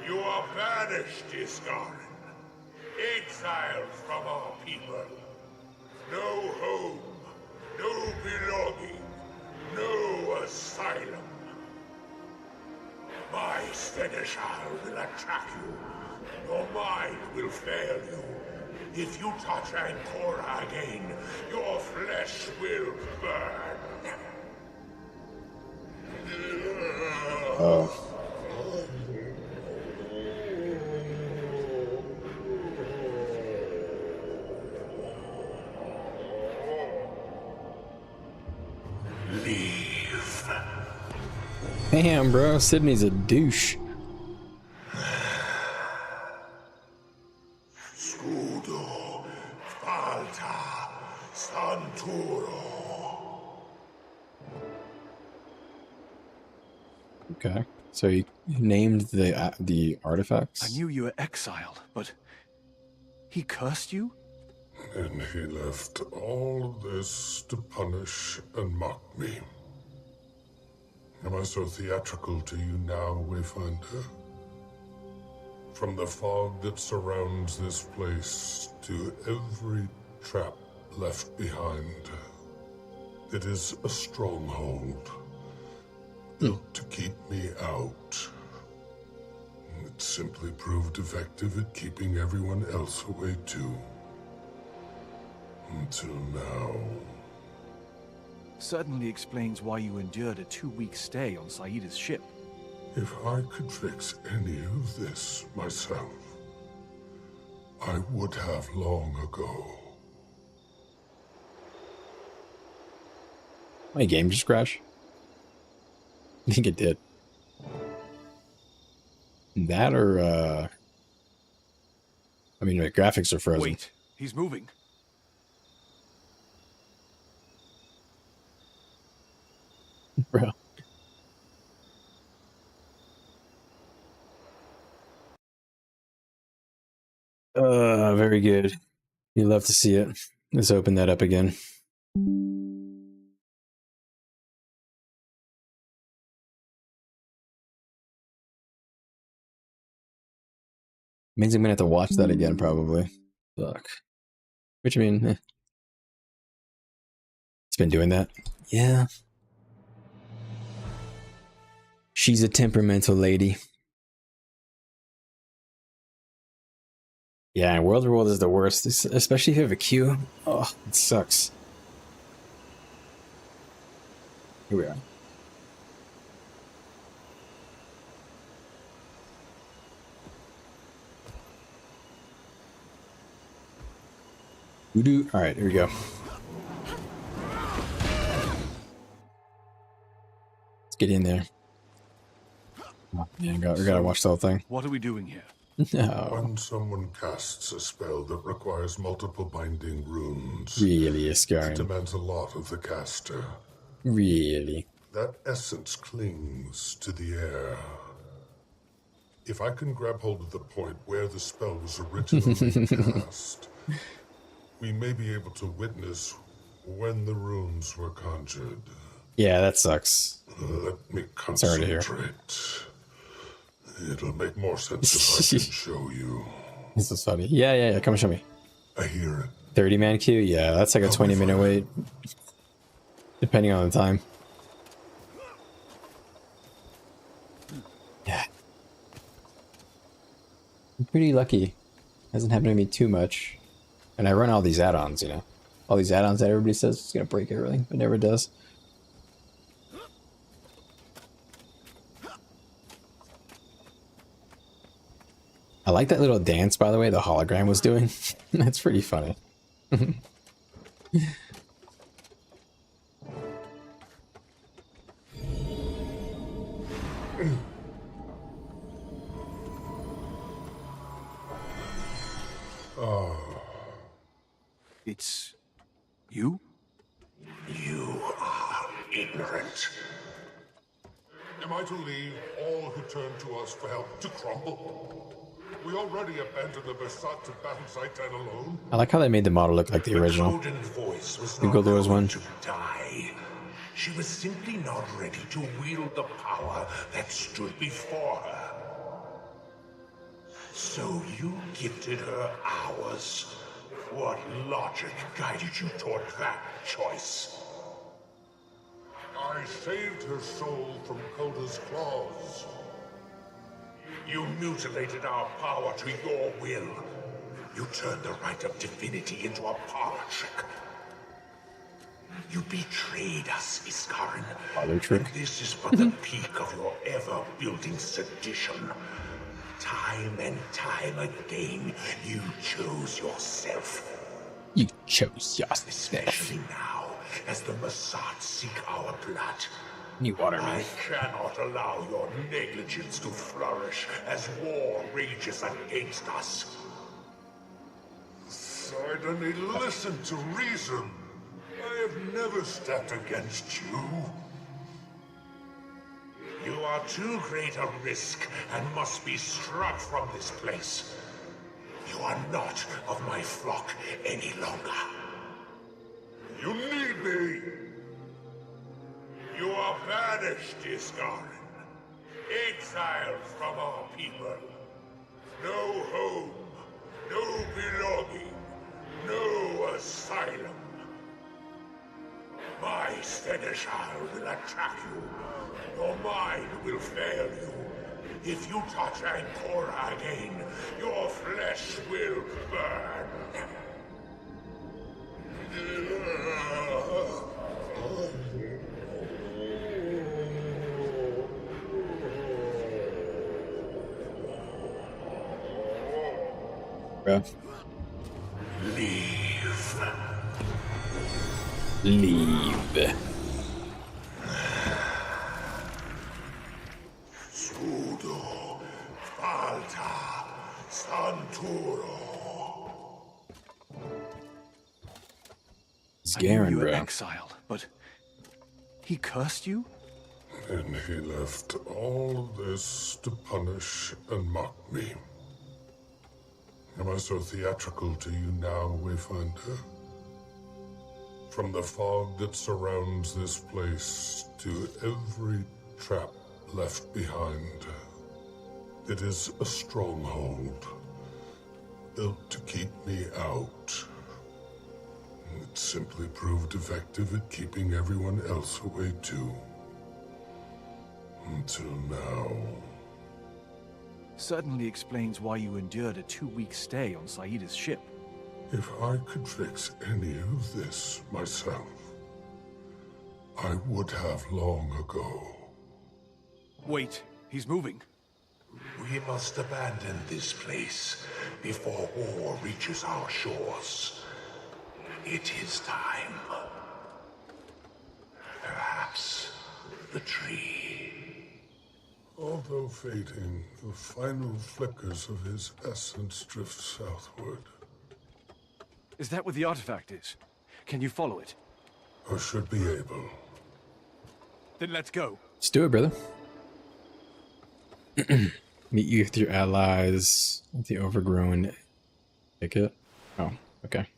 You are bad Banished Iskarin. Exiled from our people. No home. No belonging. No asylum. My Seneschal will attack you. Your mind will fail you. If you touch Ancora again, your flesh will burn. Oh. Leave. Damn, bro. Sydney's a douche. Scudo. Falta. Santuro. Okay. So you named the artifacts? I knew you were exiled, but he cursed you? And he left all of this to punish and mock me. Am I so theatrical to you now, Wayfinder? From the fog that surrounds this place to every trap left behind, it is a stronghold built to keep me out. It simply proved effective at keeping everyone else away too. Until now. Certainly explains why you endured a 2-week stay on Saida's ship. If I could fix any of this myself, I would have long ago. My game just crashed? I think it did. That or, I mean, my graphics are frozen. Wait, he's moving. Bro. Very good. You love to see it. Let's open that up again. Means I'm gonna have to watch that again, probably. Fuck. Which I mean, it's been doing that. Yeah. She's a temperamental lady. Yeah, and World is the worst, especially if you have a queue. Oh, it sucks. Here we are. All right, here we go. Let's get in there. Yeah, we gotta watch the whole thing. What are we doing here? No. When someone casts a spell that requires multiple binding runes, Really, it Iskarin. demands a lot of the caster. Really? That essence clings to the air. If I can grab hold of the point where the spell was originally cast, we may be able to witness when the runes were conjured. Yeah, that sucks. Let me Sorry to hear. concentrate. It'll make more sense if I can show you. This is funny. Yeah. Come and show me. I hear it. 30-man queue? Yeah, that's like a 20-minute wait. Depending on the time. Yeah. I'm pretty lucky. Hasn't happened to me too much. And I run all these add-ons, you know. All these add-ons that everybody says it's gonna break everything, but never does. I like that little dance, by the way, the hologram was doing. That's pretty funny. Oh. It's you? You are ignorant. Am I to leave all who turn to us for help to crumble? We already abandoned the Bersat to battle Zaitan alone. I like how they made the model look like the original. Odin's voice was The not Goldor's one. to die. She was simply not ready to wield the power that stood before her. So you gifted her ours. What logic guided you toward that choice? I saved her soul from Coda's claws. You mutilated our power to your will. You turned the right of divinity into a parlor trick. You betrayed us, Iskarin. Parlor trick? And this is but the peak of your ever-building sedition. Time and time again, you chose yourself. You chose yourself. Especially now, as the Mossad seek our blood. You water me. I cannot allow your negligence to flourish as war rages against us. Sidoney, listen to reason. I have never stepped against you. You are too great a risk and must be struck from this place. You are not of my flock any longer. You need me! You are banished, Iskarin. Exiled from our people. No home, no belonging, no asylum. My Seneschal will attack you. Your mind will fail you. If you touch Ancora again, your flesh will burn. Bruh. Leave. Sudo, Falta, Santuro. It's Garen, you were bro. exiled, but he cursed you? And he left all this to punish and mock me. Am I so theatrical to you now, Wayfinder? From the fog that surrounds this place to every trap left behind, it is a stronghold, built to keep me out. It simply proved effective at keeping everyone else away too. Until now. Certainly explains why you endured a 2-week stay on Saida's ship. If I could fix any of this myself, I would have long ago. Wait, he's moving. We must abandon this place before war reaches our shores. It is time. Perhaps the tree. Although fading, the final flickers of his essence drift southward. Is that what the artifact is? Can you follow it? I should be able. Then let's go. Let's do it, brother. Meet you with your allies at the overgrown thicket. Oh, okay.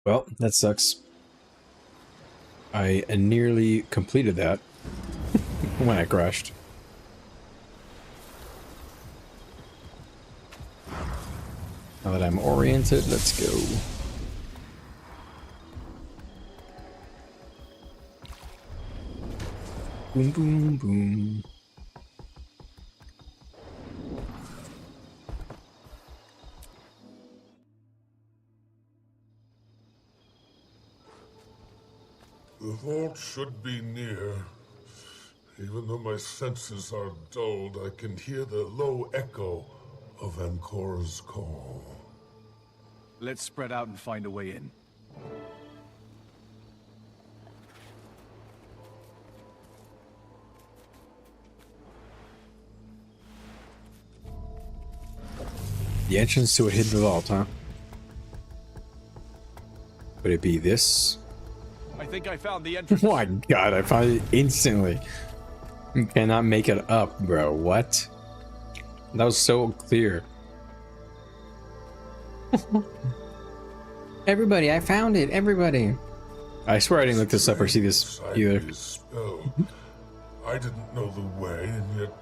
Well, that sucks. I nearly completed that when I crashed. Now that I'm oriented, let's go. Boom, boom, boom. The vault should be near. Even though my senses are dulled, I can hear the low echo of Ancora's call. Let's spread out and find a way in. The entrance to a hidden vault, huh? Would it be this? I think I found the entrance. Oh my god, I found it instantly. You cannot make it up, bro. What? That was so clear. Everybody, I found it. Everybody. I swear I didn't look this up or see this either. Spell, I didn't know the way, and yet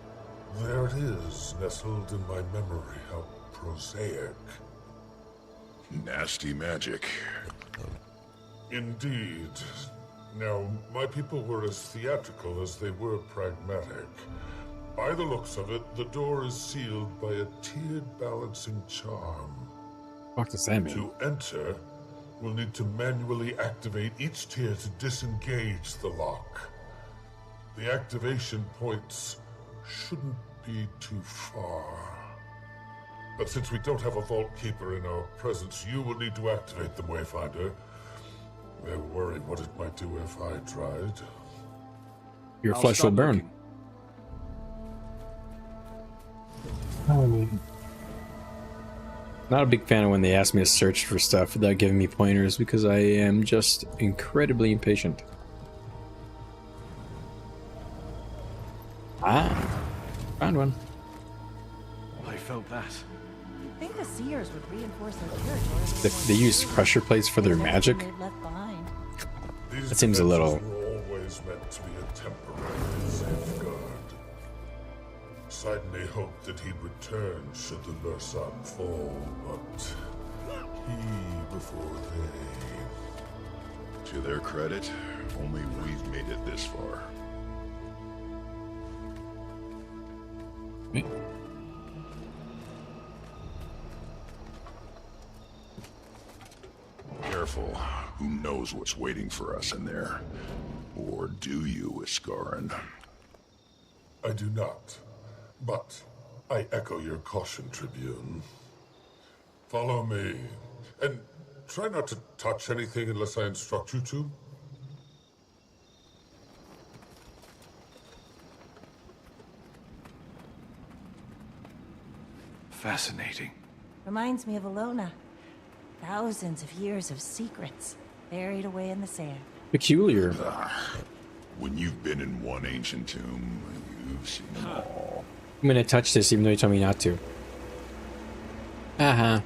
there it is, nestled in my memory. How prosaic. Nasty magic. Indeed. Now, my people were as theatrical as they were pragmatic. By the looks of it, the door is sealed by a tiered balancing charm. Fuck does that mean? To enter, we'll need to manually activate each tier to disengage the lock. The activation points shouldn't be too far. But since we don't have a vault keeper in our presence, you will need to activate them, Wayfinder. I worry what it might do if I tried. Your flesh will burn. Not a big fan of when they ask me to search for stuff without giving me pointers because I am just incredibly impatient. Ah, found one. I felt that. I think the Seers would reinforce their territory. They use pressure plates for their magic. That seems a little. Were always meant to be a temporary safeguard. Sidney hoped that he'd return should the Bursat fall, but he before they. To their credit, only we've made it this far. Careful. Who knows what's waiting for us in there? Or do you, Iskarin? I do not. But I echo your caution, Tribune. Follow me. And try not to touch anything unless I instruct you to. Fascinating. Reminds me of Alona. Thousands of years of secrets buried away in the sand. Peculiar. When you've been in one ancient tomb, you've seen them all. I'm gonna touch this even though you told me not to. Haha.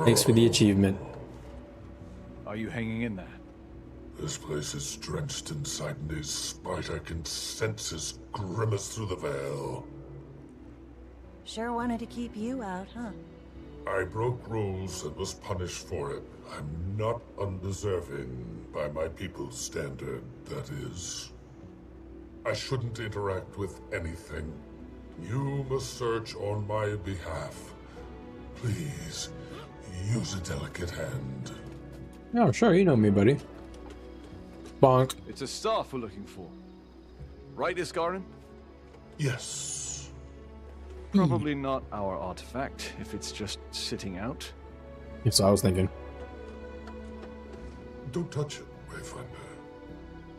Thanks for the achievement. Are you hanging in there? This place is drenched in Sidney's spite. I can sense his grimace through the veil. Sure wanted to keep you out, huh? I broke rules and was punished for it. I'm not undeserving by my people's standard, that is. I shouldn't interact with anything. You must search on my behalf. Please, use a delicate hand. Oh, sure, you know me, buddy. Bonk. It's a staff we're looking for. Right, Iskarin? Yes. Probably not our artifact, if it's just sitting out. That's what I was thinking. Don't touch it, Wayfinder.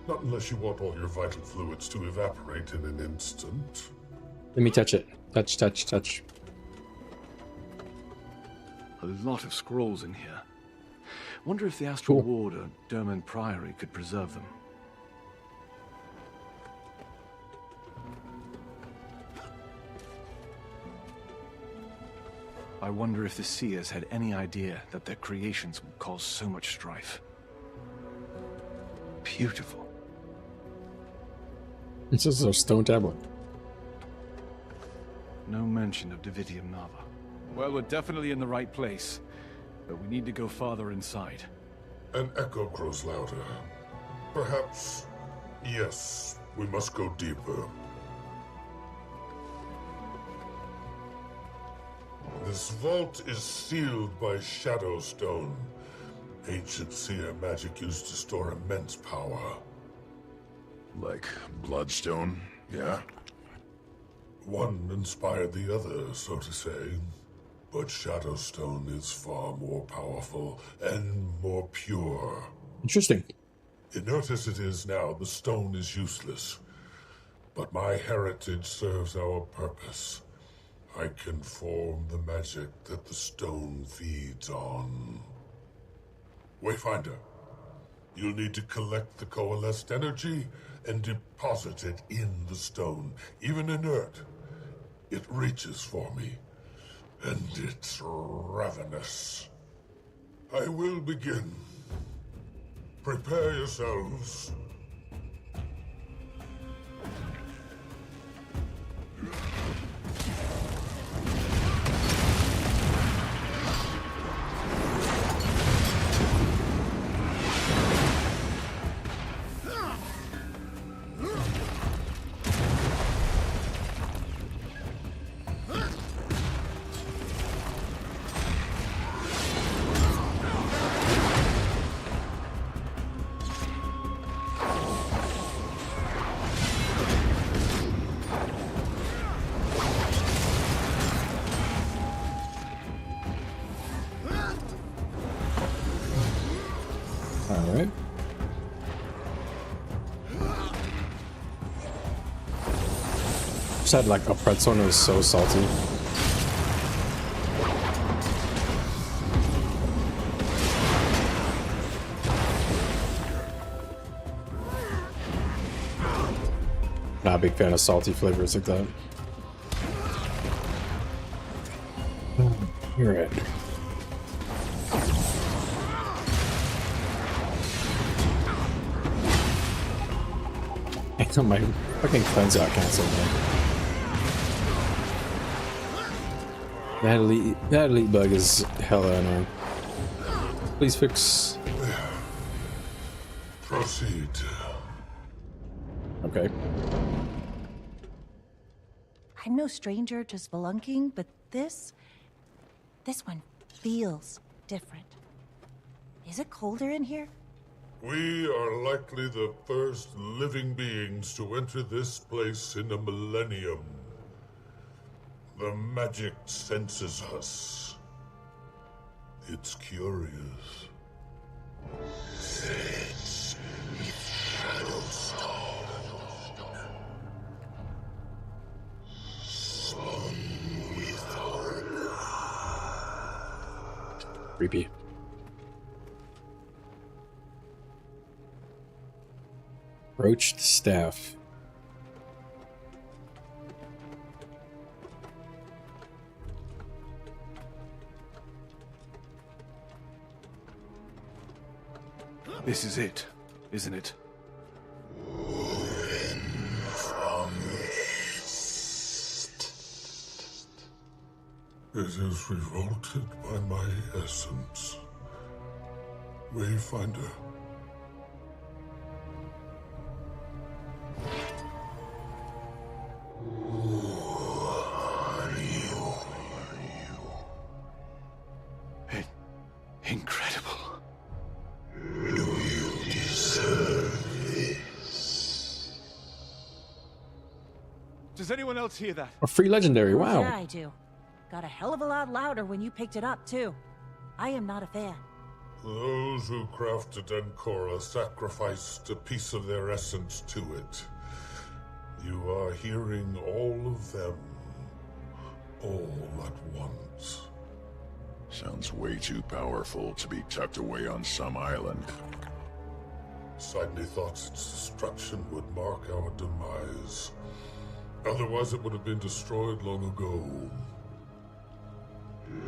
Not unless you want all your vital fluids to evaporate in an instant. Let me touch it. Touch, touch, touch. A lot of scrolls in here. Wonder if the Astral Ward or Derman Priory could preserve them. I wonder if the Seers had any idea that their creations would cause so much strife. Beautiful. This is a stone tablet. No mention of Divitium Nava. Well, we're definitely in the right place, but we need to go farther inside. An echo grows louder. Perhaps, yes, we must go deeper. This vault is sealed by Shadowstone, ancient seer magic used to store immense power. Like Bloodstone, yeah? One inspired the other, so to say. But Shadowstone is far more powerful and more pure. Interesting. Inert as it is now, the stone is useless. But my heritage serves our purpose. I can form the magic that the stone feeds on. Wayfinder, you'll need to collect the coalesced energy and deposit it in the stone. Even inert, it reaches for me. And it's ravenous. I will begin. Prepare yourselves. Just had like a pretzel and it was so salty. Not a big fan of salty flavors like that. You're right. My fucking cleanse got cancelled, man. That elite bug is hella annoying. Please fix. Proceed. Okay. I'm no stranger to spelunking, but this one feels different. Is it colder in here? We are likely the first living beings to enter this place in a millennium. The magic senses us. It's curious. Sense its shadow stone. Spun with our blood. Creepy. Broached staff. This is it, isn't it? From east. It is revolted by my essence. Wayfinder. Incredible. Do you deserve this? Does anyone else hear that? A free legendary, wow. Yeah, I do. Got a hell of a lot louder when you picked it up, too. I am not a fan. Those who crafted Ancora sacrificed a piece of their essence to it. You are hearing all of them, all at once. Sounds way too powerful to be tucked away on some island. Sidney thought its destruction would mark our demise. Otherwise it would have been destroyed long ago.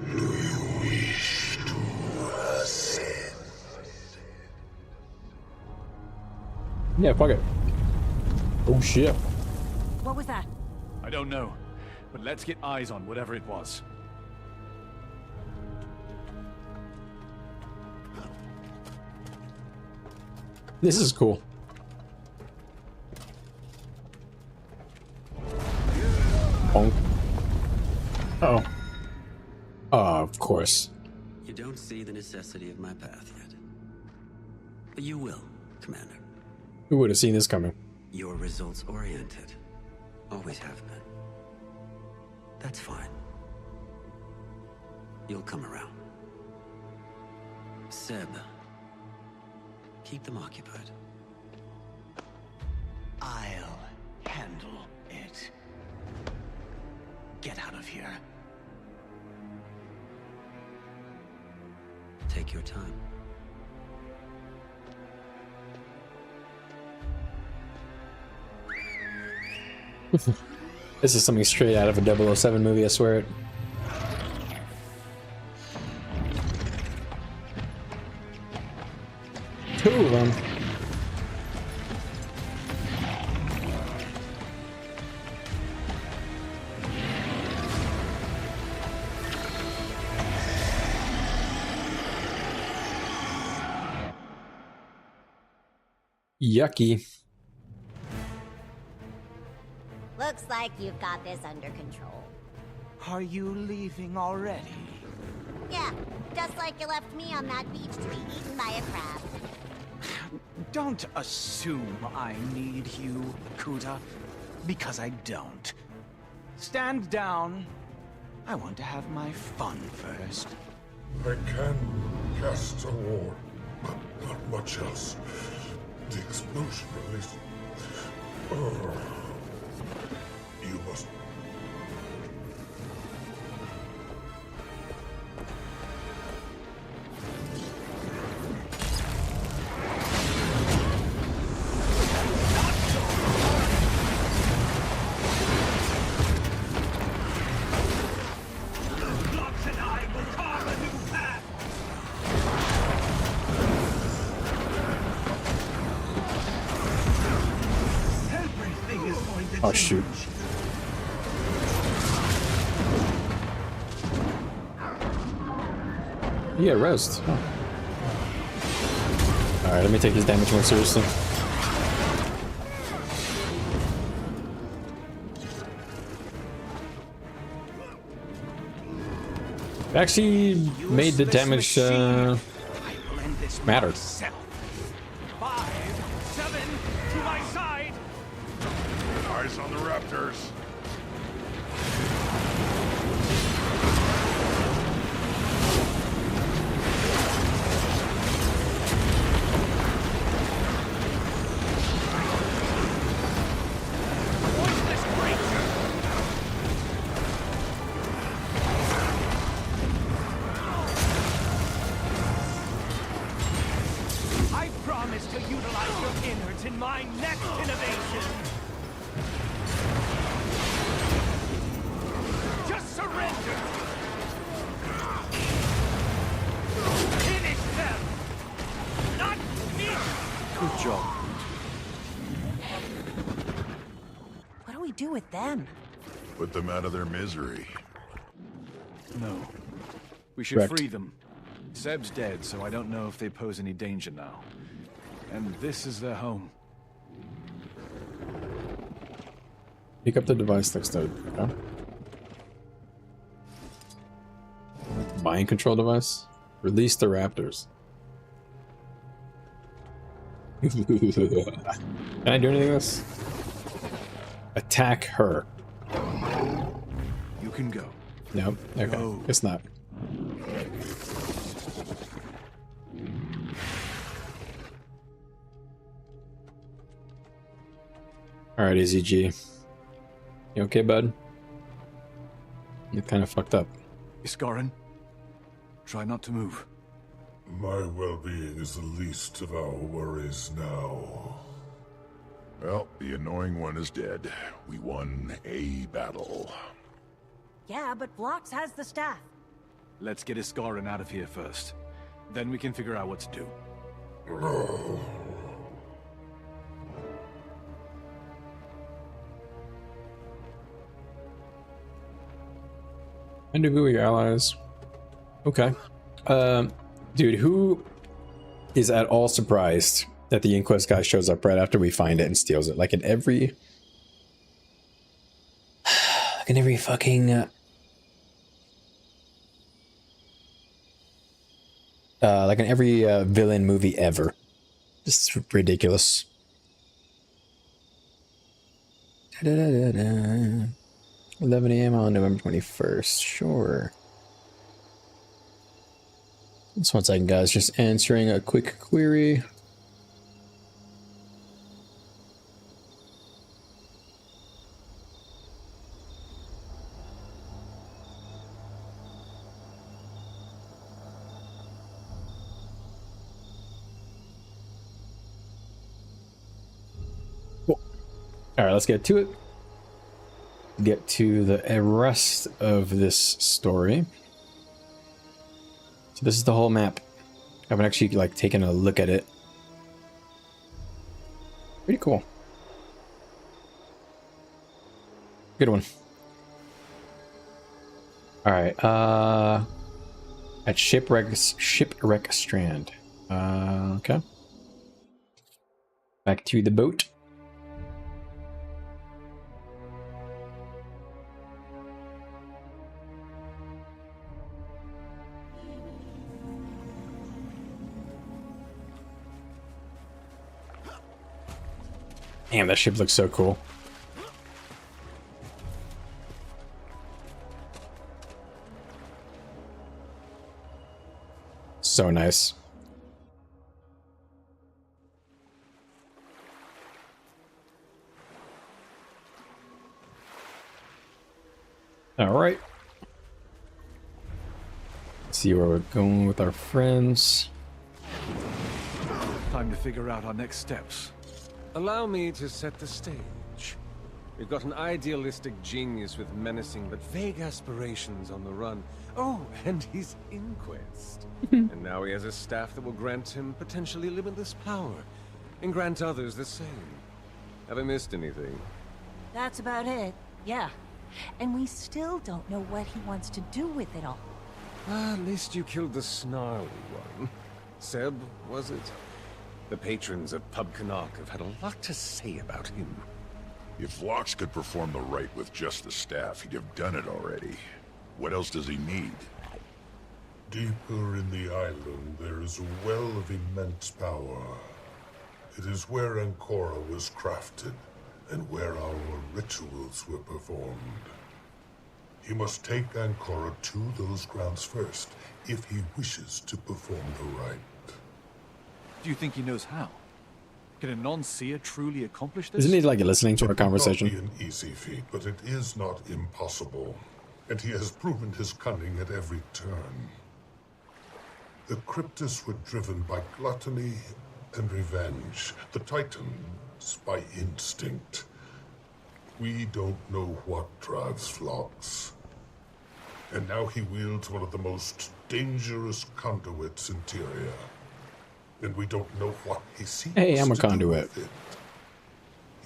Do you wish to ascend? Yeah, fuck it. Oh shit. What was that? I don't know, but let's get eyes on whatever it was. This is cool. Bonk. Uh-oh. Of course. You don't see the necessity of my path yet. But you will, Commander. Who would have seen this coming? You're results-oriented. Always have been. That's fine. You'll come around. Seb. Keep them occupied. I'll handle it. Get out of here. Take your time. This is something straight out of a 007 movie, I swear it. Two of them. Yucky. Looks like you've got this under control. Are you leaving already? Yeah, just like you left me on that beach to be eaten by a crab. Don't assume I need you, Kuta, because I don't. Stand down. I want to have my fun first. I can cast a ward, but not much else. The explosion released. You must. Oh shoot. Yeah, roast. Huh. Alright, let me take his damage more seriously. It actually made the damage matter. 5, 7 to my side. Eyes on the raptors. I promise to utilize your innards in my next innovation. Just surrender. Finish them. Not me. Good job. What do we do with them? Put them out of their misery. No. We should Correct. free them. Seb's dead, so I don't know if they pose any danger now. And this is their home. Pick up the device next to it. Okay. Mind control device. Release the raptors. Can I do anything with this? Attack her. You can go. Nope. Okay. Go. Guess not. Alright, AZG. You okay, bud? You're kind of fucked up. Iskarin, try not to move. My well-being is the least of our worries now. Well, the annoying one is dead. We won a battle. Yeah, but Phlox has the staff. Let's get Iskarin out of here first. Then we can figure out what to do. Rendezvous with your allies. Okay. Dude, who is at all surprised that the Inquest guy shows up right after we find it and steals it? Like in every fucking like in every villain movie ever. This is ridiculous. 11 a.m. on November 21st. Sure. Just 1 second, guys. Just answering a quick query. Cool. All right, let's get to it. Get to the rest of this story. So this is the whole map. I haven't actually like taken a look at it. Pretty cool. Good one. All right. At shipwreck strand. Okay. Back to the boat. Damn, that ship looks so cool. So nice. All right. Let's see where we're going with our friends. Time to figure out our next steps. Allow me to set the stage. We've got an idealistic genius with menacing but vague aspirations on the run. Oh, and he's Inquest. And now he has a staff that will grant him potentially limitless power, and grant others the same. Have I missed anything? That's about it, yeah. And we still don't know what he wants to do with it all. At least you killed the snarly one. Seb, was it? The patrons of Pub Canuck have had a lot to say about him. If Lox could perform the rite with just the staff, he'd have done it already. What else does he need? Deeper in the island, there is a well of immense power. It is where Ancora was crafted, and where our rituals were performed. He must take Ancora to those grounds first, if he wishes to perform the rite. Do you think he knows how? Can a non-seer truly accomplish this? Isn't he like listening to our conversation? It may not be an easy feat, but it is not impossible. And he has proven his cunning at every turn. The Cryptists were driven by gluttony and revenge. The Titans by instinct. We don't know what drives Phlox. And now he wields one of the most dangerous conduits in Tyria. And we don't know what he seeks. Hey, I'm a to do conduit. with it.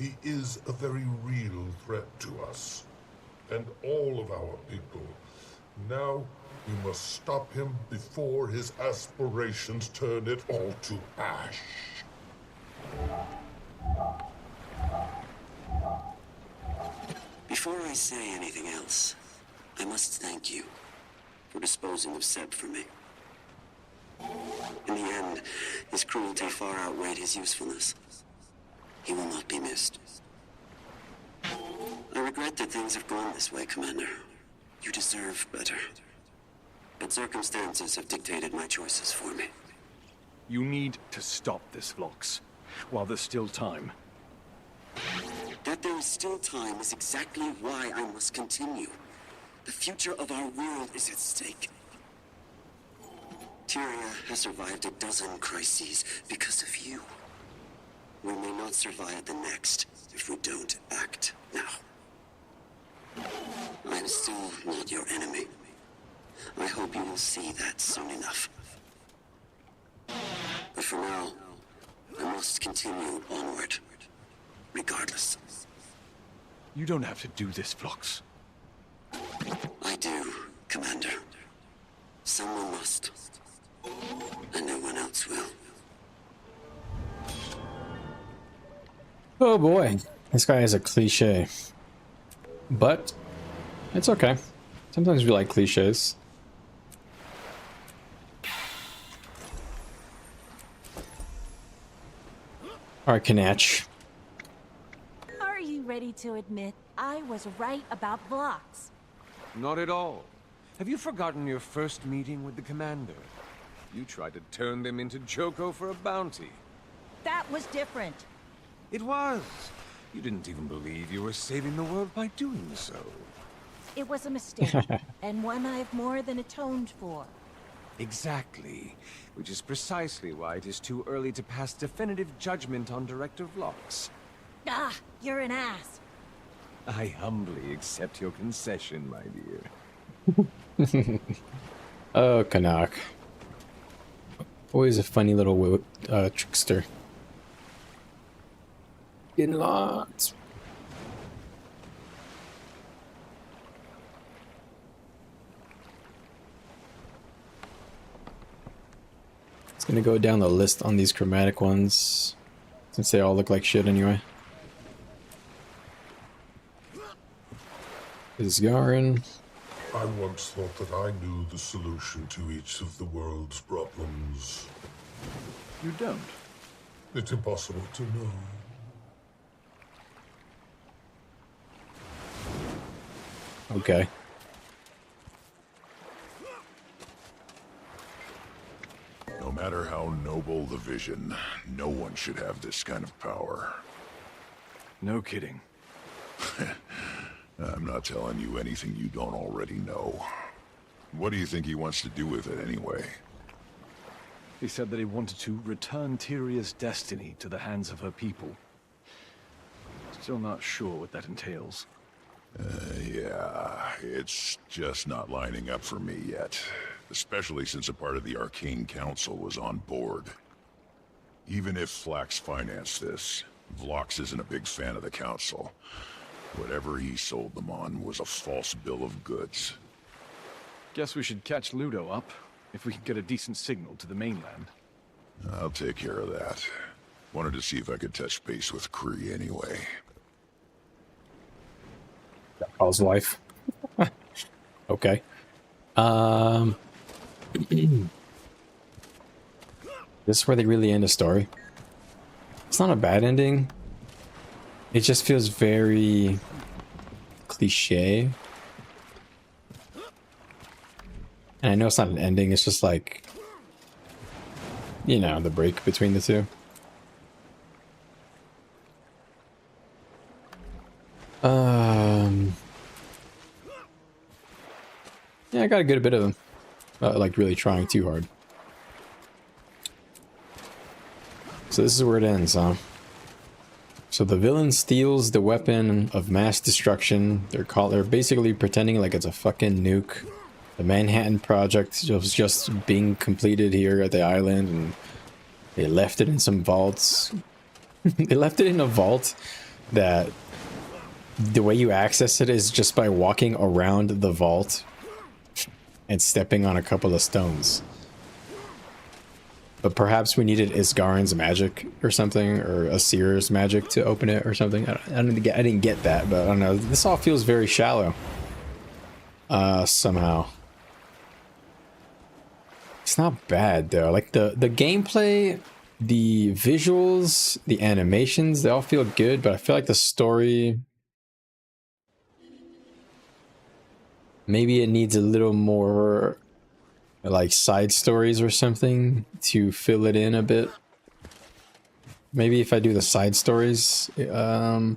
He is a very real threat to us. And all of our people. Now, we must stop him before his aspirations turn it all to ash. Before I say anything else, I must thank you for disposing of Seb for me. In the end, his cruelty far outweighed his usefulness. He will not be missed. I regret that things have gone this way, Commander. You deserve better. But circumstances have dictated my choices for me. You need to stop this, Phlox, while there's still time. That there is still time is exactly why I must continue. The future of our world is at stake. Tyria has survived a dozen crises because of you. We may not survive the next if we don't act now. I am still not your enemy. I hope you will see that soon enough. But for now, I must continue onward, regardless. You don't have to do this, Phlox. I do, Commander. Someone must. And no one else will. Oh boy, this guy is a cliche. But it's okay. Sometimes we like cliches. Alright, Kanach. Are you ready to admit I was right about blocks? Not at all. Have you forgotten your first meeting with the commander? You tried to turn them into Joko for a bounty. That was different. It was. You didn't even believe you were saving the world by doing so. It was a mistake, and one I've more than atoned for. Exactly. Which is precisely why it is too early to pass definitive judgment on Director Vlox. Ah, you're an ass. I humbly accept your concession, my dear. Oh, Canuck. Always a funny little trickster. Getting lots. It's gonna go down the list on these chromatic ones, since they all look like shit anyway. This is Garin. I once thought that I knew the solution to each of the world's problems. You don't? It's impossible to know. Okay. No matter how noble the vision, no one should have this kind of power. No kidding. I'm not telling you anything you don't already know. What do you think he wants to do with it anyway? He said that he wanted to return Tyria's destiny to the hands of her people. Still not sure what that entails. Yeah, it's just not lining up for me yet. Especially since a part of the Arcane Council was on board. Even if Flax financed this, Vlox isn't a big fan of the Council. Whatever he sold them on was a false bill of goods. Guess we should catch Ludo up, if we can get a decent signal to the mainland. I'll take care of that. Wanted to see if I could touch base with Kree anyway. Calls wife. Okay. This is where they really end the story. It's not a bad ending. It just feels very cliche. And I know it's not an ending, it's just like, you know, the break between the two. Yeah, I got a good bit of them. Like really trying too hard. So this is where it ends, huh? So the villain steals the weapon of mass destruction. They're basically pretending like it's a fucking nuke. The Manhattan Project was just being completed here at the island, and they left it in some vaults. They left it in a vault that the way you access it is just by walking around the vault and stepping on a couple of stones. But perhaps we needed Isgarin's magic or something, or a seer's magic to open it or something. I didn't get that, but I don't know. This all feels very shallow. Somehow. It's not bad though. Like the gameplay, the visuals, the animations, they all feel good, but I feel like the story, maybe it needs a little more like side stories or something to fill it in a bit. Maybe if I do the side stories, oh,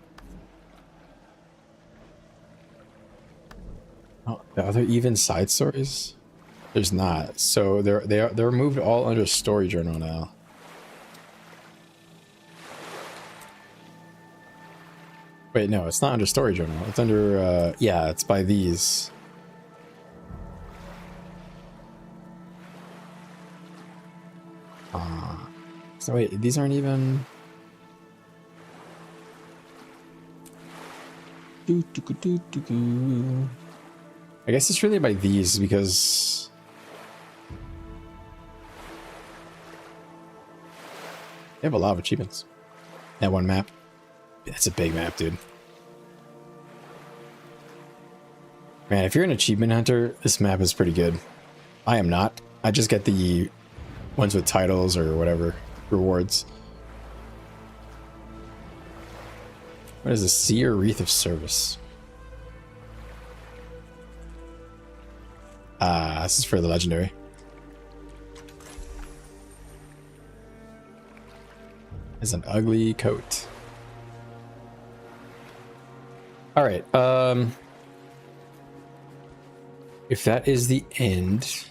are there even side stories? There's not. So they're moved all under story journal now. Wait, no, it's not under story journal. It's under yeah, it's by these. So wait, these aren't even. I guess it's really by these because they have a lot of achievements. That one map. That's a big map, dude. Man, if you're an achievement hunter, this map is pretty good. I am not. I just get the ones with titles or whatever rewards. What is this? Seer Wreath of Service. This is for the legendary. It's an ugly coat. All right. If that is the end,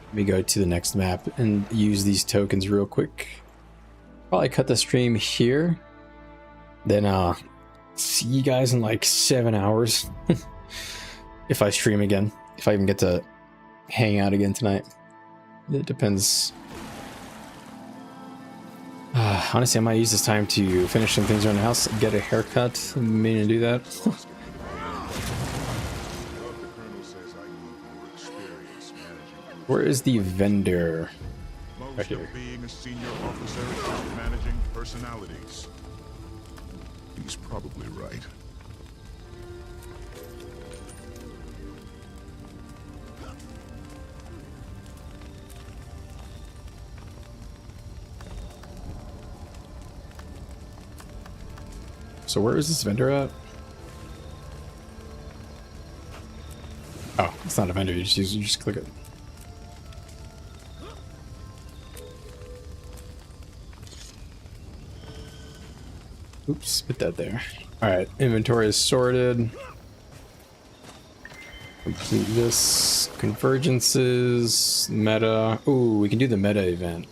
let me go to the next map and use these tokens real quick. Probably cut the stream here. Then see you guys in like 7 hours. If I stream again. If I even get to hang out again tonight. It depends. Honestly, I might use this time to finish some things around the house, get a haircut. I'm meaning to do that. Where is the vendor? Right here. Being a senior officer is managing personalities. He's probably right. So where is this vendor at? Oh, it's not a vendor. You just click it. Oops, put that there. Alright, inventory is sorted. Complete this. Convergences, meta. Ooh, we can do the meta event.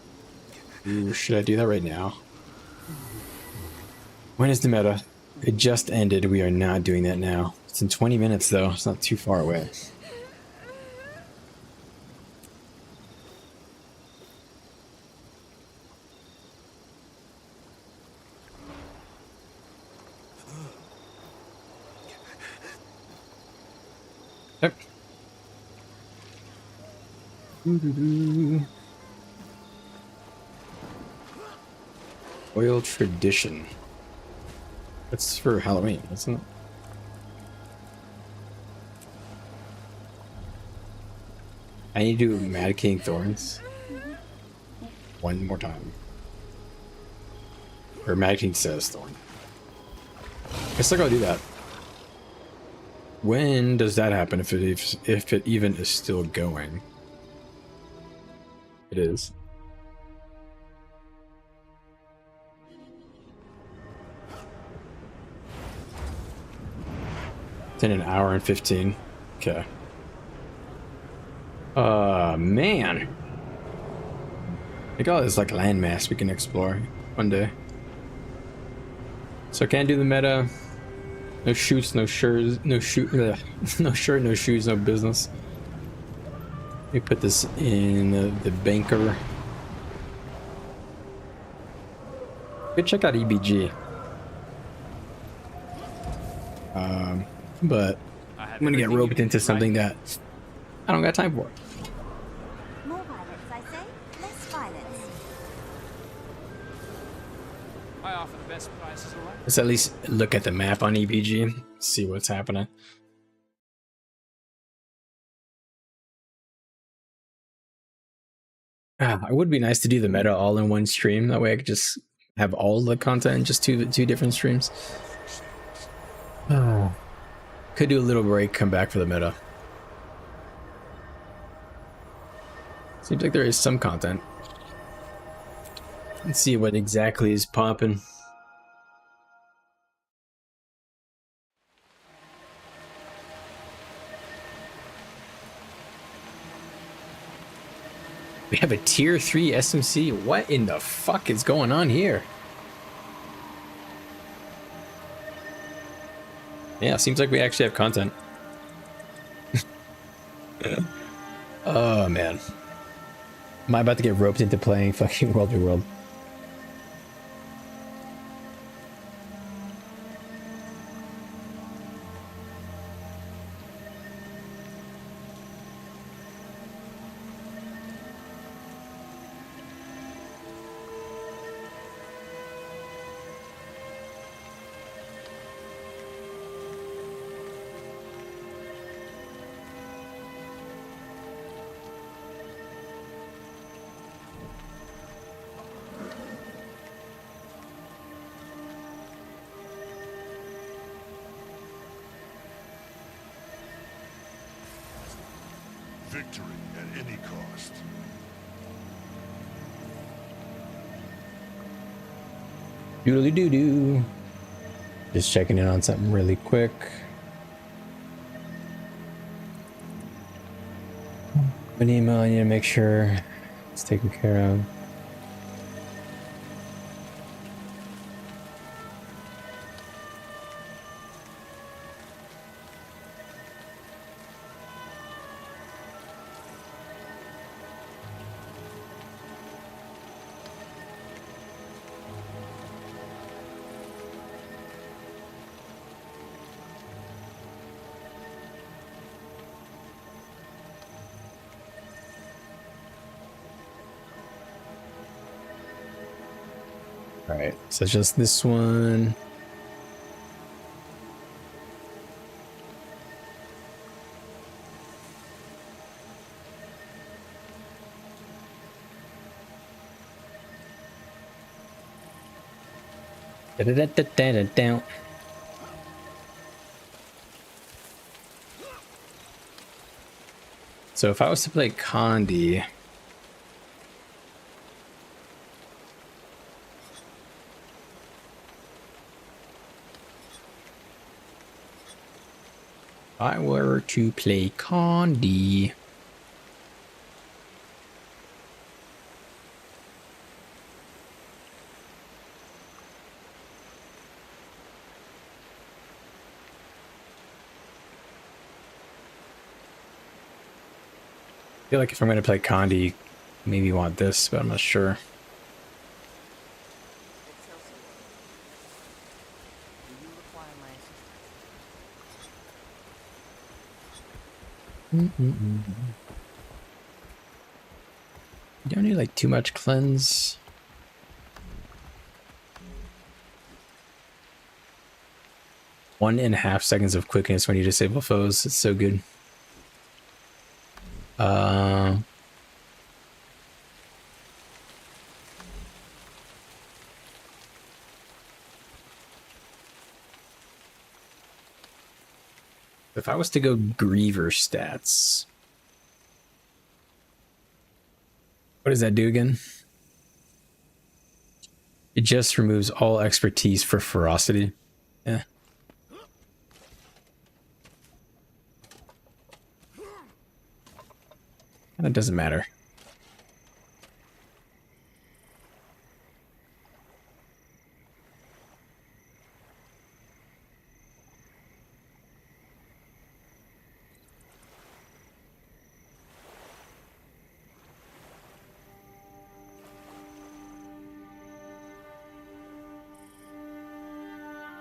Ooh, should I do that right now? When is the meta? It just ended. We are not doing that now. It's in 20 minutes though. It's not too far away. Yep. Oil tradition. That's for Halloween, isn't it? I need to do Mad King Thorns. One more time. Or Mad King says Thorn. I still gotta do that. When does that happen if it even is still going? It is. It's in an hour and 15. Okay. Man. I got all this like landmass we can explore one day. So I can't do the meta. No shoots, no shirts, no shoot, no shirt, no shoes, no business. Let me put this in the banker. Go check out EBG. But I'm gonna get roped into something that I don't got time for. More violets, I say. Less violets. I offer the best prices around. Let's at least look at the map on EBG, see what's happening. It would be nice to do the meta all in one stream. That way I could just have all the content in just two different streams. Could do a little break, come back for the meta. Seems like there is some content. Let's see what exactly is popping. We have a tier 3 SMC. What in the fuck is going on here? Yeah, seems like we actually have content. Oh man. Am I about to get roped into playing fucking World v World? Victory at any cost. Doodly doo doo. Just checking in on something really quick. An email, I need to make sure it's taken care of. Alright, so it's just this one. Da-da-da-da-da-da. So if I was to play Condi, If I were to play Condi. I feel like if I'm going to play Condi, maybe want this, but I'm not sure. You don't need like too much cleanse. One and a half seconds of quickness when you disable foes. It's so good. If I was to go Griever stats, what does that do again? It just removes all expertise for ferocity. Yeah. That doesn't matter.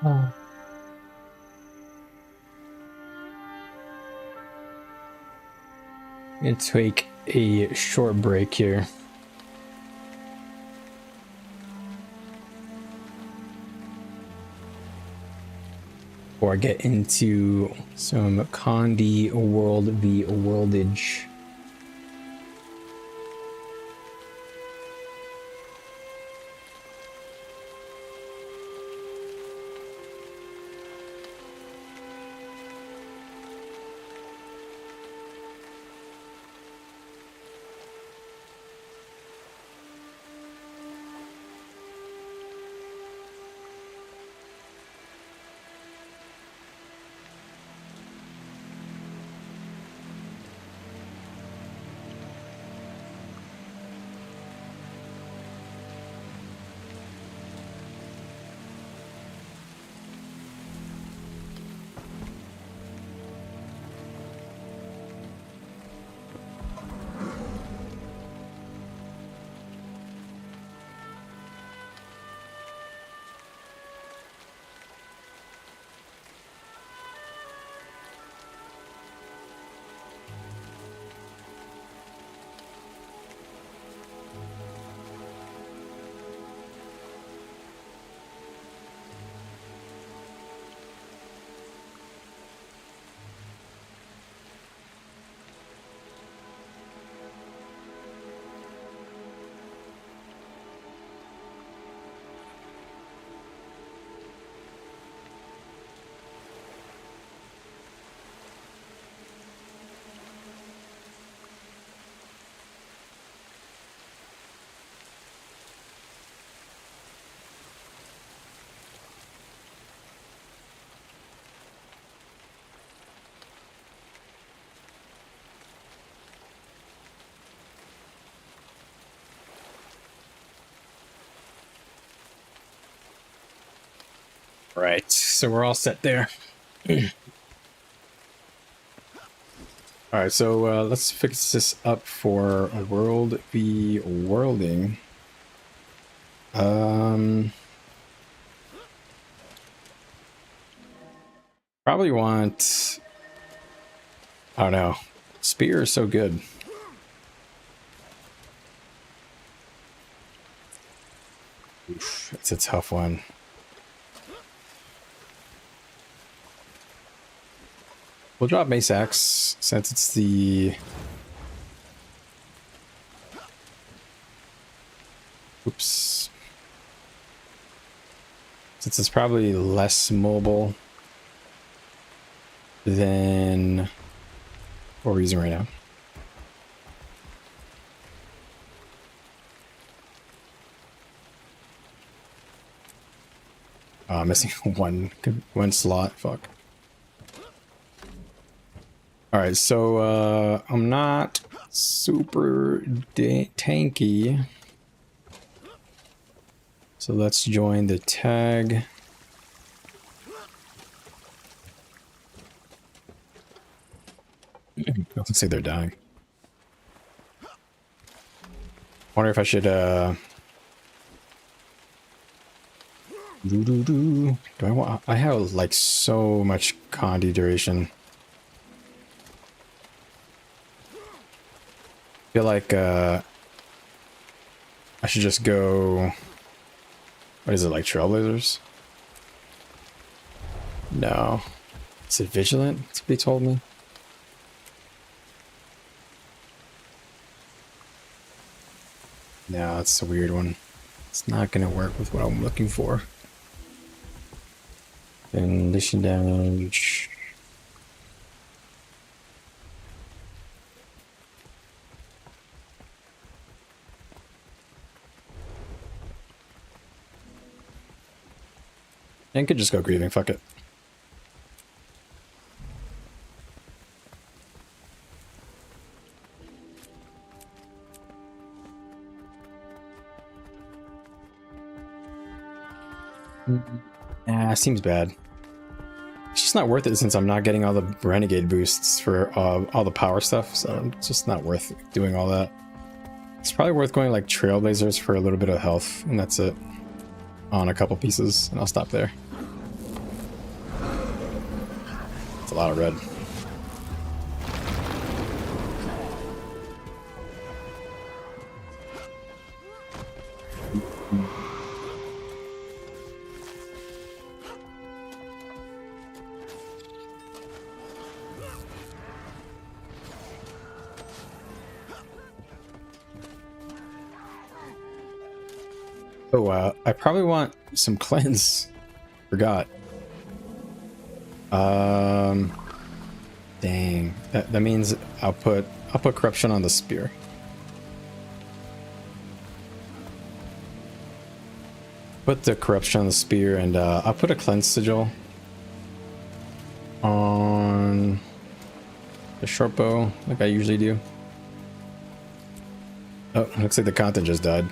Oh. I'm gonna take a short break here. Before I get into some Condi World v Worldage. Right, so we're all set there. Alright, so let's fix this up for a World v Worlding. Probably want... I don't know. Spear is so good. Oof, it's a tough one. We'll drop Mace Axe since it's the... Oops. Since it's probably less mobile than what we're using right now. Oh, I'm missing one slot. Fuck. Alright, so I'm not super tanky. So let's join the tag. Looks like they're dying. Wonder if I should do I want? I have like so much Condi duration. Feel like I should just go. What is it, like Trailblazers? No. Is it Vigilant? That's what they told me. No, that's a weird one. It's not gonna work with what I'm looking for. Condition damage. I could just go grieving, fuck it. Seems bad. It's just not worth it since I'm not getting all the renegade boosts for all the power stuff, so it's just not worth doing all that. It's probably worth going like Trailblazers for a little bit of health, and that's it. On a couple pieces, and I'll stop there. It's a lot of red. Oh, I probably want some cleanse. Forgot. Dang. That means I'll put corruption on the spear. Put the corruption on the spear, and I'll put a cleanse sigil on the short bow, like I usually do. Oh, looks like the content just died.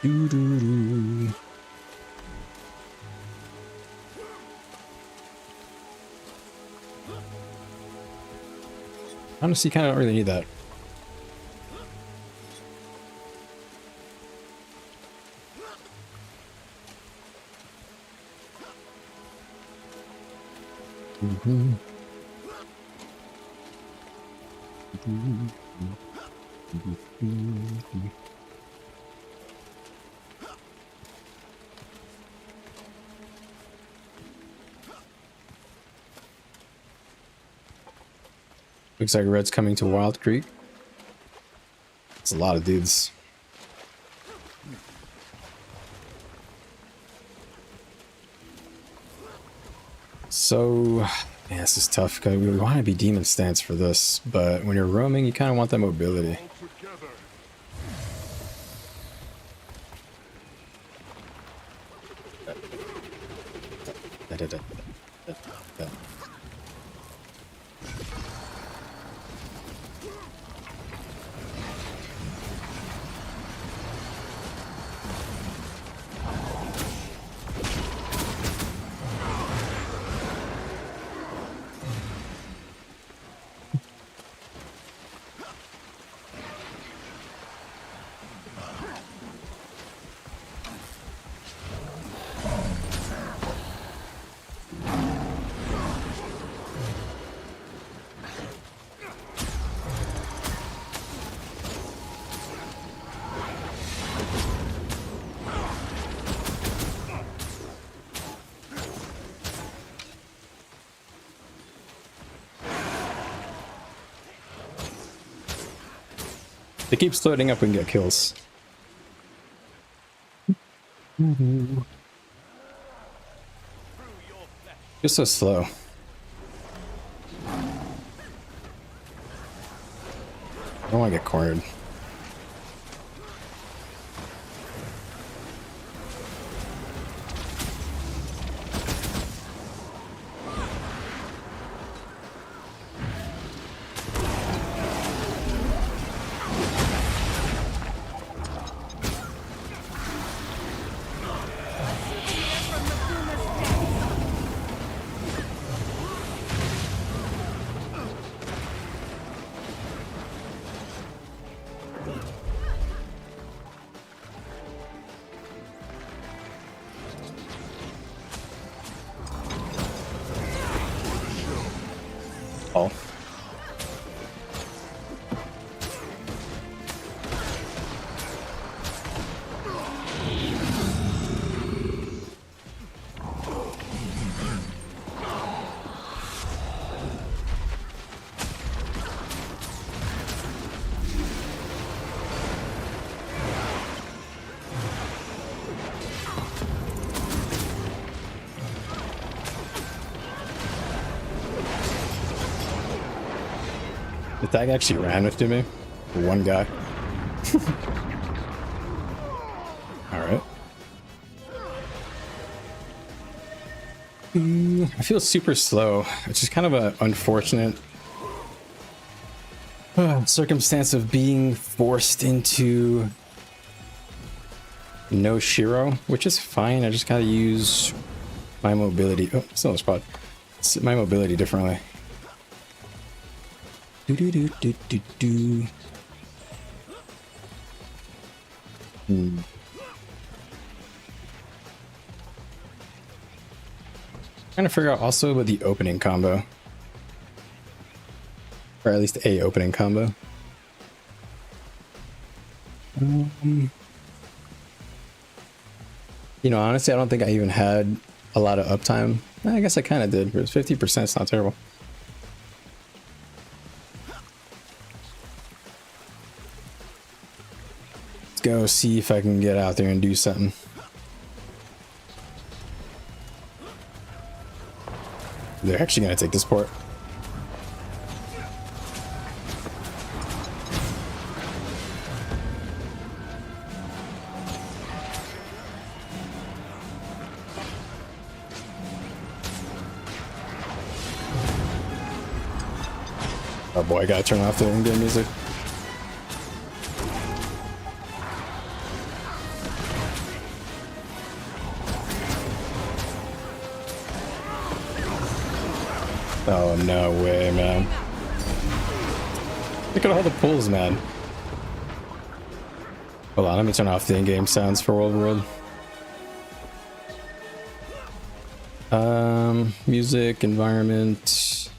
Doo-doo-doo. Honestly, kind of don't really need that. Looks like red's coming to Wild Creek. It's a lot of dudes. So, yeah, this is tough because we want to be demon stance for this, but when you're roaming, you kind of want that mobility. They keep loading up and get kills. You're so slow. I don't want to get cornered. Oh. The tag actually ran with me. One guy. Alright. I feel super slow, which is kind of an unfortunate circumstance of being forced into no Shiro, which is fine. I just gotta use my mobility. Oh, still in a spot. My mobility differently. Do do do do do do. Trying to figure out also about the opening combo, or at least a opening combo. You know, honestly, I don't think I even had a lot of uptime. I guess I kind of did. It was 50%. It's not terrible. Let's go see if I can get out there and do something. They're actually going to take this port. Oh boy, I gotta turn off the in-game music. Oh, no way, man. Look at all the pulls, man. Hold on, let me turn off the in-game sounds for World. Music, environment,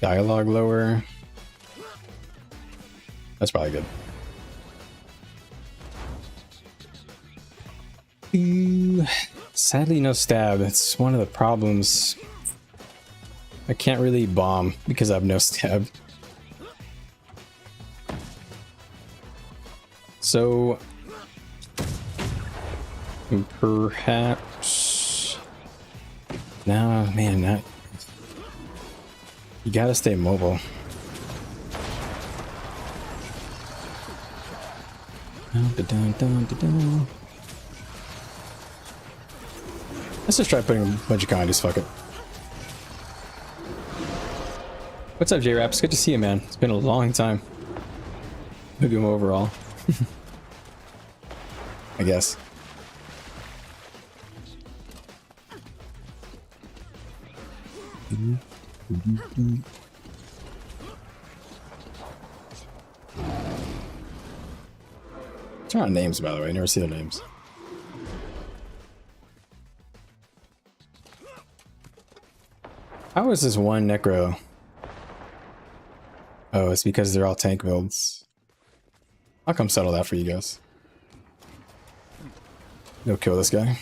dialogue lower. That's probably good. Sadly, no stab. That's one of the problems. I can't really bomb because I have no stab. So perhaps no, man, not. You gotta stay mobile. Let's just try putting a bunch of Condis, fuck it. What's up, J-Raps? Good to see you, man. It's been a long time. Maybe I'm overall. I guess. Turn on names, by the way. I never see the names. How is this one necro? Oh, it's because they're all tank builds. I'll come settle that for you guys. Go kill this guy.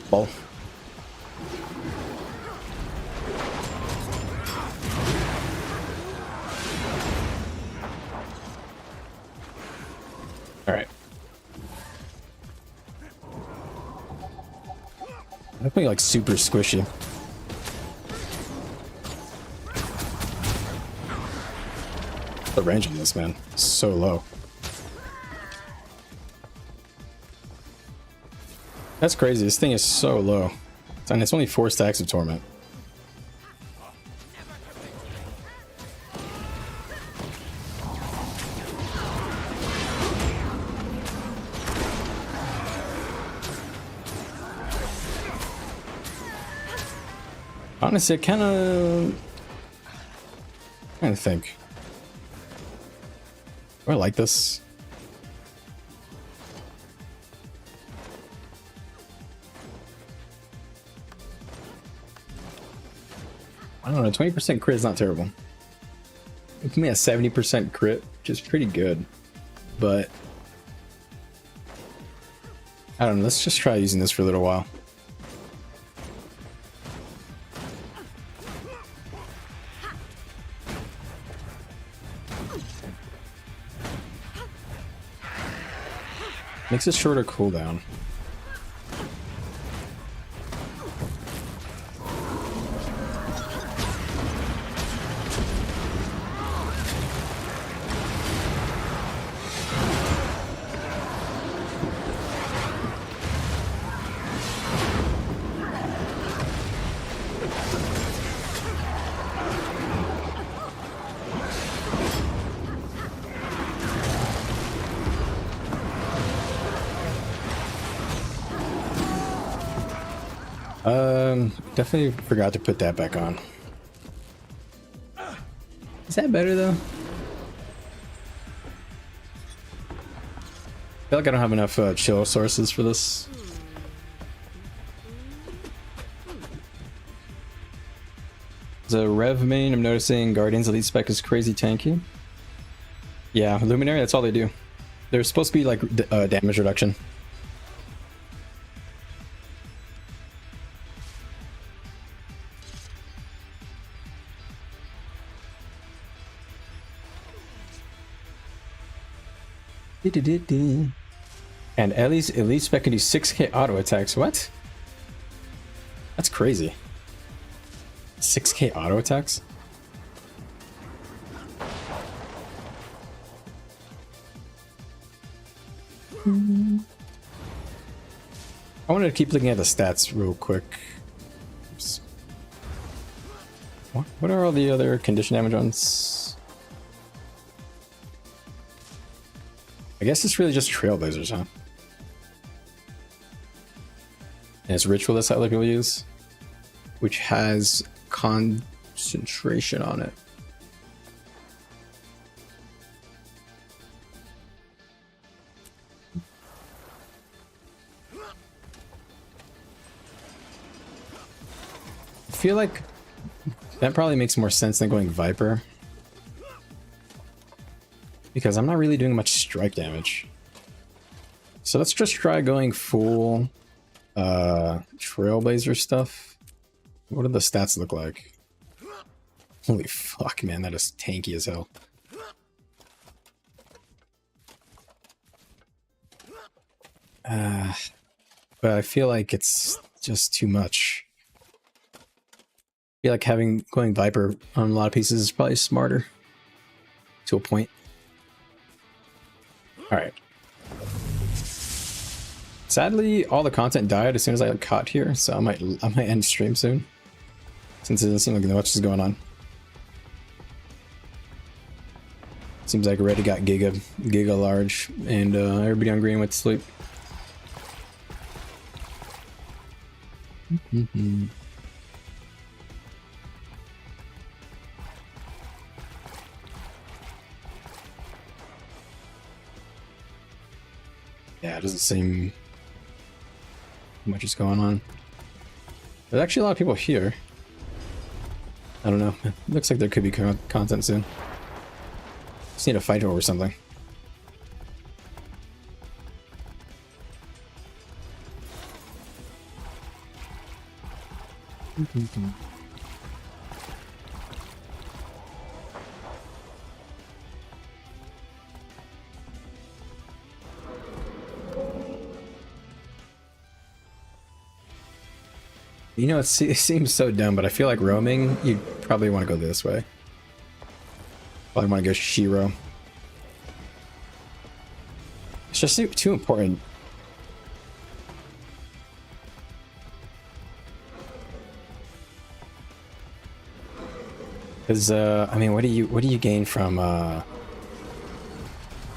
Ball. All right. Definitely like super squishy. The range on this, man, is so low. That's crazy. This thing is so low. And it's only 4 stacks of torment. Honestly, I kind of think. Do I like this? I don't know, 20% crit is not terrible. It's me a 70% crit, which is pretty good. But I don't know, let's just try using this for a little while. Makes a shorter cooldown. Definitely forgot to put that back on. Is that better though? I feel like I don't have enough chill sources for this. The Rev main, I'm noticing Guardian's Elite Spec is crazy tanky. Yeah, Luminary, that's all they do. They're supposed to be like damage reduction. And Ellie's Elite Spec can do 6k auto attacks. What? That's crazy. 6k auto attacks? I wanted to keep looking at the stats real quick. Oops. What are all the other condition damage ones? I guess it's really just Trailblazers, huh? And it's Ritualist that other people use, which has concentration on it. I feel like that probably makes more sense than going Viper, because I'm not really doing much strike damage. So let's just try going full Trailblazer stuff. What do the stats look like? Holy fuck, man, that is tanky as hell. But I feel like it's just too much. I feel like going Viper on a lot of pieces is probably smarter to a point. Alright. Sadly, all the content died as soon as I got caught here, so I might end stream soon, since it doesn't seem like much is going on. Seems like already got Giga large, and everybody on green went to sleep. Yeah, it doesn't seem much is going on. There's actually a lot of people here. I don't know. It looks like there could be content soon. Just need to fight over something. You know, it seems so dumb, but I feel like roaming, you probably want to go this way. Probably want to go Shiro. It's just too important. Because I mean, what do you gain from?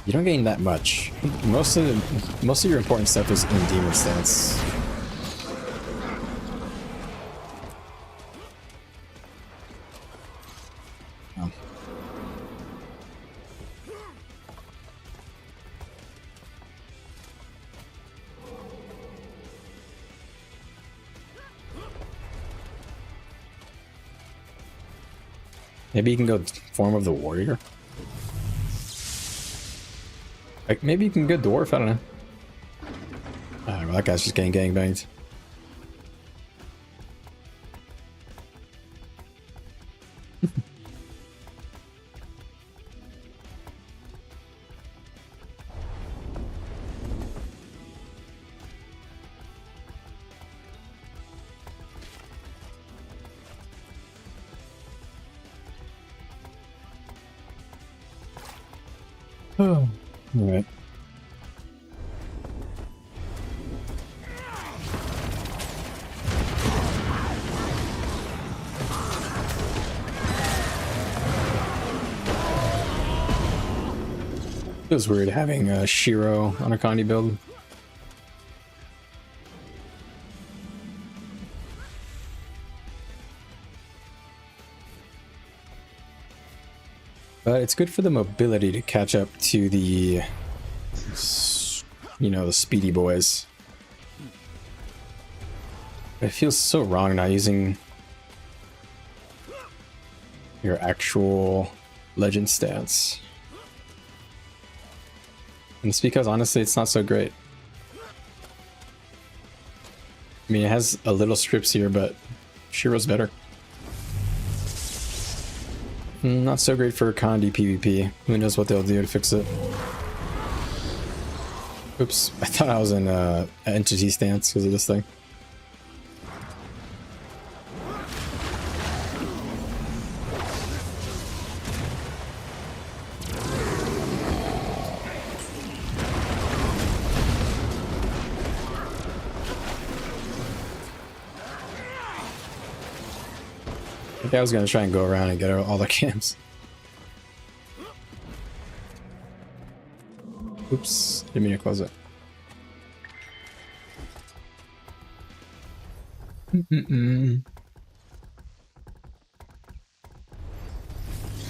You don't gain that much. Most of your important stuff is in demon stance. Maybe you can go form of the warrior. Like maybe you can go dwarf. I don't know. Well, that guy's just getting gangbanged. Oh, all right. Feels weird having a Shiro on a Condi build. But it's good for the mobility to catch up to the, you know, the speedy boys. It feels so wrong not using your actual legend stats. And it's because honestly it's not so great. I mean, it has a little strips here, but Shiro's better. Not so great for Condi PvP. Who knows what they'll do to fix it. Oops, I thought I was in entity stance because of this thing. I think I was gonna try and go around and get all the camps. Oops, didn't mean to close it.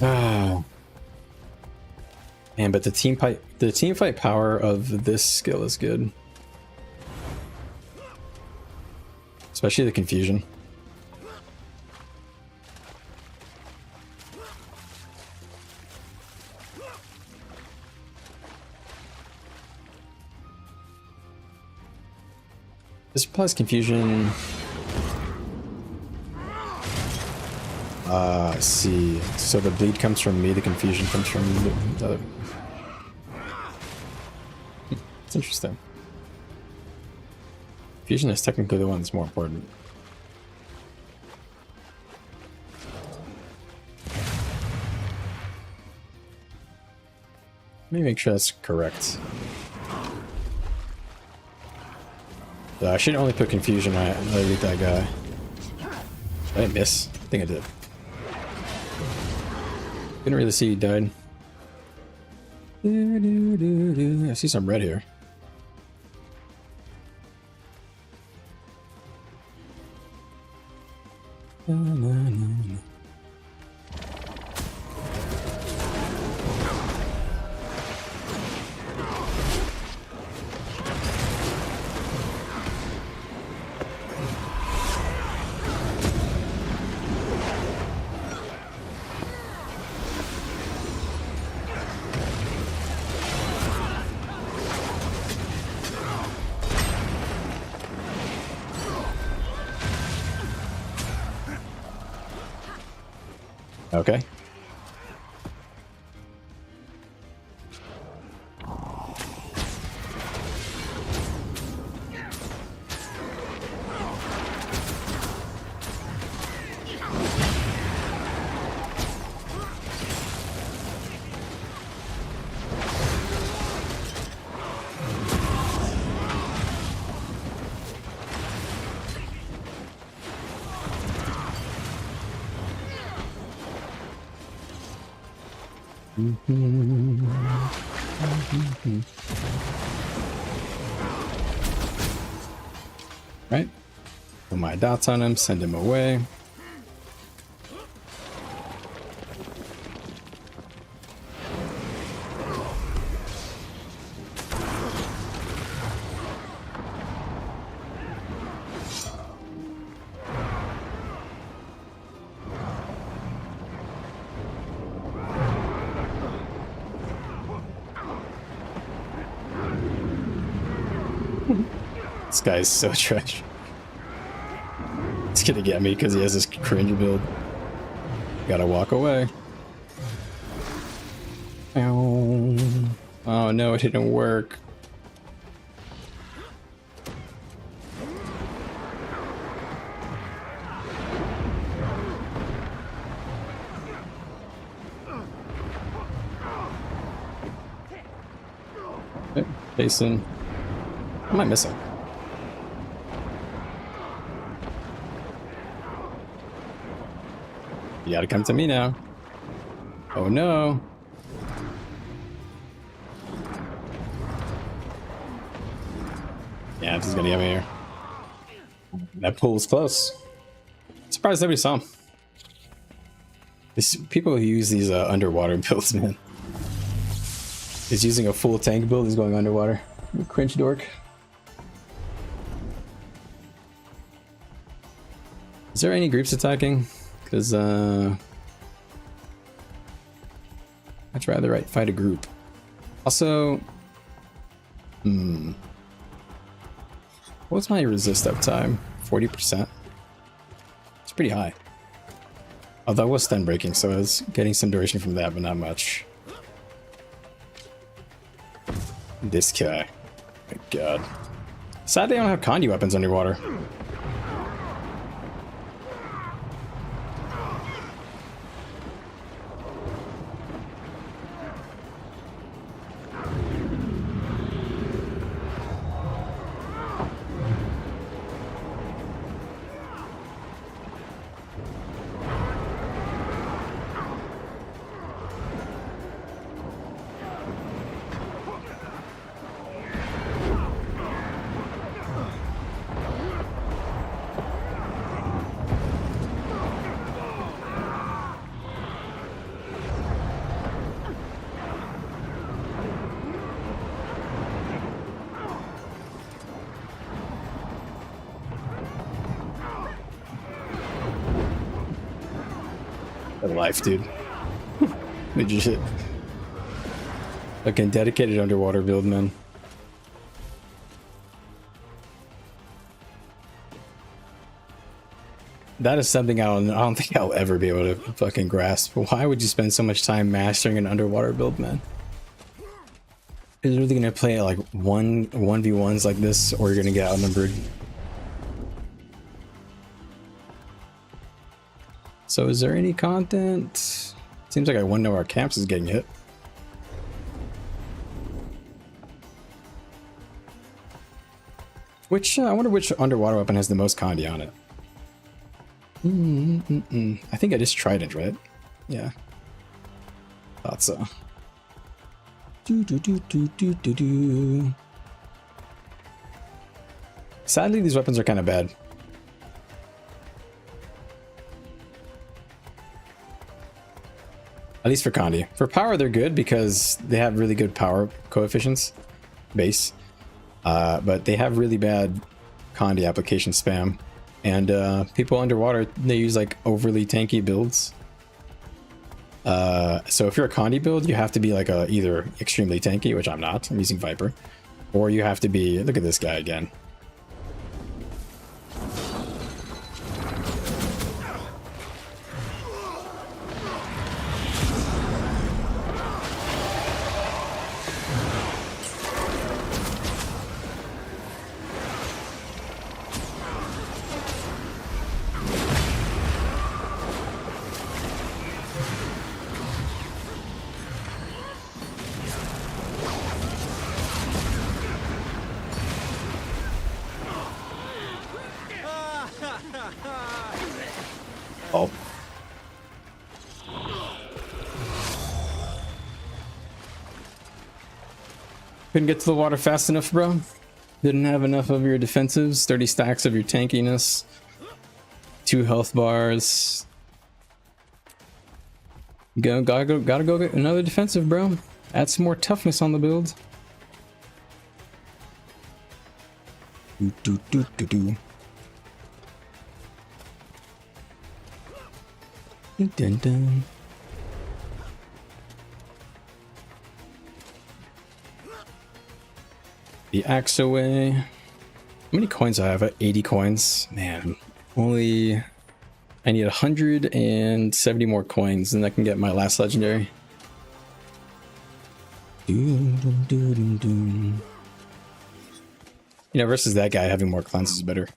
Ah, man, but the team fight power of this skill is good, especially the confusion. This applies confusion. I see. So the bleed comes from me, the confusion comes from the other. It's interesting. Confusion is technically the one that's more important. Let me make sure that's correct. I should only put confusion on I lead that guy. Did I miss? I think I did. Couldn't really see he died. I see some red here. Okay. Right. Put my dots on him, send him away. This guy's so trash. He's gonna get me because he has this cringe build. Gotta walk away. Oh no, it didn't work. Okay, Jason. What am I missing? You gotta come to me now. Oh no. Yeah, this is gonna get me here. That pool is close. Surprised nobody saw him. These people who use these underwater builds, man. He's using a full tank build, he's going underwater. You cringe dork. Is there any groups attacking? Because I'd rather fight a group. Also, what's my resist uptime? 40%. It's pretty high. Although I was stun breaking, so I was getting some duration from that, but not much. This guy. My god. Sadly, I don't have Condi weapons underwater. Life, dude. Legit. Fucking dedicated underwater build, man. That is something I don't think I'll ever be able to fucking grasp. Why would you spend so much time mastering an underwater build, man? Is really gonna play like 1v1s like this, or you're gonna get outnumbered? So is there any content? Seems like one of our camps is getting hit. I wonder which underwater weapon has the most Condi on it. I think I just tried it, right? Yeah. Thought so. Sadly, these weapons are kind of bad. At least for Condi. For power, they're good because they have really good power coefficients, base. But they have really bad Condi application spam. And people underwater, they use like overly tanky builds. So if you're a Condi build, you have to be like either extremely tanky, which I'm not, I'm using Viper. Or you have to be, look at this guy again. Oh. Couldn't get to the water fast enough, bro. Didn't have enough of your defensives, 30 stacks of your tankiness, 2 health bars. Gotta go get another defensive, bro. Add some more toughness on the build. Dun dun. The axe away. many coins do I have? 80 coins. Man, only I need 170 more coins, and I can get my last legendary. You know, versus that guy, having more cleanse is better.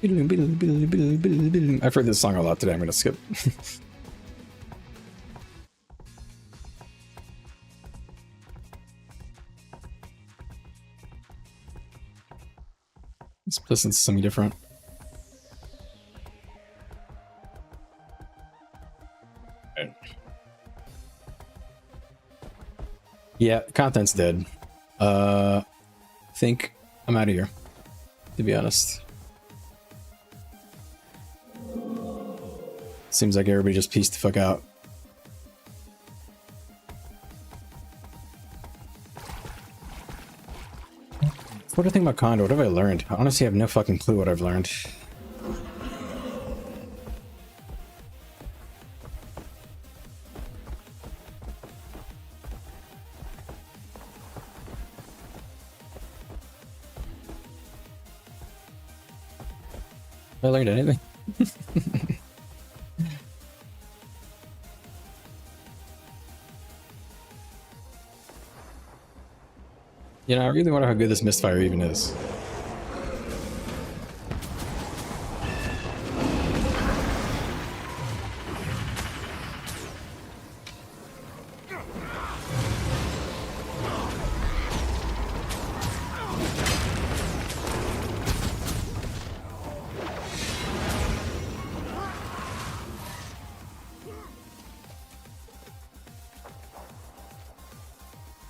I've heard this song a lot today. I'm gonna skip. Let's listen to something different. Yeah, content's dead. I think I'm out of here, to be honest. Seems like everybody just pieced the fuck out. What do I think about Conduit? What have I learned? I honestly have no fucking clue what I've learned. Have I learned anything? You know, I really wonder how good this misfire even is.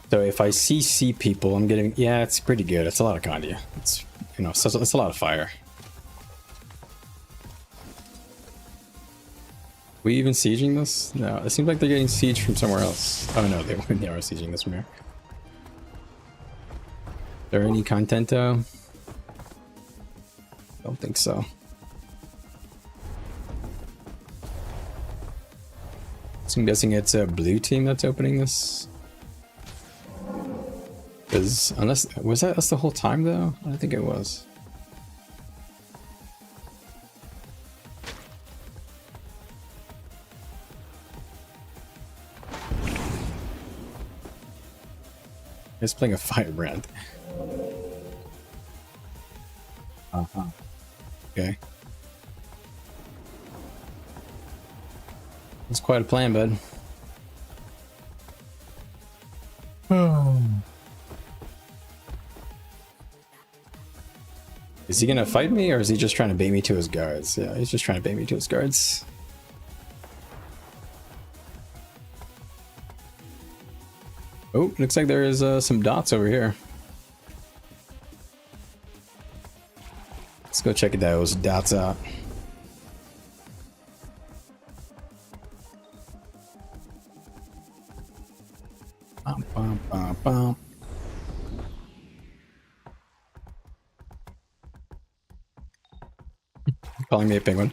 So if I CC people, I'm getting, yeah, it's pretty good. It's a lot of Condi. It's, you know, it's a lot of fire. We even sieging this? No, it seems like they're getting siege from somewhere else. Oh no, they are sieging this from here. Is there any content? Don't think so. So I'm guessing it's a blue team that's opening this. Because unless that's the whole time though? I don't think it was. It's playing a firebrand. Okay. That's quite a plan, bud. Is he gonna fight me, or is he just trying to bait me to his guards? Yeah, he's just trying to bait me to his guards. Oh, looks like there is some dots over here. Let's go check those dots out. Bum, bum, bum, bum. Calling me a penguin.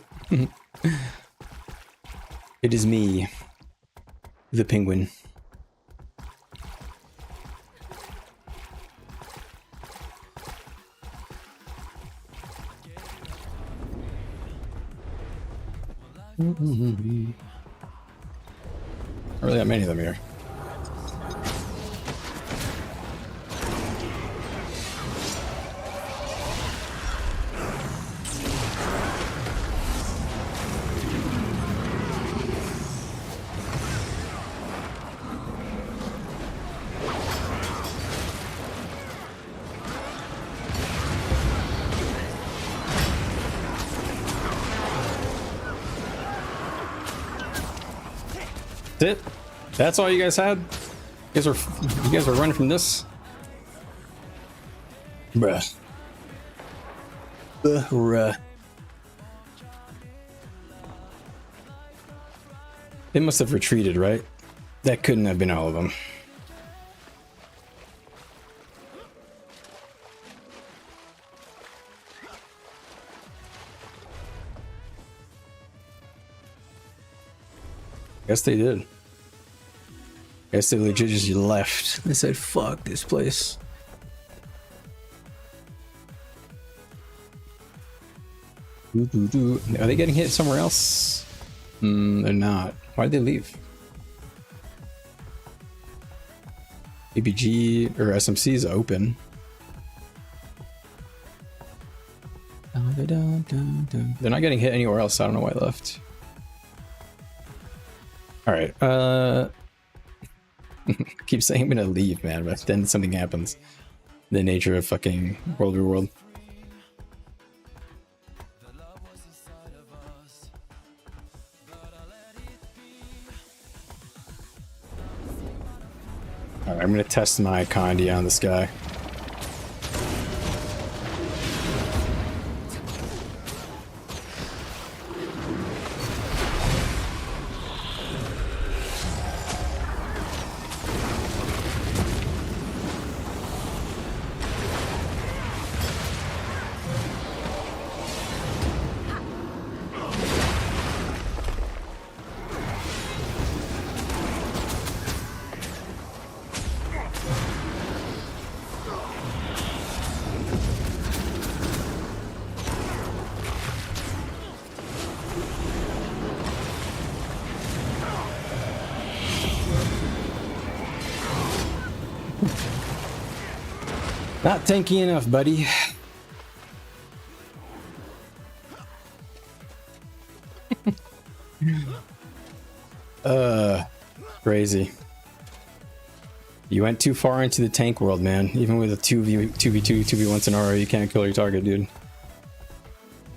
It is me, the penguin. Not really that many of them here. That's it? That's all you guys had? You guys are running from this? Bruh. Bruh. They must have retreated, right? That couldn't have been all of them. Guess they did. Guess they legit just left. They said, fuck this place. Are they getting hit somewhere else? They're not. Why'd they leave? ABG or SMC is open. They're not getting hit anywhere else, so I don't know why they left. Alright, keep saying I'm gonna leave, man, but then something happens. The nature of fucking World v. World. Alright, I'm gonna test my Condi on this guy. Not tanky enough, buddy. Crazy. You went too far into the tank world, man. Even with a 2v2, 2v1 scenario, you can't kill your target, dude.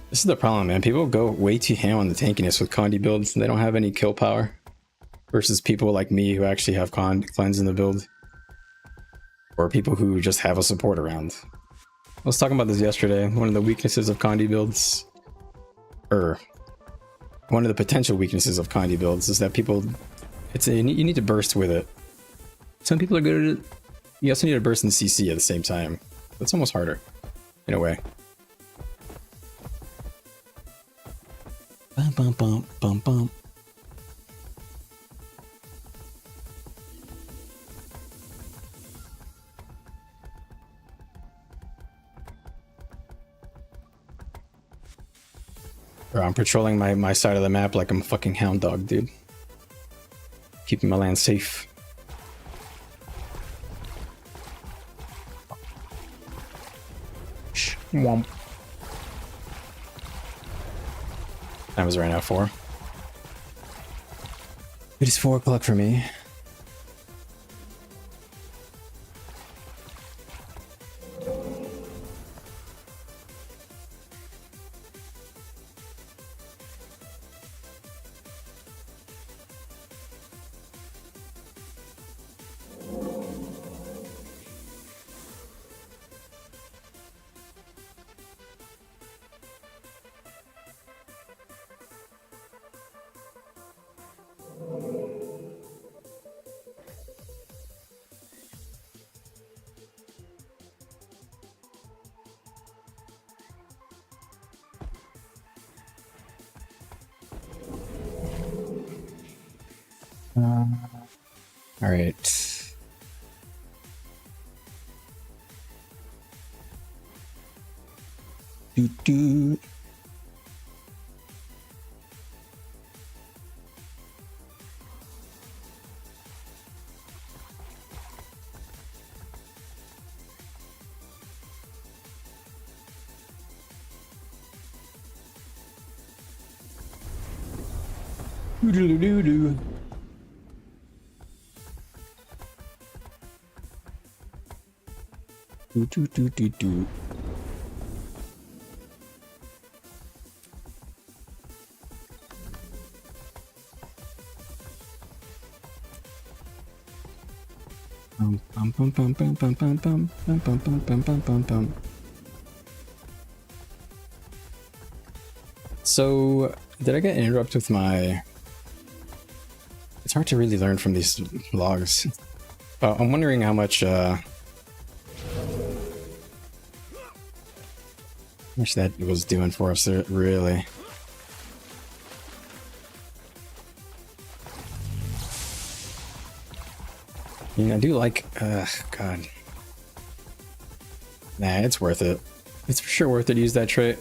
This is the problem, man. People go way too ham on the tankiness with Condi builds, and they don't have any kill power. Versus people like me who actually have cleanse in the build. Or people who just have a support around. I was talking about this yesterday. One of the weaknesses of Condi builds, or one of the potential weaknesses of Condi builds, is that people, you need to burst with it. Some people are good at it. You also need to burst in CC at the same time. It's almost harder, in a way. Bum bum bum bum bum. Bro, I'm patrolling my side of the map like I'm a fucking hound dog, dude. Keeping my land safe. Womp. Time is right now 4. It is 4 o'clock for me. All right. Do do. Do do do do. Do do do do do. Bum bum bum bum bum bum bum bum bum bum bum bum bum bum. So, did I get interrupted with my? It's hard to really learn from these logs. I'm wondering how much that was doing for us there, really. mean, I do like, God. Nah, it's worth it. It's for sure worth it to use that trait.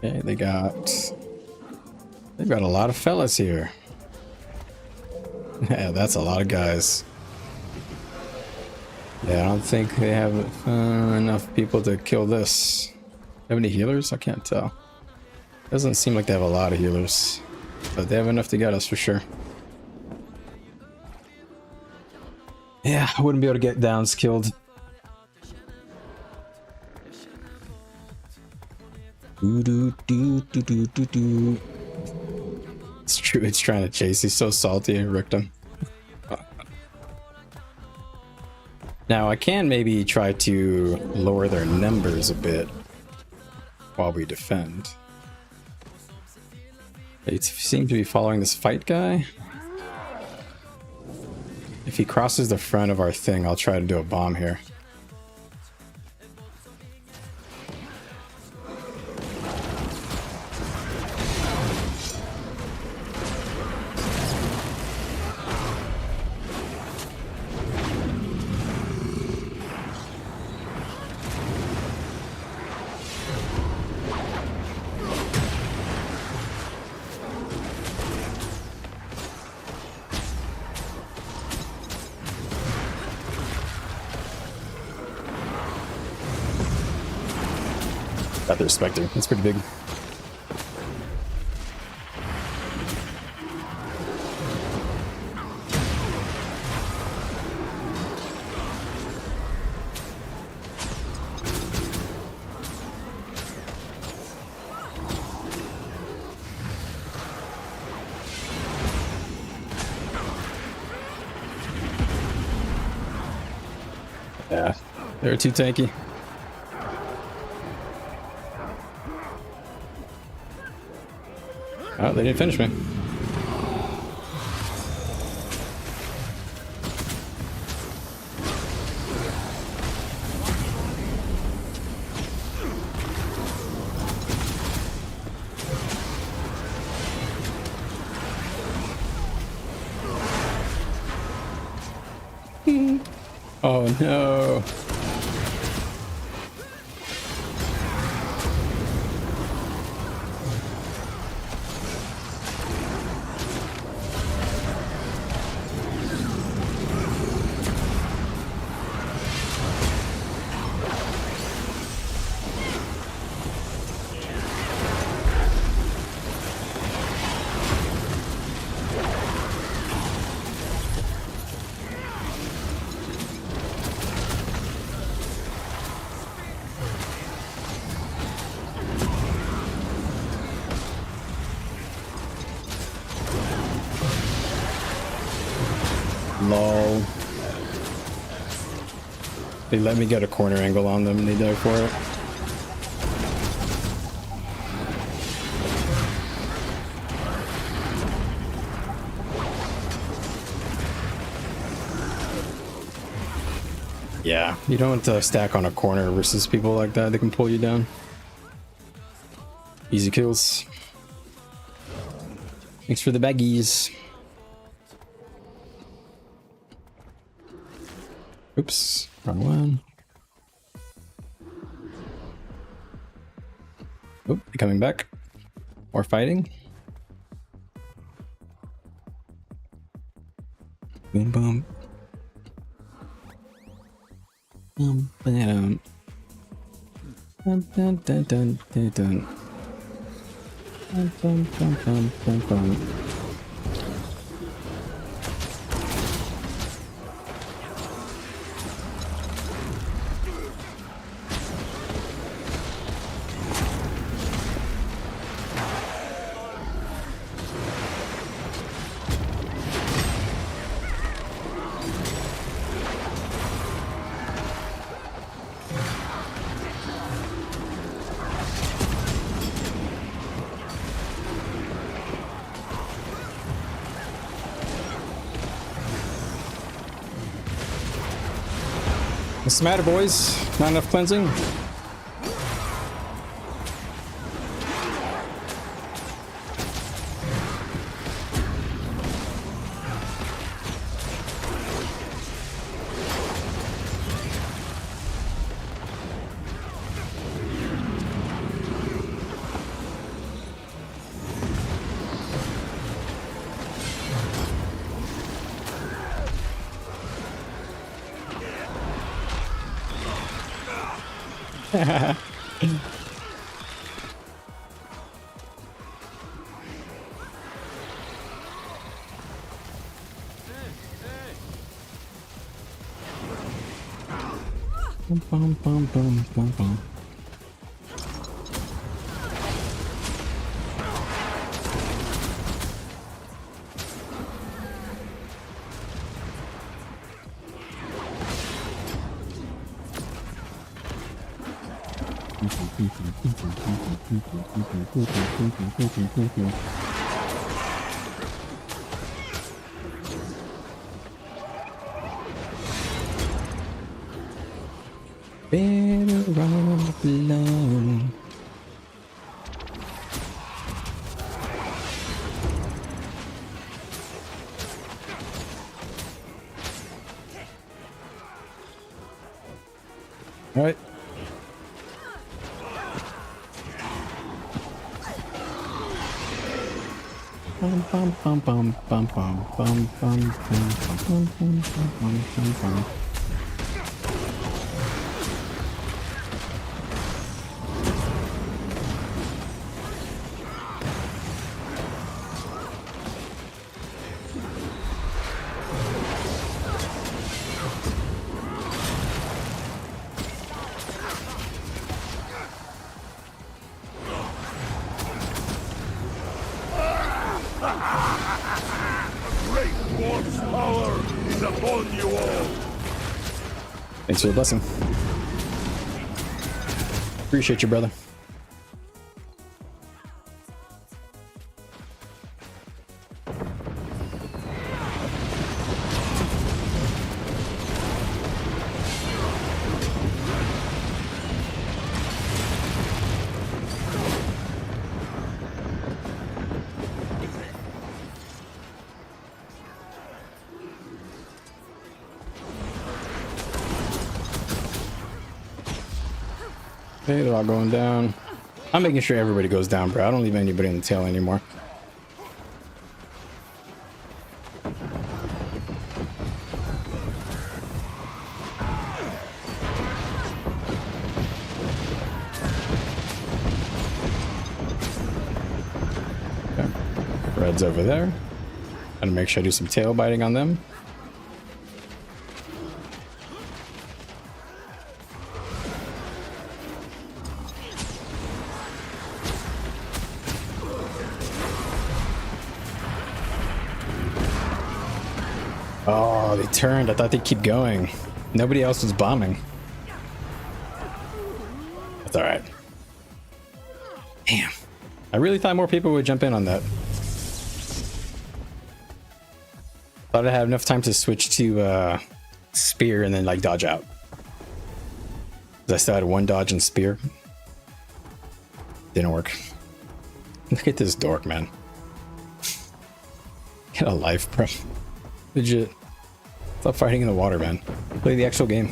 Okay, they've got a lot of fellas here. Yeah, that's a lot of guys. Yeah, I don't think they have enough people to kill this. Have any healers? I can't tell. Doesn't seem like they have a lot of healers, but they have enough to get us for sure. Yeah, I wouldn't be able to get downs killed. It's true, it's trying to chase. He's so salty. I wrecked him. Now I can maybe try to lower their numbers a bit while we defend. They seem to be following this fight guy. If he crosses the front of our thing, I'll try to do a bomb here. Got their Spectre. That's pretty big. Yeah, they're too tanky. Oh, they didn't finish me. Oh no. Lol. They let me get a corner angle on them and they died for it. Yeah, you don't want to stack on a corner versus people like that. They can pull you down. Easy kills. Thanks for the baggies. Oops, wrong one. Oh, they're coming back. More fighting. Boom, boom. Boom, bam. Dun, dun, dun, dun, dun, dun. Dun, dun, dun, dun, dun, dun. What's the matter, boys? Not enough cleansing? Bum, bum, bum, bum, bum. Better off alone. All right. Bum bum bum bum bum bum bum bum bum bum bum bum bum. Thanks for the blessing. Appreciate you, brother. Okay, they're all going down. I'm making sure everybody goes down, bro. I don't leave anybody in the tail anymore. Okay. Red's over there. Gotta make sure I do some tail biting on them. Oh, they turned. I thought they'd keep going. Nobody else was bombing. That's all right. Damn. I really thought more people would jump in on that. Thought I'd have enough time to switch to spear and then like dodge out. 'Cause I still had one dodge and spear. Didn't work. Look at this dork, man. Get a life, bro. Legit. Stop fighting in the water, man. Play the actual game.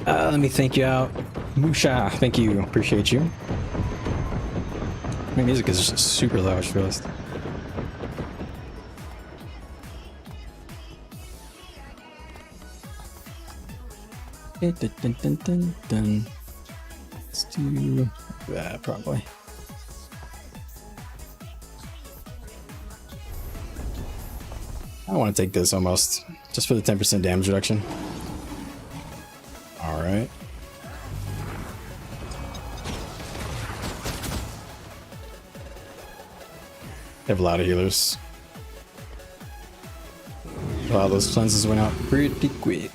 Let me thank you out. Musha, thank you. Appreciate you. My music is just super loud, I just realized. Dun, dun, dun, dun, dun. Let's do that, probably. I want to take this almost, just for the 10% damage reduction. All right. They have a lot of healers. Wow, those cleanses went out pretty quick.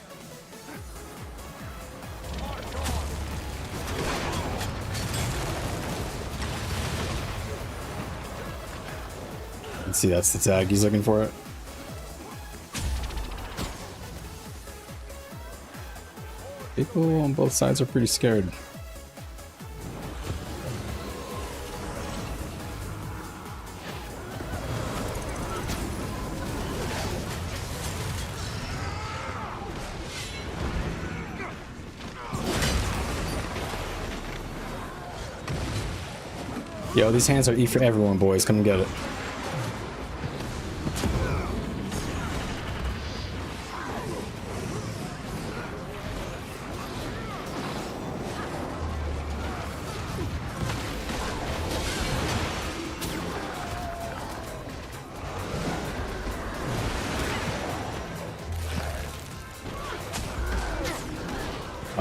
Let's see, that's the tag he's looking for it. People on both sides are pretty scared. Yo, these hands are E for everyone, boys. Come and get it.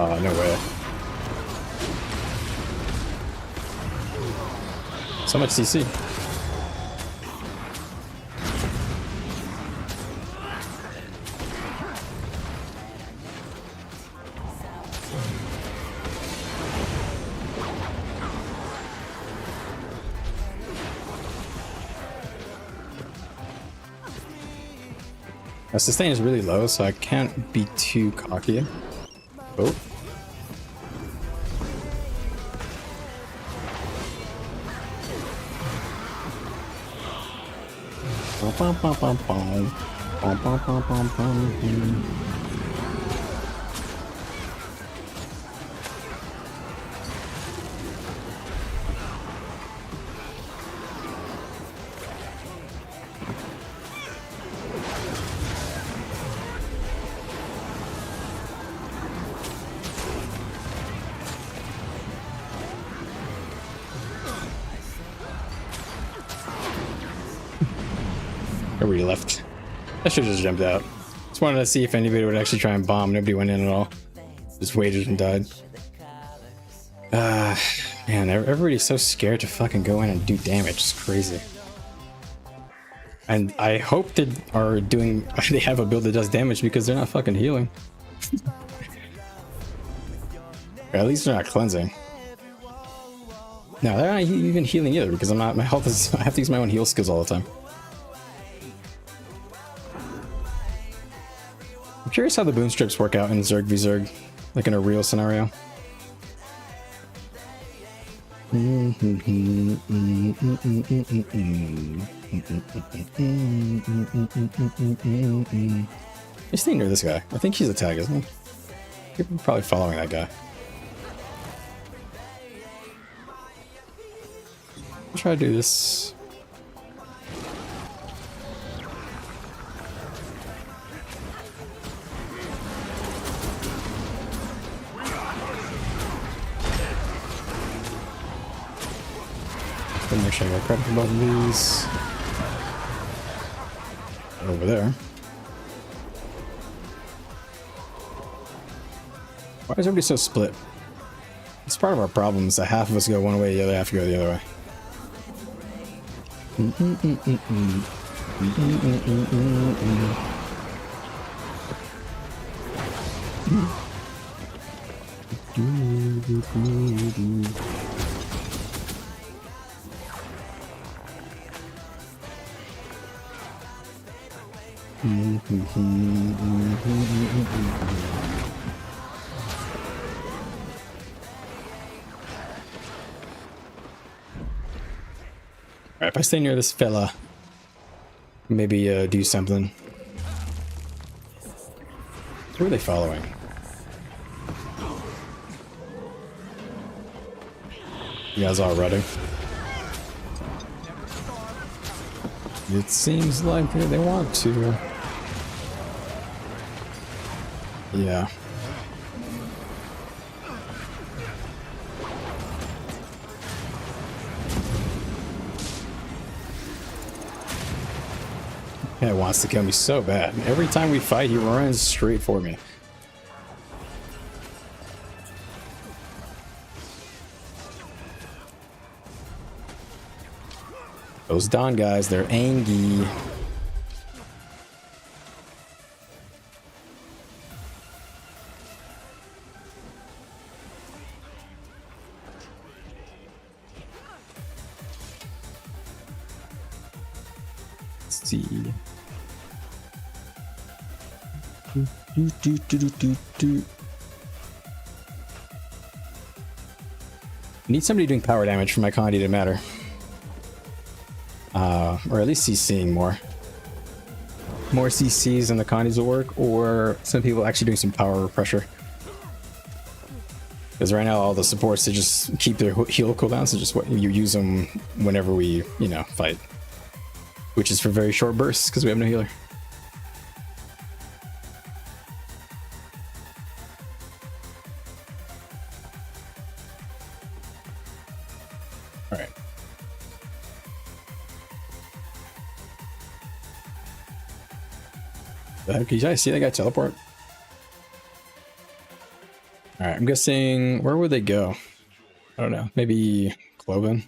Oh, no way. So much CC. My sustain is really low, so I can't be too cocky. Oh. Bum, bum, bum, bum. Bum, bum, bum, bum, bum. Nobody left. I should have just jumped out. Just wanted to see if anybody would actually try and bomb. Nobody went in at all. Just waited and died. Man, everybody's so scared to fucking go in and do damage. It's crazy. And I hope they are doing. They have a build that does damage because they're not fucking healing. Or at least they're not cleansing. No, they're not even healing either because I'm not. My health is. I have to use my own heal skills all the time. I'm curious how the boon strips work out in Zerg v Zerg, like in a real scenario. Just stay near this guy. I think he's a tag, isn't he? You're probably following that guy. I'll try to do this. Make sure I got credit for both of these. Over there. Why is everybody so split? It's part of our problems that half of us go one way, the other half go the other way. Alright, if I stay near this fella, maybe do something. Who are they following? You guys all ready? It seems like they want to. Yeah. He wants to kill me so bad. Every time we fight, he runs straight for me. Those Dawn guys, they're angry. Let's see. I need somebody doing power damage for my Condi to matter. Or at least CCing more. More CCs and the Condis will work, or some people actually doing some power pressure. Because right now all the supports, they just keep their heal cooldowns, so just what you use them whenever we, you know, fight. Which is for very short bursts, because we have no healer. Alright. Can you guys see that guy teleport? Alright, I'm guessing, where would they go? I don't know, maybe Cloven?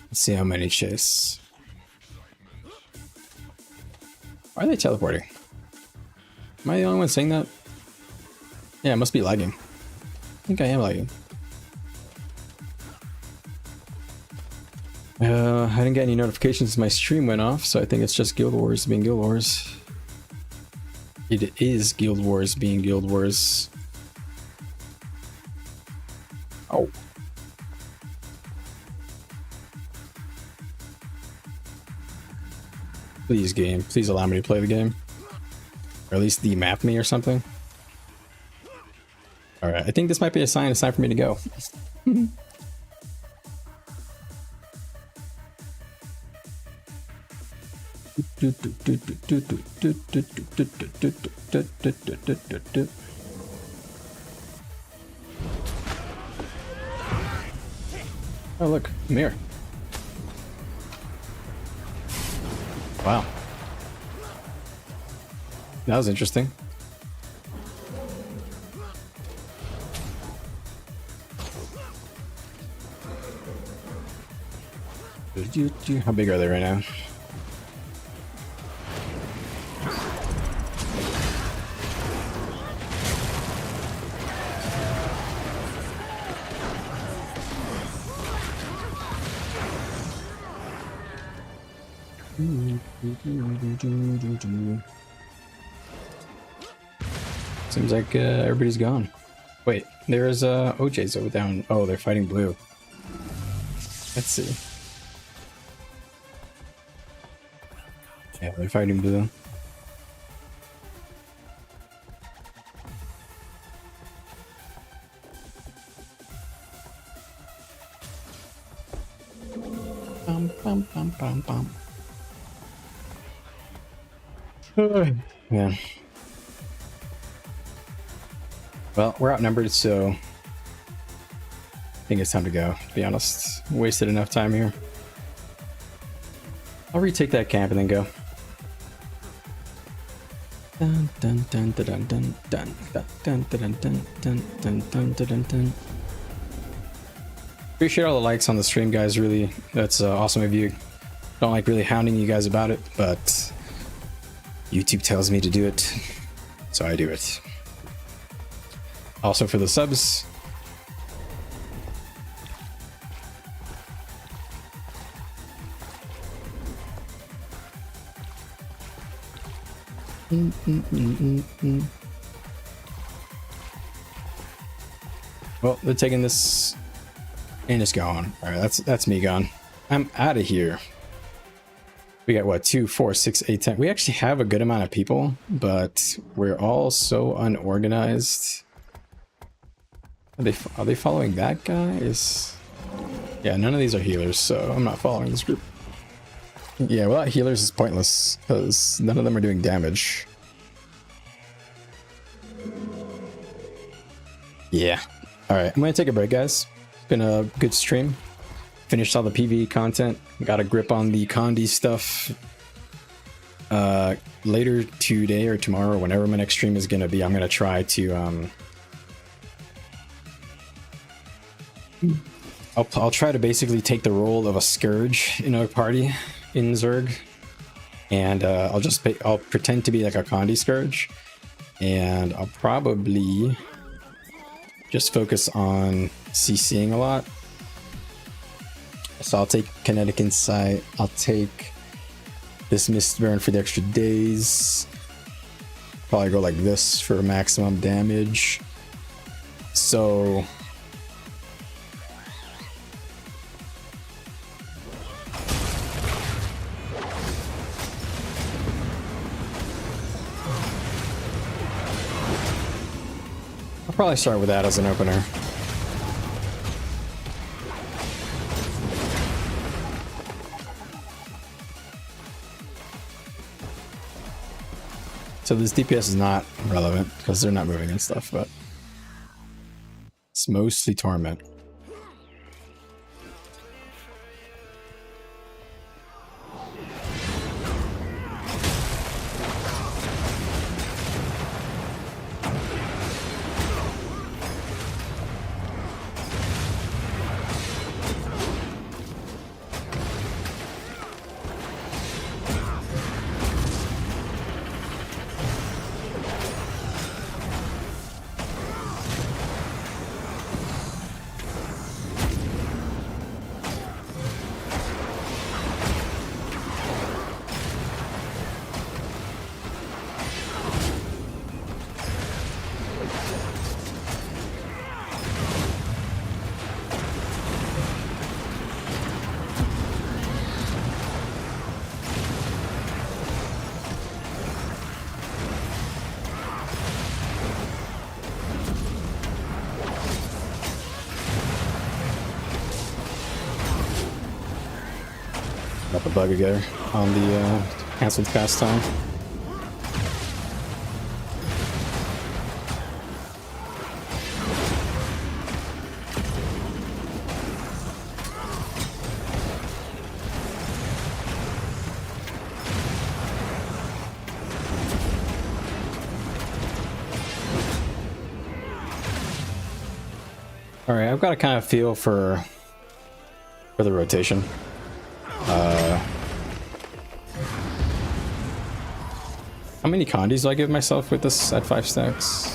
Let's see how many chase. Why are they teleporting? Am I the only one saying that? Yeah, it must be lagging. I think I am lagging. I didn't get any notifications my stream went off, so I think it's just Guild Wars being Guild Wars. It is Guild Wars being Guild Wars. Oh. Please, game. Please allow me to play the game. Or at least demap me or something. Alright, I think this might be a sign. It's time for me to go. Oh look, mirror. Wow. That was interesting. How big are they right now? Seems like everybody's gone. Wait, there's OJ's over down. Oh, they're fighting blue. Let's see. Yeah, they're fighting blue. Bum, bum, bum, bum, bum. Yeah. Well, we're outnumbered, so I think it's time to go, to be honest. Wasted enough time here. I'll retake that camp and then go. Dun dun dun dun dun dun dun dun dun dun dun dun dun dun dun. Appreciate all the likes on the stream, guys. Really, that's awesome of you. Don't like really hounding you guys about it, but YouTube tells me to do it, so I do it. Also for the subs. Well, they're taking this and it's gone. All right, that's me gone. I'm out of here. We got what, 2, 4, 6, 8, 10. We actually have a good amount of people, but we're all so unorganized. Are they following that guy? Yeah, none of these are healers, so I'm not following this group. Yeah, without healers is pointless because none of them are doing damage. Yeah. All right, I'm gonna take a break, guys. It's been a good stream. Finished all the PvE content. Got a grip on the Condi stuff. Later today or tomorrow, or whenever my next stream is gonna be, I'm gonna try to I'll try to basically take the role of a Scourge in a party in Zerg, and I'll pretend to be like a Condi Scourge, and I'll probably just focus on CCing a lot. So I'll take Kinetic Insight, I'll take this Mist Burn for the extra days, probably go like this for maximum damage. So I'll probably start with that as an opener. So this DPS is not relevant because they're not moving and stuff, but it's mostly Torment. Got the bug again on the canceled pastime. All right, I've got a kind of feel for the rotation. How many condis do I give myself with this at 5 stacks?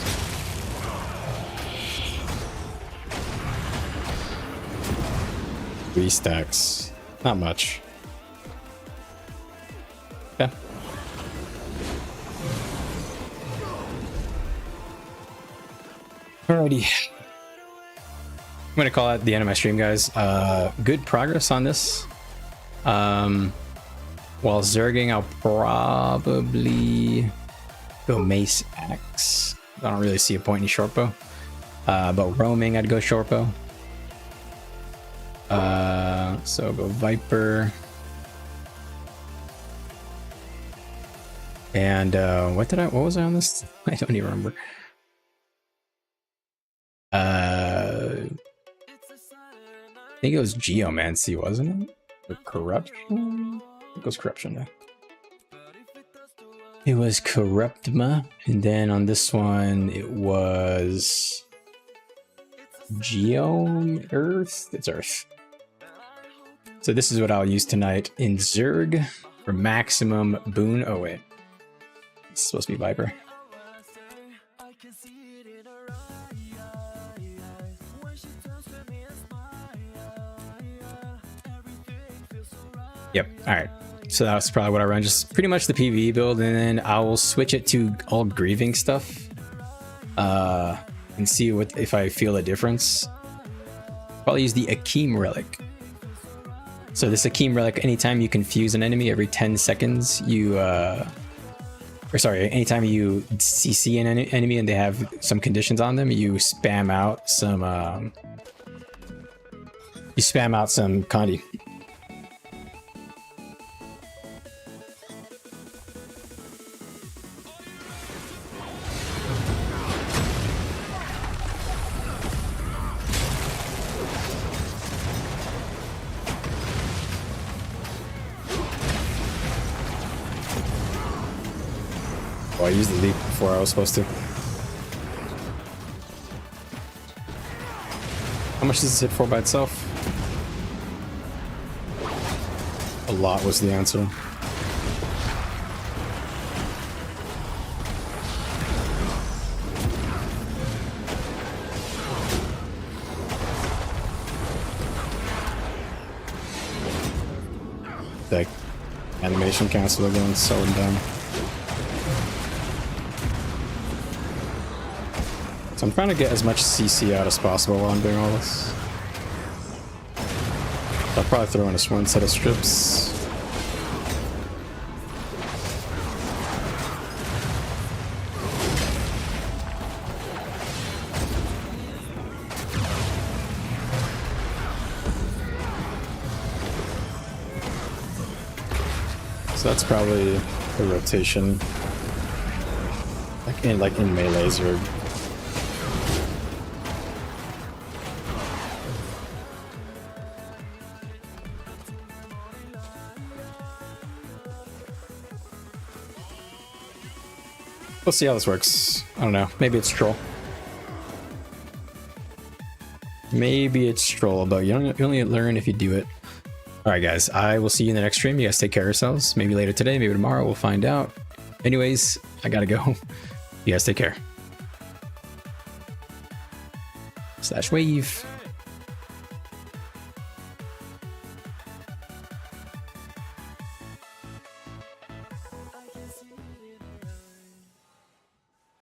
Three stacks. Not much. Yeah. Alrighty. I'm gonna call it the end of my stream, guys. Good progress on this. While zerging, I'll probably go mace axe. I don't really see a point in shortbow. But roaming, I'd go shortbow. So I'll go viper. And what was I on this? I don't even remember. I think it was geomancy, wasn't it? The corruption? It was corruption now. It was corruptma, and then on this one it was earth. It's earth. So this is what I'll use tonight in Zerg for maximum boon. Oh wait, it's supposed to be viper. Yep. All right. So that's probably what I run. Just pretty much the PvE build, and then I will switch it to all grieving stuff, and see if I feel a difference. Probably use the Akeem relic. So this Akeem relic, anytime you confuse an enemy, every 10 seconds, anytime you CC an enemy and they have some conditions on them, you spam out some Condi. I used the leap before I was supposed to. How much does this hit for by itself? A lot was the answer. That animation cancel again, so dumb. I'm trying to get as much CC out as possible while I'm doing all this. I'll probably throw in one set of strips. So that's probably the rotation, like in melee Zerg. We'll see how this works. I don't know. Maybe it's troll. Maybe it's troll, but you only learn if you do it. Alright guys, I will see you in the next stream. You guys take care of yourselves. Maybe later today, maybe tomorrow, we'll find out. Anyways, I gotta go. You guys take care. /wave.